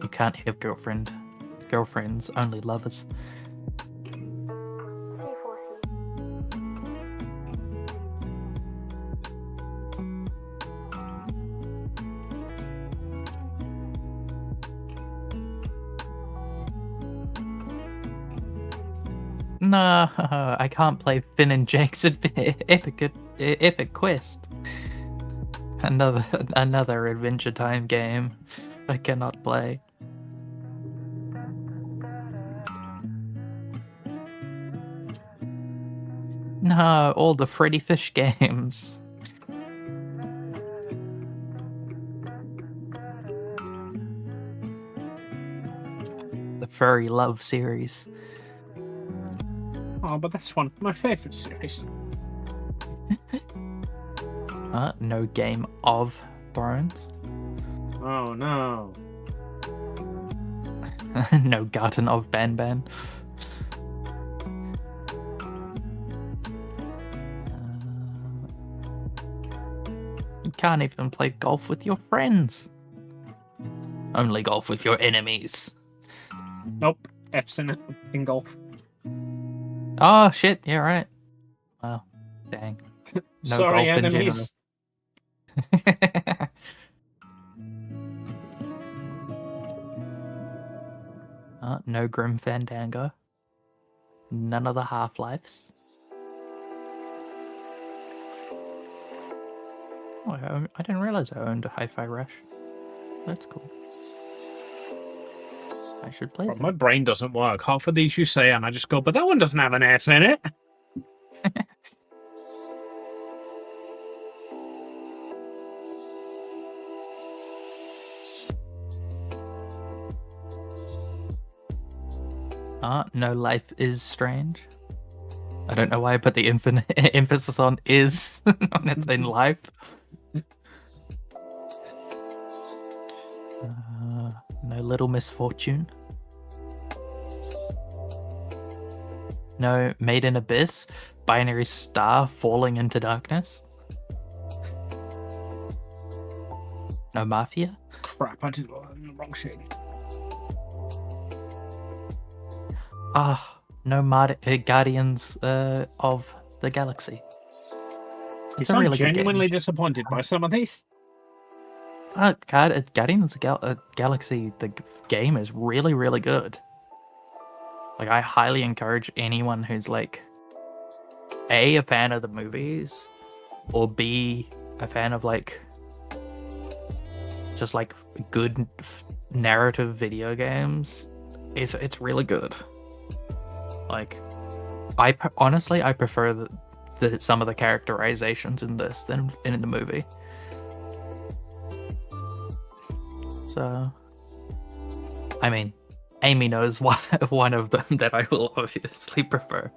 You can't have girlfriends, only lovers. No, I can't play Finn and Jake's Epic Quest. Another Adventure Time game I cannot play. No, all the Freddy Fish games. The Furry Love series. Oh, but that's one of my favorite series. No Game of Thrones. Oh no. No Garden of Banban. You can't even play golf with your friends. Only golf with your enemies. Nope. F's in it in golf. Oh shit, yeah, right. Wow. Dang. No Sorry, golf in enemies. No Grim Fandango. None of the Half-Lives. Oh, I didn't realize I owned a Hi-Fi Rush. That's cool. I should play My that. brain doesn't work. Half of these you say, and I just go, but that one doesn't have an F in it. No Life is Strange. I don't know why I put the emphasis on is on its in life. No Little Misfortune. No Made in Abyss. Binary Star Falling into Darkness. No Mafia. Crap, I did the wrong shit. No Guardians of the Galaxy. You It's a sound really good game. genuinely disappointed by some of these. Guardians of Galaxy, the game is really, really good. Like, I highly encourage anyone who's like, A, a fan of the movies, or B, a fan of like, just like good narrative video games. It's really good. Like, honestly, I prefer some of the characterizations in this than in the movie. So, I mean, Amy knows one of them that I will obviously prefer,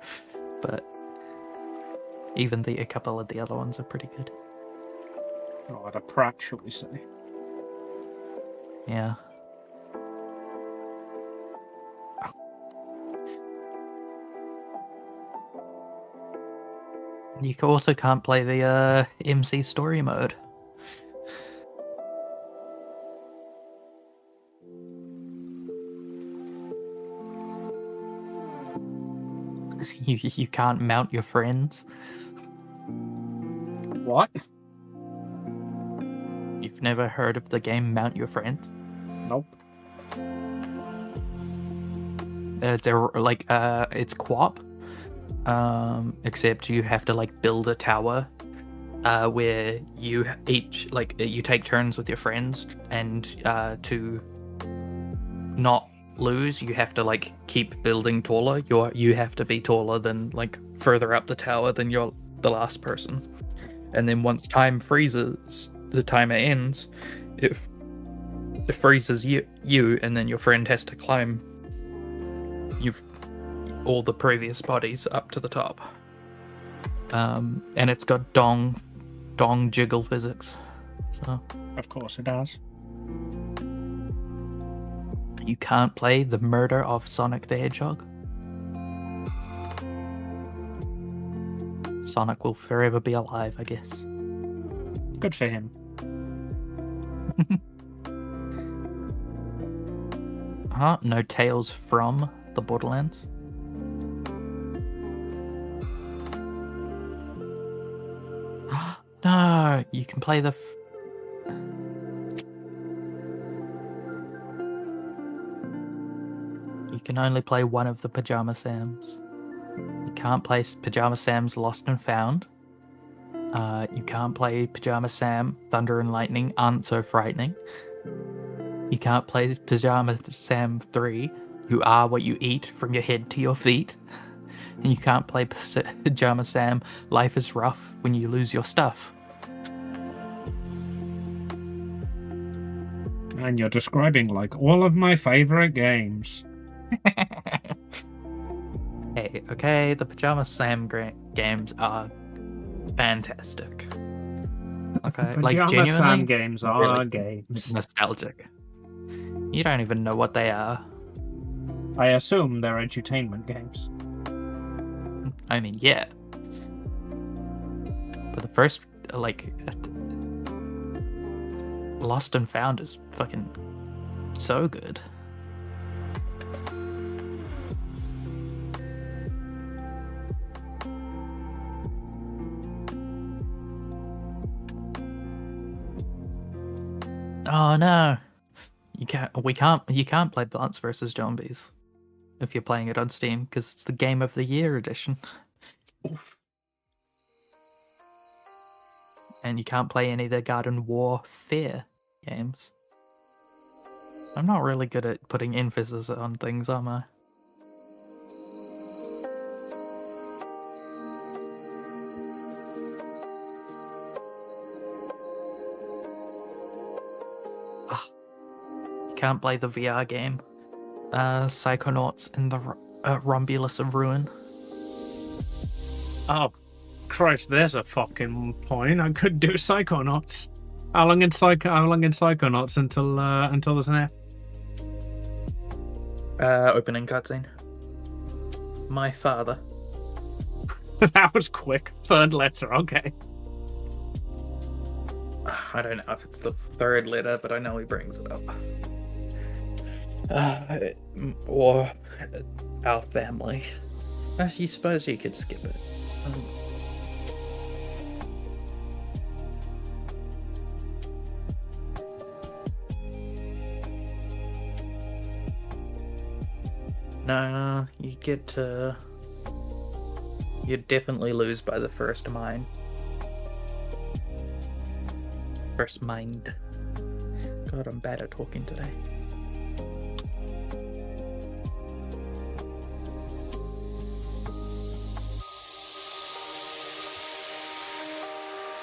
but even a couple of the other ones are pretty good. Oh, the prat, shall we say? Yeah. You also can't play the MC story mode. You can't mount your friends. What? You've never heard of the game Mount Your Friends? Nope. It's co-op. Except you have to like build a tower where you each you take turns with your friends, and to not lose you have to like keep building taller. You have to be taller than like further up the tower than the last person, and then once time freezes, the timer ends, it freezes you and then your friend has to climb all the previous bodies up to the top. And it's got dong jiggle physics. So Of course it does. you can't play the murder of Sonic the Hedgehog. Sonic will forever be alive, I guess. Good for him. No Tales from the Borderlands. No, you can play the... You can only play one of the Pajama Sams. You can't play Pajama Sam's Lost and Found. You can't play Pajama Sam Thunder and Lightning Aren't So Frightening. You can't play Pajama Sam 3, You Are What You Eat From Your Head to Your Feet. And you can't play Pajama Sam Life is Rough When You Lose Your Stuff. And you're describing like all of my favorite games. Hey, okay, the Pajama Sam games are fantastic. Okay, like Pajama genuinely Sam games are really games. nostalgic. You don't even know what they are. I assume they're edutainment games. I mean, yeah. But the first, Lost and Found is fucking so good. Oh no. You can't play Plants vs. Zombies. if you're playing it on Steam, because it's the Game of the Year edition. Oof. And you can't play any of the Garden Warfare games. I'm not really good at putting emphasis on things, am I? You can't play the VR game. Psychonauts in the Rhombulus of Ruin. Oh, Christ! There's a fucking point. I could do Psychonauts. How long in Psychonauts until there's an F? Opening cutscene. My father. That was quick. Third letter. Okay. I don't know if it's the third letter, but I know he brings it up. Or our family. I suppose you could skip it. No, you get to... You'd definitely lose by the first mine. First mind. God, I'm bad at talking today.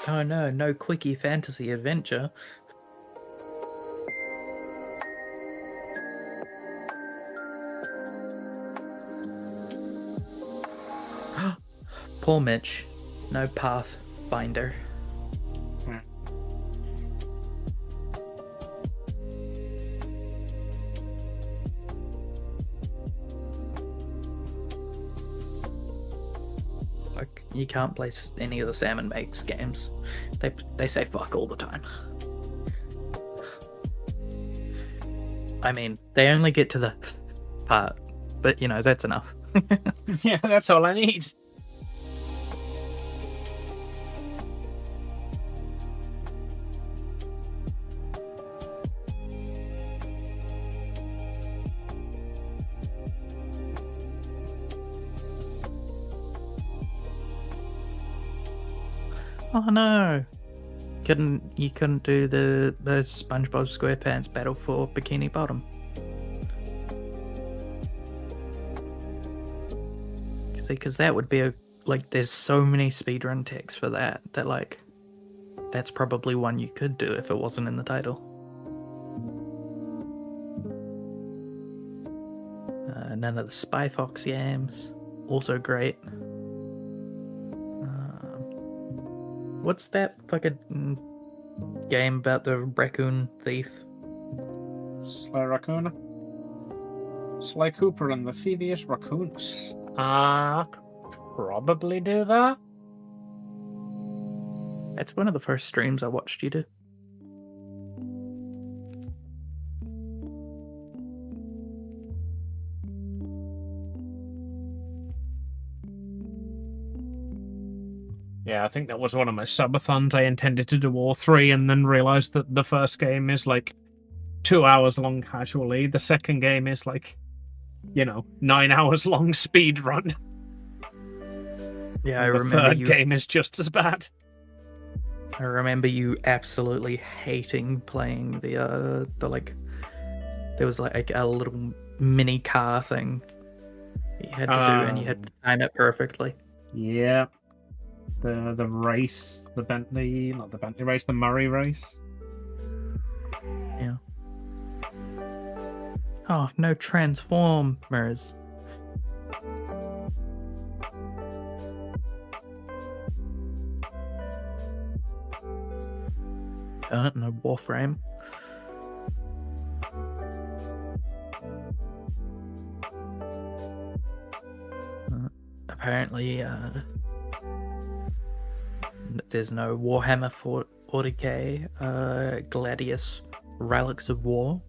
Oh no, no quickie fantasy adventure. Poor Mitch. No Pathfinder. Like, you can't play any of the Salmon Makes games. They say fuck all the time. I mean, they only get to the part, but you know, that's enough. Yeah, that's all I need. Oh no! You couldn't do the SpongeBob SquarePants battle for Bikini Bottom. See, because that would be there's so many speedrun texts for that like that's probably one you could do if it wasn't in the title. None of the Spy Fox games, also great. What's that fucking game about the raccoon thief? Sly Raccoon? Sly Cooper and the Thievius Raccoons. Probably do that. That's one of the first streams I watched you do. Yeah, I think that was one of my subathons. I intended to do all three and then realized that the first game is like 2 hours long casually. The second game is like, 9 hours long speed run. Yeah, I the remember third game is just as bad. I remember you absolutely hating playing the there was like a little mini car thing you had to do, and you had to time it perfectly. Yeah. The race, the Bentley, not the Bentley race, the Murray race. Yeah. Oh, no Transformers. No Warframe. Apparently, there's no Warhammer 40k, Gladius Relics of War,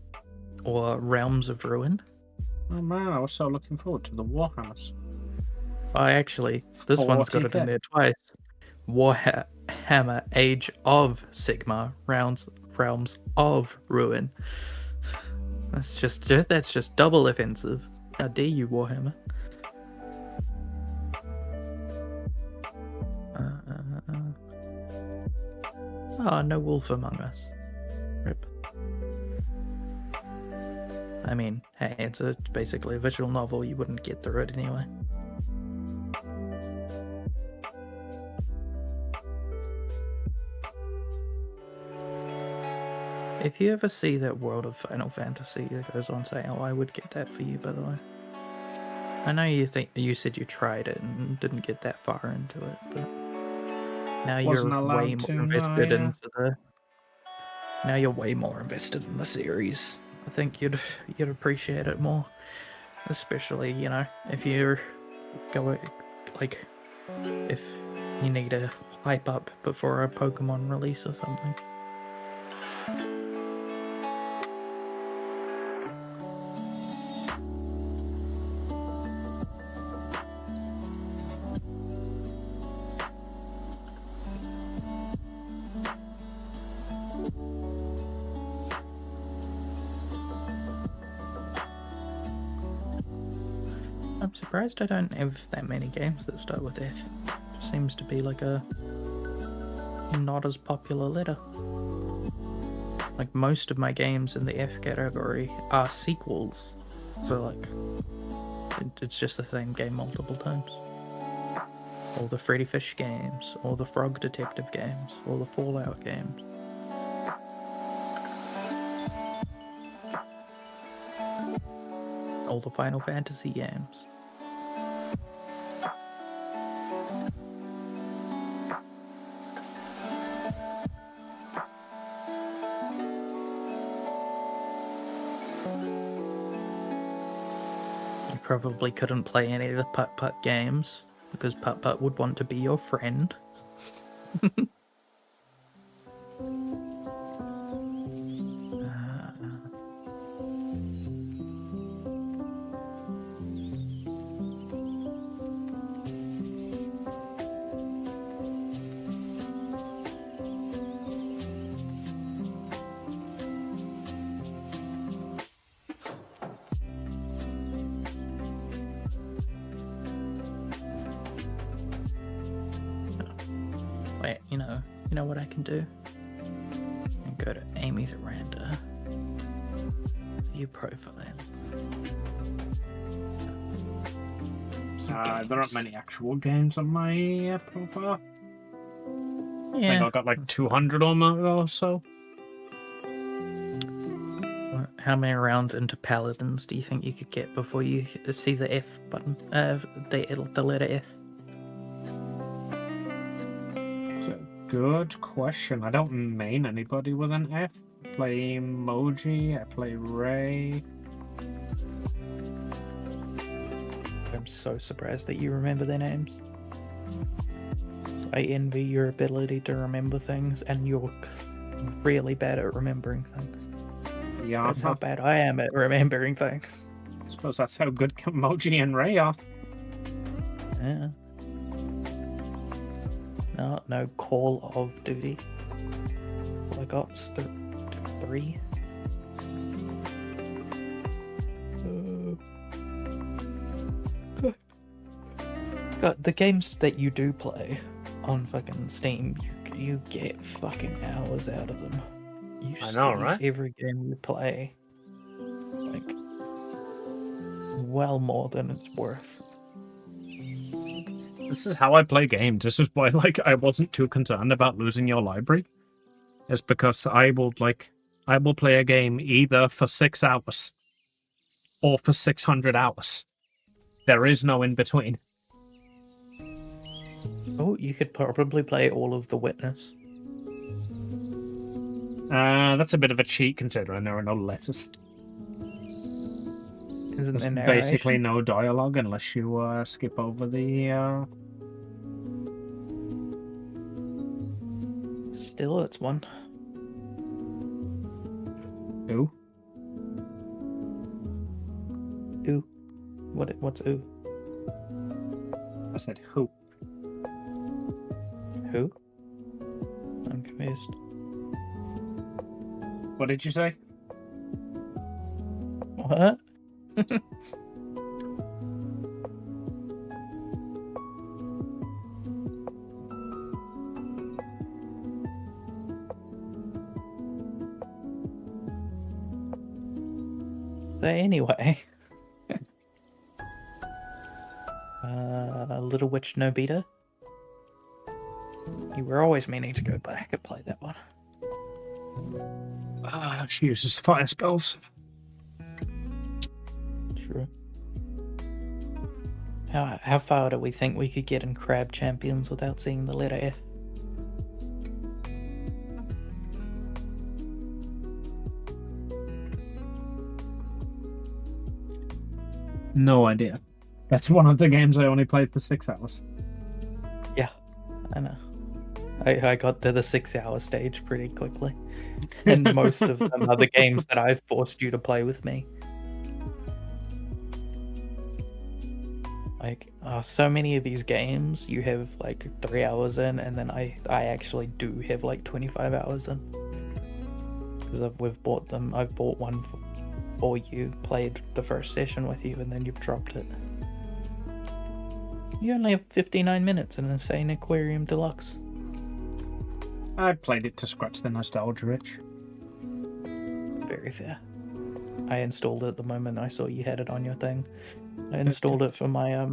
or Realms of Ruin. Oh man, I was so looking forward to the Warhammers. This one's got it in there twice. Warhammer Age of Sigmar, Realms of Ruin. That's just double offensive. How dare you, Warhammer? Oh, no wolf among us. Rip. I mean, hey, it's basically a visual novel. You wouldn't get through it anyway. If you ever see that World of Final Fantasy that goes on sale, I would get that for you, by the way. I know you said you tried it and didn't get that far into it, but now you're way more invested into the. Now you're way more invested in the series. I think you'd appreciate it more, especially if you're going if you need a hype up before a Pokemon release or something. I'm surprised I don't have that many games that start with F. Seems to be like a not as popular letter. Like most of my games in the F category are sequels, so it's just the same game multiple times. All the Freddy Fish games, all the Frog Detective games, all the Fallout games. All the Final Fantasy games. You probably couldn't play any of the putt-putt games because putt-putt would want to be your friend. Wait, you know what I can do? And go to Amy the Randa. View profile. There aren't many actual games on my profile. Yeah. I think I've got like 200 on my or so. How many rounds into Paladins do you think you could get before you see the F button? The letter F. Good question. I don't main anybody with an F. I play Emoji, I play Ray. I'm so surprised that you remember their names. I envy your ability to remember things, and you're really bad at remembering things. Yeah, That's how bad I am at remembering things. I suppose that's how good Emoji and Ray are. Yeah. No Call of Duty. Black Ops 3. God, the games that you do play on fucking Steam, you get fucking hours out of them. You I know, squeeze right? every game you play, like, well more than it's worth. This is how I play games. This is why, I wasn't too concerned about losing your library. It's because I will play a game either for 6 hours or for 600 hours. There is no in between. Oh, you could probably play all of The Witness. That's a bit of a cheat considering there are no letters. Isn't there There's basically narration? no dialogue unless you skip over the. Still, it's one. Who? Ooh. What's ooh? I said who. Who? I'm confused. What did you say? What? So anyway, Little Witch Nobita. You were always meaning to go back and play that one. She uses fire spells. True. How far do we think we could get in Crab Champions without seeing the letter F? No idea. That's one of the games I only played for 6 hours. Yeah, I know. I got to the 6-hour stage pretty quickly. And most of them are the games that I've forced you to play with me. Like, so many of these games you have like 3 hours in, and then I actually do have like 25 hours in. Because we've bought them. I've bought one for you, played the first session with you, and then you've dropped it. You only have 59 minutes in Insane Aquarium Deluxe. I played it to scratch the nostalgia itch. Very fair. I installed it the moment I saw you had it on your thing. I installed it for my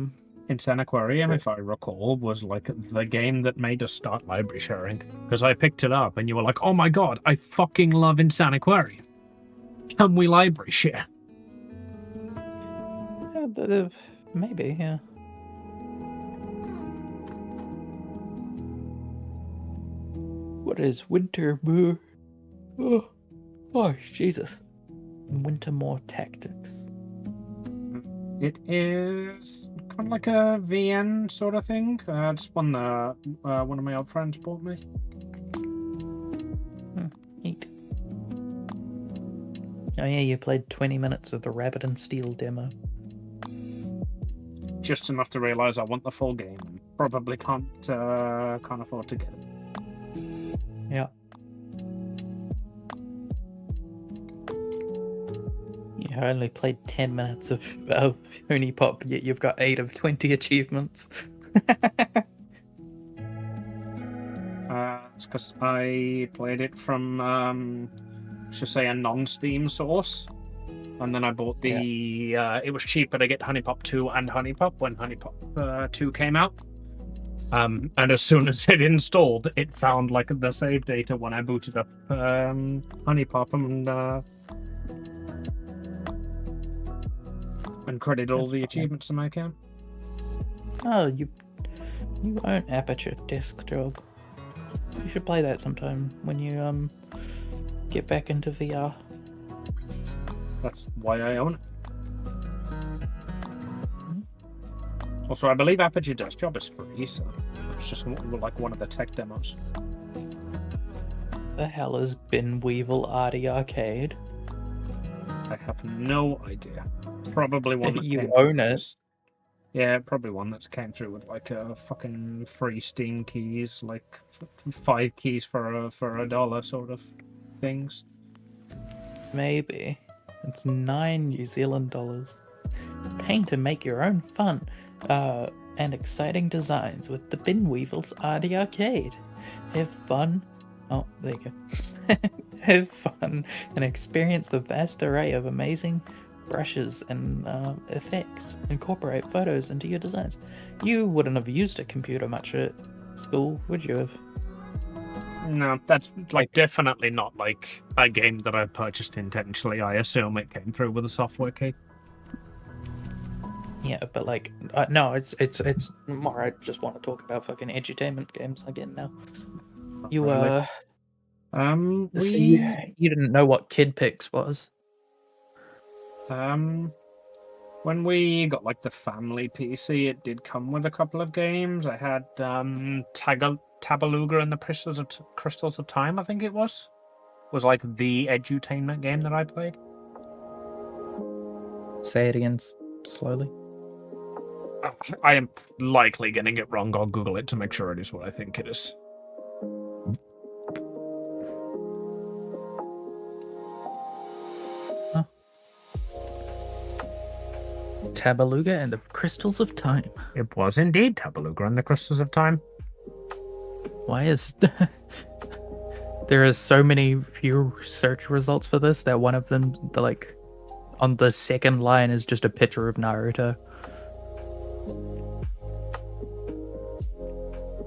Insane Aquarium, if I recall, was like the game that made us start library sharing. Because I picked it up and you were like, oh my god, I fucking love Insane Aquarium. Can we library share? Maybe, yeah. What is Wintermoor? Oh, Jesus. Wintermoor Tactics. It is kind of like a VN sort of thing. It's one that one of my old friends bought me. Neat. Oh yeah, you played 20 minutes of the Rabbit and Steel demo. Just enough to realise I want the full game. Probably can't afford to get it. Yeah. Yeah, I only played 10 minutes of Unipop, yet you've got 8 of 20 achievements. It's because I played it from, should say, a non-Steam source. And then I bought the... it was cheaper to get Honeypop 2 and Honeypop when Honeypop 2 came out. And as soon as it installed, it found like the save data when I booted up Honeypop and credited all the achievements to my account. Oh, you own Aperture Disc Jog. You should play that sometime when you get back into VR. That's why I own it. Also, I believe Aperture Desk Job is free, so it's just like one of the tech demos. The hell is Bin Weevil Arty Arcade? I have no idea. Probably one that You own it. Yeah, probably one that came through with like a fucking free Steam keys, like 5 keys for $1 sort of things. Maybe. It's 9 New Zealand dollars. Paint and make your own fun and exciting designs with the Bin Weevils Arty Arcade. Have fun. Oh, there you go. Have fun and experience the vast array of amazing brushes and effects. Incorporate photos into your designs. You wouldn't have used a computer much at school, would you have? No, that's like definitely not like a game that I purchased intentionally. I assume it came through with a software key. Yeah, but like, no, it's more. I just want to talk about fucking edutainment games again now. You Really? so you didn't know what Kid Pix was. When we got like the family PC, it did come with a couple of games. I had Tabaluga and the Crystals of Time, I think it was like the edutainment game that I played. Say it again slowly. I am likely getting it wrong. I'll Google it to make sure it is what I think it is. Huh. Tabaluga and the Crystals of Time. It was indeed Tabaluga and the Crystals of Time. Why is there are so many few search results for this that one of them, on the second line is just a picture of Naruto.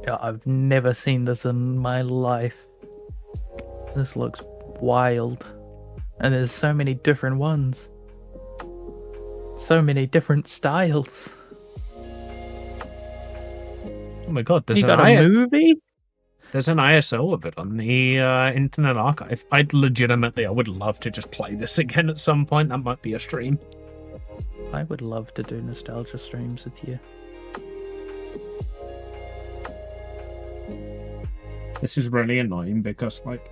Yeah, I've never seen this in my life. This looks wild. And there's so many different ones. So many different styles. Oh my god, there's You got a movie? There's an ISO of it on the Internet Archive. I would love to just play this again at some point. That might be a stream. I would love to do nostalgia streams with you. This is really annoying because, like,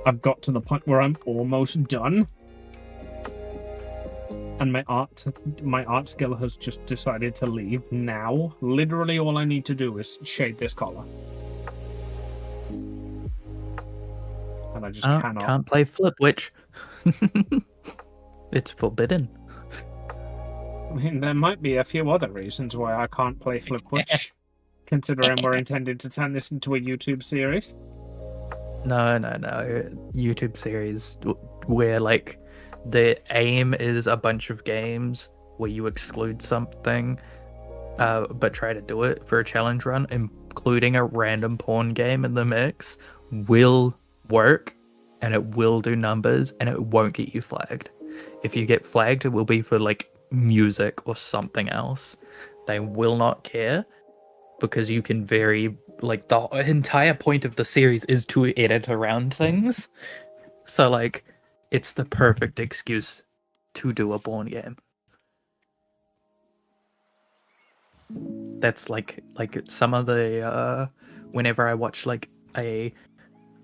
I've got to the point where I'm almost done. And my art skill has just decided to leave now. Literally all I need to do is shade this color. And I just cannot. Can't play Flip Witch. It's forbidden. I mean, there might be a few other reasons why I can't play Flip Witch, considering we're intending to turn this into a YouTube series. No. YouTube series where, like, the aim is a bunch of games where you exclude something, but try to do it for a challenge run, including a random porn game in the mix, will work, and it will do numbers, and it won't get you flagged. If you get flagged, it will be for, like, music or something else. They will not care, because you can vary, like, the entire point of the series is to edit around things. So, like, it's the perfect excuse to do a porn game. That's like some of the whenever I watch like a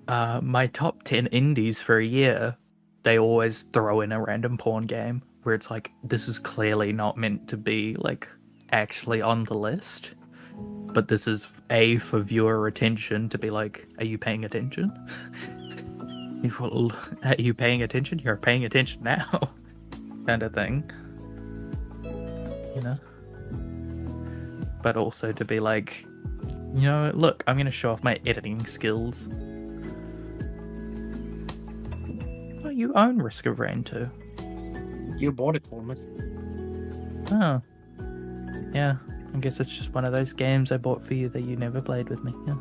my top 10 indies for a year, they always throw in a random porn game where it's like, this is clearly not meant to be like actually on the list, but this is for viewer retention, to be like, are you paying attention? Are you paying attention? You're paying attention now, kind of thing, you know. But also to be like, you know, look, I'm gonna show off my editing skills. Oh, you own Risk of Rain 2. You bought it for me. Oh, yeah. I guess it's just one of those games I bought for you that you never played with me. Yeah.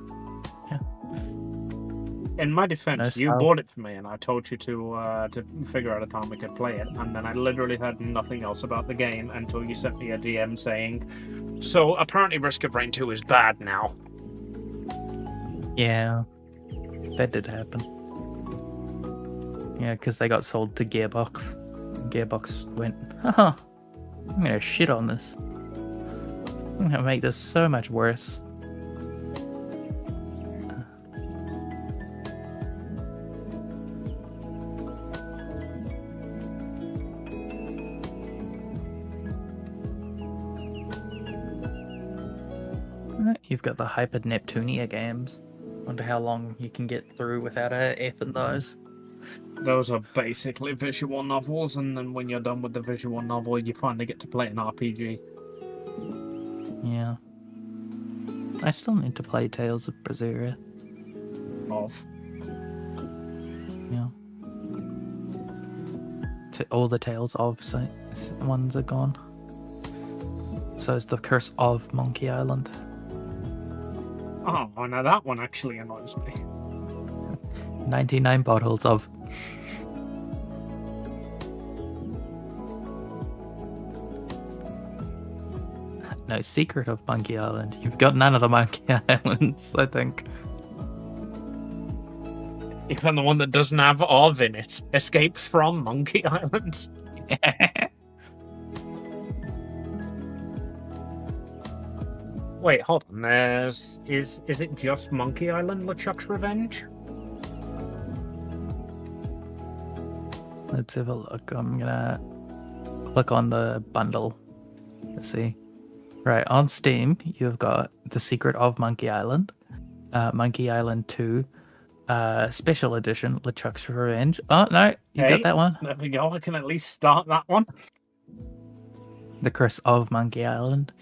In my defense, No you style. bought it for me, and I told you to figure out a time we could play it, and then I literally heard nothing else about the game until you sent me a DM saying, so apparently Risk of Rain 2 is bad now. Yeah, that did happen. Yeah, because they got sold to Gearbox. Gearbox went, haha, I'm gonna shit on this. I'm gonna make this so much worse. You've got the Hyper Neptunia games. Wonder how long you can get through without a F in those. Those are basically visual novels, and then when you're done with the visual novel, you finally get to play an RPG. Yeah. I still need to play Tales of Berseria. Yeah. All the Tales of ones are gone. So is the Curse of Monkey Island. Oh, now that one actually annoys me. 99 bottles of. No, Secret of Monkey Island. You've got none of the Monkey Islands, I think. Even the one that doesn't have of in it. Escape from Monkey Island. Wait, hold on. Is it just Monkey Island LeChuck's Revenge? Let's have a look. I'm gonna click on the bundle. Let's see. Right, on Steam, you've got The Secret of Monkey Island, Monkey Island 2, Special Edition, LeChuck's Revenge. Oh, no, you got that one. There we go. I can at least start that one. The Curse of Monkey Island,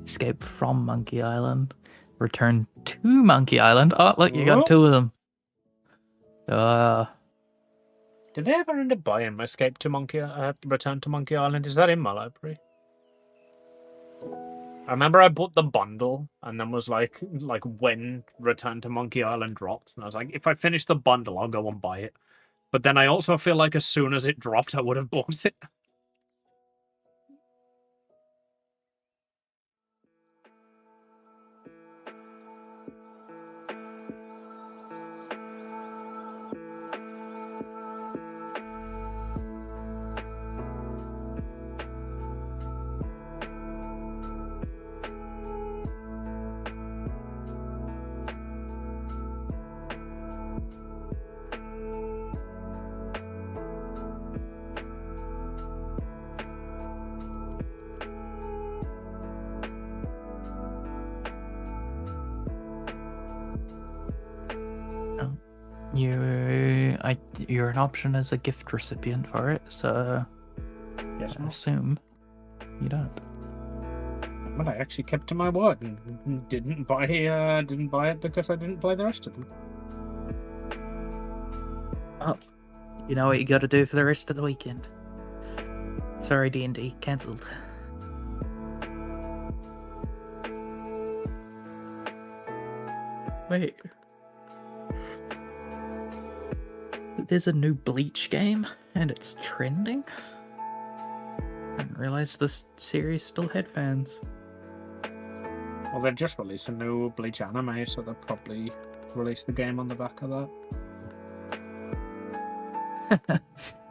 Escape from Monkey Island, Return to Monkey Island. Oh, look, you got two of them. Did I ever end up buying Escape to Return to Monkey Island? Is that in my library? I remember I bought the bundle and then was like when Return to Monkey Island dropped, and I was like, if I finish the bundle, I'll go and buy it. But then I also feel like as soon as it dropped, I would have bought it. You're an option as a gift recipient for it, so Yes, I assume you don't. But I actually kept to my word and didn't buy it because I didn't play the rest of them. Oh, you know what you got to do for the rest of the weekend. Sorry, D&D cancelled. Wait. There's a new Bleach game, and it's trending? Didn't realize this series still had fans. Well, they just released a new Bleach anime, so they'll probably release the game on the back of that.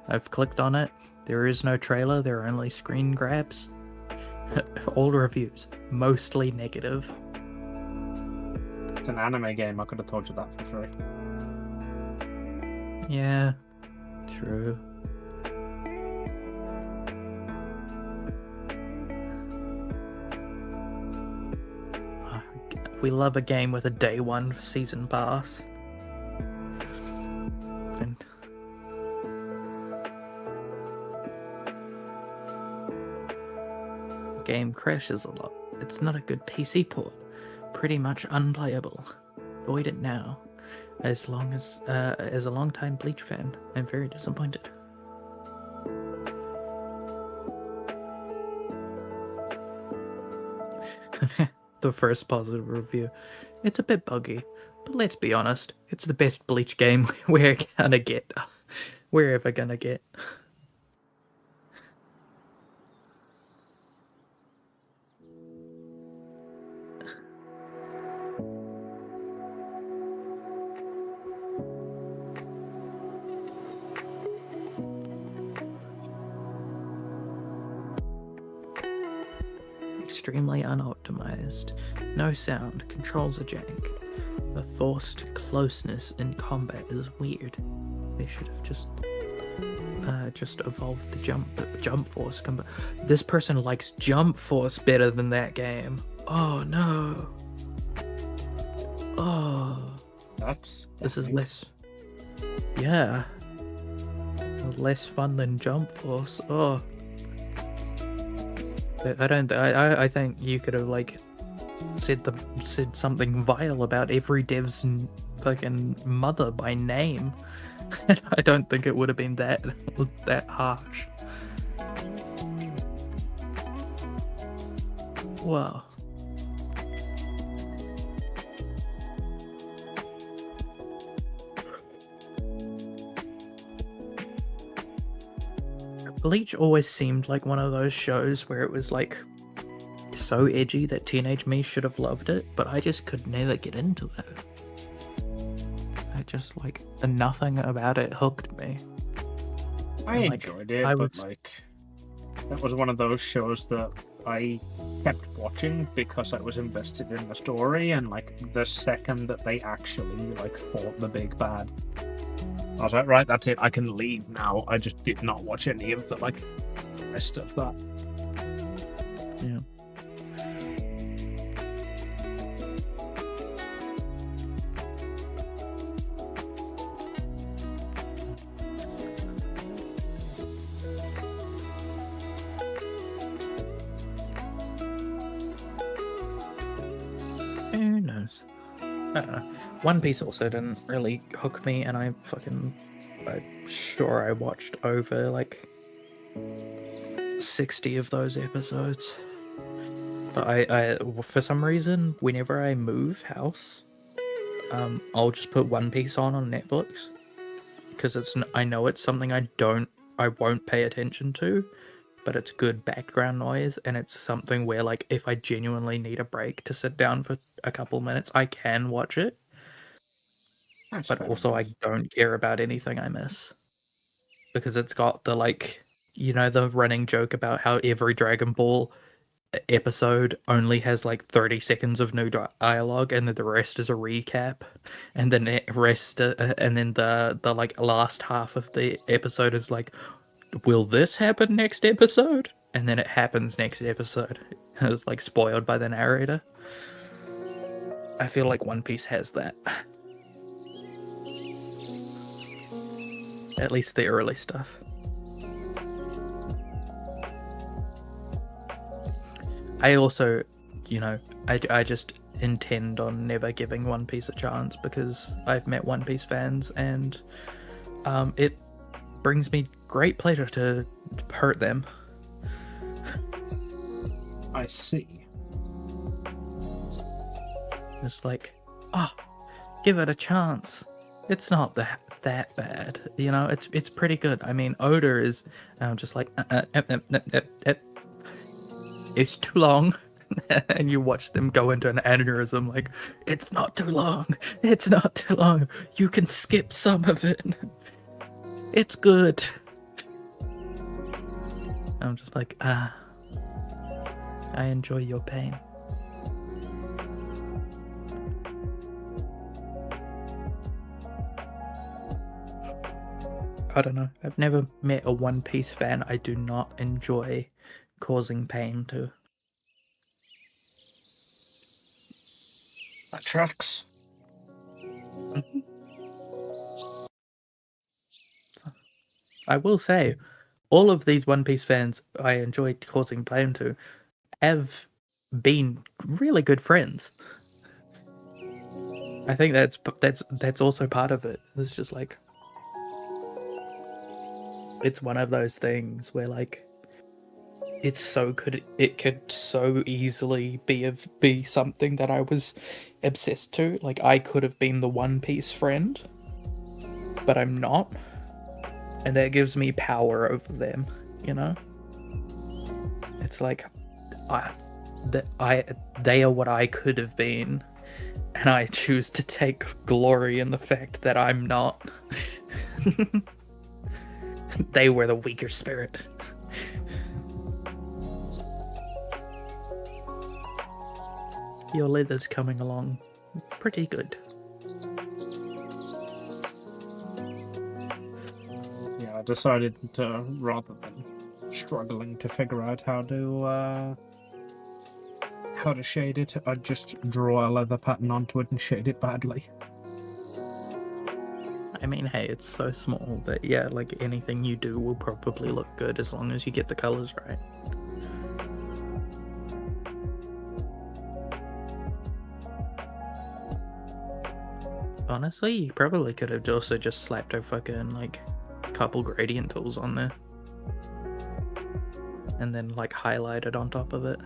I've clicked on it. There is no trailer, there are only screen grabs. All reviews, mostly negative. It's an anime game, I could have told you that for free. Yeah, true. We love a game with a day one season pass. And game crashes a lot. It's not a good PC port. Pretty much unplayable. Void it now. As a long-time Bleach fan, I'm very disappointed. The first positive review. It's a bit buggy, but let's be honest, it's the best Bleach game we're ever gonna get. Extremely unoptimized. No sound, controls are jank. The forced closeness in combat is weird. They should have just evolved the jump force combat. This person likes jump force better than that game. Oh no. Oh. This is less. Yeah. Less fun than jump force. Oh. I think you could have like said something vile about every dev's fucking mother by name. I don't think it would have been that harsh. Wow. Bleach always seemed like one of those shows where it was like so edgy that teenage me should have loved it, but I just could never get into it. I just like nothing about it hooked me. I enjoyed it, but like that was one of those shows that I kept watching because I was invested in the story, and like the second that they actually like fought the big bad, I was like, right, that's it, I can leave now. I just did not watch any of the like rest of that. Yeah. Who knows? I don't know. One Piece also didn't really hook me, and I fucking I'm sure I watched over like 60 of those episodes. But I for some reason, whenever I move house, I'll just put One Piece on Netflix because I know it's something I won't pay attention to, but it's good background noise, and it's something where like if I genuinely need a break to sit down for a couple minutes, I can watch it. That's But fair also enough. I don't care about anything I miss because it's got the like the running joke about how every Dragon Ball episode only has like 30 seconds of new dialogue, and then the rest is a recap, and then and then the like last half of the episode is like, will this happen next episode? And then it happens next episode. It's like spoiled by the narrator. I feel like One Piece has that. At least the early stuff. I also, I just intend on never giving One Piece a chance because I've met One Piece fans, and it brings me great pleasure to hurt them. I see. It's like, give it a chance. It's not that bad, It's pretty good. I mean, Oda is just like, it's too long. And you watch them go into an aneurysm like, it's not too long. It's not too long. You can skip some of it. It's good. I'm just like, I enjoy your pain. I don't know. I've never met a One Piece fan I do not enjoy causing pain to. That tracks. I will say, all of these One Piece fans I enjoyed causing pain to have been really good friends. I think that's also part of it. It's just like, it's one of those things where like it could so easily be something that I was obsessed to. Like I could have been the One Piece friend, but I'm not. And that gives me power over them, It's like they are what I could have been, and I choose to take glory in the fact that I'm not. They were the weaker spirit. Your leather's coming along pretty good. Yeah, I decided to, rather than struggling to figure out how to shade it, I'd just draw a leather pattern onto it and shade it badly. I mean, hey, it's so small that, yeah, like anything you do will probably look good as long as you get the colors right. Honestly, you probably could have also just slapped a fucking, like, couple gradient tools on there. And then, like, highlighted on top of it.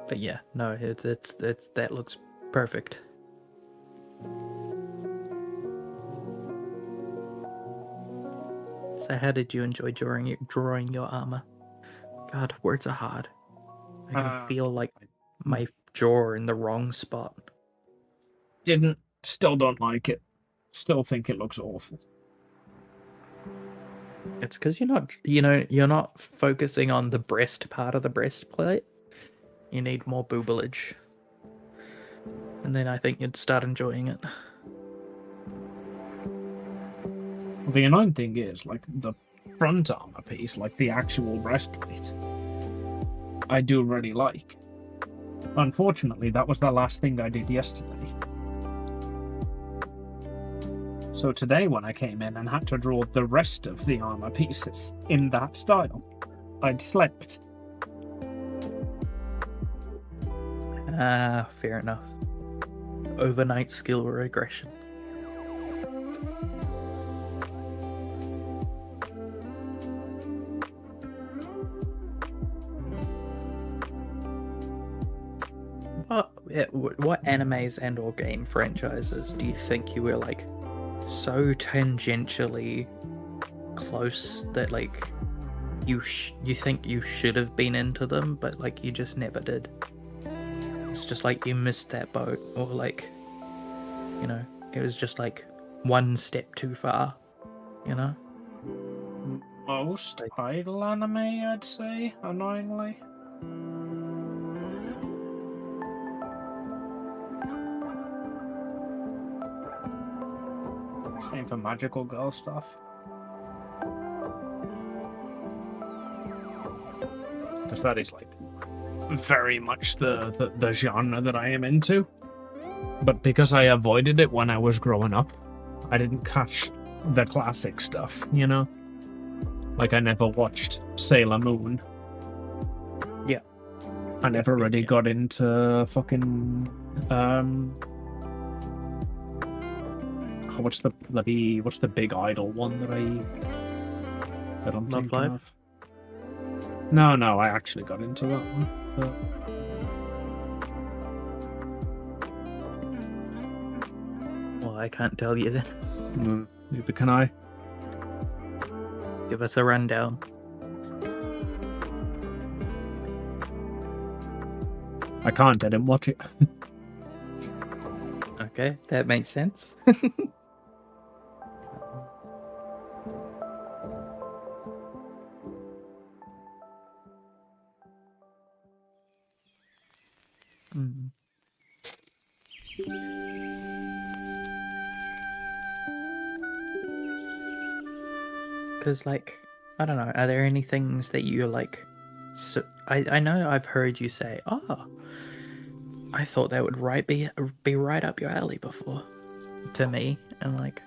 But yeah, no, that looks perfect. So how did you enjoy drawing your armor? God, words are hard. I can feel like my jaw in the wrong spot. Still don't like it. Still think it looks awful. It's because you're not focusing on the breast part of the breastplate. You need more boobage. And then I think you'd start enjoying it. Well, the annoying thing is, like, the front armor piece, like the actual breastplate, I do really like. Unfortunately, that was the last thing I did yesterday. So today, when I came in and had to draw the rest of the armor pieces in that style, I'd slept. Fair enough. overnight skill regression. What animes and or game franchises do you think you were like so tangentially close that like you think you should have been into them, but like you just never did? It's just like you missed that boat, or like, you know, it was just like one step too far, you know? Most idle anime, I'd say, annoyingly. Same for magical girl stuff. Because that is like very much the genre that I am into. But because I avoided it when I was growing up, I didn't catch the classic stuff, you know? Like I never watched Sailor Moon. Yeah. I never really got into fucking what's the big idol one that I'm Love thinking Live? of? No, I actually got into that one. But... Well, I can't tell you then. No, neither can I. Give us a rundown. I can't, I didn't watch it. Okay, that makes sense. Mm. Because, like, I don't know, are there any things that you're like... So, I know I've heard you say, oh, I thought that would be right up your alley before, to me, and like,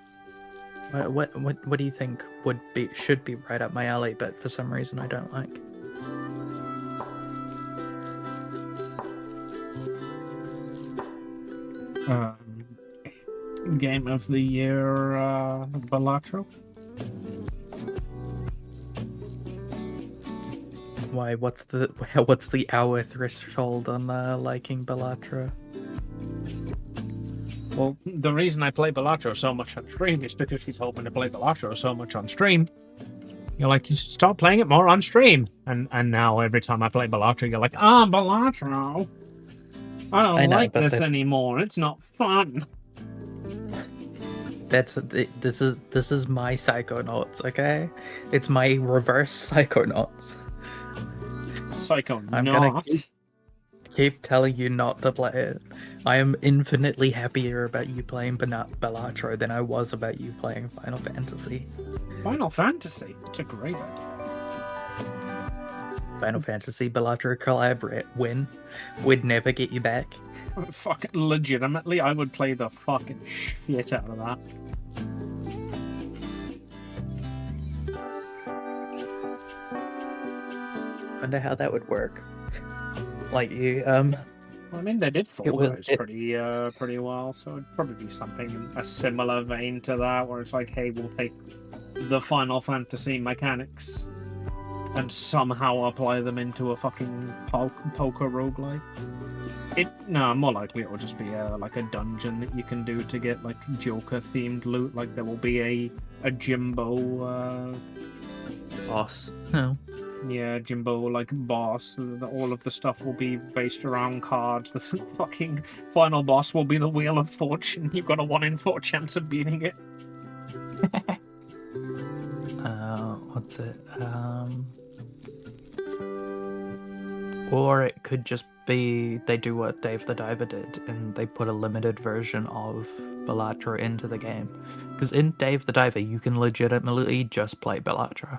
what do you think should be right up my alley, but for some reason I don't like? Game of the year, Balatro. Why? What's the hour threshold on liking Balatro? Well, the reason I play Balatro so much on stream is because she's hoping to play Balatro so much on stream. You're like, you start playing it more on stream. And now every time I play Balatro, you're like, Balatro. I don't like this anymore. It's not fun. This is my Psychonauts, okay? It's my reverse Psychonauts. Psychonauts. I'm gonna keep telling you not to play it. I am infinitely happier about you playing Balatro than I was about you playing Final Fantasy. Final Fantasy? It's a great idea. Final Fantasy Balatro collab win would never get you back. Fucking legitimately, I would play the fucking shit out of that. Wonder how that would work. Like you, I mean, they did Fall Guys pretty well, so it'd probably be something in a similar vein to that, where it's like, hey, we'll take the Final Fantasy mechanics and somehow apply them into a fucking poker roguelike. No, more likely it will just be like a dungeon that you can do to get like Joker-themed loot. Like there will be a Jimbo boss. No. Yeah, Jimbo like boss. All of the stuff will be based around cards. The fucking final boss will be the Wheel of Fortune. You've got a 1 in 4 chance of beating it. What's it? Or it could just be they do what Dave the Diver did and they put a limited version of Balatro into the game. Because in Dave the Diver, you can legitimately just play Balatro.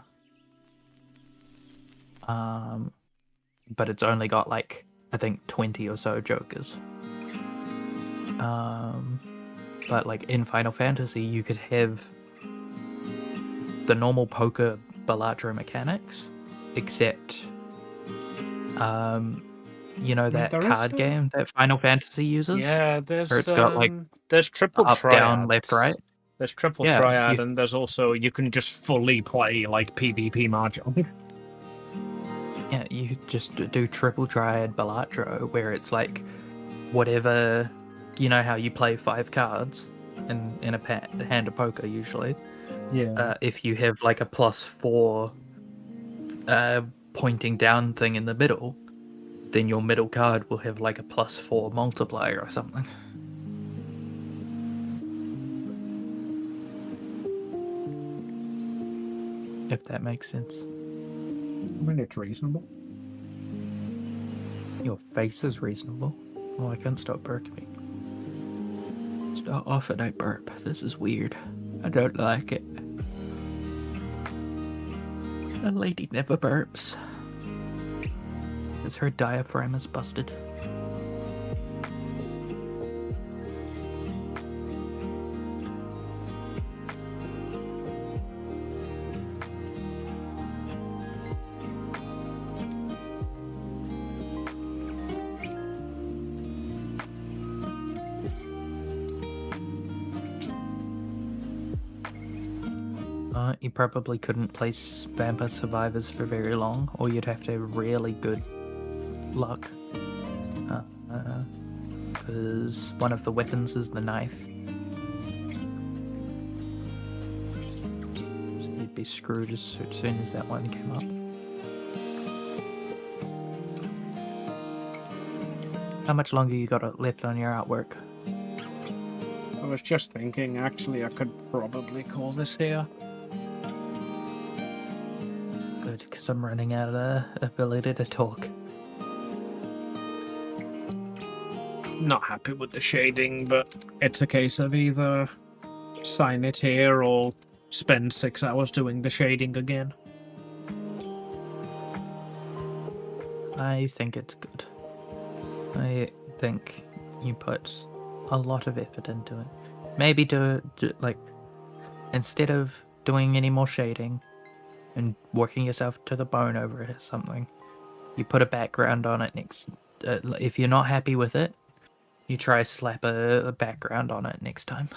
But it's only got like, I think 20 or so Jokers. But like in Final Fantasy, you could have the normal poker Balatro mechanics, except You know that there is card a- game that Final Fantasy uses? Yeah, Where it's got like there's triple up, triad. down, left, right. There's triple Yeah, triad, you- and there's also you can just fully play like PvP Mahjong. Yeah, you just do triple triad Balatro, where it's like whatever. You know how you play 5 cards in a hand of poker usually. Yeah. If you have like a +4 pointing down thing in the middle, then your middle card will have like a +4 multiplier or something. If that makes sense. I mean, it's reasonable. Your face is reasonable. Oh, I can't stop burping. Start off and I burp. This is weird. I don't like it. A lady never burps. Because her diaphragm is busted. You probably couldn't place Vampire Survivors for very long, or you'd have to have really good luck. Because one of the weapons is the knife. So you'd be screwed as soon as that one came up. How much longer you got left on your artwork? I was just thinking, actually, I could probably call this here. Good, because I'm running out of ability to talk. Not happy with the shading, but it's a case of either sign it here or spend 6 hours doing the shading again. I think it's good. I think you put a lot of effort into it. Maybe do like, instead of doing any more shading and working yourself to the bone over something, you put a background on it next. If you're not happy with it, you try slap a background on it next time.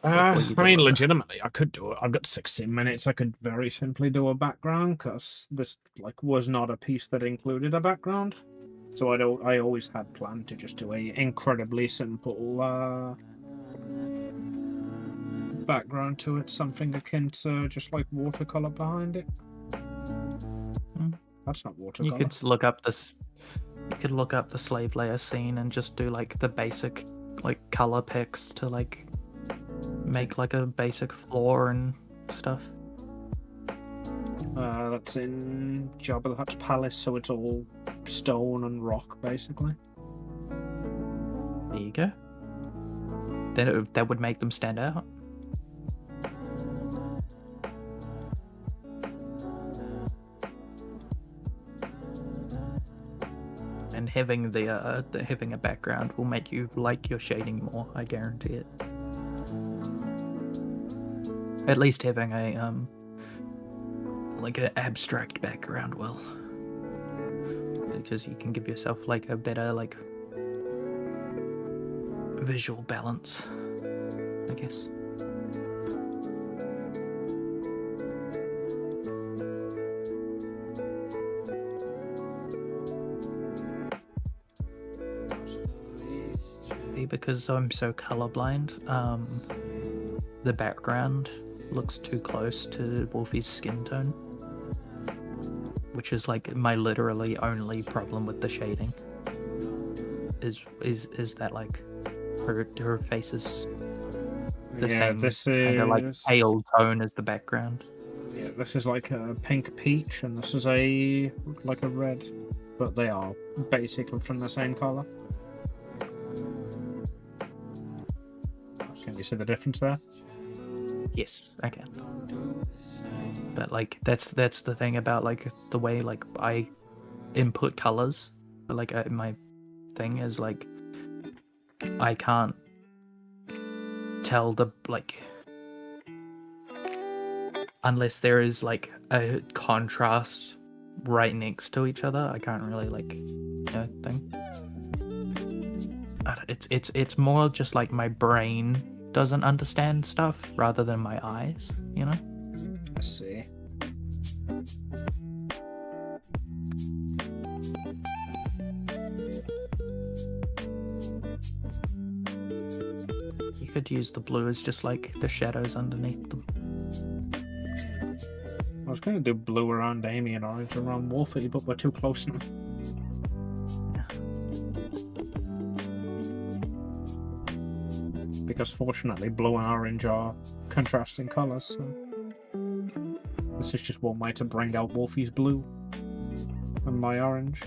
I mean, legitimately, I could do it. I've got 16 minutes. I could very simply do a background because this was not a piece that included a background. So I always had planned to just do a incredibly simple background to it, something akin to just like watercolor behind it. That's not watercolor. You could look up this. You could look up the slave layer scene and just do like the basic like color picks to like make like a basic floor and stuff. That's in Jabba the Hutt's palace, so it's all stone and rock, basically. There you go. Then that would make them stand out. And having having a background will make you like your shading more. I guarantee it. At least having a like an abstract background will, because you can give yourself like a better like visual balance, I guess. Because I'm so colorblind, the background looks too close to Wolfie's skin tone, which is like my literally only problem with the shading. Is that like her face is the same kind of like pale tone as the background. Yeah, this is like a pink peach, and this is a like a red, but they are basically from the same color. Can you see the difference there? Yes, I can. But like that's the thing about like the way like I input colors. Like my thing is like I can't tell the like unless there is like a contrast right next to each other, I can't really like, think. It's more just like my brain doesn't understand stuff rather than my eyes, you know? I see. You could use the blue as just like the shadows underneath them. I was going to do blue around Amy and orange around Wolfie, but we're too close now. Because fortunately, blue and orange are contrasting colours, so this is just one way to bring out Wolfie's blue and my orange.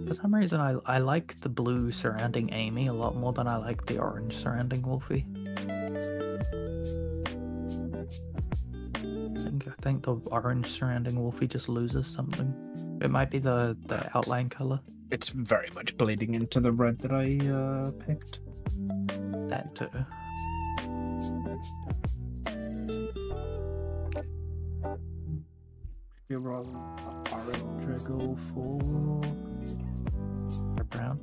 For some reason, I like the blue surrounding Amy a lot more than I like the orange surrounding Wolfie. I think the orange surrounding Wolfie just loses something. It might be the outline color. It's very much bleeding into the red that I picked. That too. You're wrong. Orange, I go for Or brown.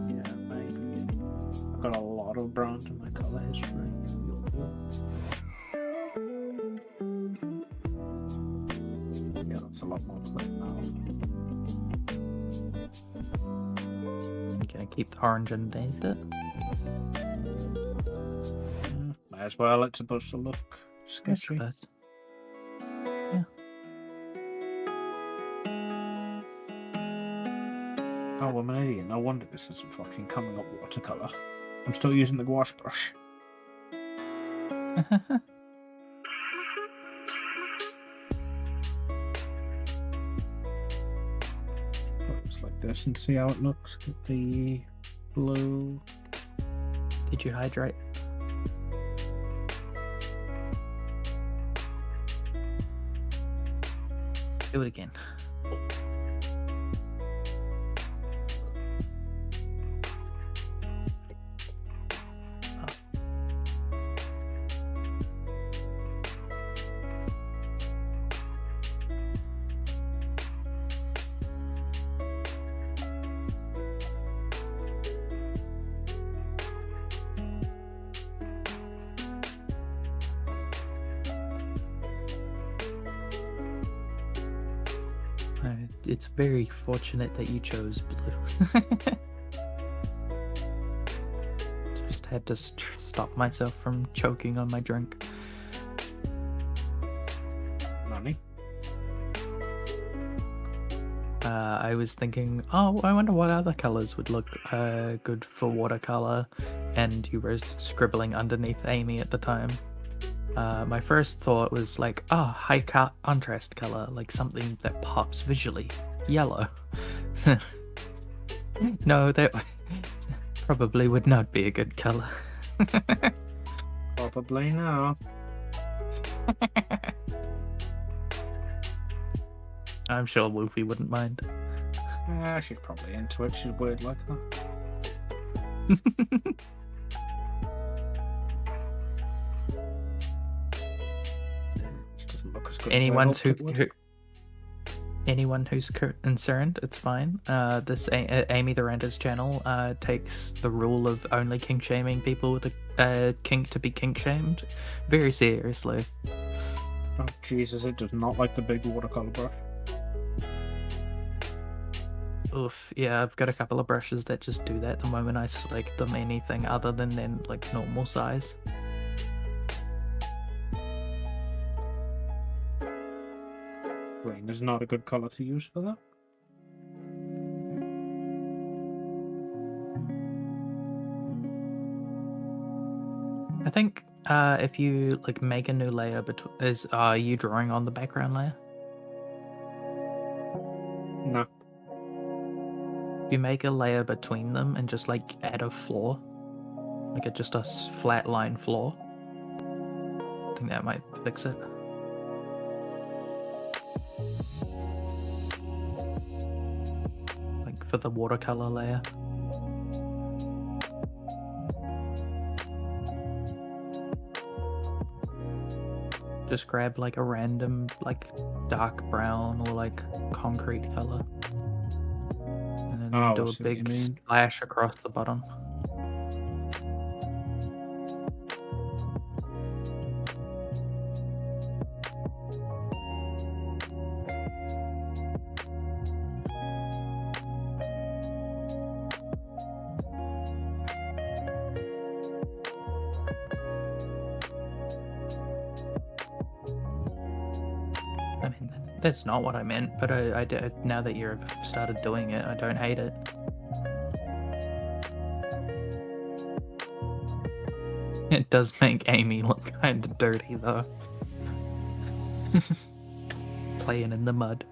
yeah, maybe. I've got a lot of brown in my color history. Yeah, that's a lot more clear now. I'm gonna keep the orange underneath it. Might as well. It's supposed to look That's sketchy. best. Oh, I'm an idiot. No wonder this isn't fucking coming up watercolor. I'm still using the gouache brush. It's like this and see how it looks. Get the blue. Did you hydrate? Do it again. It's very fortunate that you chose blue. Just had to stop myself from choking on my drink. Nani? I was thinking, oh, I wonder what other colors would look good for watercolor, and you were scribbling underneath Amy at the time. My first thought was like, oh, high contrast color, like something that pops visually. Yellow. No, that probably would not be a good color. Probably no. I'm sure Wolfie wouldn't mind. Yeah, she's probably into it. She's weird like that. She doesn't look as good Anyone as I hoped it would. anyone who's concerned, it's fine. This Amy the Ranter's channel takes the rule of only kink shaming people with a kink to be kink shamed very seriously. Oh Jesus! It does not like the big watercolor brush. Oof, yeah, I've got a couple of brushes that just do that the moment I select them anything other than like normal size. Green is not a good color to use for that. I think if you like make a new layer, are you drawing on the background layer? No. You make a layer between them and just like add a floor, like just a flat line floor. I think that might fix it. Like for the watercolor layer. Just grab like a random like dark brown or like concrete color, and then Oh, do I a see what you big mean. splash across the bottom. I mean, that's not what I meant, but I now that you've started doing it, I don't hate it. It does make Amy look kind of dirty, though. Playing in the mud.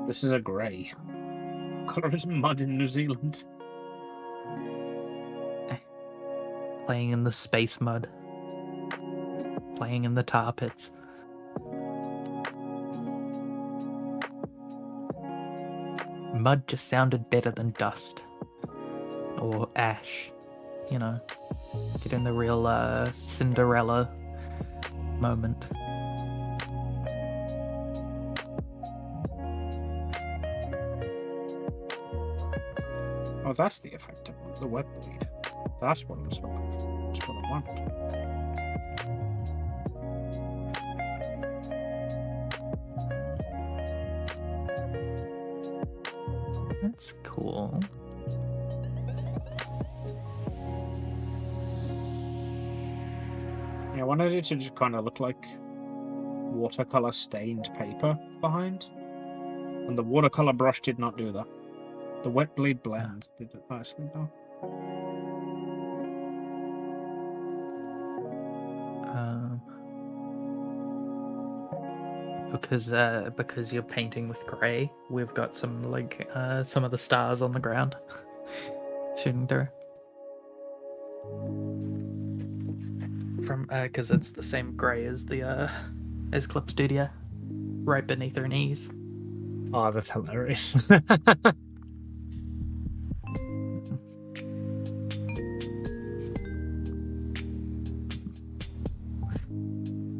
This is a grey. Colour is mud in New Zealand. Playing in the space mud. Playing in the tar pits. Mud just sounded better than dust. Or ash. You know. Get in the real Cinderella moment. Oh, that's the effect of the wet bleed. That's what I was hoping for. That's what I wanted. That's cool. Yeah, I wanted it to just kind of look like watercolor stained paper behind. And the watercolor brush did not do that. The wet bleed blend did it nicely though. Because you're painting with grey, we've got some like some of the stars on the ground shooting through. From because it's the same grey as the as Clip Studio, right beneath her knees. Oh, that's hilarious.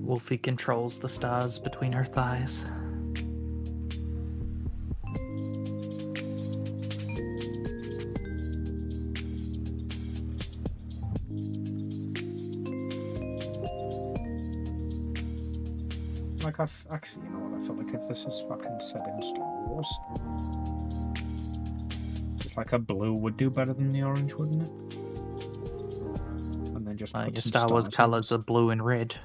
Wolfie controls the stars between her thighs. Like, actually, you know what? I feel like if this is fucking set in Star Wars, just like a blue would do better than the orange, wouldn't it? And then just put Your some Star Wars stars colors in. are blue and red.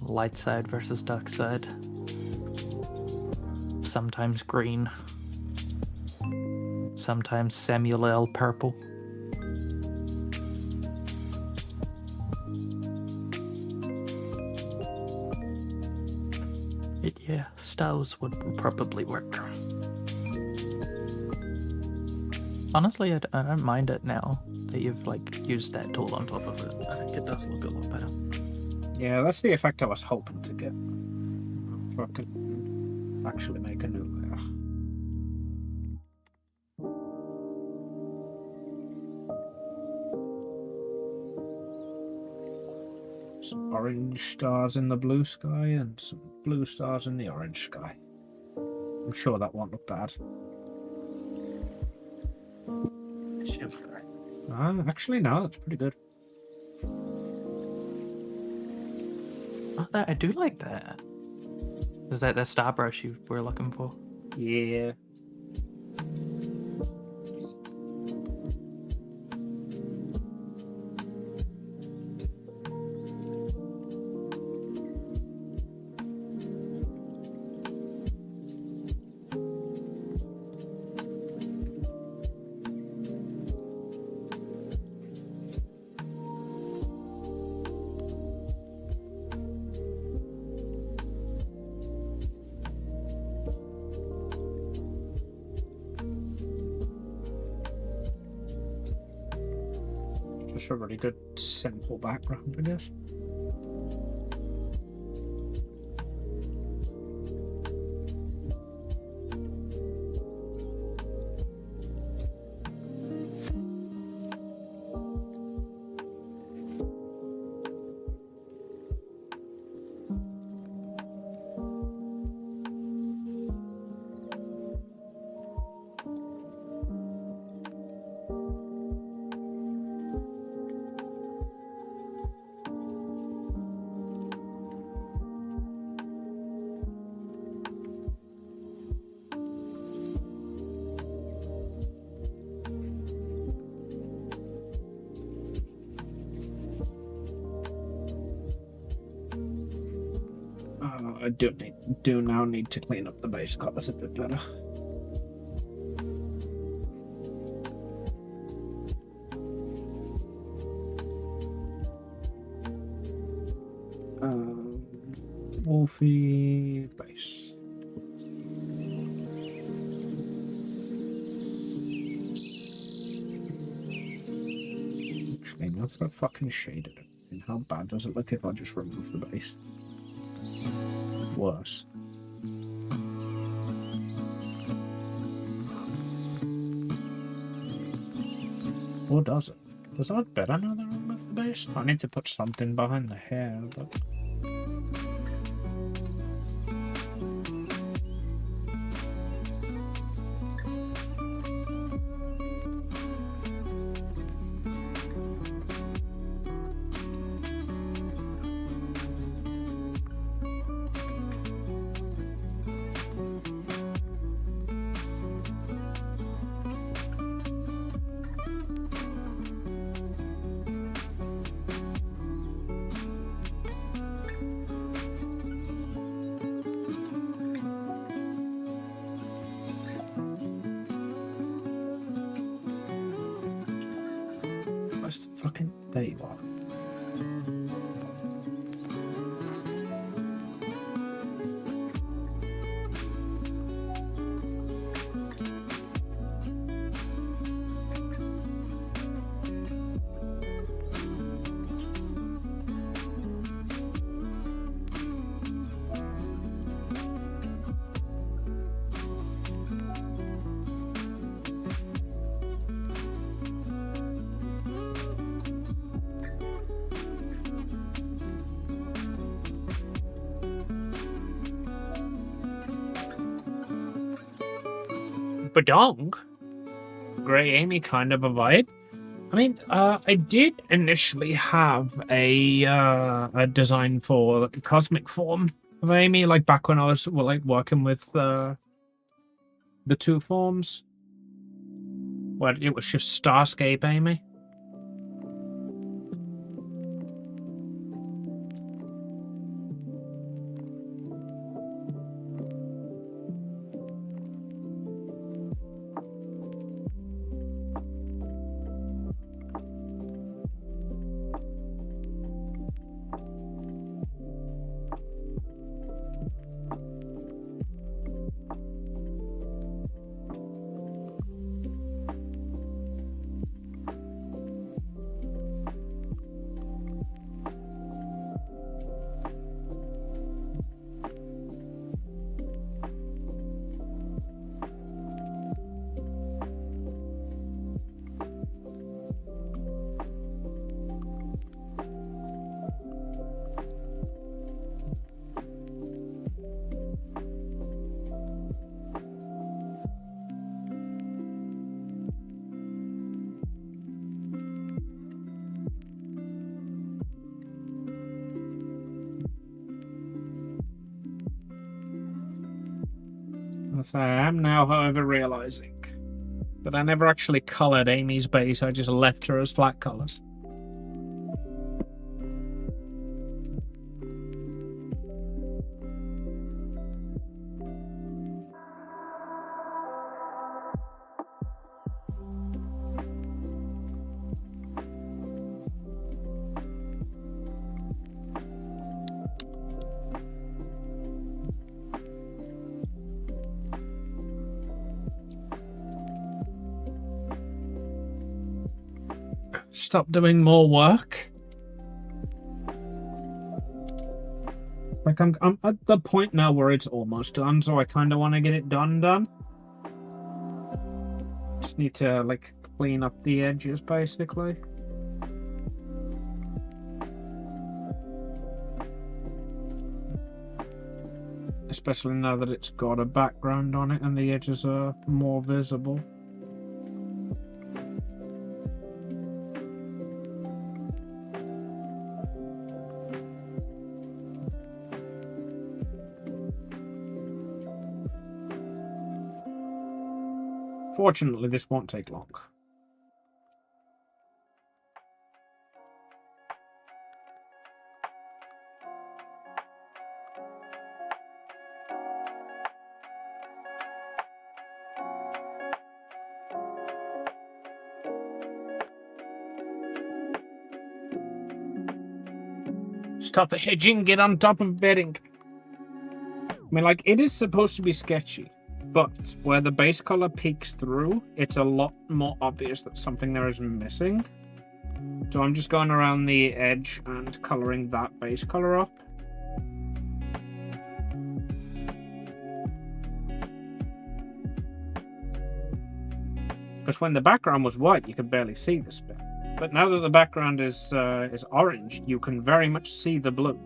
Light side versus dark side. Sometimes green. Sometimes Samuel L. purple. Yeah, Star Wars would probably work. Honestly, I don't mind it now that you've like used that tool on top of it. I think it does look a lot better. Yeah, that's the effect I was hoping to get. If I could actually make a new layer. Some orange stars in the blue sky and some blue stars in the orange sky. I'm sure that won't look bad. Actually, no, that's pretty good. Oh, I do like that. Is that the star brush you were looking for? Yeah. Just a really good, simple background, I guess. I do now need to clean up the bass colors a bit better. Wolfie bass. Actually, now that I've fucking shaded it, and how bad does it look if I just remove the bass? Worse. Or does it? Does it look better now that I remove the bass? I need to put something behind the hair, but... Where's the fucking... There you are. Badong? Grey Amy kind of a vibe. I mean, I did initially have a design for the cosmic form of Amy, like back when I was working with the two forms, where it was just Starscape Amy. As I am now, however, realizing that I never actually colored Amy's base, I just left her as flat colors. Stop doing more work. Like I'm at the point now where it's almost done, so I kind of want to get it done. Just need to like clean up the edges, basically. Especially now that it's got a background on it and the edges are more visible. Fortunately, this won't take long. Stop hedging, get on top of bedding. I mean, like, it is supposed to be sketchy, but where the base color peeks through, it's a lot more obvious that something there is missing. So I'm just going around the edge and coloring that base color up. Because when the background was white, you could barely see the spell. But now that the background is orange, you can very much see the blue.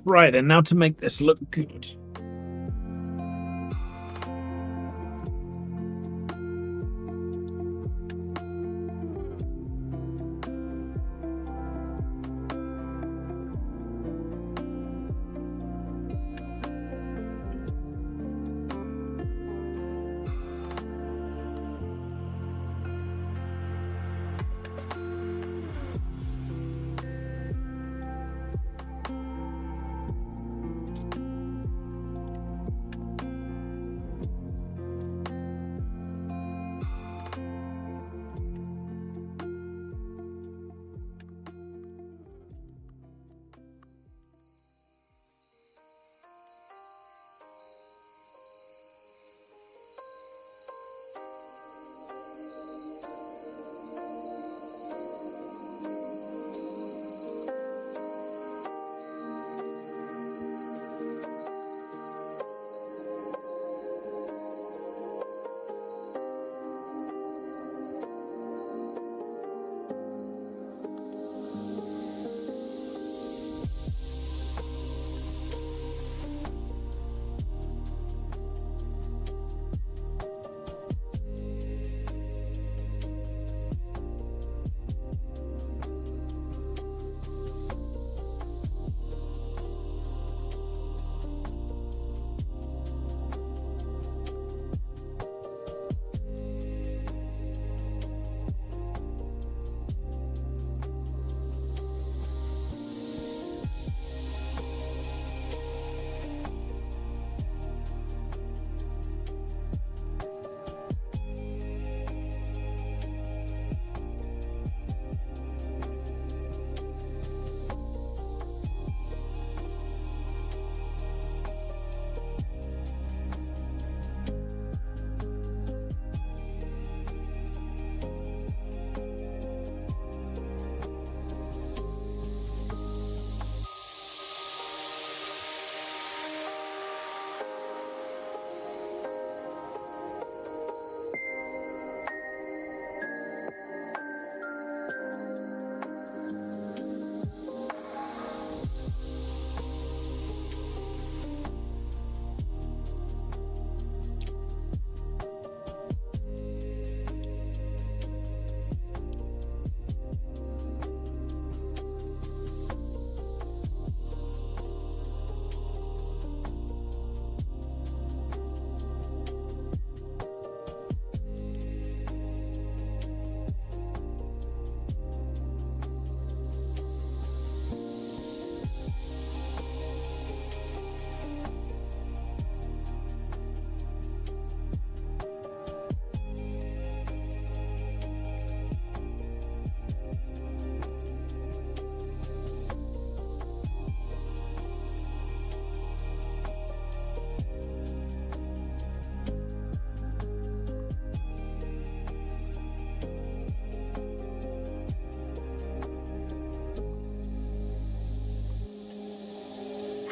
Right, and now to make this look good.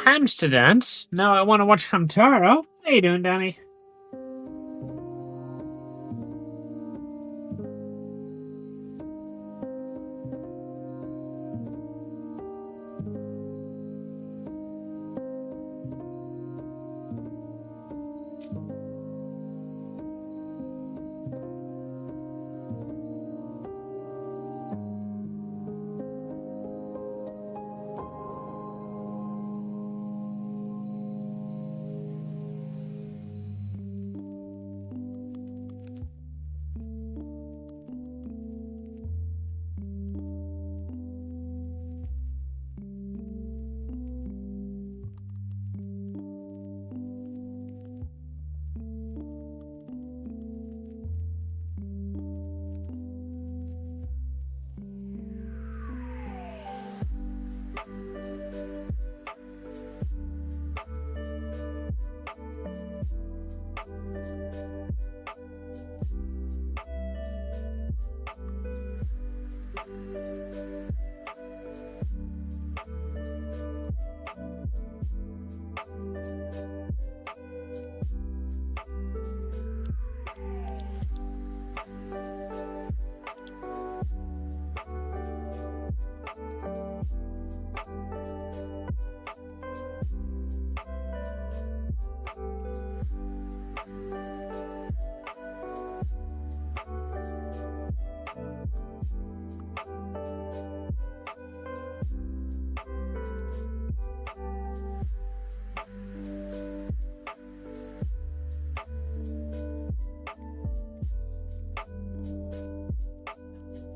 Hamster dance? No, I want to watch Hamtaro. How you doing, Danny?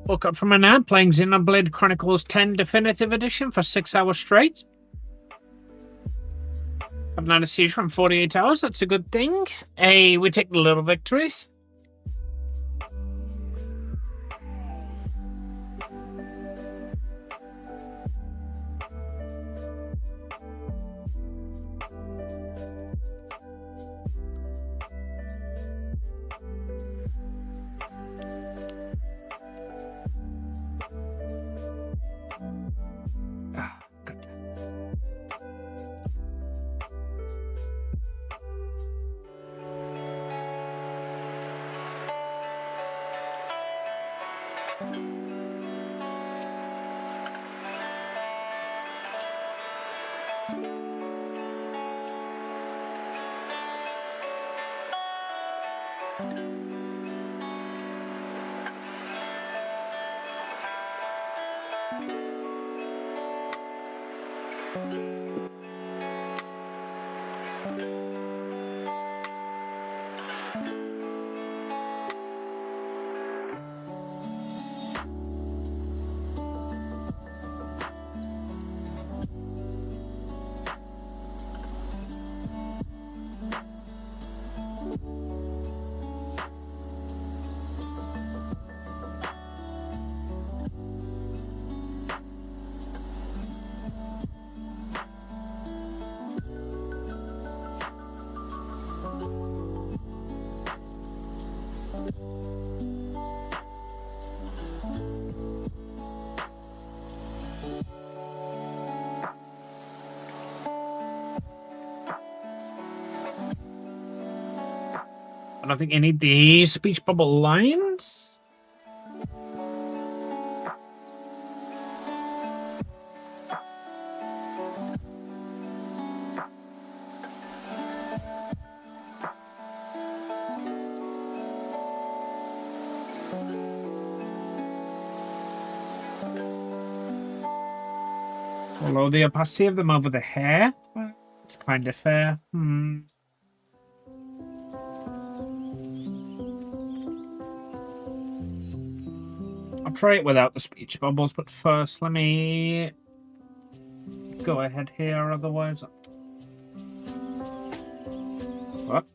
Woke up from a nap playing Xenoblade Chronicles 10 Definitive Edition for 6 hours straight. Haven't had a seizure from 48 hours, that's a good thing. Hey, we take the little victories. Good. I don't think I need the speech bubble lines. Although the opacity of them over the hair, it's kind of fair. I'll try it without the speech bubbles, but first let me go ahead here, otherwise... What?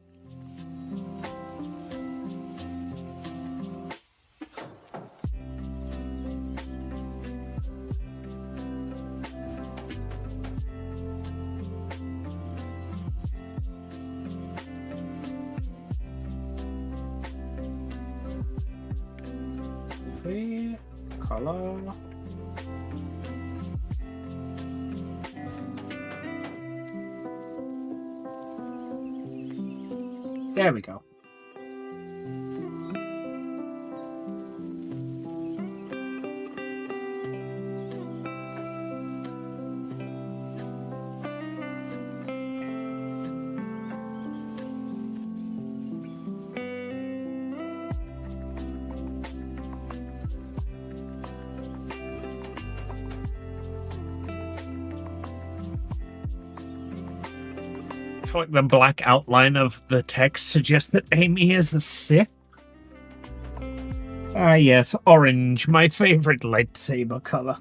Color. There we go. I feel like the black outline of the text suggests that Amy is a Sith. Ah, yes, orange, my favorite lightsaber color.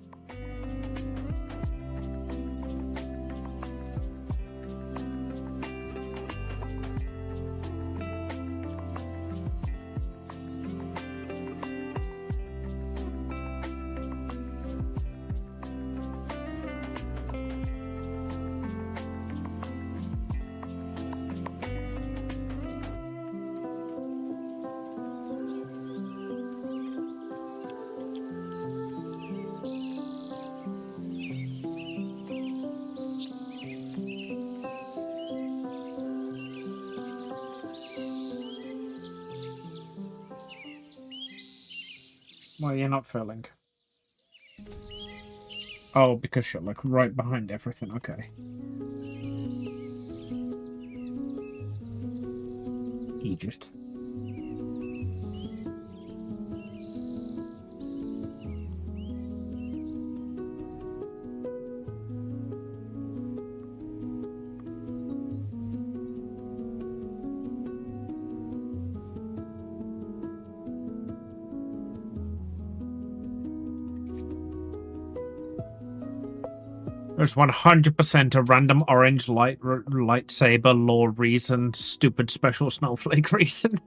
Well, you're not filling. Oh, because you're like right behind everything, okay. Egypt. There's 100% a random orange lightsaber lore reason, stupid special snowflake reason.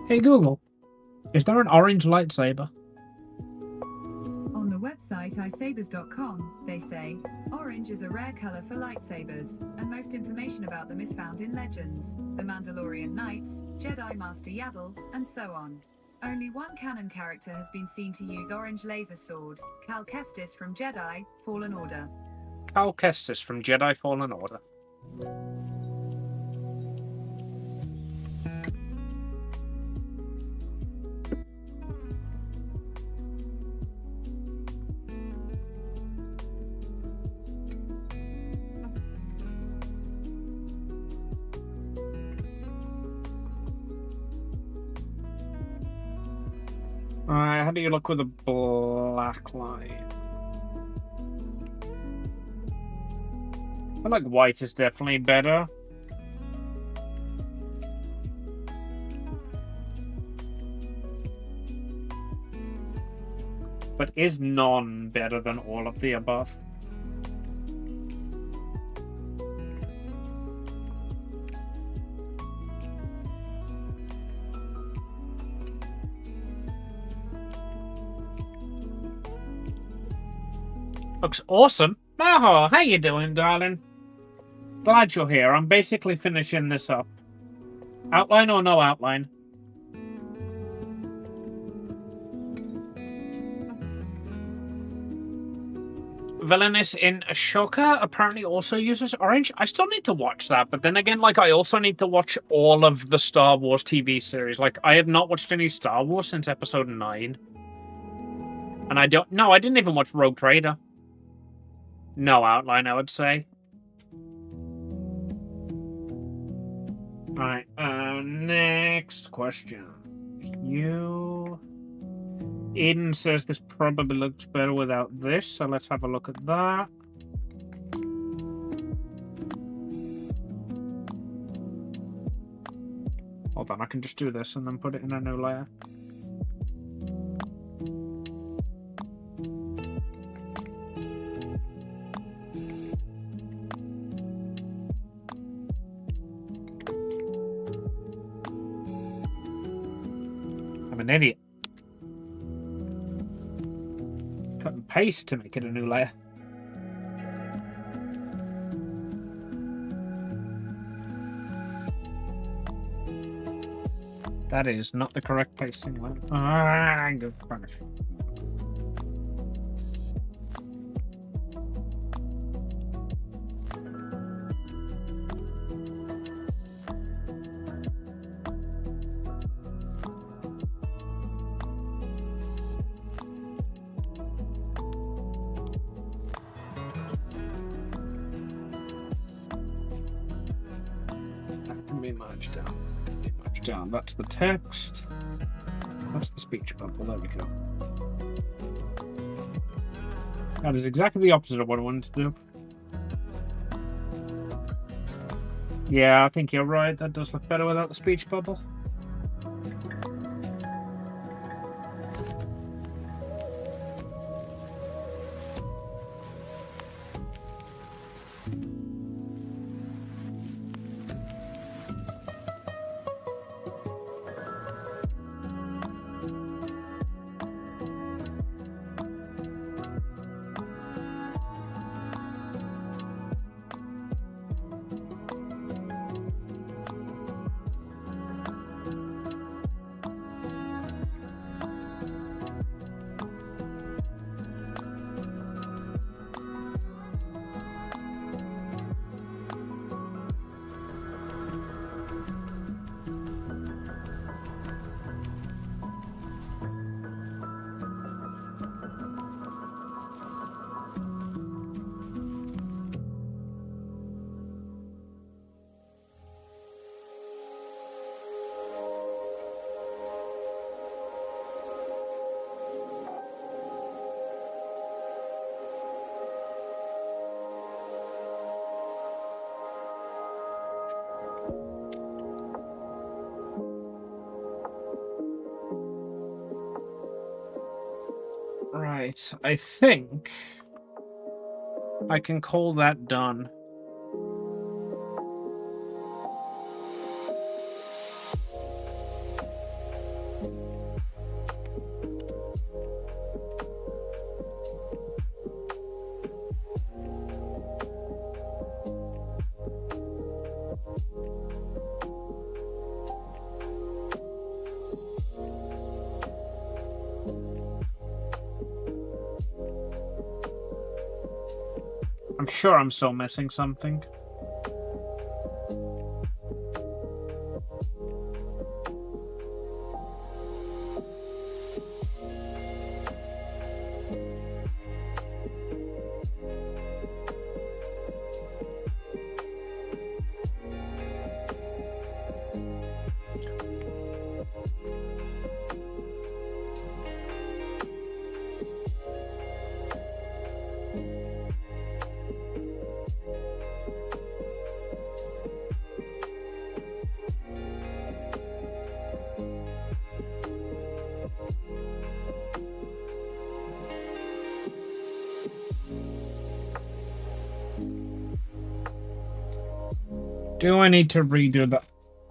Hey Google, is there an orange lightsaber? On the website isabers.com, they say, orange is a rare color for lightsabers, and most information about them is found in Legends, The Mandalorian Knights, Jedi Master Yaddle, and so on. Only one canon character has been seen to use orange laser sword, Cal Kestis from Jedi Fallen Order. Cal Kestis from Jedi Fallen Order. Alright, how do you look with a black line? I feel like white is definitely better. But is none better than all of the above? Looks awesome. Maho, how you doing, darling? Glad you're here. I'm basically finishing this up. Outline or no outline? Villainous in Ashoka apparently also uses orange. I still need to watch that, but then again, like, I also need to watch all of the Star Wars TV series. Like, I have not watched any Star Wars since episode 9. And I didn't even watch Rogue Trader. No outline, I would say. Alright, next question. Eden says this probably looks better without this, so let's have a look at that. Hold on, I can just do this and then put it in a new layer. I'm an idiot. Cut and paste to make it a new layer. That is not the correct pasting layer. Ah, good punish. Down. That's the text. That's the speech bubble. There we go. That is exactly the opposite of what I wanted to do. Yeah, I think you're right. That does look better without the speech bubble. Right, I think I can call that done. I'm sure I'm still missing something. Do I need to redo the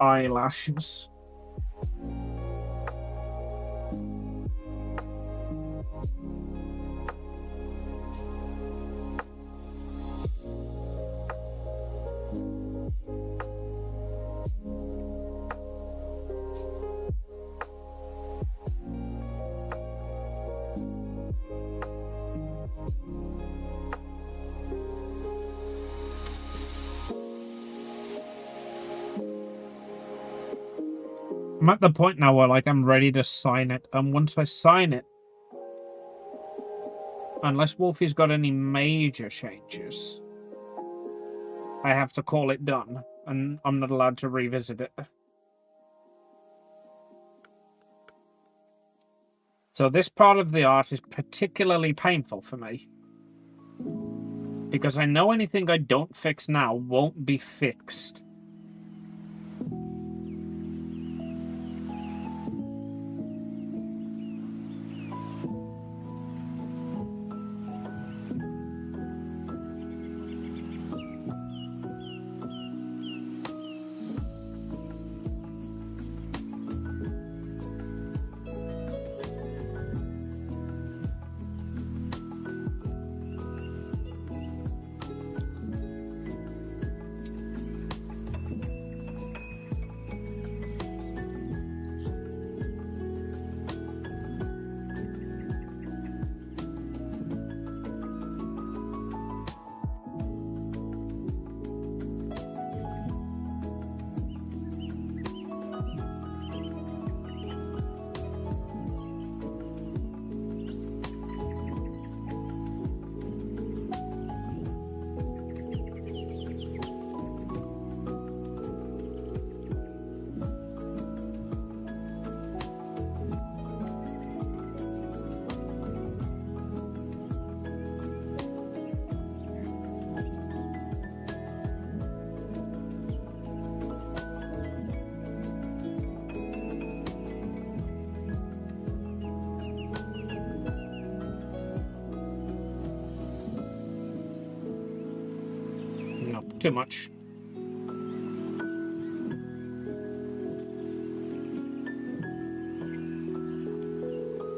eyelashes? I'm at the point now where, like, I'm ready to sign it, and once I sign it, unless Wolfie's got any major changes, I have to call it done, and I'm not allowed to revisit it. So this part of the art is particularly painful for me, because I know anything I don't fix now won't be fixed. No, too much.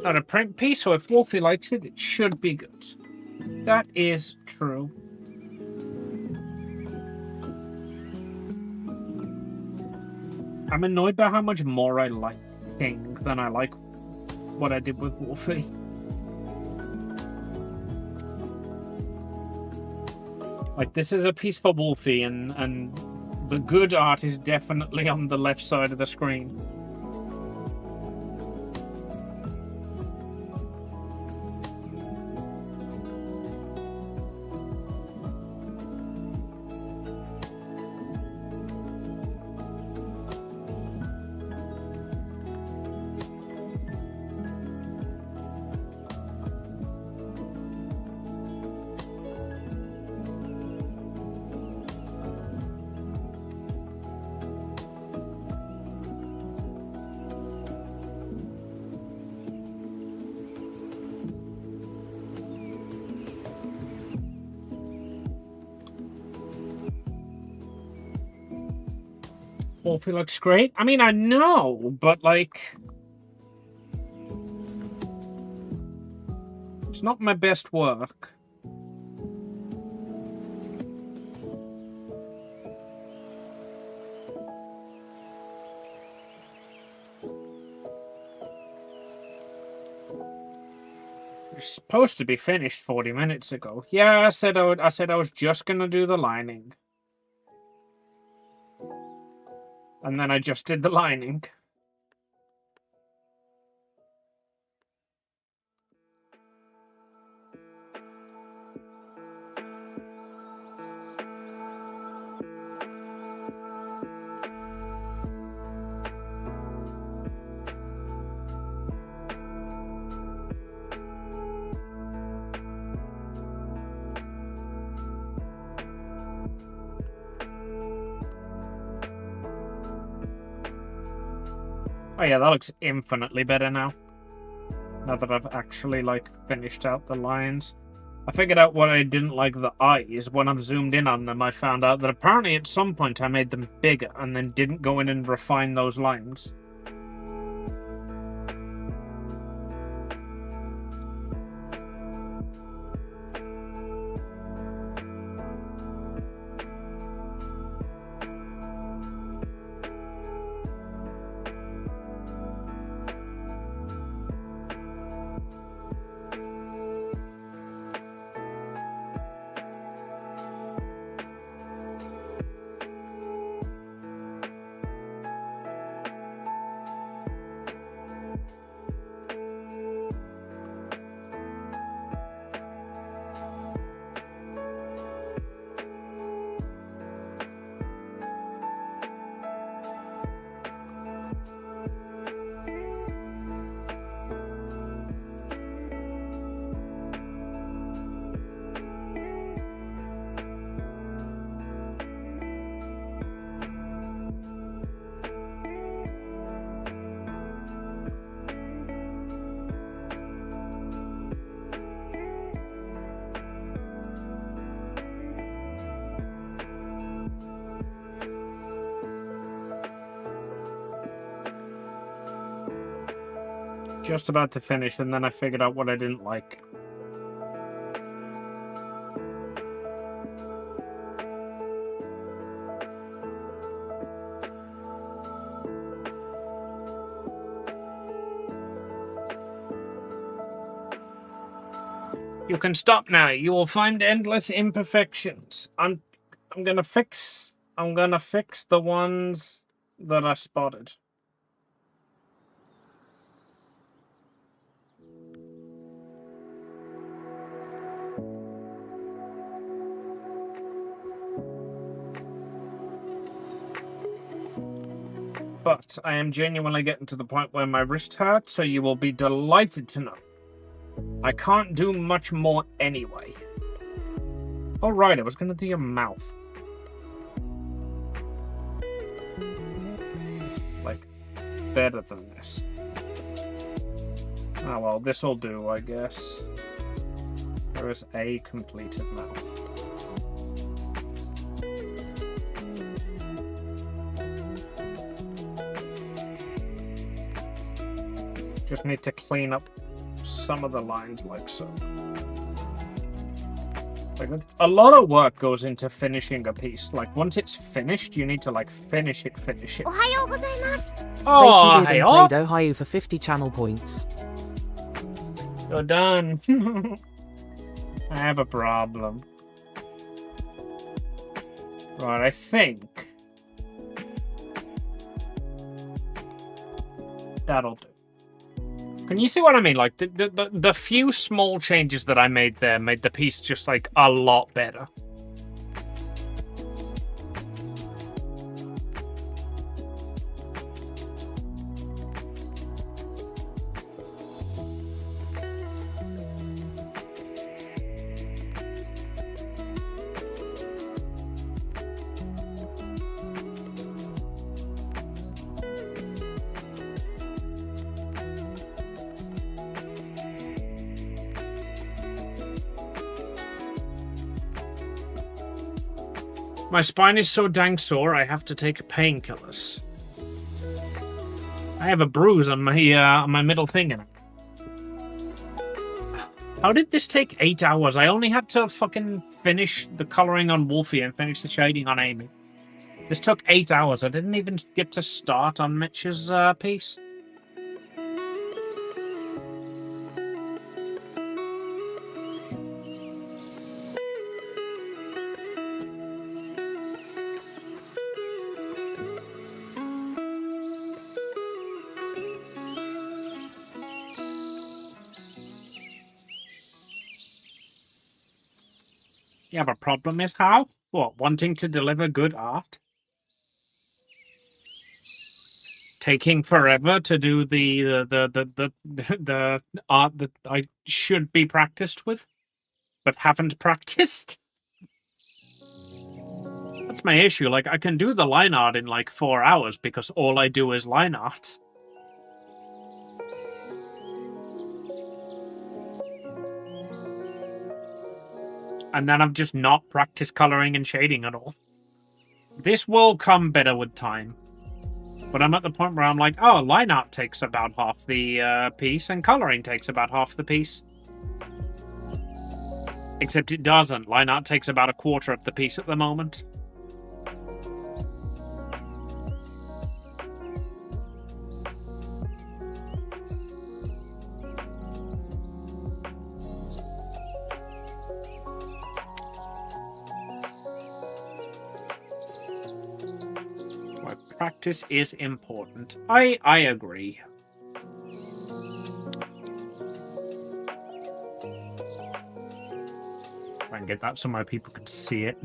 Not a print piece, so if Wolfie likes it, it should be good. That is true. I'm annoyed by how much more I like King than I like what I did with Wolfie. Like, this is a piece for Wolfie, and the good art is definitely on the left side of the screen. Wolfie looks great. I mean, I know, but like... It's not my best work. It's supposed to be finished 40 minutes ago. Yeah, I said I was just gonna do the lining. And then I just did the lining. Oh yeah, that looks infinitely better now. Now that I've actually, like, finished out the lines. I figured out what I didn't like the eyes. When I've zoomed in on them, I found out that apparently at some point I made them bigger and then didn't go in and refine those lines. Just about to finish, and then I figured out what I didn't like. You can stop now. You will find endless imperfections. I'm gonna fix the ones that I spotted. But I am genuinely getting to the point where my wrist hurts, so you will be delighted to know I can't do much more anyway. Oh right, I was gonna do your mouth. Like, better than this. Oh well, this'll do, I guess. There is a completed mouth. Just need to clean up some of the lines like so. Like, a lot of work goes into finishing a piece. Like, once it's finished, you need to, like, finish it. Oh, hey, played Ohio for 50 channel points. You're done. I have a problem. Right, I think that'll do. Can you see what I mean? Like, the few small changes that I made there made the piece just, like, a lot better. My spine is so dang sore, I have to take painkillers. I have a bruise on my middle finger. How did this take 8 hours? I only had to fucking finish the coloring on Wolfie and finish the shading on Amy. This took 8 hours. I didn't even get to start on Mitch's piece. Yeah, but problem is how? What, wanting to deliver good art? Taking forever to do the art that I should be practiced with, but haven't practiced? That's my issue. Like, I can do the line art in like 4 hours because all I do is line art. And then I've just not practiced coloring and shading at all. This will come better with time. But I'm at the point where I'm like, oh, line art takes about half the piece, and coloring takes about half the piece. Except it doesn't. Line art takes about a quarter of the piece at the moment. Practice is important. I agree. Try and get that somewhere people could see it.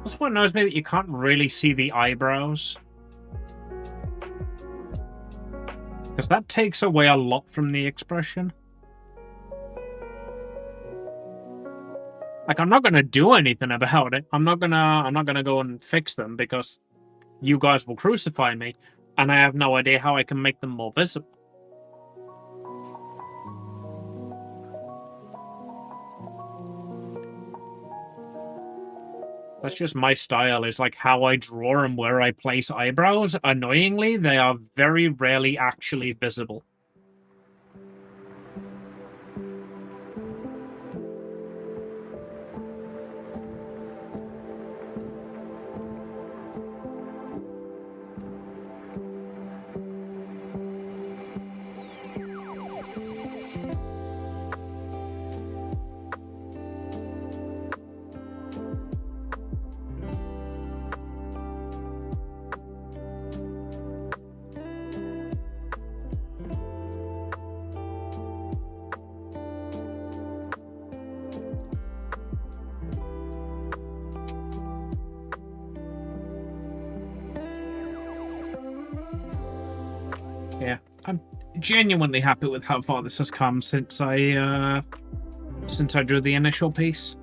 This one knows me that you can't really see the eyebrows. Because that takes away a lot from the expression. Like, I'm not gonna do anything about it. I'm not gonna go and fix them because you guys will crucify me, and I have no idea how I can make them more visible. That's just my style, is like how I draw and where I place eyebrows. Annoyingly, they are very rarely actually visible. Yeah, I'm genuinely happy with how far this has come since I drew the initial piece.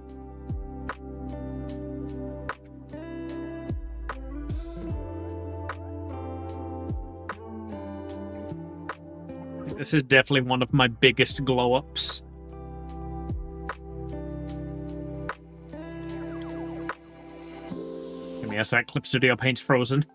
This is definitely one of my biggest glow-ups. Give me a sec, Clip Studio Paint's frozen.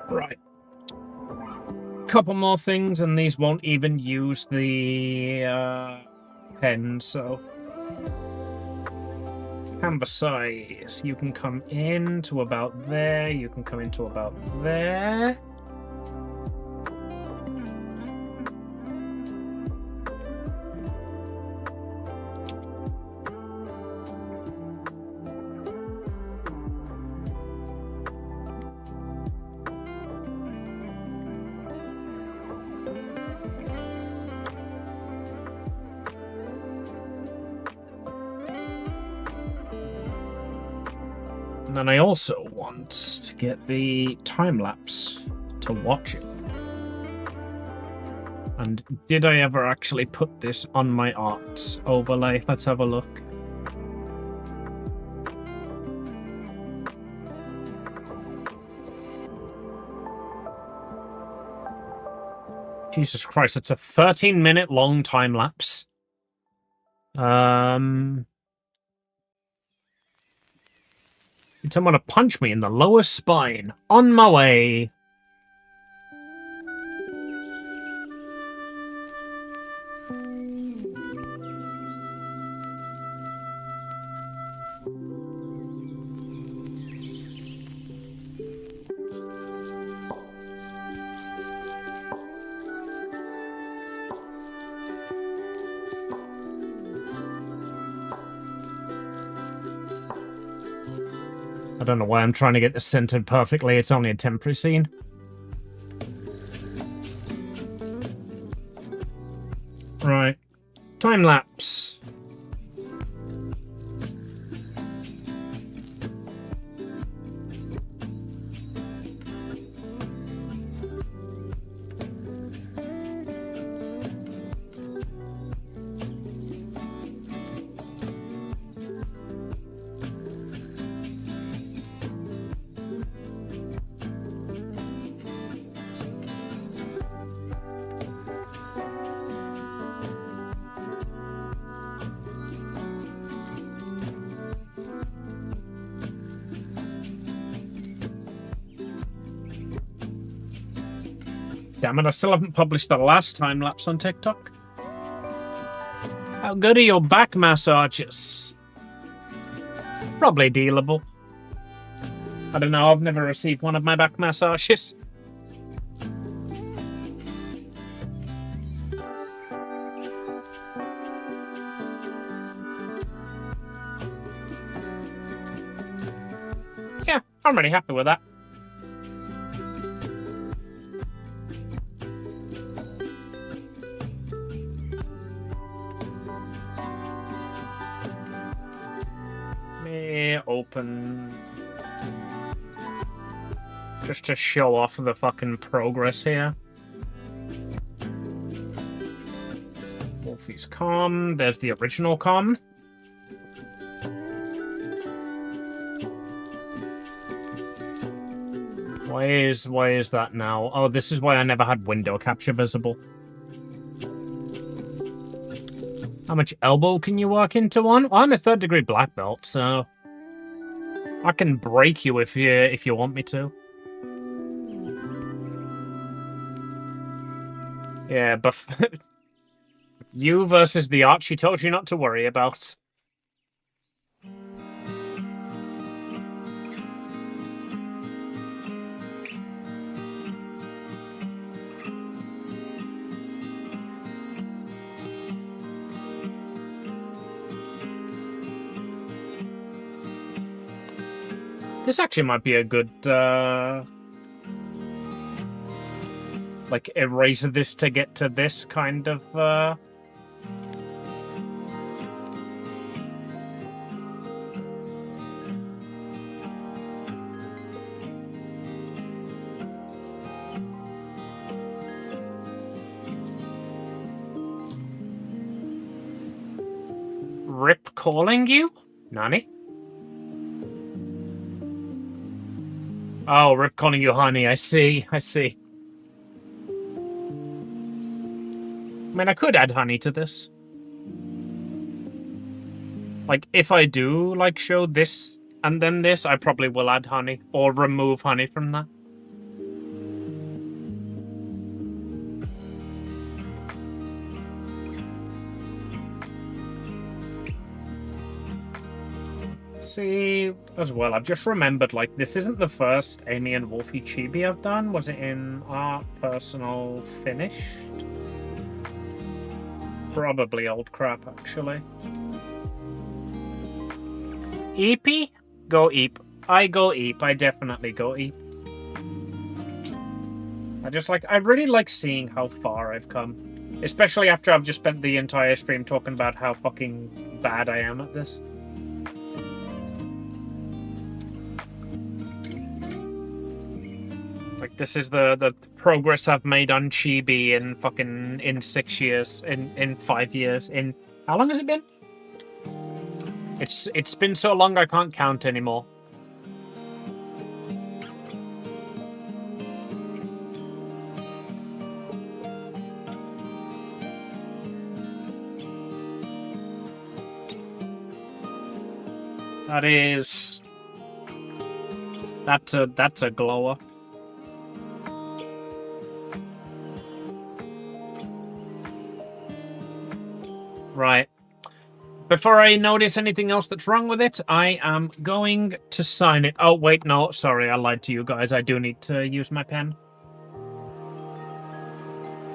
Right. Couple more things, and these won't even use the pen, so... Canvas size. You can come in to about there, you can come into about there. And then I also want to get the time lapse to watch it. And did I ever actually put this on my art overlay? Let's have a look. Jesus Christ, it's a 13-minute long time lapse. Did someone to punch me in the lower spine? On my way. I don't know why I'm trying to get this centered perfectly. It's only a temporary scene. Right. Time lapse. Damn it, I still haven't published the last time lapse on TikTok. How good are your back massages? Probably dealable. I don't know, I've never received one of my back massages. Yeah, I'm really happy with that. Open just to show off the fucking progress here. Wolfie's Comm. There's the original Comm. Why is that now? Oh, this is why I never had window capture visible. How much elbow can you work into one? Well, I'm a 3rd degree black belt, so I can break you if you want me to. Yeah, but you versus the art she told you not to worry about. This actually might be a good, like, erase this to get to this kind of, Rip calling you? Nani? Oh, Rip calling you honey, I see. I mean, I could add honey to this. Like, if I do, like, show this and then this, I probably will add honey. Or remove honey from that. See, as well, I've just remembered, like, this isn't the first Amy and Wolfie chibi I've done. Was it in art, personal, finished? Probably old crap, actually. Eepy? Go Eep. I go Eep. I definitely go Eep. I really like seeing how far I've come. Especially after I've just spent the entire stream talking about how fucking bad I am at this. this is the progress I've made on Chibi in 6 years, in 5 years, in how long has it been? It's been so long I can't count anymore. That's a glower. Right. Before I notice anything else that's wrong with it, I am going to sign it. Oh, wait, no, sorry, I lied to you guys. I do need to use my pen.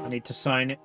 I need to sign it.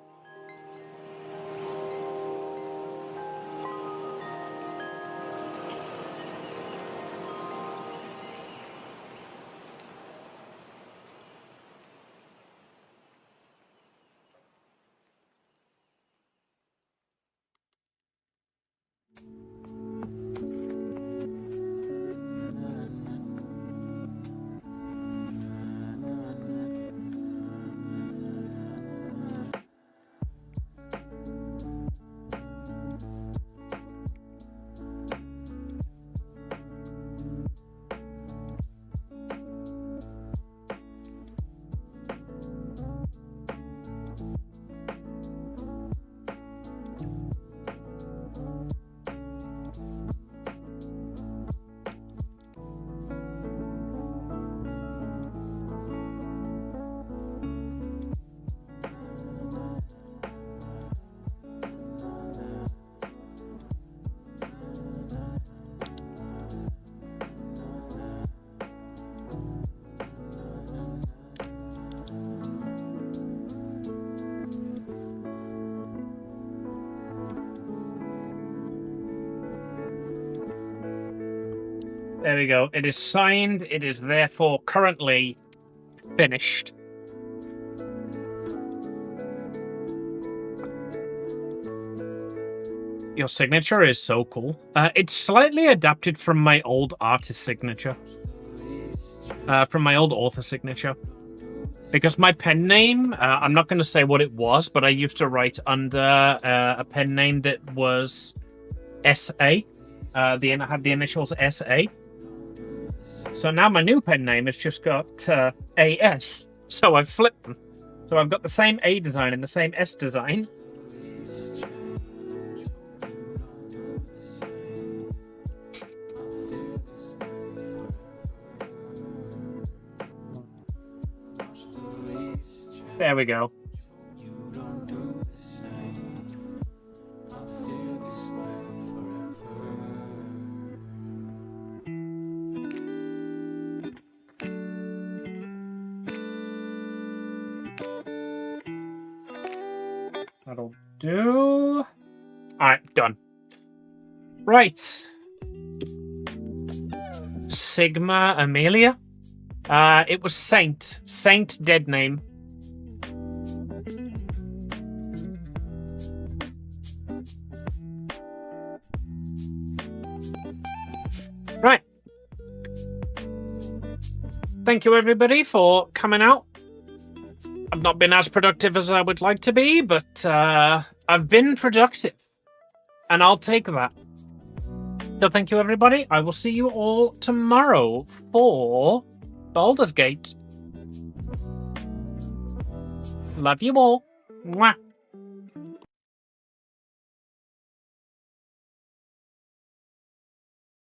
There we go. It is signed. It is therefore currently finished. Your signature is so cool. It's slightly adapted from my old artist signature. From my old author signature. Because my pen name, I'm not going to say what it was, but I used to write under a pen name that was SA. Had the initials SA. So now my new pen name has just got AS. So I've flipped them. So I've got the same A design and the same S design. There we go. That'll do. Alright, done. Right. Sigma Amelia. It was Saint. Saint dead name. Right. Thank you everybody for coming out. I've not been as productive as I would like to be, but I've been productive. And I'll take that. So thank you everybody. I will see you all tomorrow for Baldur's Gate. Love you all. Mwah.